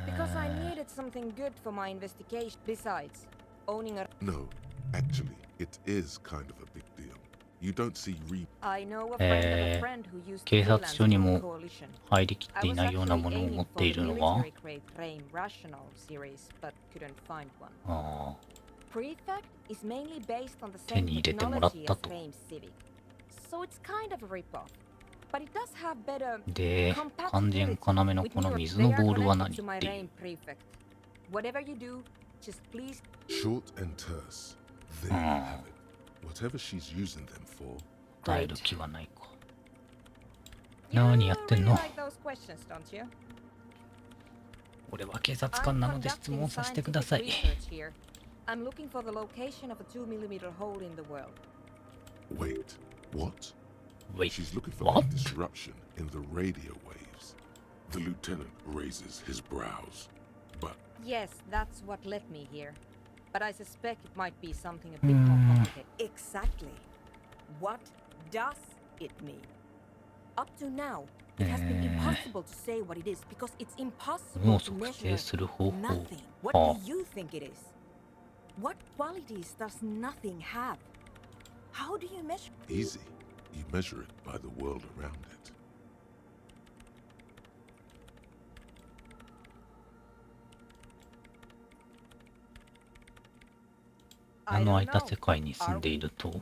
Because I needed something good for my investigation. Besides, owning a... No, actually, it is kind of a big deal. You don't see I know a friend of a friend who used 警察署に freelance も for the coalition. 入りきっ I てい was ないような actually ものを aiming 持って for い the るのは military grade frame rational series, but couldn't find one. ああ Prefect is mainly based on the 手 same に入れてもらっ technology た as と。 Frame Civic. So it's kind of a rip-off. But it does have better で、肝心要のこの水のボールは何っていう。 Whatever you do, just please. Short and terse. There you have it. Whatever she's using them for. 答える気はないか。何やってんの？ Like those questions, don't you? 俺は警察官なので質問させてください。 I'm looking for the location of a 2mm hole in the world. Wait, what? Wait, she's looking for what? a disruption in the radio waves. The lieutenant raises his brows, but yes, that's what led me here. But I suspect it might be something a bit more complicated. Exactly. What does it mean? Up to now, it has been impossible to say what it is because it's impossible to measure nothing. What do you think it is? What qualities does nothing have? How do you measure? Easy. You measure it by the world around it. あの空いた世界に住んでいると、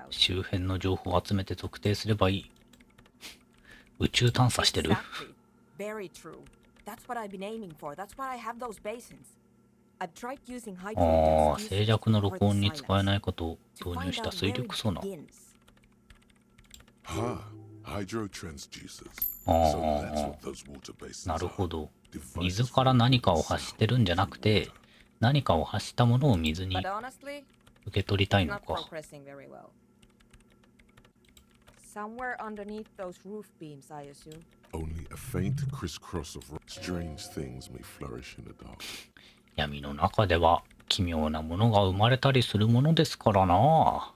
周辺の情報を集めて特定すればいい。宇宙探査してる？ Very true. That's what I've been aiming for. That's why I have those basins. I've tried using ああ、静寂の録音に使えないことを導入した水力ソナー。Hydro transducers. なるほど。水から何かを発してるんじゃなくて、何かを発したものを水に受け取りたいのか。Somewhere underneath those roof beams, I assume. Only a faint crisscross of strange things may flourish in the dark. 闇の中では奇妙なものが生まれたりするものですからな。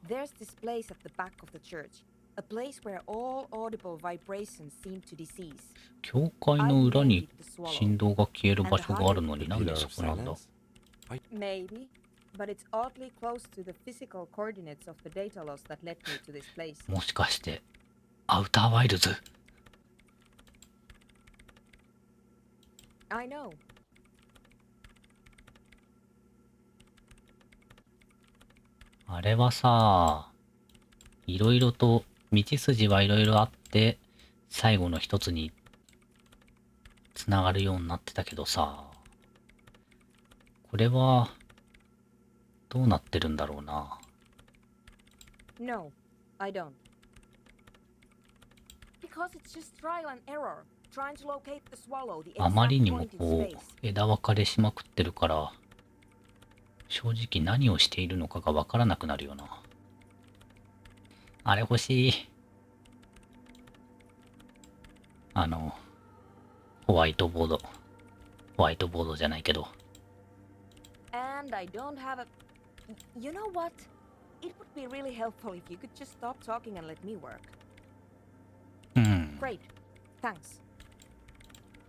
There's this place at the back of the church, a place where all audible vibrations seem to decease. 教会の裏に振動が消える場所があるのになんでそこなんだ？ Maybe, but it's oddly close to the physical coordinates of the data loss that led me to this place. もしかしてアウターワイルズ？ I know. あれはさ、いろいろと道筋はいろいろあって最後の一つにつながるようになってたけどさ、これはどうなってるんだろうな。 No, I don't. Because it's just trial and error. あまりにもこう枝分かれしまくってるから正直何をしているのかがわからなくなるよな。あれ欲しい。ホワイトボード。ホワイトボードじゃないけど。And I don't have a... You know what? It would be really helpful if you could just stop talking and let me work. Great. Thanks.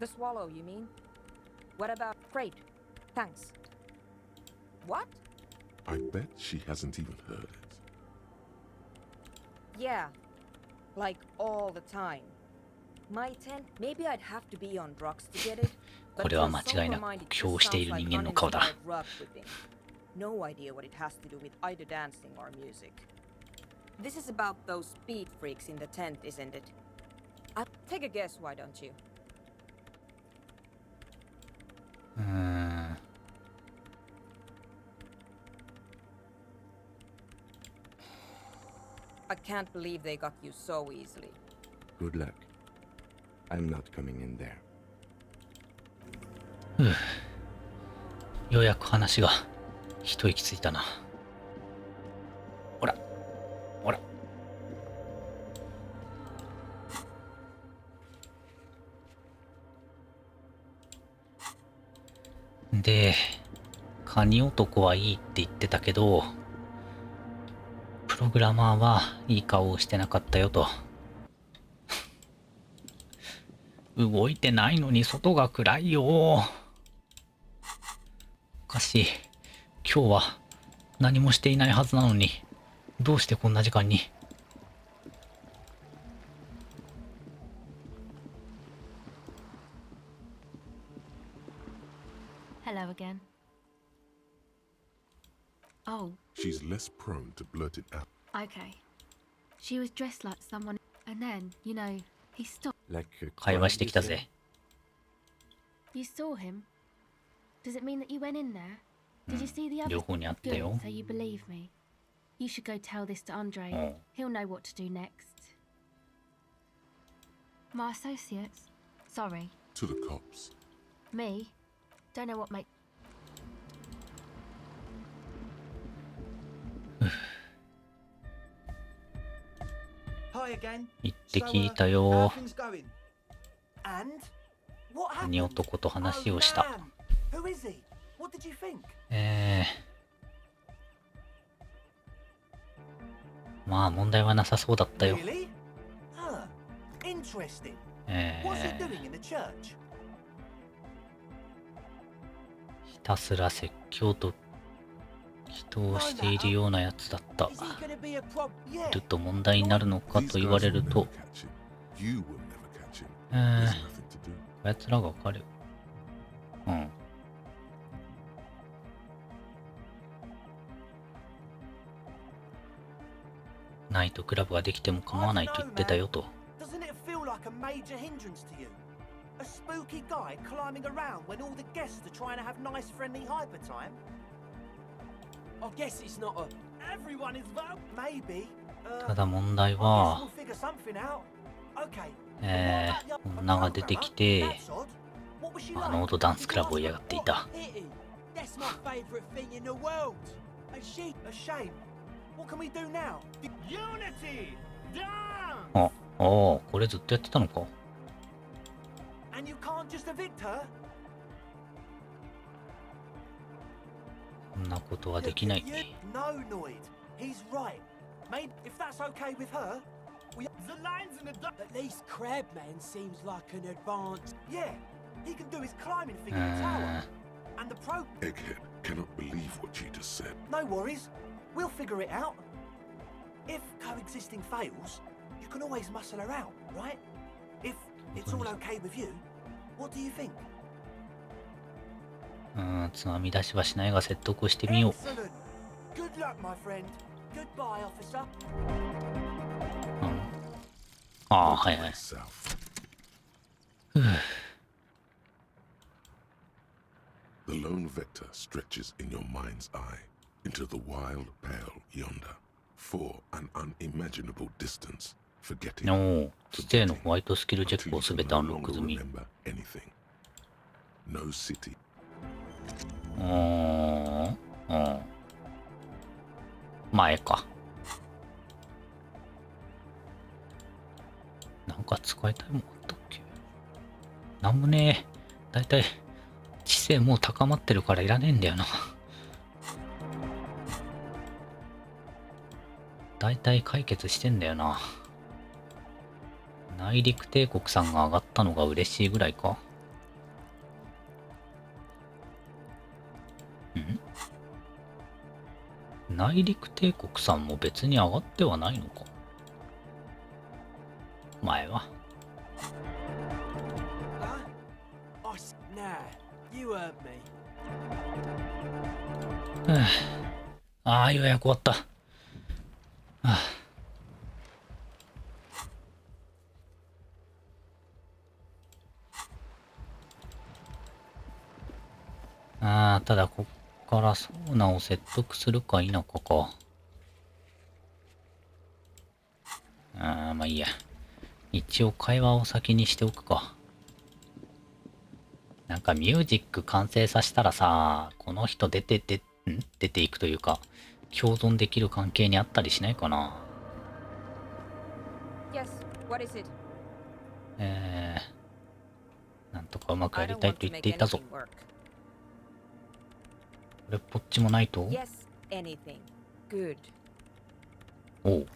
The swallow, you mean? What about... Great. Thanks. What? I bet she hasn't even heard it. Yeah. Like all the time. My tent... Maybe I'd have to be on drugs to get it. これは間違いなく酷評している人間の顔だ。No idea what it has to do with either dancing or music. This is about those speed freaks in the tent, isn't it? Take a guess, why don't you? I can't believe they got you so easily. Good luck. I'm not coming in there. ようやく話が一息ついたな。ほら、ほら。で、カニ男はいいって言ってたけど、プログラマーはいい顔をしてなかったよと。動いてないのに外が暗いよ。おかしい。今日は何もしていないはずなのに、どうしてこんな時間に。Hello again. Oh. She's less prone to blurt it out. Okay. She was dressed like someone, and then, you know, he stopped. 会話してきたぜ。You saw him? Does it mean that you went in there? Did you see the other? 両方にあったよ。 So you believe me? You should go tell this to Andre. He'll know what to do next. My associates? Sorry. To the cops. Me? Don't know what make. 言って聞いたよ。カニ男と話をした。まあ問題はなさそうだったよ。ひたすら説教と人をしているようなやつだった。いると問題になるのかと言われると、こやつらが彼を。ナイトクラブができても構わないと言ってたよと。A spooky guy climbing around when all the guests are trying to have nice friendly hyper time? I guess it's not a everyone is maybe. ただ問題は、女が出てきて、あのオートダンスクラブを嫌がっていた。That's my favorite thing in the world. A shame. What can we do now? Unity! Down! これずっとやってたのか。And you can't just evict her? こんなことはできない。 No, Noid. He's right. Maybe if that's okay with her, we the lines in the at least Crabman seems like an advanced. Yeah, he can do his climbing thing in the tower. And the pro Egghead cannot believe what she just said. No worries. We'll figure it out. If coexisting fails, you can always muscle her out, right? If it's all okay with you, what do you think? つまみ出しはしないが説得をしてみよう。Good luck, my friend. Goodbye, officer. はいはい。The lone vector stretches in your mind's eye into the wild pale yonder for an unimaginable distance, forgetting 知性のホワイトスキルチェックをすべてアンロック済み。No city. 前か。なんか使いたいもんあったっけ。なんもねえ。だいたい知性もう高まってるからいらねえんだよな。だいたい解決してんだよな。内陸帝国さんが上がったのが嬉しいぐらいか。内陸帝国さんも別に上がってはないのか。前は。ああ、予約終わった。ただこっからソーナを説得するか否かか。まあいいや。一応会話を先にしておくか。なんかミュージック完成させたらさ、この人出ていくというか、共存できる関係にあったりしないかな。Yes, what is it? なんとかうまくやりたいと言っていたぞ。これっぽっちもないと。 Yes, anything. Good. おう。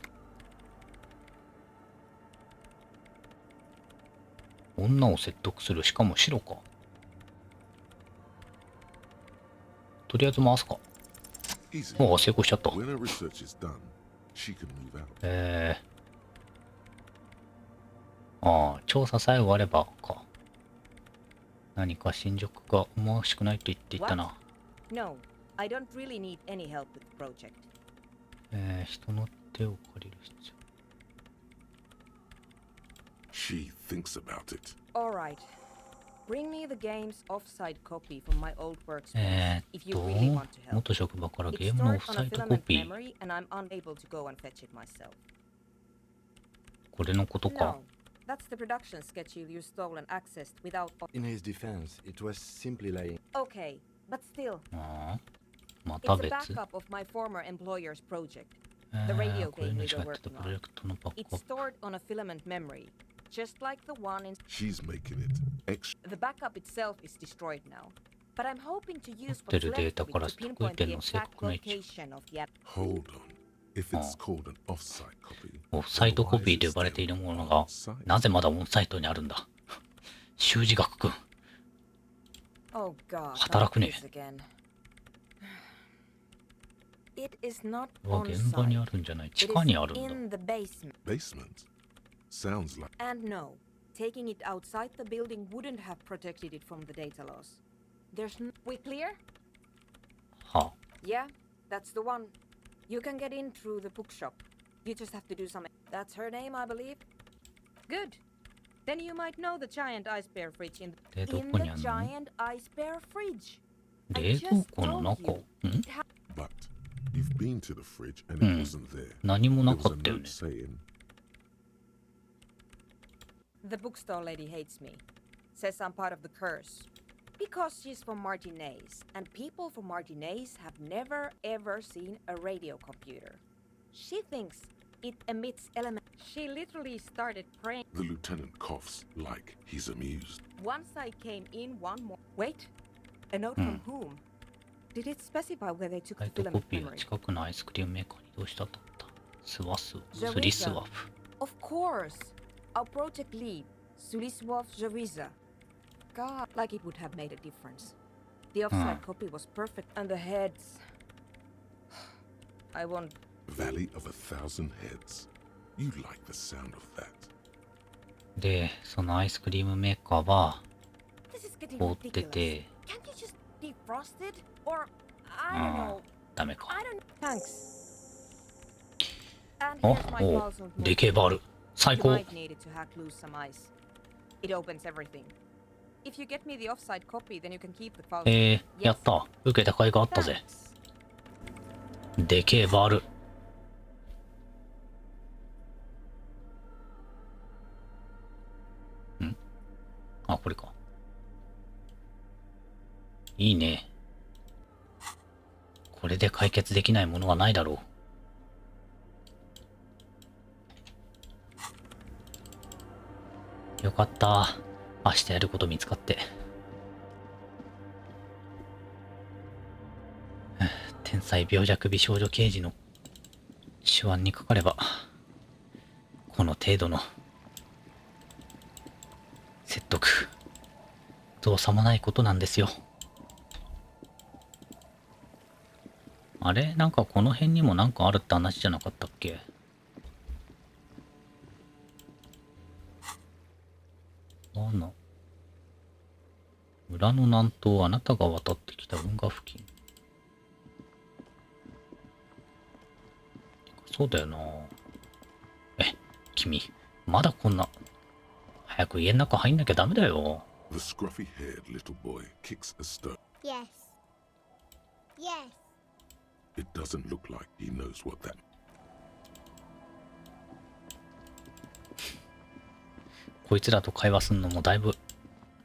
女を説得する。しかも白か。とりあえず回すか。おお、成功しちゃった。調査さえ終わればか。何か進捗が思わしくないと言っていたな。No, I don't really need any help with the project. 人の手を借りる必要。She thinks about it. All right. Bring me the game's offside copy from my old workspace if you really want to help. 元職場からゲームのオフサイトコピー。これのことか。That's the production schedule you stole and accessed without. In his defense, it was simply lying. Okay, but still. また別。 It's a backup of my former employer's project. The radio game we were working on. It's stored on a filament memory, just like the one in. She's making it extra. The backup itself is destroyed now, but I'm hoping to use what's left of it to pinpoint the exact location of the. Hold on. If it's called an offsite copy. オフサイトコピーと呼ばれているものが、なぜまだオンサイトにあるんだ。修士学くん。働くね。現場にあるんじゃない。地下にあるんだ。Basement? Sounds like. And no, taking it outside the building wouldn't have protected it from the data loss. There's no. We clear? はあ。Yeah, that's the one. You can get in through the bookshop. You just have to do some. That's her name, I believe. Good. Then you might know the giant ice bear fridge in the giant ice bear fridge. 冷蔵庫の中。But you've been to the fridge and it wasn't there. 何もなかったよね。The bookstore lady hates me. Says I'm part of the curse. Because she's from Martinez, and people from Martinez have never ever seen a radio computer. She thinks it emits elements. She literally started praying. The lieutenant coughs like he's amused. Once I came in one more. Wait, a note from whom? Did it specify where they took the filament memory? 近くのアイスクリームメーカーに移動したとった。スワス、スリスワフ。Of course, our project lead, Suliswaf Javiza. God, like it would have made a difference. The offside copy was perfect, and the heads. I won't. Valley of 1,000 heads. You like the sound of that. で、そのアイスクリームメーカーは凍ってて。Can't you just defrost it? Or I don't know. ダメか。Thanks. お、でけえバール。最高。It opens everything. If you get me the offside copy, then you can keep the file. やった。受けた甲斐があったぜ。でけえバール。あ、これか。いいね。これで解決できないものはないだろう。よかった。明日やること見つかって。天才病弱美少女刑事の手腕にかかれば、この程度の説得、どうさもないことなんですよ。あれなんかこの辺にもなんかあるって話じゃなかったっけ？裏の南東、あなたが渡ってきた運河付近。そうだよな。君、まだこんな。早く家の中入んなきゃダメだよ。The scruffy-haired little boy kicks a stone. Yes. Yes. It doesn't look like he knows what that. こいつらと会話すんのもだいぶ。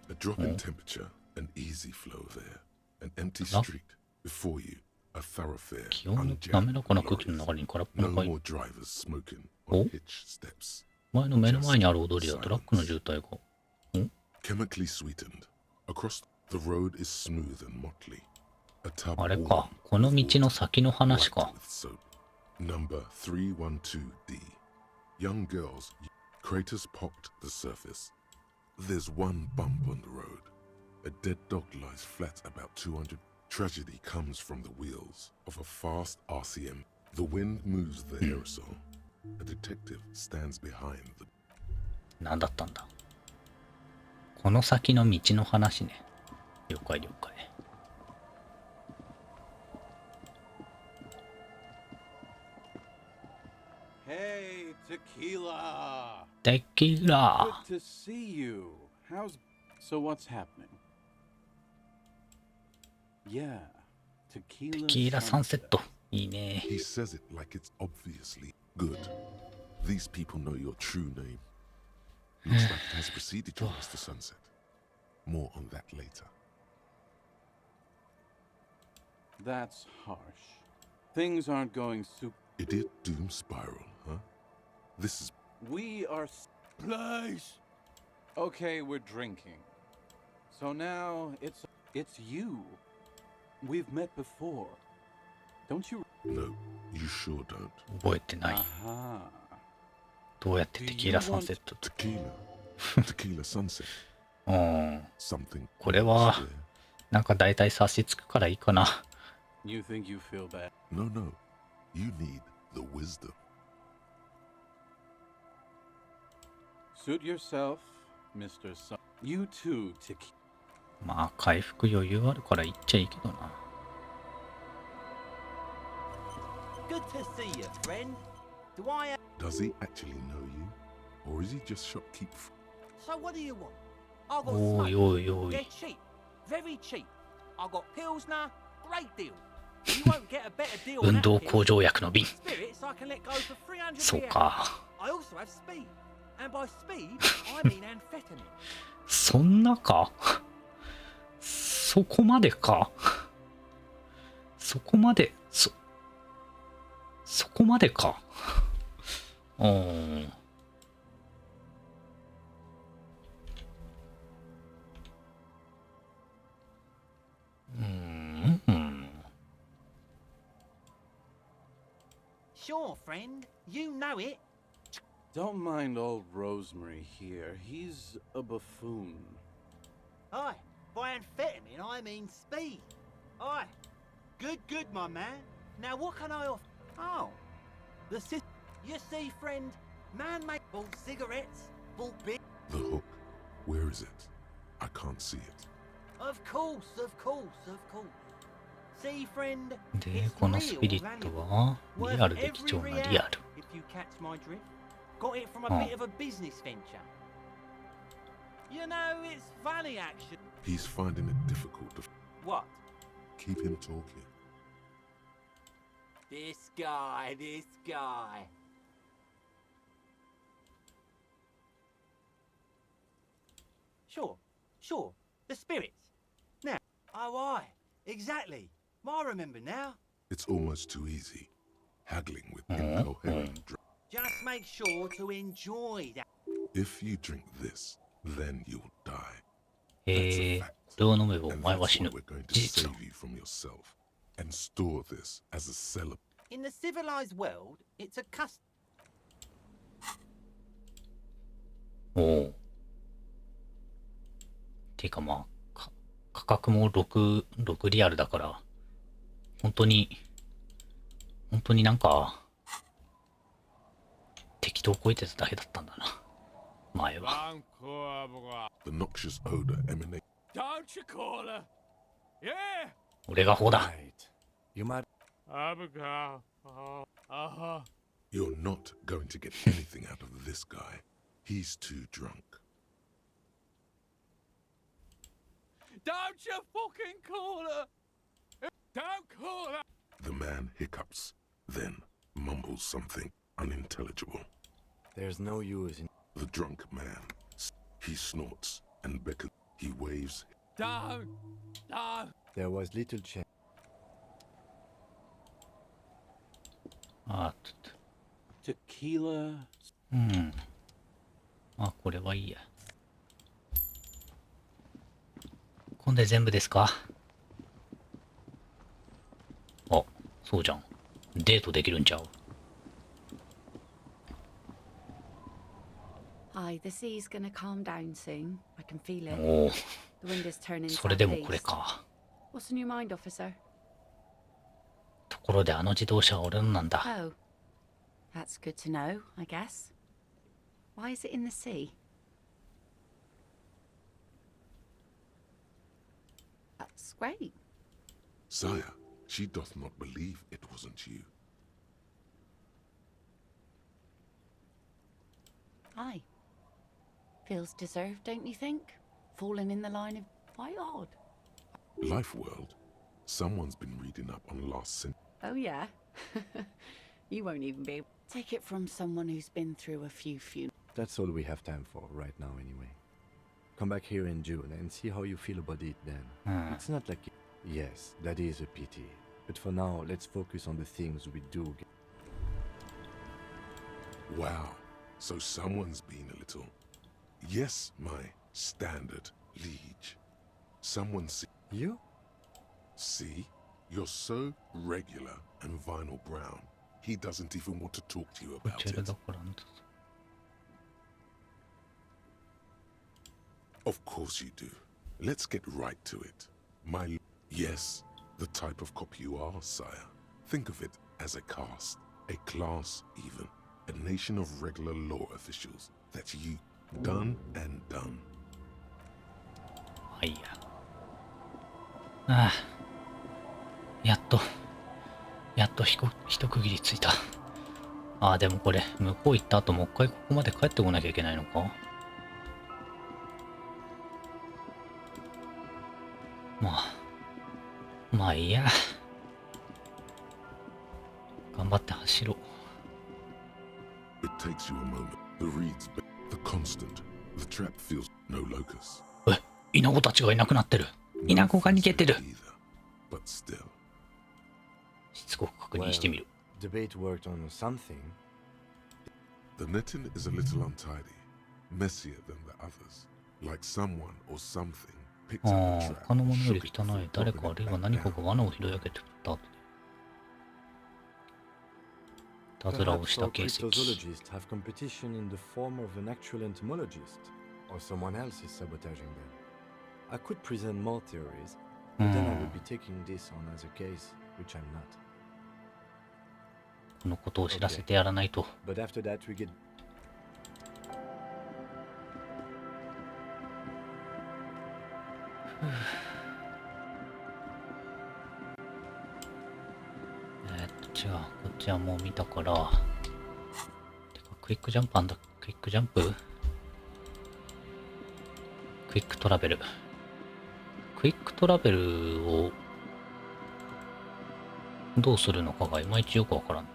A drop in temperature, an easy flow there, an empty street before you, a thoroughfare. 気温の滑らかな空気の流れに空っぽの No 階。 more drivers smoking on hitch steps. 前の目の前にある踊りはトラックの渋滞が。Chemically sweetened. Across the road is smooth and motley. A tub あれか、この道の先の話か。 Number 312D. Young girls. Craters pocked the surface. There's one bump on the road. A dead dog lies flat about 200. Tragedy comes from the wheels of a fast RCM. The wind moves the aerosol. A detective stands behind the... 何だったんだ。この先の道の話ね。了解了解。Hey, tequila. Tequila. Good to see you. How's so? What's happening? Yeah, tequila. Tequila sunset. いいね。 He says it like it's obviously good. These people know your true name. Looks like it has preceded you, Mr. Sunset. More on that later. That's harsh. Things aren't going super. Idiot doom spiral, huh? This is... We are... Please! Okay, we're drinking. So now it's you. We've met before. Don't you... No, you sure don't. 覚えてない。どうやってテキーラサンセット Tequila sunset. うん。 Something. これは、なんか大体察しつくからいいかな。You think you feel bad? No, no. You need the wisdom. Suit yourself, Mr. Sun. You too, Tequila. まあ、回復余裕あるから言っちゃいいけどな。Good to see you, friend. Do I... Does he actually know you? Or is he just shopkeep? So what do you want? I've got Oi, smoke. oi, oi. They're cheap. Very cheap. I've got Pilsner. Great deal. You won't get a better deal 運 than 動 that 工場薬の瓶。 Spirits I can let go for 300 そう reals. か。 I also have speed. And by speed, I mean amphetamine. そんなかそこまでかそこまで、そこまでかうん。Sure, friend. You know it. Don't mind old Rosemary here. He's a buffoon. Aye. By amphetamine, I mean speed. Aye. Good, my man. Now what can I offer? Oh. The system. You see, friend, man-made bought cigarettes, bought beer. The hook. Where is it? I can't see it. Of course. See, friend, で、このスピリットはリアルで貴重なリアル。 if you catch my drift. Got it from a bit of a business venture. You know, it's funny, actually. He's finding it difficult to... What? Keep him talking. This guy. Sure. The spirits. Now, oh, aye. Exactly. I remember now. It's almost too easy. Haggling with incoherent... Just make sure to enjoy that. If you drink this, then you'll die. これを飲めばお前は死ぬ。 We're going to 事実だ。 save you from yourself and store this as a celeb. In the civilized world, it's a custom. おお。ていうかまあ、価格も6リアルだから、本当になんか、適当こいてただけだったんだな。前は。 The noxious odor emanates. Don't you call her? Yeah. 俺がほうだ。 You might. You're not going to get anything out of this guy. He's too drunk. Don't you fucking call her! Don't call her! The man hiccups, then mumbles something unintelligible. There's no use in... The drunk man, he snorts and beckons. He waves. Don't! There was little chance. あー、ちょっと。Tequila. うん。あ、これはいいや。こんで全部ですか？あ、そうじゃん。デートできるんちゃう？ Hi, the sea's gonna calm down soon. I can feel it. おお。 The wind is turning それでも southeast. これか。 What's on your mind, officer? ところであの自動車は俺のなんだ。 Oh, that's good to know, I guess. Why is it in the sea? That's great. Sire, she doth not believe it wasn't you. Aye. Feels deserved, don't you think? Falling in the line of quite odd. Life World. Someone's been reading up on last sin. Oh yeah. You won't even be able to take it from someone who's been through a few funerals. That's all we have time for right now anyway. Come back here in June and see how you feel about it then. It's not like... Yes, that is a pity. But for now, let's focus on the things we do get. Wow. So someone's been a little... Yes, my standard liege. Someone see... You? See? You're so regular and vinyl brown. He doesn't even want to talk to you about it. Of course you do. Let's get right to it. My... Yes, the type of cop you are, sire. Think of it as a caste, a class even. A nation of regular law officials. That's you. Done and done. はいや。ああ。やっと一区切りついた。ああ、でもこれ、向こう行った後もう一回ここまで帰ってこなきゃいけないのか？まあいいや。頑張って走ろう。It takes you a moment. The reeds, the constant, the trap feels no locus. イナゴたちがいなくなってる。イナゴが逃げてる。But still. しつこく確認してみる。Debate worked on something. The netting is a little untidy, messier than the others. Like someone or something picked up the trap. 他のものより汚い。誰かあるいは何かが罠を拾い上げて振った後で。いたずらをした形跡。Cryptozoologists have competition in the form of an actual entomologist, or someone else is sabotaging them. I could present more theories, but then I would be taking this on as a case, which I'm not. このことを知らせてやらないと。But after that we get... 違う、こっちはもう見たから。てか、クイックジャンプあんだ。クイックジャンプ？クイックトラベル。クイックトラベルをどうするのかがいまいちよくわからん。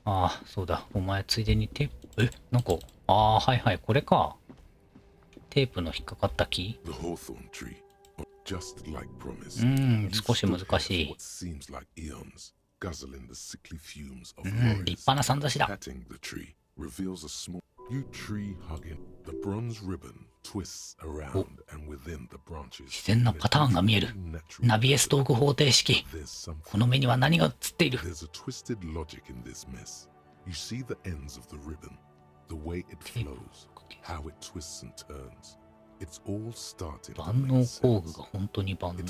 ああ、そうだ。お前ついでにテープ、なんか、はいはい、これか。テープの引っかかった木？少し難しい。立派なさんざしだ。自然なパターンが見える。ナビエストーク方程式。この目には何が映っている？万能工具が本当に万能。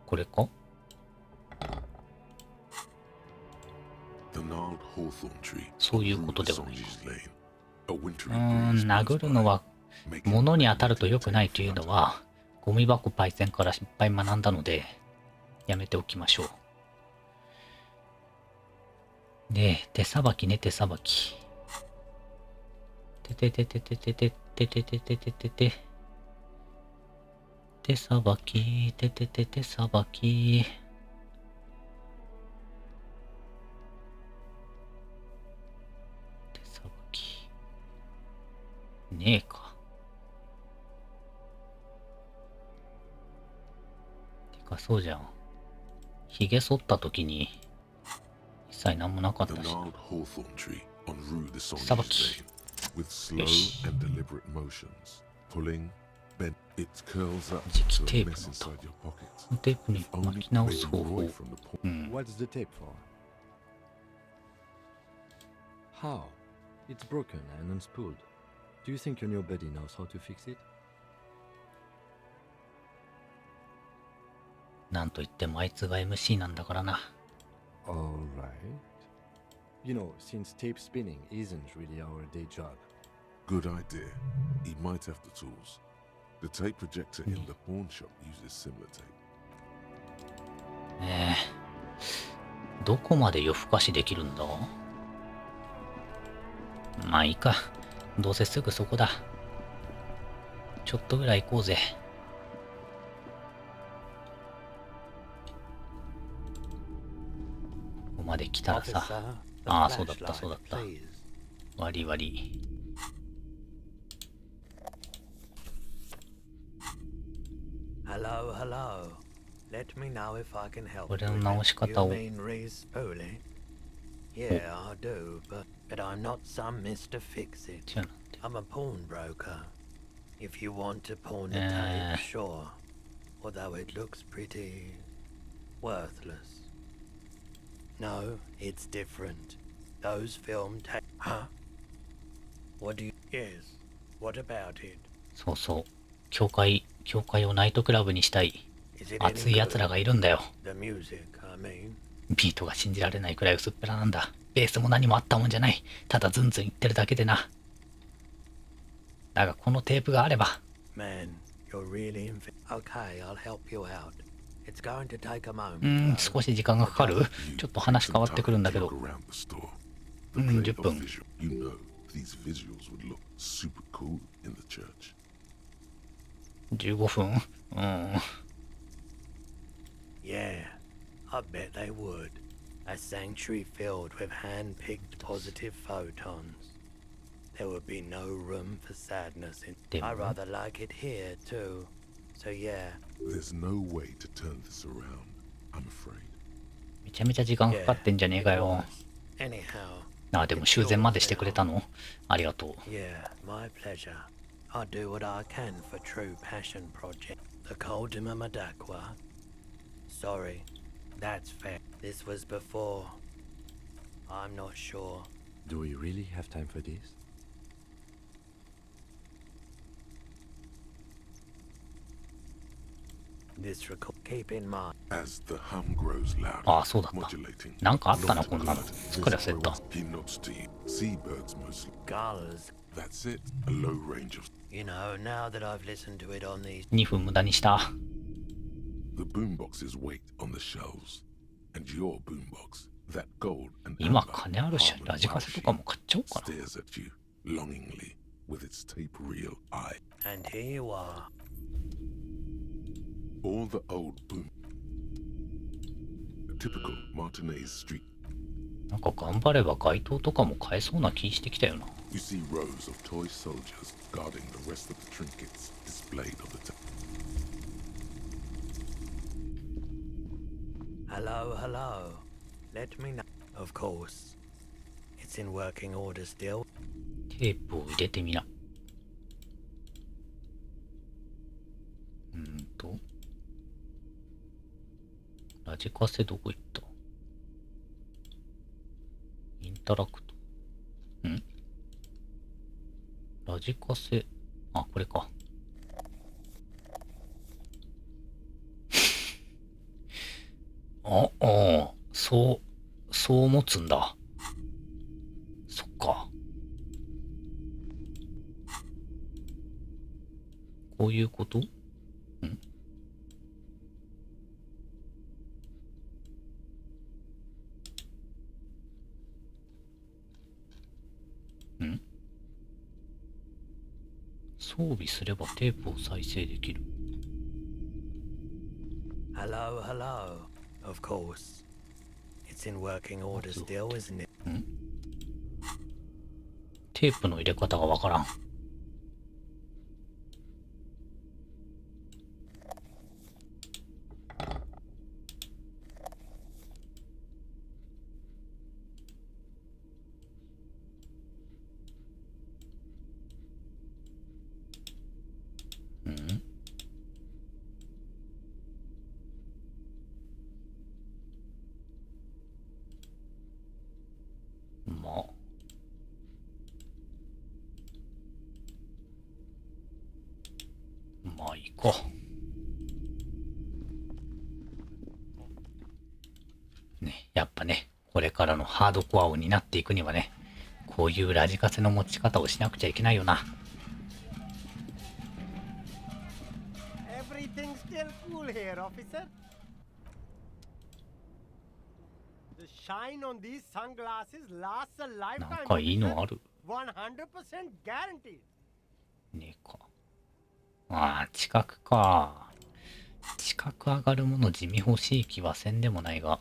これか？そういうことではない。殴るのは物に当たると良くないというのは、ゴミ箱パイセンからいっぱい学んだので、やめておきましょう。で、手さばきね、手さばき。てててててててててててててて。手さばき、ててててさばき。手さばき。ねえか。てか、そうじゃん。髭剃った時に、一切何もなかったし。さばき。よし。磁気テープのと。テープに巻き直す方法。うん。What's the tape for? How? It's broken and unspooled. Do you think your new buddy knows how to fix it? なんといってもあいつが MC なんだからな。All right. You know, since tape spinning isn't really our day job. Good idea. He might have the tools. The tape projector in the pawn shop uses similar tape. どこまで夜更かしできるんだ？まあいいか。どうせすぐそこだ。ちょっとぐらい行こうぜ。ここまで来たらさ。ああ、そうだった、そうだった。割り割り。Hello, hello. Let me know if I can help. これの直し方を。You mean Reese Foley? Yeah, I do, but I'm not some Mr. Fix-It. I'm a pawnbroker. If you want to pawn a tape, sure. Although it looks pretty worthless. No, it's different. Those film tape. Huh? What do you? Yes. What about it? そうそう。教会をナイトクラブにしたい熱い奴らがいるんだよ。ビートが信じられないくらい薄っぺらなんだ。ベースも何もあったもんじゃない。ただズンズン言ってるだけでな。だがこのテープがあれば。少し時間がかかる？ちょっと話変わってくるんだけど。10分。15分？うん。Yeah, I bet they would. A sanctuary filled with hand-picked positive photons. There would be no room for sadness in. I rather like it here too. So yeah. There's no way to turn this around, I'm afraid. めちゃめちゃ時間かかってんじゃねえかよ。あ、でも修繕までしてくれたの？ありがとう。Yeah, my pleasure. I'll do what I can for True Passion Project. The Coldima Madakwa. Sorry, that's fair. This was before. I'm not sure. Do we really have time for this? This record, keep in mind. As the hum grows louder, ああ、そうだった。なんかあったな、こんなの。作り忘れた。He nods to you. Seabirds mostly. Galas. That's it. A low range of. You know, now that I've listened to it on these. 2分無駄にした。The boomboxes wait on the shelves, and your boombox, that gold and 今金あるし、ラジカセとかも買っちゃおうかな。stares at you longingly with its tape reel eye. And here you are. All the old boom. A typical Martinez street. なんか頑張れば街灯とかも買えそうな気してきたよな。You see rows of toy soldiers guarding the rest of the trinkets displayed on the table. Hello, hello. Let me know. Of course. It's in working order still. テープを入れてみな。ラジカセどこ行った？インタラクト。ラジカセ。あ、これか。そう持つんだ。そっか。こういうこと？装備すればテープを再生できる。Hello, hello. Of course. It's in working order still, isn't it? テープの入れ方がわからん。まあいいか。ね、やっぱね、これからのハードコアを担っていくにはね、こういうラジカセの持ち方をしなくちゃいけないよな。Everything's still cool here, officer. The shine on these sunglasses lasts a lifetime. なんかいいのある。100% guaranteed. ねえか。ああ、近くか。近く上がるもの地味欲しい気はせんでもないが。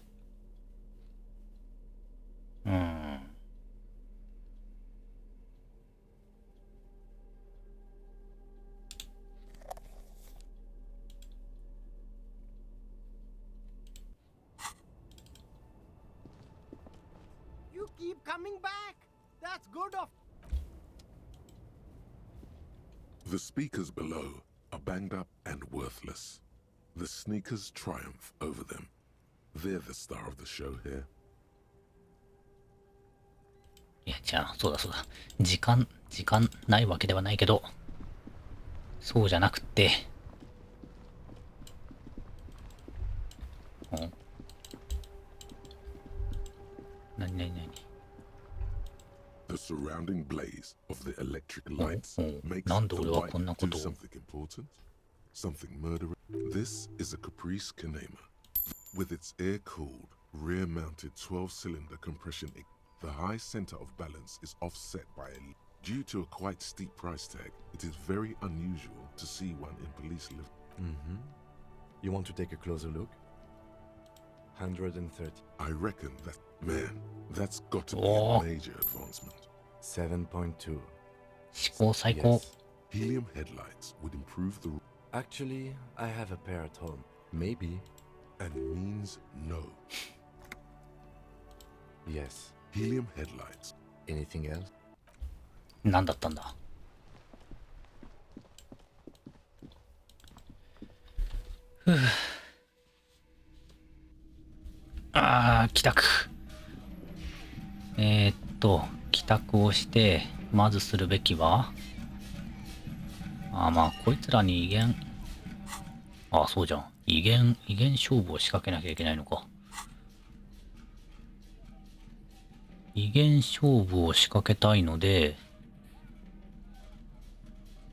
You keep coming back. That's good of. The speakers below are banged up and worthless. The sneakers triumph over them. They're the star of the show here. いや、じゃあ、そうだ。時間ないわけではないけど、そうじゃなくって、なに The surrounding blaze of the electric lights makes なんで the 俺は light こんなこ do とを。 something important, something murderous. This is a Caprice Canema with its air-cooled, rear-mounted 12-cylinder compression. The high center of balance is offset by due to a quite steep price tag. It is very unusual to see one in police lift. You want to take a closer look? 130. I reckon that, man, that's got to be a major advancement. 7.2. 試行最高。 Helium headlights would improve the... Actually, I have a pair at home. Maybe. And means no. Yes. Helium headlights. Anything else? 何だったんだ。帰宅。帰宅をして、まずするべきは、まあ、こいつらに威厳、そうじゃん。威厳勝負を仕掛けなきゃいけないのか。威厳勝負を仕掛けたいので、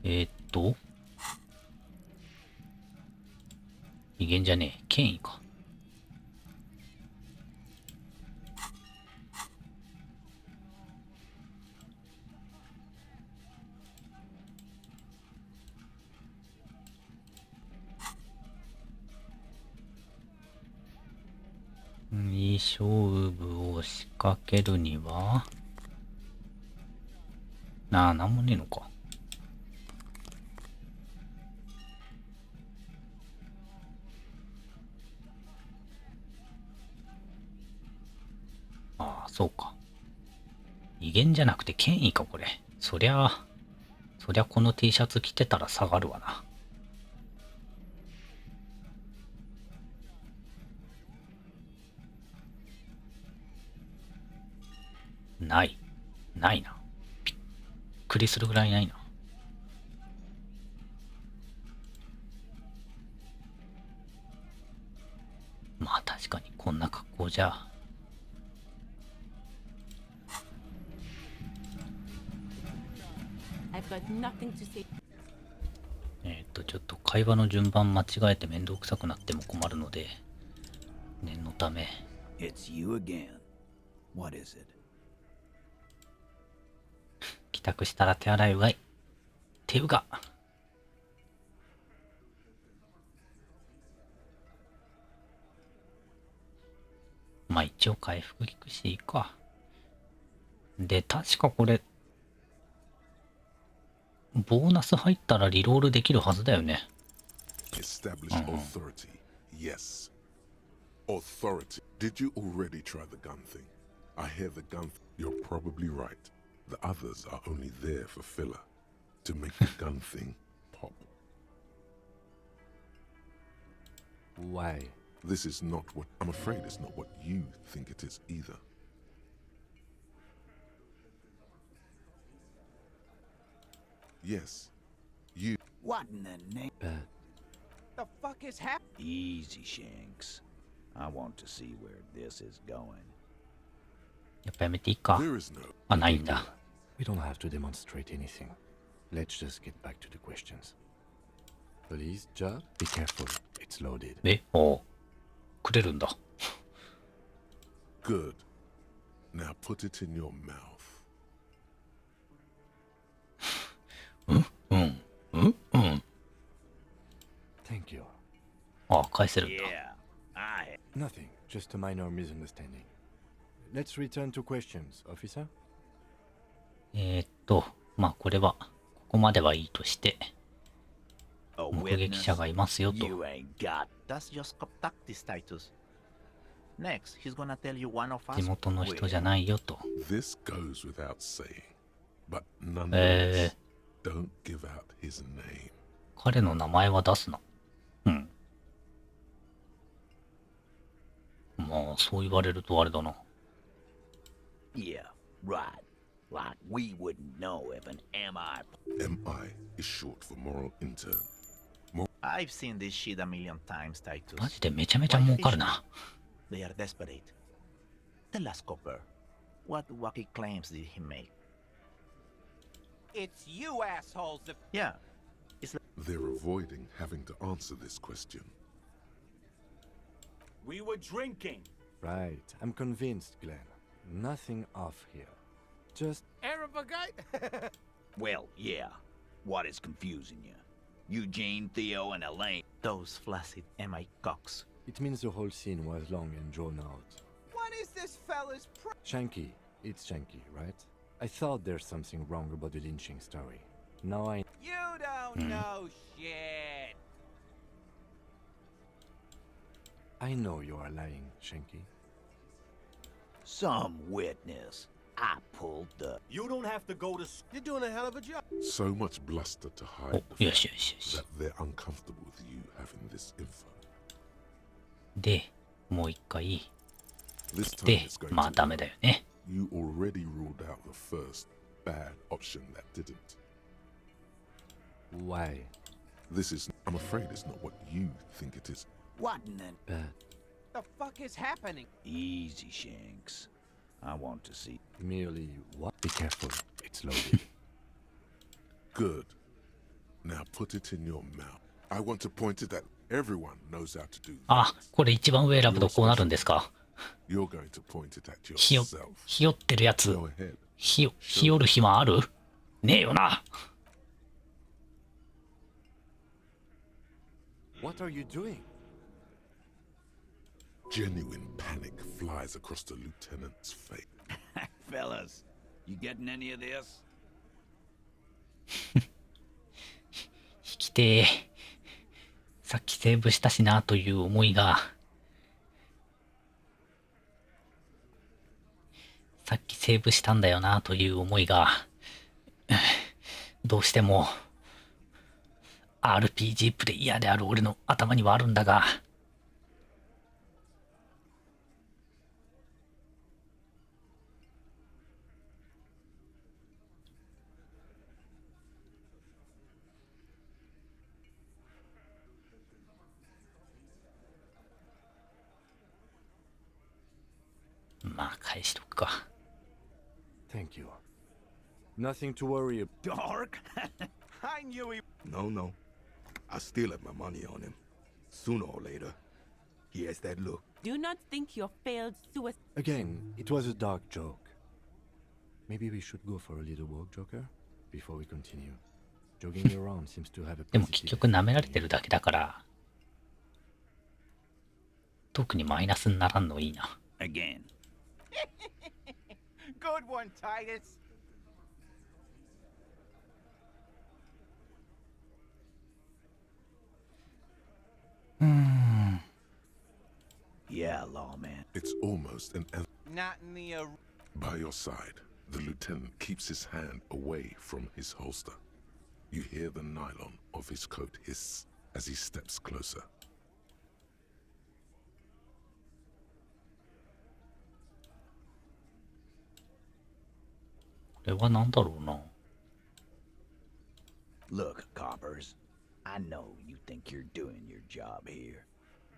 威厳じゃねえ、権威か。いい勝負を仕掛けるには、なんもねえのか。そうか。威厳じゃなくて権威か、これ。そりゃこの T シャツ着てたら下がるわな。ないな。びっくりするぐらいないな。まあ確かにこんな格好じゃ。ちょっと会話の順番間違えて面倒くさくなっても困るので、念のため。It's you again. What is it? 帰宅したら手洗いうがい。手うが。まあ一応回復効くしいいか。で、確かこれ、ボーナス入ったらリロールできるはずだよね。Establish authority. Yes. Authority. Did you already try the gun thing? I hear the gun. You're probably right. The others are only there for filler. To make the gun thing pop. Why? This is not what... I'm afraid it's not what you think it is either. Yes. You... What in the name? The fuck is happening? Easy, Shanks. I want to see where this is going. やっぱやめていいか。あ、ないんだ。We don't have to demonstrate anything. Let's just get back to the questions. Police job? Be careful. It's loaded. え、おう。くれるんだ。Good. Now put it in your mouth. うん。Thank you. あ、返せるんだ。Nothing. Just a minor misunderstanding. Let's return to questions, officer. まあこれは、ここまではいいとして、目撃者がいますよと。You ain't got. That's just contacty status. Next, he's gonna tell you one of us. 地元の人じゃないよと。This goes without saying. But nonetheless, don't give out his name. 彼の名前は出すな。うん。まあ、そう言われるとあれだな。Yeah, right. Like we wouldn't know if an MI... MI is short for moral intern. I've seen this shit a million times, Titus. マジでめちゃめちゃ儲かるな。They are desperate. The last copper. What wacky claims did he make? It's you assholes that... Yeah. It's like... They're avoiding having to answer this question. We were drinking. Right. I'm convinced, Glenn. Nothing off here. Just... Well, yeah. What is confusing you? Eugene, Theo, and Elaine. Those flaccid MI cocks. It means the whole scene was long and drawn out. What is this fella's Shanky. It's Shanky, right? I thought there's something wrong about the lynching story. Now I... You don't know shit. I know you are lying, Shanky. Some witness. I pulled the... You don't have to go to... You're doing a hell of a job. So much bluster to hide the fact that they're uncomfortable with you having this info. で、もう一回。で、まあダメだよね。You already ruled out the first bad option that didn't. Why? This is... I'm afraid it's not what you think it is. What in the... Bad. The fuck is happening? Easy, Shanks. I want to see... Merely what? Be careful. It's loaded. Good. Now put it in your mouth. I want to point it at everyone knows how to do. あ、これ一番上選ぶとこうなるんですか。You're going to point it at ひよってるやつ。ひよる暇ある？ねえよな。What are you doing? Genuine panic flies across the lieutenant's face. Fellas, you getting any of this? 引きてー。さっきセーブしたしなという思いが。さっきセーブしたんだよなという思いが。どうしても RPG プレイヤーである俺の頭にはあるんだが。まあ返しとくか。Thank you. Nothing to worry about. Dark? I knew he... No. I still have my money on him. Sooner or later, he has that look. Do not think your failed suicide. Again, it was a dark joke. Maybe we should go for a little walk, Joker, before we continue. Jogging around seems to have a でも結局舐められてるだけだから、特にマイナスにならんのいいな。Again. Good one, Titus. Yeah, lawman. It's almost an Not in the By your side, the lieutenant keeps his hand away from his holster. You hear the nylon of his coat hiss as he steps closer. これは何だろうな。Look, coppers, I know you think you're doing your job here,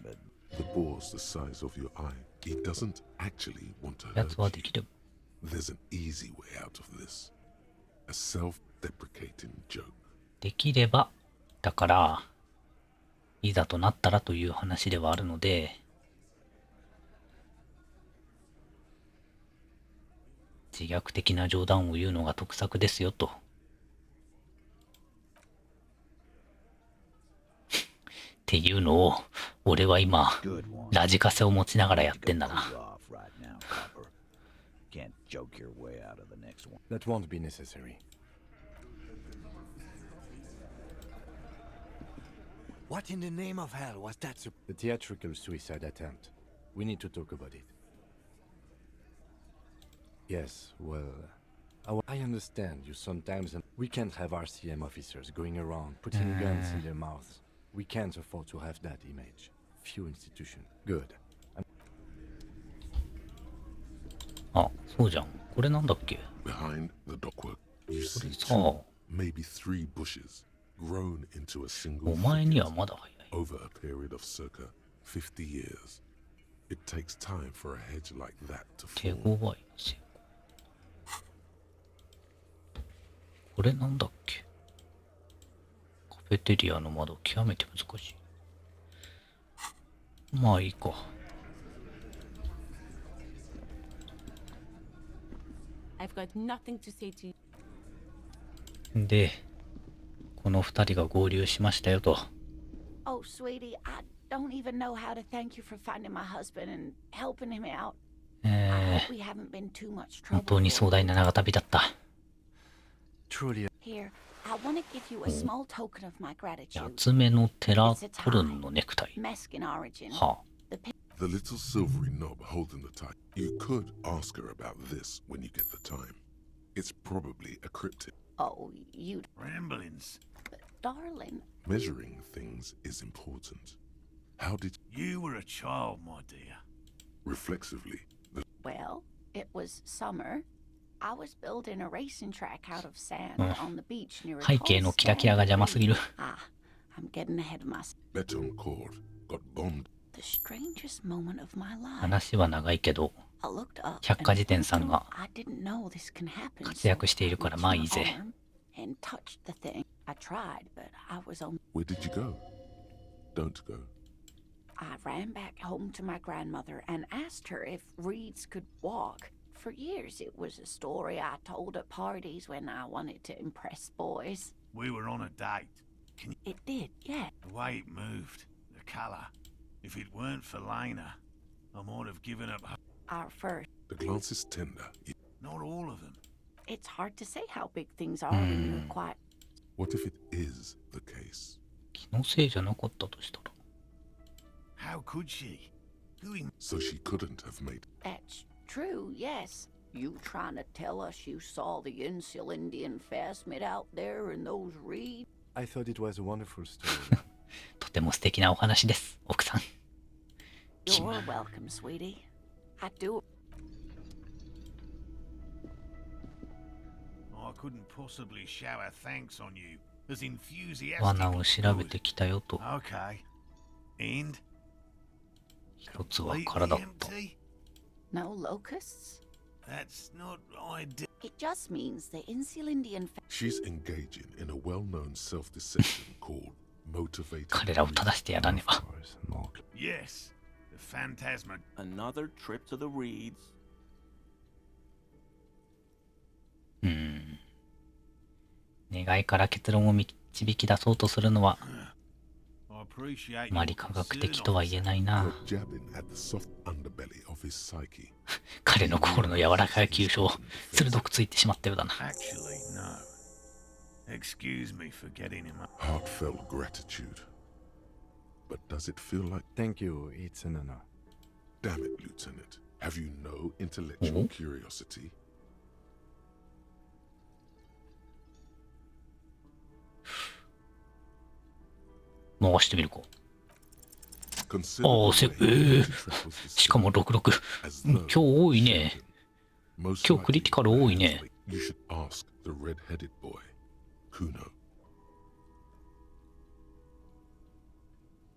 but the bore's the size of your eye. He doesn't actually want to や hurt つはできる。 There's an easy way out of this. A self-deprecating joke. できれば、だから、いざとなったらという話ではあるので、自虐的な冗談を言うのが得策ですよと。っていうのを、俺は今、ラジカセを持ちながらやってんだな。That won't be necessary. What in the name of hell was that? The theatrical suicide attempt. We need to talk about it. Yes, well, I understand you sometimes. We can't have RCM officers going around putting guns in their mouths. We can't afford to have that image. Few institutions. Good. あ、そうじゃん。これなんだっけ？ Behind the dockwork, you see さあ、 two, maybe three bushes grown into a single お前にはまだ早い。 over a period of circa 50 years. It takes time for a hedge like that to 手 form. 強い。これなんだっけ？カフェテリアの窓、極めて難しい。まあいいか。I've got nothing to say to you. で、この二人が合流しましたよと。Oh, sweetie, I don't even know how to thank you for finding my husband and helping him out. I hope we haven't been too much 本 trouble. 当に壮大な長旅だった。 Truly. Here, I want to give you a small token of my gratitude. 八つ目のテラトルンのネクタイ。 Mexican origin. はあ。 The little silvery knob holding the tie. You could ask her about this when you get the time. It's probably a cryptid. Oh, you ramblings. But, darling. Measuring things is important. How did You were a child, my dear. reflexively? Well, it was summer. I was building a racing track out of sand on the beach near a 背景のキラキラが邪魔すぎる。 Ah, I'm getting ahead of myself. Beton cord got bombed. The strangest moment of my life. 話は長いけど、 I looked up 百科事典さんが I didn't know this can happen. 活躍しているからまあいいぜ。 And touched the thing. I tried, but I was on. Where did you go? Don't go. I ran back home to my grandmother and asked her if reeds could walk. For years, it was a story I told at parties when I wanted to impress boys. We were on a date. It did, yeah. The way it moved, the colour. If it weren't for Lena, I might have given up. Our first. The glance is tender. Not all of them. It's hard to say how big things are when you're quiet. What if it is the case? 気のせいじゃなかったとしたら。 How could she? So she couldn't have made. That's true, yes. You trying to tell us you saw the Insul Indian phasmid out there in those reeds? I thought it was a wonderful story. とても素敵なお話です、奥さん。 You're welcome, sweetie. I do. I couldn't possibly shower thanks on you as enthusiastic. 罠を調べてきたよと。 Okay. And? 一つは空だった。 No locusts? That's not ideal. It just means the Insul Indian. She's engaging in a well-known self-deception called motivated 彼らを正してやらねば。 Yes, the phantasma. Another trip to the reeds. 願いから結論を導き出そうとするのは I appreciate あまり科学的とは言えないな。 jabbing at the soft underbelly of his psyche. 彼の心の柔らかい急所を鋭くついてしまったようだな。 Actually, no. Excuse me for getting him up. Heartfelt gratitude. But does it feel like... Thank you, it's an honor. Damn it, Lieutenant. Have you no intellectual curiosity? 回してみるか。Consider ああ、 the way しかも66。今日多いね。今日クリティカル多いね。 You should ask the red-headed boy, Kuno.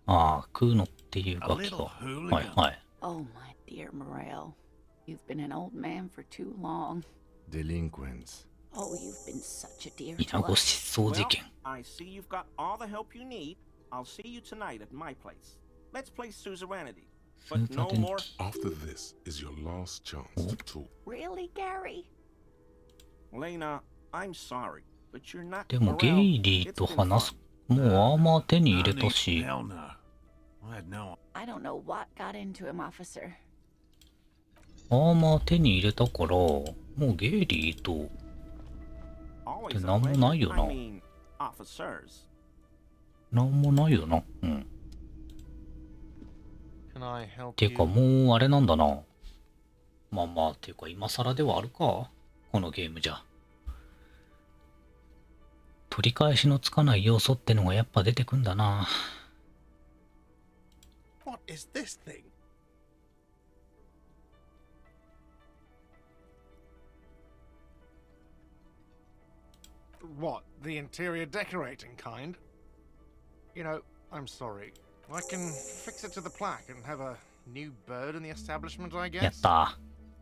ああ、クーノっていう楽器か。はいはい。 Oh, my dear Morel. You've been an old man for too long. Delinquents. Oh, you've been such a dear イナ to ゴ us. 失踪事件。 I see you've got all the help you need. I'll see you tonight at my place. Let's play suzerainty. But no more. After this is your last chance to talk. Really, Gary? Lena, I'm sorry, but you're not. でもゲイリーと話す。もうアーマー手に入れたし。 Hell no. I had no. I don't know what got into him, officer. アーマー手に入れたから、もうゲイリーと。ってなんもないよな。 officers. なんもないよな。うん。 Can I help ていうかもうあれなんだな。まあまあ、ていうか今更ではあるか。このゲームじゃ。取り返しのつかない要素ってのがやっぱ出てくんだな。 What is this thing? What, the interior decorating kind? You know, I'm sorry. I can fix it to the plaque and have a new bird in the establishment, I やっ guess. た。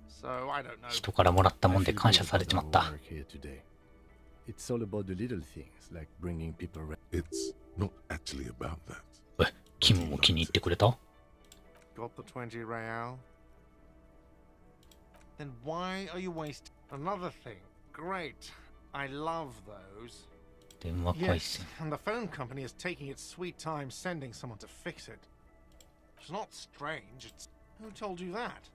So, I don't know. 人からもらったもんで感謝されちまった。 It's all about the little things, like bringing people around. It's not actually about that. え、キムも気に入ってくれた？ Got the 20 real. Then why are you wasting another thing? Great. I love those. 電話回 Yes, 線。 and the phone company is taking its sweet time sending someone to fix it. It's not strange, it's... Who told you that?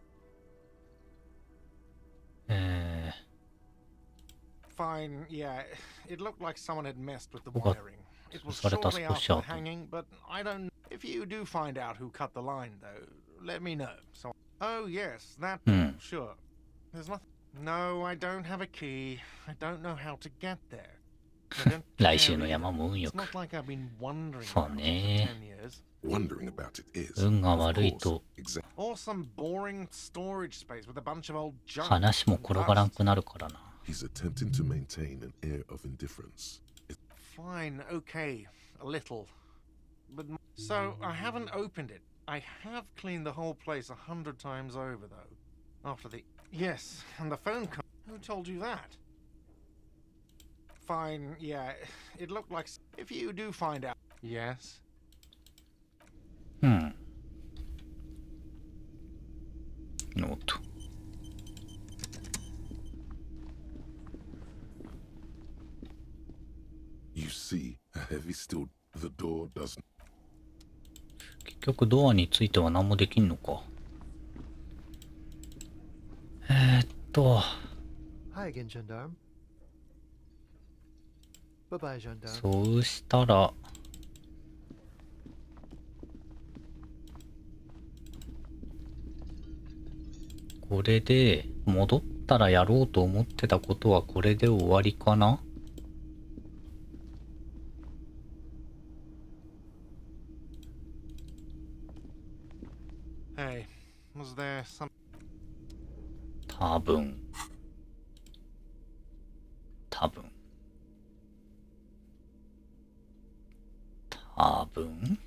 Fine, yeah. It looked like someone had messed with the wiring. It was shortly after the hanging, but I don't know. If you do find out who cut the line, though, let me know. So, oh yes, that, sure. There's nothing. No, I don't have a key. I don't know how to get there. 来週の山も運よ It's く。 not like I've been wondering そう about it for ね。 10 years. Wondering about it is, 運が of 悪い course, と Or some boring storage space with a bunch of old junk. 話も転がらんくなるからな。 he's attempting to maintain an air of indifference. Fine, okay, a little. But so I haven't opened it. I have cleaned the whole place 100 times over, though. After the yes, and the phone call. Who told you that? Fine, yeah. It looked like if you do find out. Yes. うん。ノート。 You see, a heavy steel. The door doesn't. 結局ドアについては何もできんのか。Hi again, gendarme. Bye bye, gendarme. そうしたら。これで戻ったらやろうと思ってたことはこれで終わりかな。 Hey, was there some? 多分。多分。多分。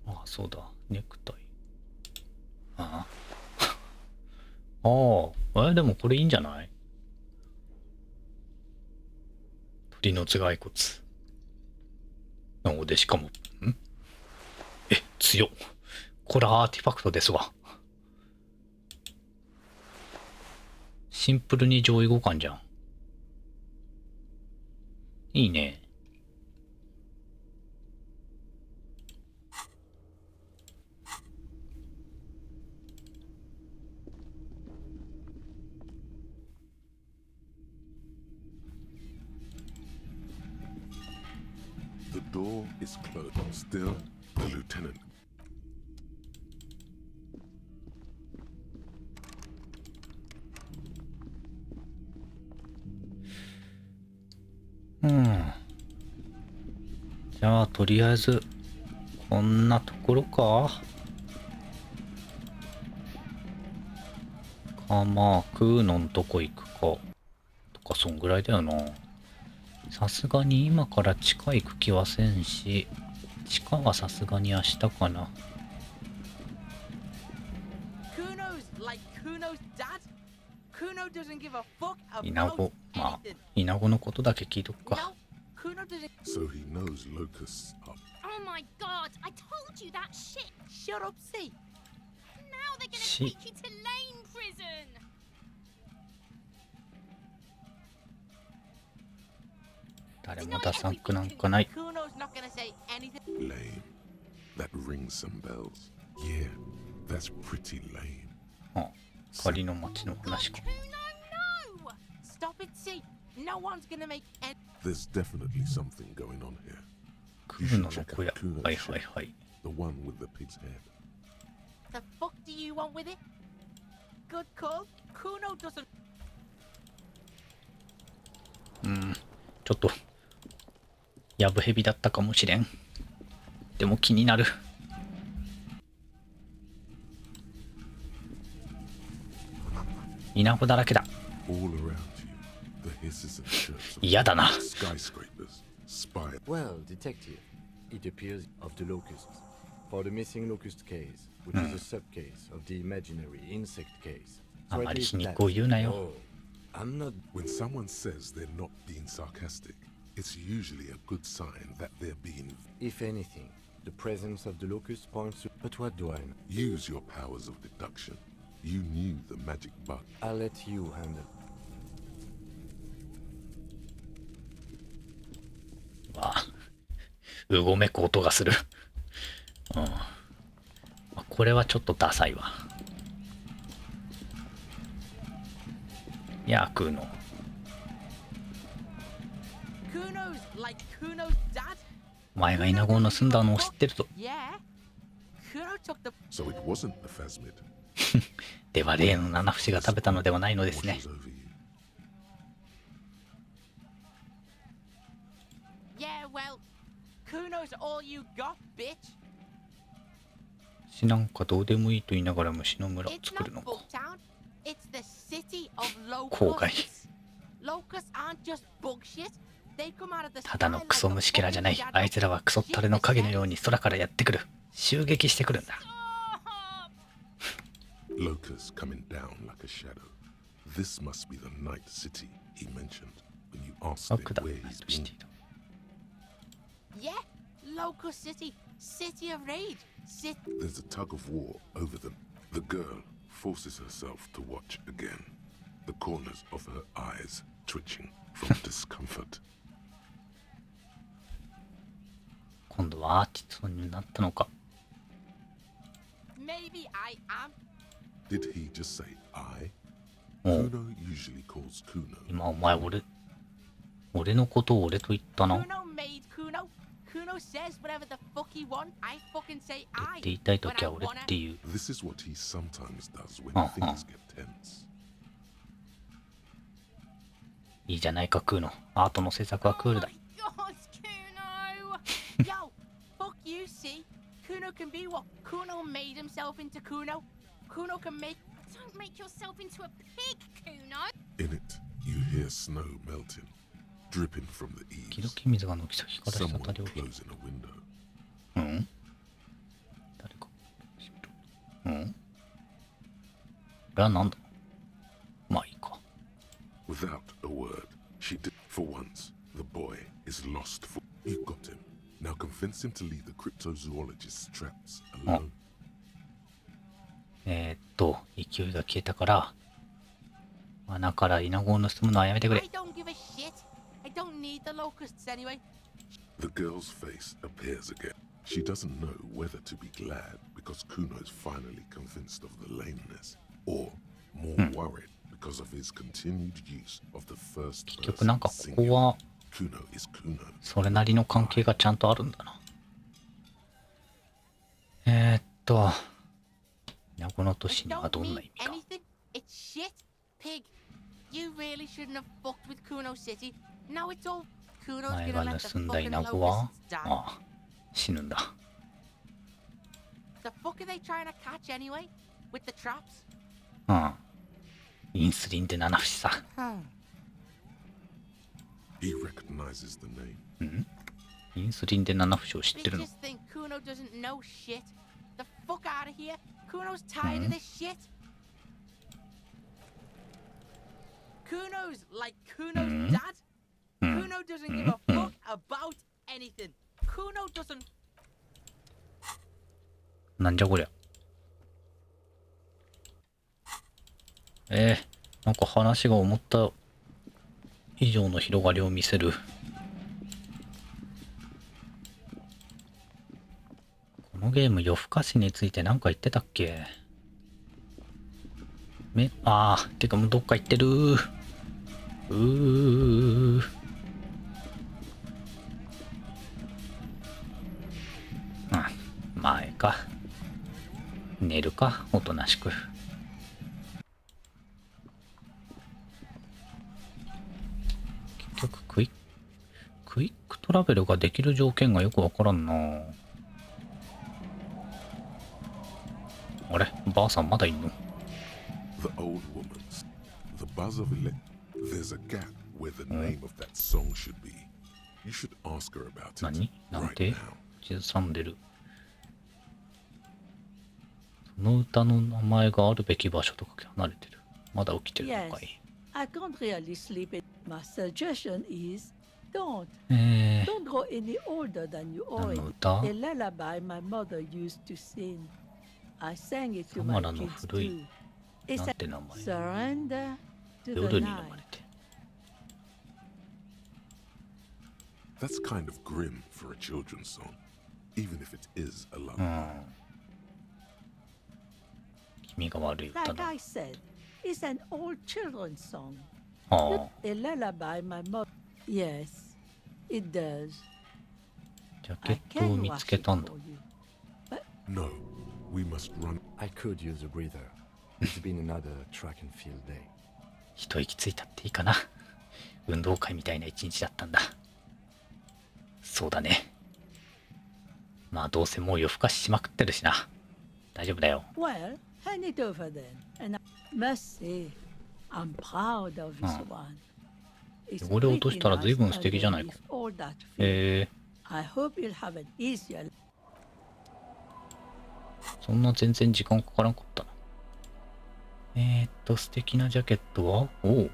あ、そうだ。ネクタイ。ああ。ああ、でもこれいいんじゃない？鳥の頭蓋骨。で、しかも、強っ。これアーティファクトですわ。シンプルに上位互換じゃん。いいね。The door is closed. Still, the lieutenant. Hmm. じゃあ、とりあえず、こんなところか。まあ、クーノんとこ行くか。とか、そんぐらいだよな。さすがに今から地下行く気はせんし、地下はさすがに明日かな。イナゴ、まあ、イナゴのことだけ聞いとくか。So he knows locusts are. Oh my god, I told you that shit. Shut up, see. Now they're gonna take you to Lane Prison. 誰もダサくなんかない。Lame. That rings some bells. Yeah, that's pretty lame. あ、仮の町の話か。No! Stop it, see. No one's gonna make any. There's definitely something going on here. クーノの小屋。はいはいはい。The one with the pig's head. The fuck do you want with it? Good call. Kuno doesn't. ちょっとやぶヘビだったかもしれん。でも気になる。イナゴだらけだ。嫌だな。Well, detective, it appears of the locusts. For the missing locust case, which is a subcase of the imaginary insect case. あまり皮肉を言うなよ。I'm not. When someone says they're not being sarcastic, it's usually a good sign that they're being. If anything, the presence of the locust points to. But what do I know? Use your powers of deduction. You knew the magic bug. I'll let you handle. わあ、うごめく音がする。これはちょっとダサいわ。いや、クーノ。お前がイナゴを盗んだのを知ってると。So it wasn't the phasmid. では例の七節が食べたのではないのですね。死なんかどうでもいいと言いながら虫の村を作るのか。郊外。ただのクソ虫けらじゃない。あいつらはクソったれの影のように空からやってくる。襲撃してくるんだ。Locusts coming down like a shadow. This must be the night city he mentioned when you asked him where he's been. Yeah, Locust City, City of Rage. There's a tug of war over them. The girl forces herself to watch again, the corners of her eyes twitching from discomfort. 今度はアーティストになったのか。Maybe I am. Did he just say I? Kuno usually calls Kuno. 今お前俺のことを俺と言ったな。Kuno made Kuno. Kuno says whatever the fuck he wants. I fucking say I. って言いたいときは俺っていう。This is what he sometimes does when things get tense. いいじゃないか、クーノ。アートの制作はクールだ。Yo, fuck you, see? Kuno can be what Kuno made himself into Kuno. Kuno can make. Don't make yourself into a pig, Kuno. In it, you hear snow melting, dripping from the eaves. 時々水が軒先から滴り落ちる。誰か。これはなんだ。お Without a word, she did. For once, the boy is lost for. You got him. Now convince him to leave the cryptozoologist's traps alone. 勢いが消えたから、穴からイナゴを盗むのはやめてくれ。I don't give a shit. I don't need the locusts anyway. The girl's face appears again. She doesn't know whether to be glad because Kuno's finally convinced of the lameness, or more worried because of his continued use of the first 結局なんかここは Kuno is Kuno. それなりの関係がちゃんとあるんだな。イナゴの都市にはどんな意味か。It's shit, pig. You really shouldn't have fucked with Kuno City. Now it's all Kuno's 前 gonna が let the 盗んだイ fucking ナゴは locusts die. ああ、死ぬんだ。The fuck are they trying to catch anyway? With the traps? うん。インスリンで七節さ。He recognizes the name. インスリンで七節を知ってる They の just think Kuno doesn't know shit. The fuck out of here. Kuno's tired of this shit. Kuno's like Kuno's dad. Kuno doesn't give a fuck about anything. Kuno doesn't. なんじゃこりゃ。なんか話が思った以上の広がりを見せる。このゲーム夜更かしについて何か言ってたっけ？てかもうどっか行ってる前か。寝るか、おとなしく。結局クイックトラベルができる条件がよくわからんな。あれ、ばあさんまだいんの？ The old woman's. The buzz of There's a gap where the name of that song should be. You should ask her about it 何？なん right て？ now. 地図さんでる。その歌の名前があるべき場所とか離れてる。まだ起きてるのかい。 I can't really sleep it. My suggestion is don't. え Don't go any older than you 何 are. の歌？ A lullaby my mother used to sing. I sang it サ to マ my ラの kids 古い too. It's なん a て名前？ surrender to 夜 the に飲 night. まれて。 That's kind of grim for a children's song, even if it is a lullaby. 君が悪い歌 Like だ。 I said, it's an old children's song. あ Not あ。 a lullaby my mother. Yes, it does. ジャケットを見つけたんだ。 No, we must run. I could use a breather. It's been another track and field day. 一息ついたっていいかな。運動会みたいな一日だったんだ。そうだね。まあどうせもう夜更かししまくってるしな。大丈夫だよ。 Well, hand it over then. And I must say, I'm proud of this one. It's 汚れ落としたら pretty 随 nice 分素敵じゃないか。 underneath all that field. え I hope you'll have an easier. そんな全然時間かからんかったな。素敵なジャケットはおう。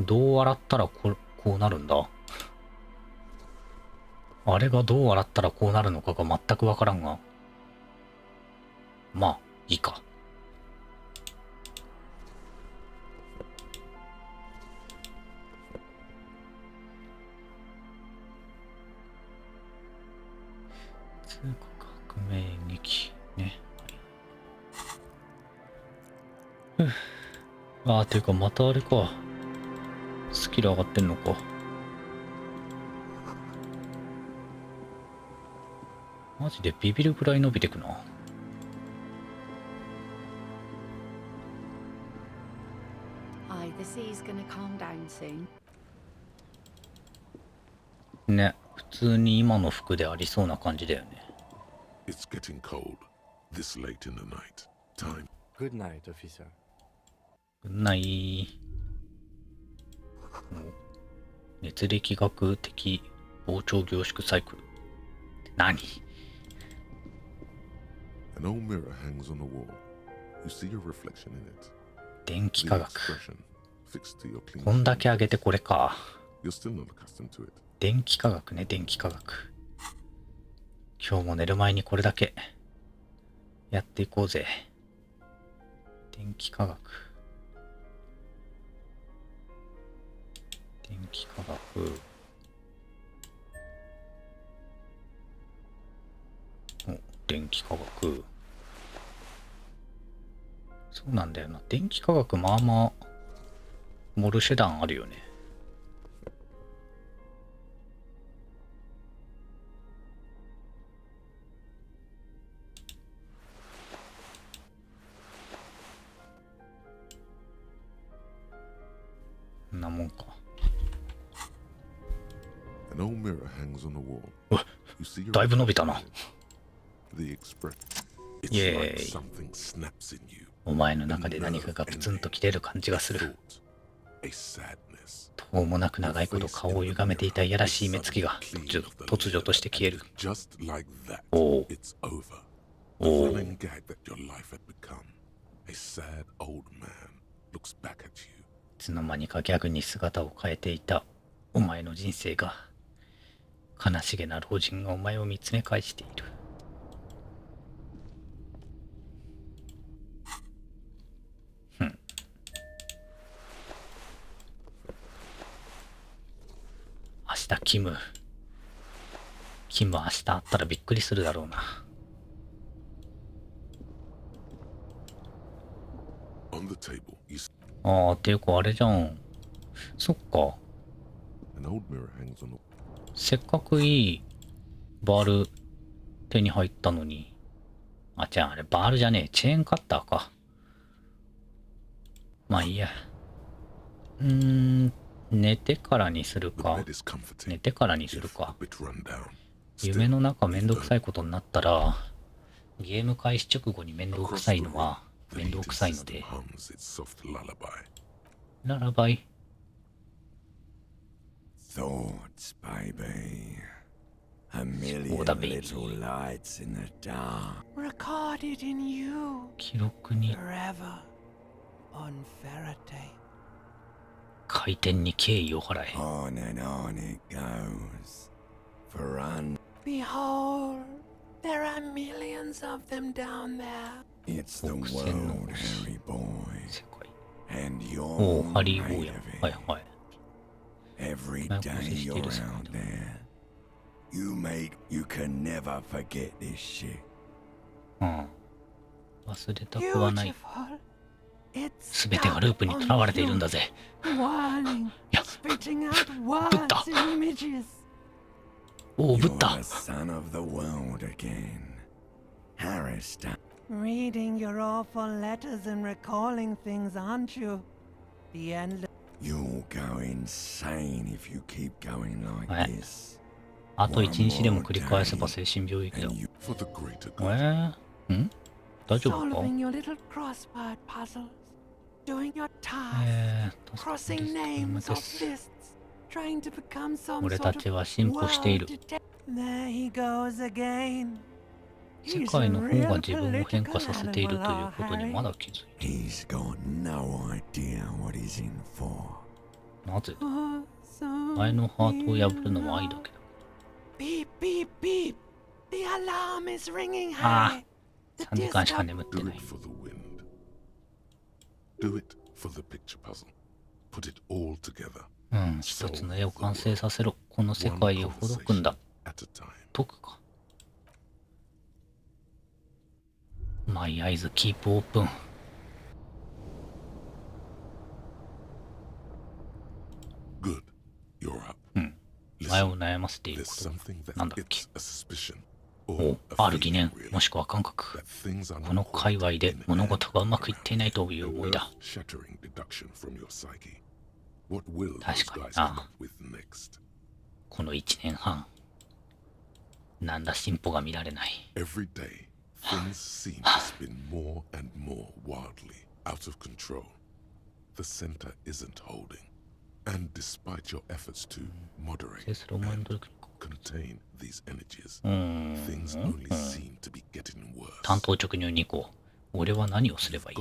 どう洗ったらこうなるんだ。あれがどう洗ったらこうなるのかが全くわからんが。まあ、いいか。通告革命劇ね。ていうかまたあれか。スキル上がってんのか。マジでビビるぐらい伸びてくな。Hi, the sea's gonna calm down soon. ね、普通に今の服でありそうな感じだよね。It's getting cold this late in the night. Time. Good night, officer. ない熱力学的膨張凝縮サイクルって何？ An old mirror hangs on the wall. You see your reflection in it. 電気科学。 Fixed to your clean こんだけ上げてこれか。 You're still not accustomed to it. 電気科学ね、電気科学。今日も寝る前にこれだけやっていこうぜ。電気科学。電気科学。お、電気科学。そうなんだよな。電気科学まあまあ盛る手段あるよね。こんなもんか。An old mirror hangs on the wall. だいぶ伸びたな。 The express. イ It's エ like ーイ。 something snaps in you. お前の中で何かがプツンと切れる感じがする。 A sadness. 途方もなく長いこと顔を歪めていたいやらしい目つきが突如として消える。 Just like that. おお。 It's over. お The お。 running gag that your life had become. A sad old man looks back at you. いつの間にかギャグに姿を変えていたお前の人生が、悲しげな老人がお前を見つめ返している。明日キム明日会ったらびっくりするだろうな。ああ、っていうかあれじゃん。そっか。せっかくいいバール手に入ったのに。あ、じゃああれバールじゃねえ。チェーンカッターか。まあいいや。寝てからにするか。寝てからにするか。夢の中めんどくさいことになったら、ゲーム開始直後にめんどくさいのはめんどくさいので。ララバイ。Thoughts, baby. A million little lights in the dark. Recorded in you. 記録に Forever. On Faraday. 回転に敬意を払え。 On and on it goes. For Behold, there are millions of them down there. It's the world, Harry boy. And お you're お、ハリー・ボー made や of。it. はいはい。 Every なんか day して you're るさ。 out there. You can never forget this shit. うん。忘れたくはない。すべてがループにとらわれているんだぜ。 Whirling, spitting out words and images. おお、ブッ You're ダ。 the son of the world again. Harrister. Reading your awful letters and recalling things, aren't you? The endless. You'll go insane if you keep going like え this. あと一日でも繰り返せば精神病院だ。ん大丈夫か Solving your little crossword puzzles. Doing your tasks. Crossing names off lists. Trying to become some 俺 sort た of ちは進歩している。 world detective. There he goes again. 世界の方が自分を変化させているということにまだ気づいている。 He's got no idea what he's in for. なぜだ前のハートを破るのは愛だけど。 Beep, beep, beep. The alarm is ringing あ high. あ、3時間しか眠ってない。 Do it for the picture puzzle. Put it all together. うん、一つの絵を完成させろ。この世界をほどくんだ。解くか。My eyes keep open. Good. You're up. うん。前を悩ませていること。なんだっけ。お、ある疑念、もしくは感覚。この界隈で物事がうまくいっていないという思いだ。確かにな。この1年半、何ら進歩が見られない。Every day, things seem to spin more and more wildly out of control. The center isn't holding. And despite your efforts to moderate, 担当直入2個。俺は何をすればいい？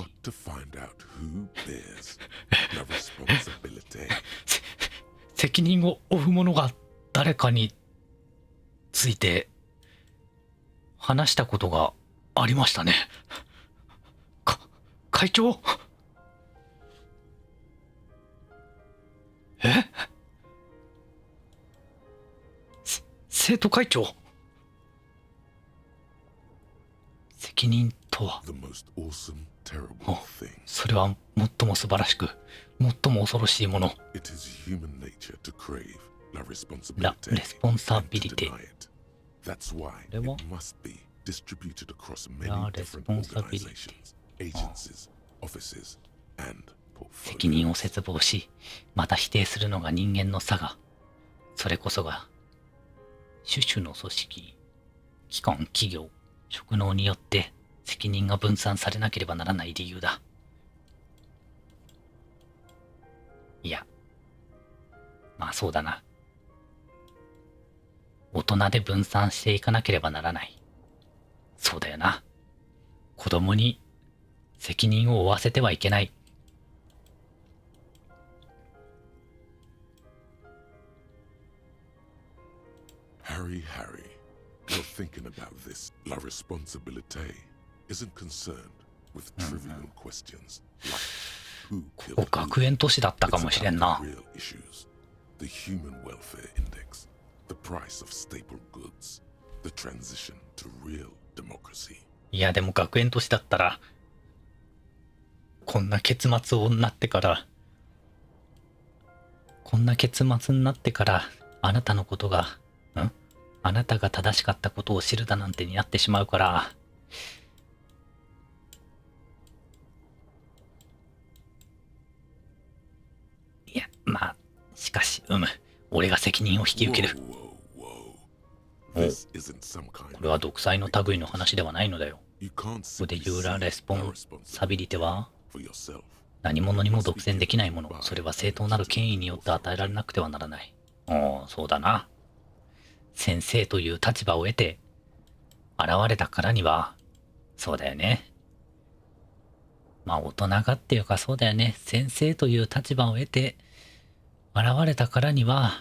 責任を負う者が誰かについて話したことがありましたね。会長？生徒会長？責任とは、それは最も素晴らしく、最も恐ろしいもの。ラ・レスポンサビリティ。これはラ・レスポンサビリティ。責任を切望し、また否定するのが人間の差が、それこそが、種々の組織、機関、企業、職能によって責任が分散されなければならない理由だ。いや、まあそうだな。大人で分散していかなければならない。そうだよな。子供に責任を負わせてはいけない。Harry, you're thinking about this. La responsabilité isn't concerned with trivial questions like who killed who. 学園都市だったかもしれんな。The human welfare index, the price of staple goods, the transition to real democracy. いやでも学園都市だったらこんな結末になってからあなたのことがあなたが正しかったことを知るだなんてになってしまうから。いや、まあ、しかし、俺が責任を引き受ける。これは独裁の類の話ではないのだよ。ここで言うラ・レスポンサビリティは、何者にも独占できないもの。それは正当なる権威によって与えられなくてはならない。そうだな。先生という立場を得て現れたからには、そうだよね。まあ大人がっていうかそうだよね。先生という立場を得て現れたからには、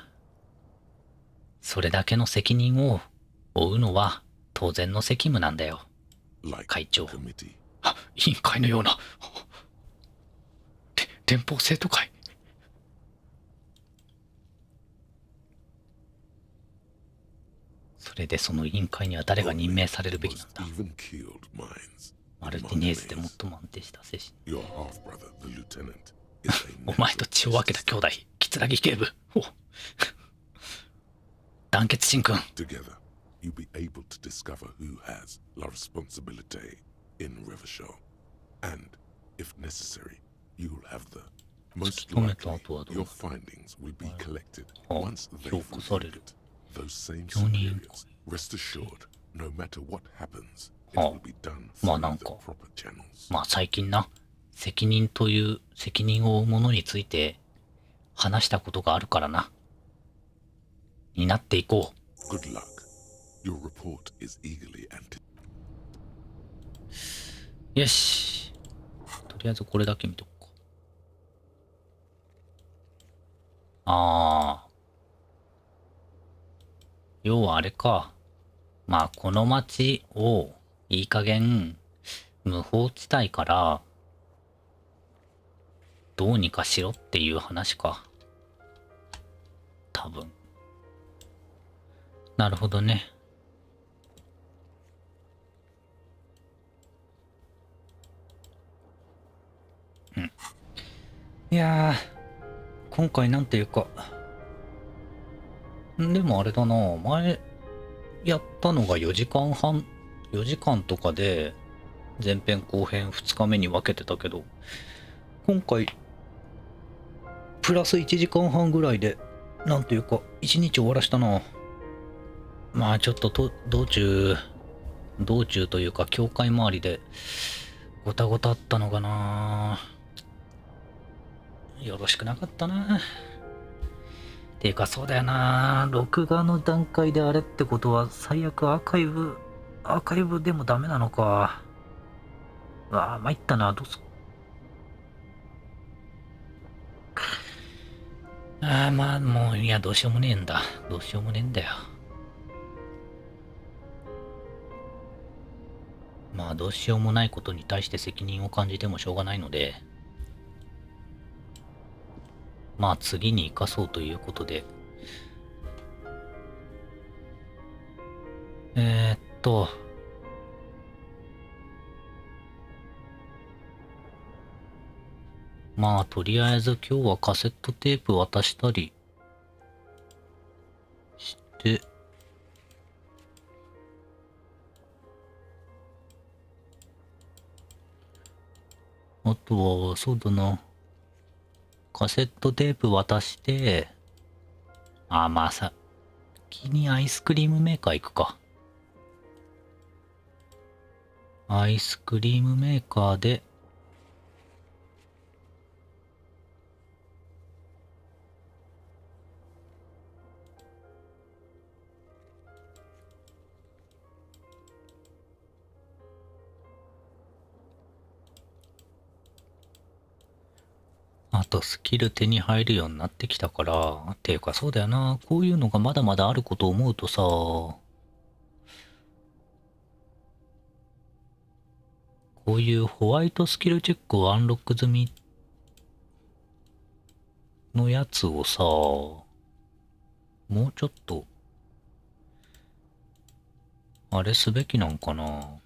それだけの責任を負うのは当然の責務なんだよ。会長。委員会のような。連邦生徒会。それでその委員会には誰が任命されるべきなんだ。マルティネーズで最も安定した精神。お前と血を分けた兄弟、木警部。団結神君。務めた後はどうだ。評価される。常任まあなんか、まあ最近な、責任という責任を負うものについて話したことがあるからな。になっていこう。よし。とりあえずこれだけ見とくか。要はあれか。まあこの町をいい加減無法地帯からどうにかしろっていう話か。多分。なるほどね。いやー、今回なんていうか、でもあれだな、前やったのが4時間とかで前編後編2日目に分けてたけど、今回プラス1時間半ぐらいでなんていうか1日終わらしたな。まあちょっと道中というか教会周りでごたごたあったのかな。よろしくなかったな。ていうかそうだよな、録画の段階であれってことは最悪アーカイブでもダメなのか。うわあ、参ったな、どうす。ああ、まあもう、いや、どうしようもねえんだ。どうしようもねえんだよ。まあ、どうしようもないことに対して責任を感じてもしょうがないので、まあ次に生かそうということで、まあとりあえず今日はカセットテープ渡したりして、あとは、そうだな。カセットテープ渡して、まあ先にアイスクリームメーカー行くか。アイスクリームメーカーで、あとスキル手に入るようになってきたから、っていうかそうだよな。こういうのがまだまだあることを思うとさ、こういうホワイトスキルチェックをアンロック済みのやつをさ、もうちょっと、あれすべきなんかな。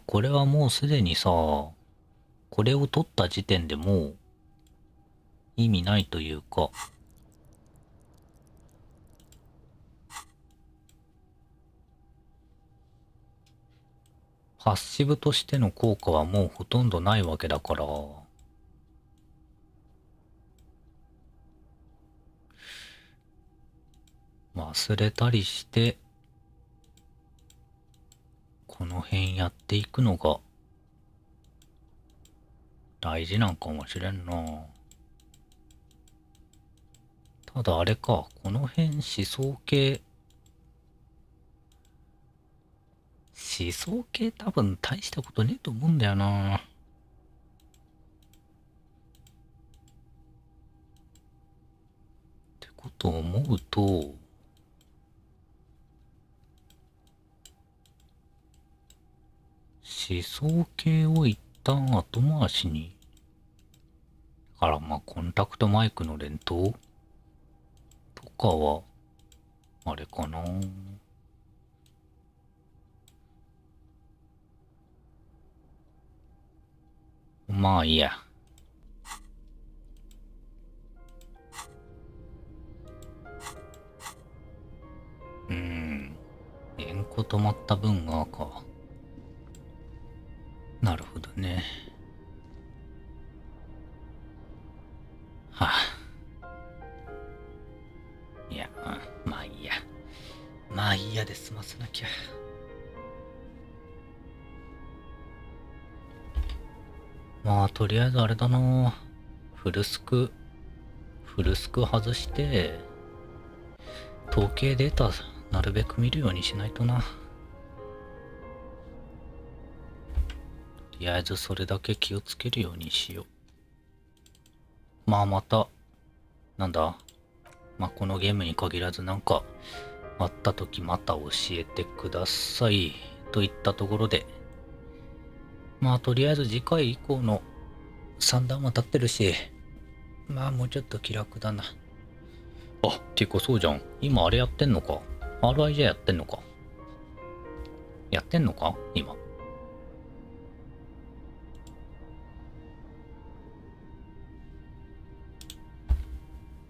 これはもうすでにさ、これを取った時点でもう意味ないというか、パッシブとしての効果はもうほとんどないわけだから、忘れたりして、この辺やっていくのが大事なんかもしれんな。ただあれか、この辺思想系多分大したことねえと思うんだよな。ってことを思うと、思想系を一旦後回しに。だからまあコンタクトマイクの連投とかは、あれかな。まあいいや。円弧止まった分がか。なるほどね。はあ。いや、まあいいや。まあいいやで済ませなきゃ。まあとりあえずあれだな。フルスク外して、統計データなるべく見るようにしないとな。とりあえずそれだけ気をつけるようにしよう。まあまた、なんだ、まあこのゲームに限らずなんかあった時また教えてください。といったところで、まあとりあえず次回以降の3段は経ってるし、まあもうちょっと気楽だな。ていうかそうじゃん。今あれやってんのか。RIJ やってんのか。やってんのか今。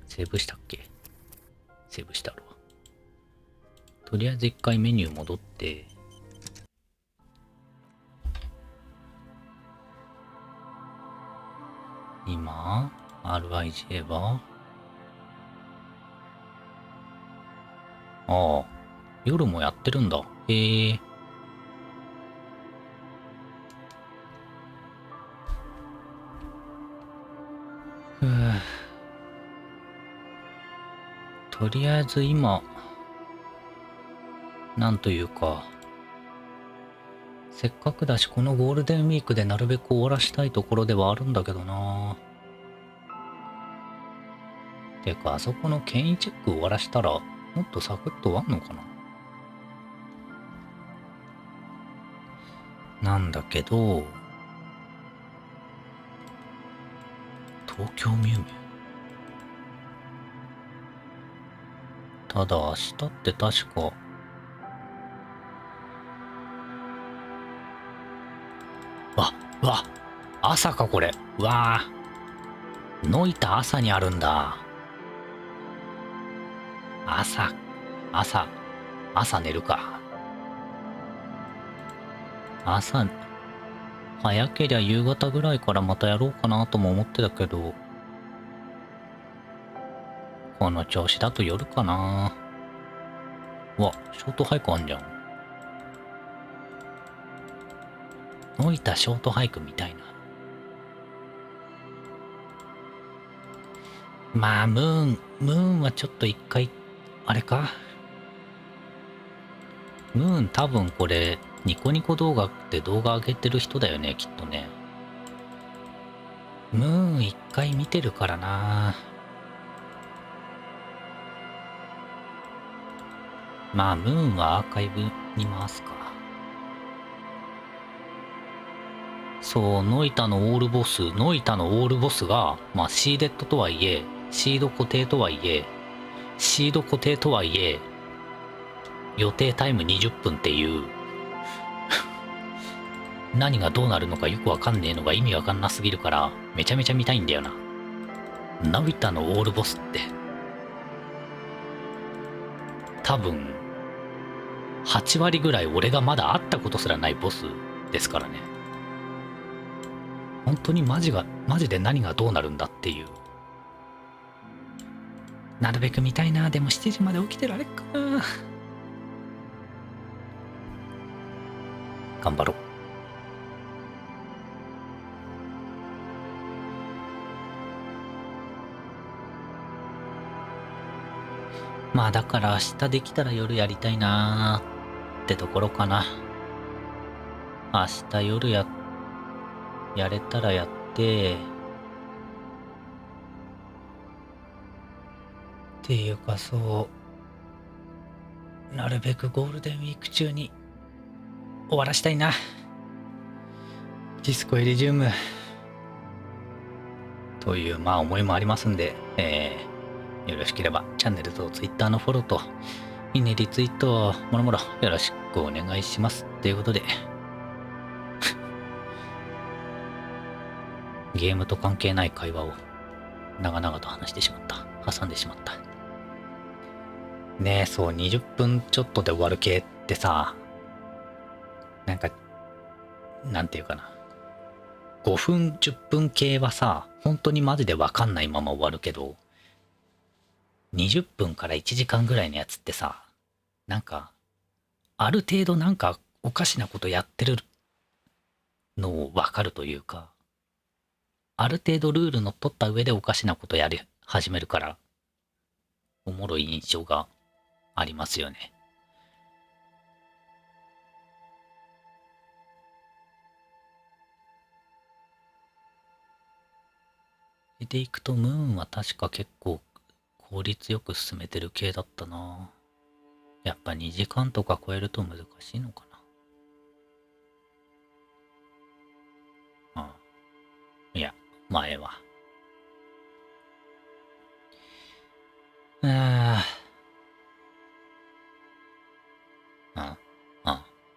セーブしたっけ。セーブしたろ。とりあえず一回メニュー戻って、今、RIJ は夜もやってるんだ。へえ。とりあえず今、なんというか、せっかくだしこのゴールデンウィークでなるべく終わらしたいところではあるんだけどな。てか、あそこの権威チェック終わらしたら、もっとサクッと終わんのかな。なんだけど、東京ミュウミュウ。ただ明日って確か、うわ、朝かこれ。うわぁ。ノイタ朝にあるんだ。朝寝るか。早けりゃ夕方ぐらいからまたやろうかなとも思ってたけど、この調子だと夜かな。うわ、ショートハイクあんじゃん。ノイタショートハイクみたいな。まあ、ムーンはちょっと一回、あれか。ムーン多分これ、ニコニコ動画って動画上げてる人だよね、きっとね。ムーン一回見てるからな。まあ、ムーンはアーカイブに回すか。そう、ノイタのオールボスが、まあ、シーデッドとはいえ、シード固定とはいえ、予定タイム20分っていう、何がどうなるのかよくわかんねえのが意味わかんなすぎるから、めちゃめちゃ見たいんだよな。ノイタのオールボスって、多分、8割ぐらい俺がまだ会ったことすらないボスですからね。本当にマジで何がどうなるんだっていう。なるべく見たいな。でも7時まで起きてられっかな。頑張ろう。まあだから明日できたら夜やりたいなーってところかな。明日夜やれたらやって、っていうかそう、なるべくゴールデンウィーク中に終わらしたいな。ディスコエリジウム。というまあ思いもありますんで、よろしければチャンネルと Twitter のフォローと、いいね、リツイート、もろもろよろしくお願いします。ということで、ゲームと関係ない会話を長々と話してしまった。挟んでしまった。ねえ、そう、20分ちょっとで終わる系ってさ、なんか、なんていうかな。5分、10分系はさ、本当にマジでわかんないまま終わるけど、20分から1時間ぐらいのやつってさ、なんか、ある程度なんかおかしなことやってるのをわかるというか、ある程度ルールのっとった上でおかしなことやり始めるから、おもろい印象がありますよね。でいくとムーンは確か結構効率よく進めてる系だったな。やっぱ2時間とか超えると難しいのかな。ああ。いや、前は。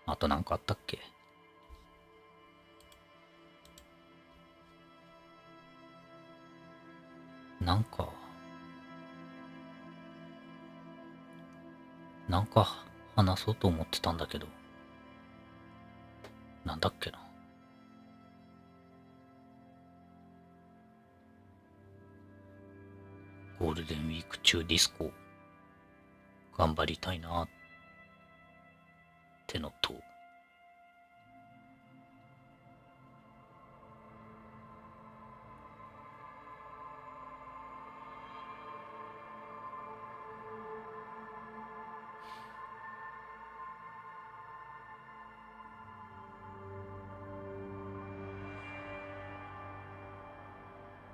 あとなんかあったっけ？なんか話そうと思ってたんだけど、なんだっけな。ゴールデンウィーク中ディスコ頑張りたいなってのと、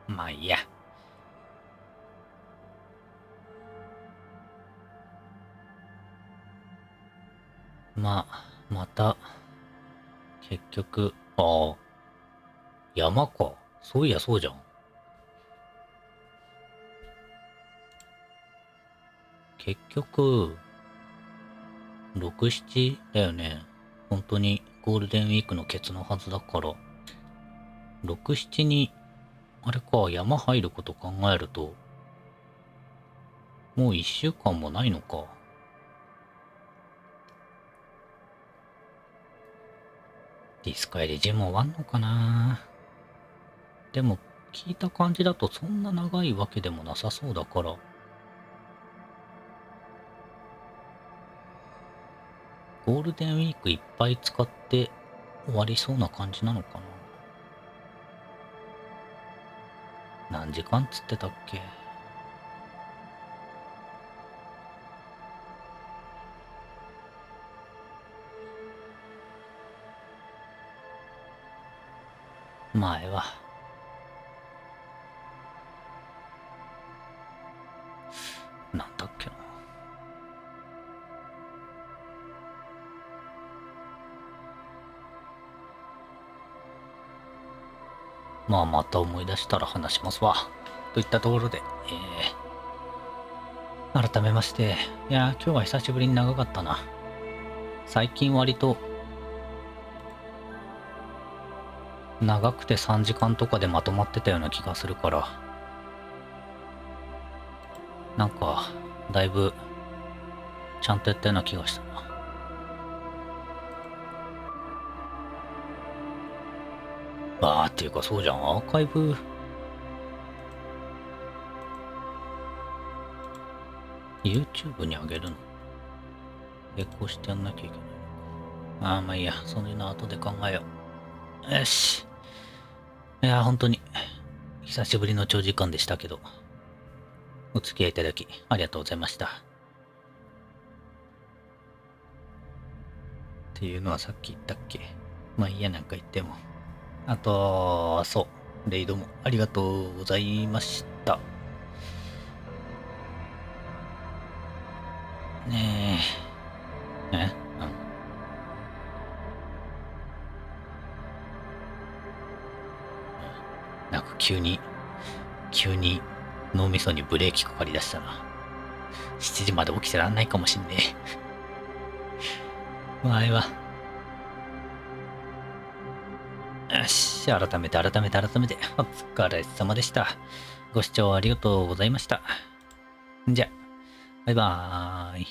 まあいいや。まあ、また、結局、ああ、山か。そういやそうじゃん。結局、6、7だよね。本当にゴールデンウィークのケツのはずだから、6、7に、あれか、山入ること考えると、もう1週間もないのか。ディスコエリジム終わんのかな。でも、聞いた感じだとそんな長いわけでもなさそうだから、ゴールデンウィークいっぱい使って終わりそうな感じなのかな。何時間つってたっけ。前は。なんだっけな。まあまた思い出したら話しますわ。といったところで、改めまして、いや今日は久しぶりに長かったな。最近割と、長くて3時間とかでまとまってたような気がするから、なんか、だいぶ、ちゃんとやったような気がしたな。っていうかそうじゃん、アーカイブ、YouTube にあげるの並行してやんなきゃいけないのか。まあいいや、その後で考えよう。よし。いや、本当に、久しぶりの長時間でしたけど、お付き合いいただき、ありがとうございました。っていうのはさっき言ったっけ。まあいいや、なんか言っても。あと、そう、レイドもありがとうございました。ねえ。なんか急に脳みそにブレーキかかりだしたな。7時まで起きてらんないかもしんねえ。前は。よし、改めて、お疲れ様でした。ご視聴ありがとうございました。じゃ、バイバーイ。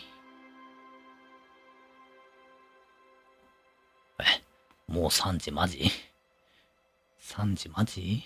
もう3時マジ ?3 時マジ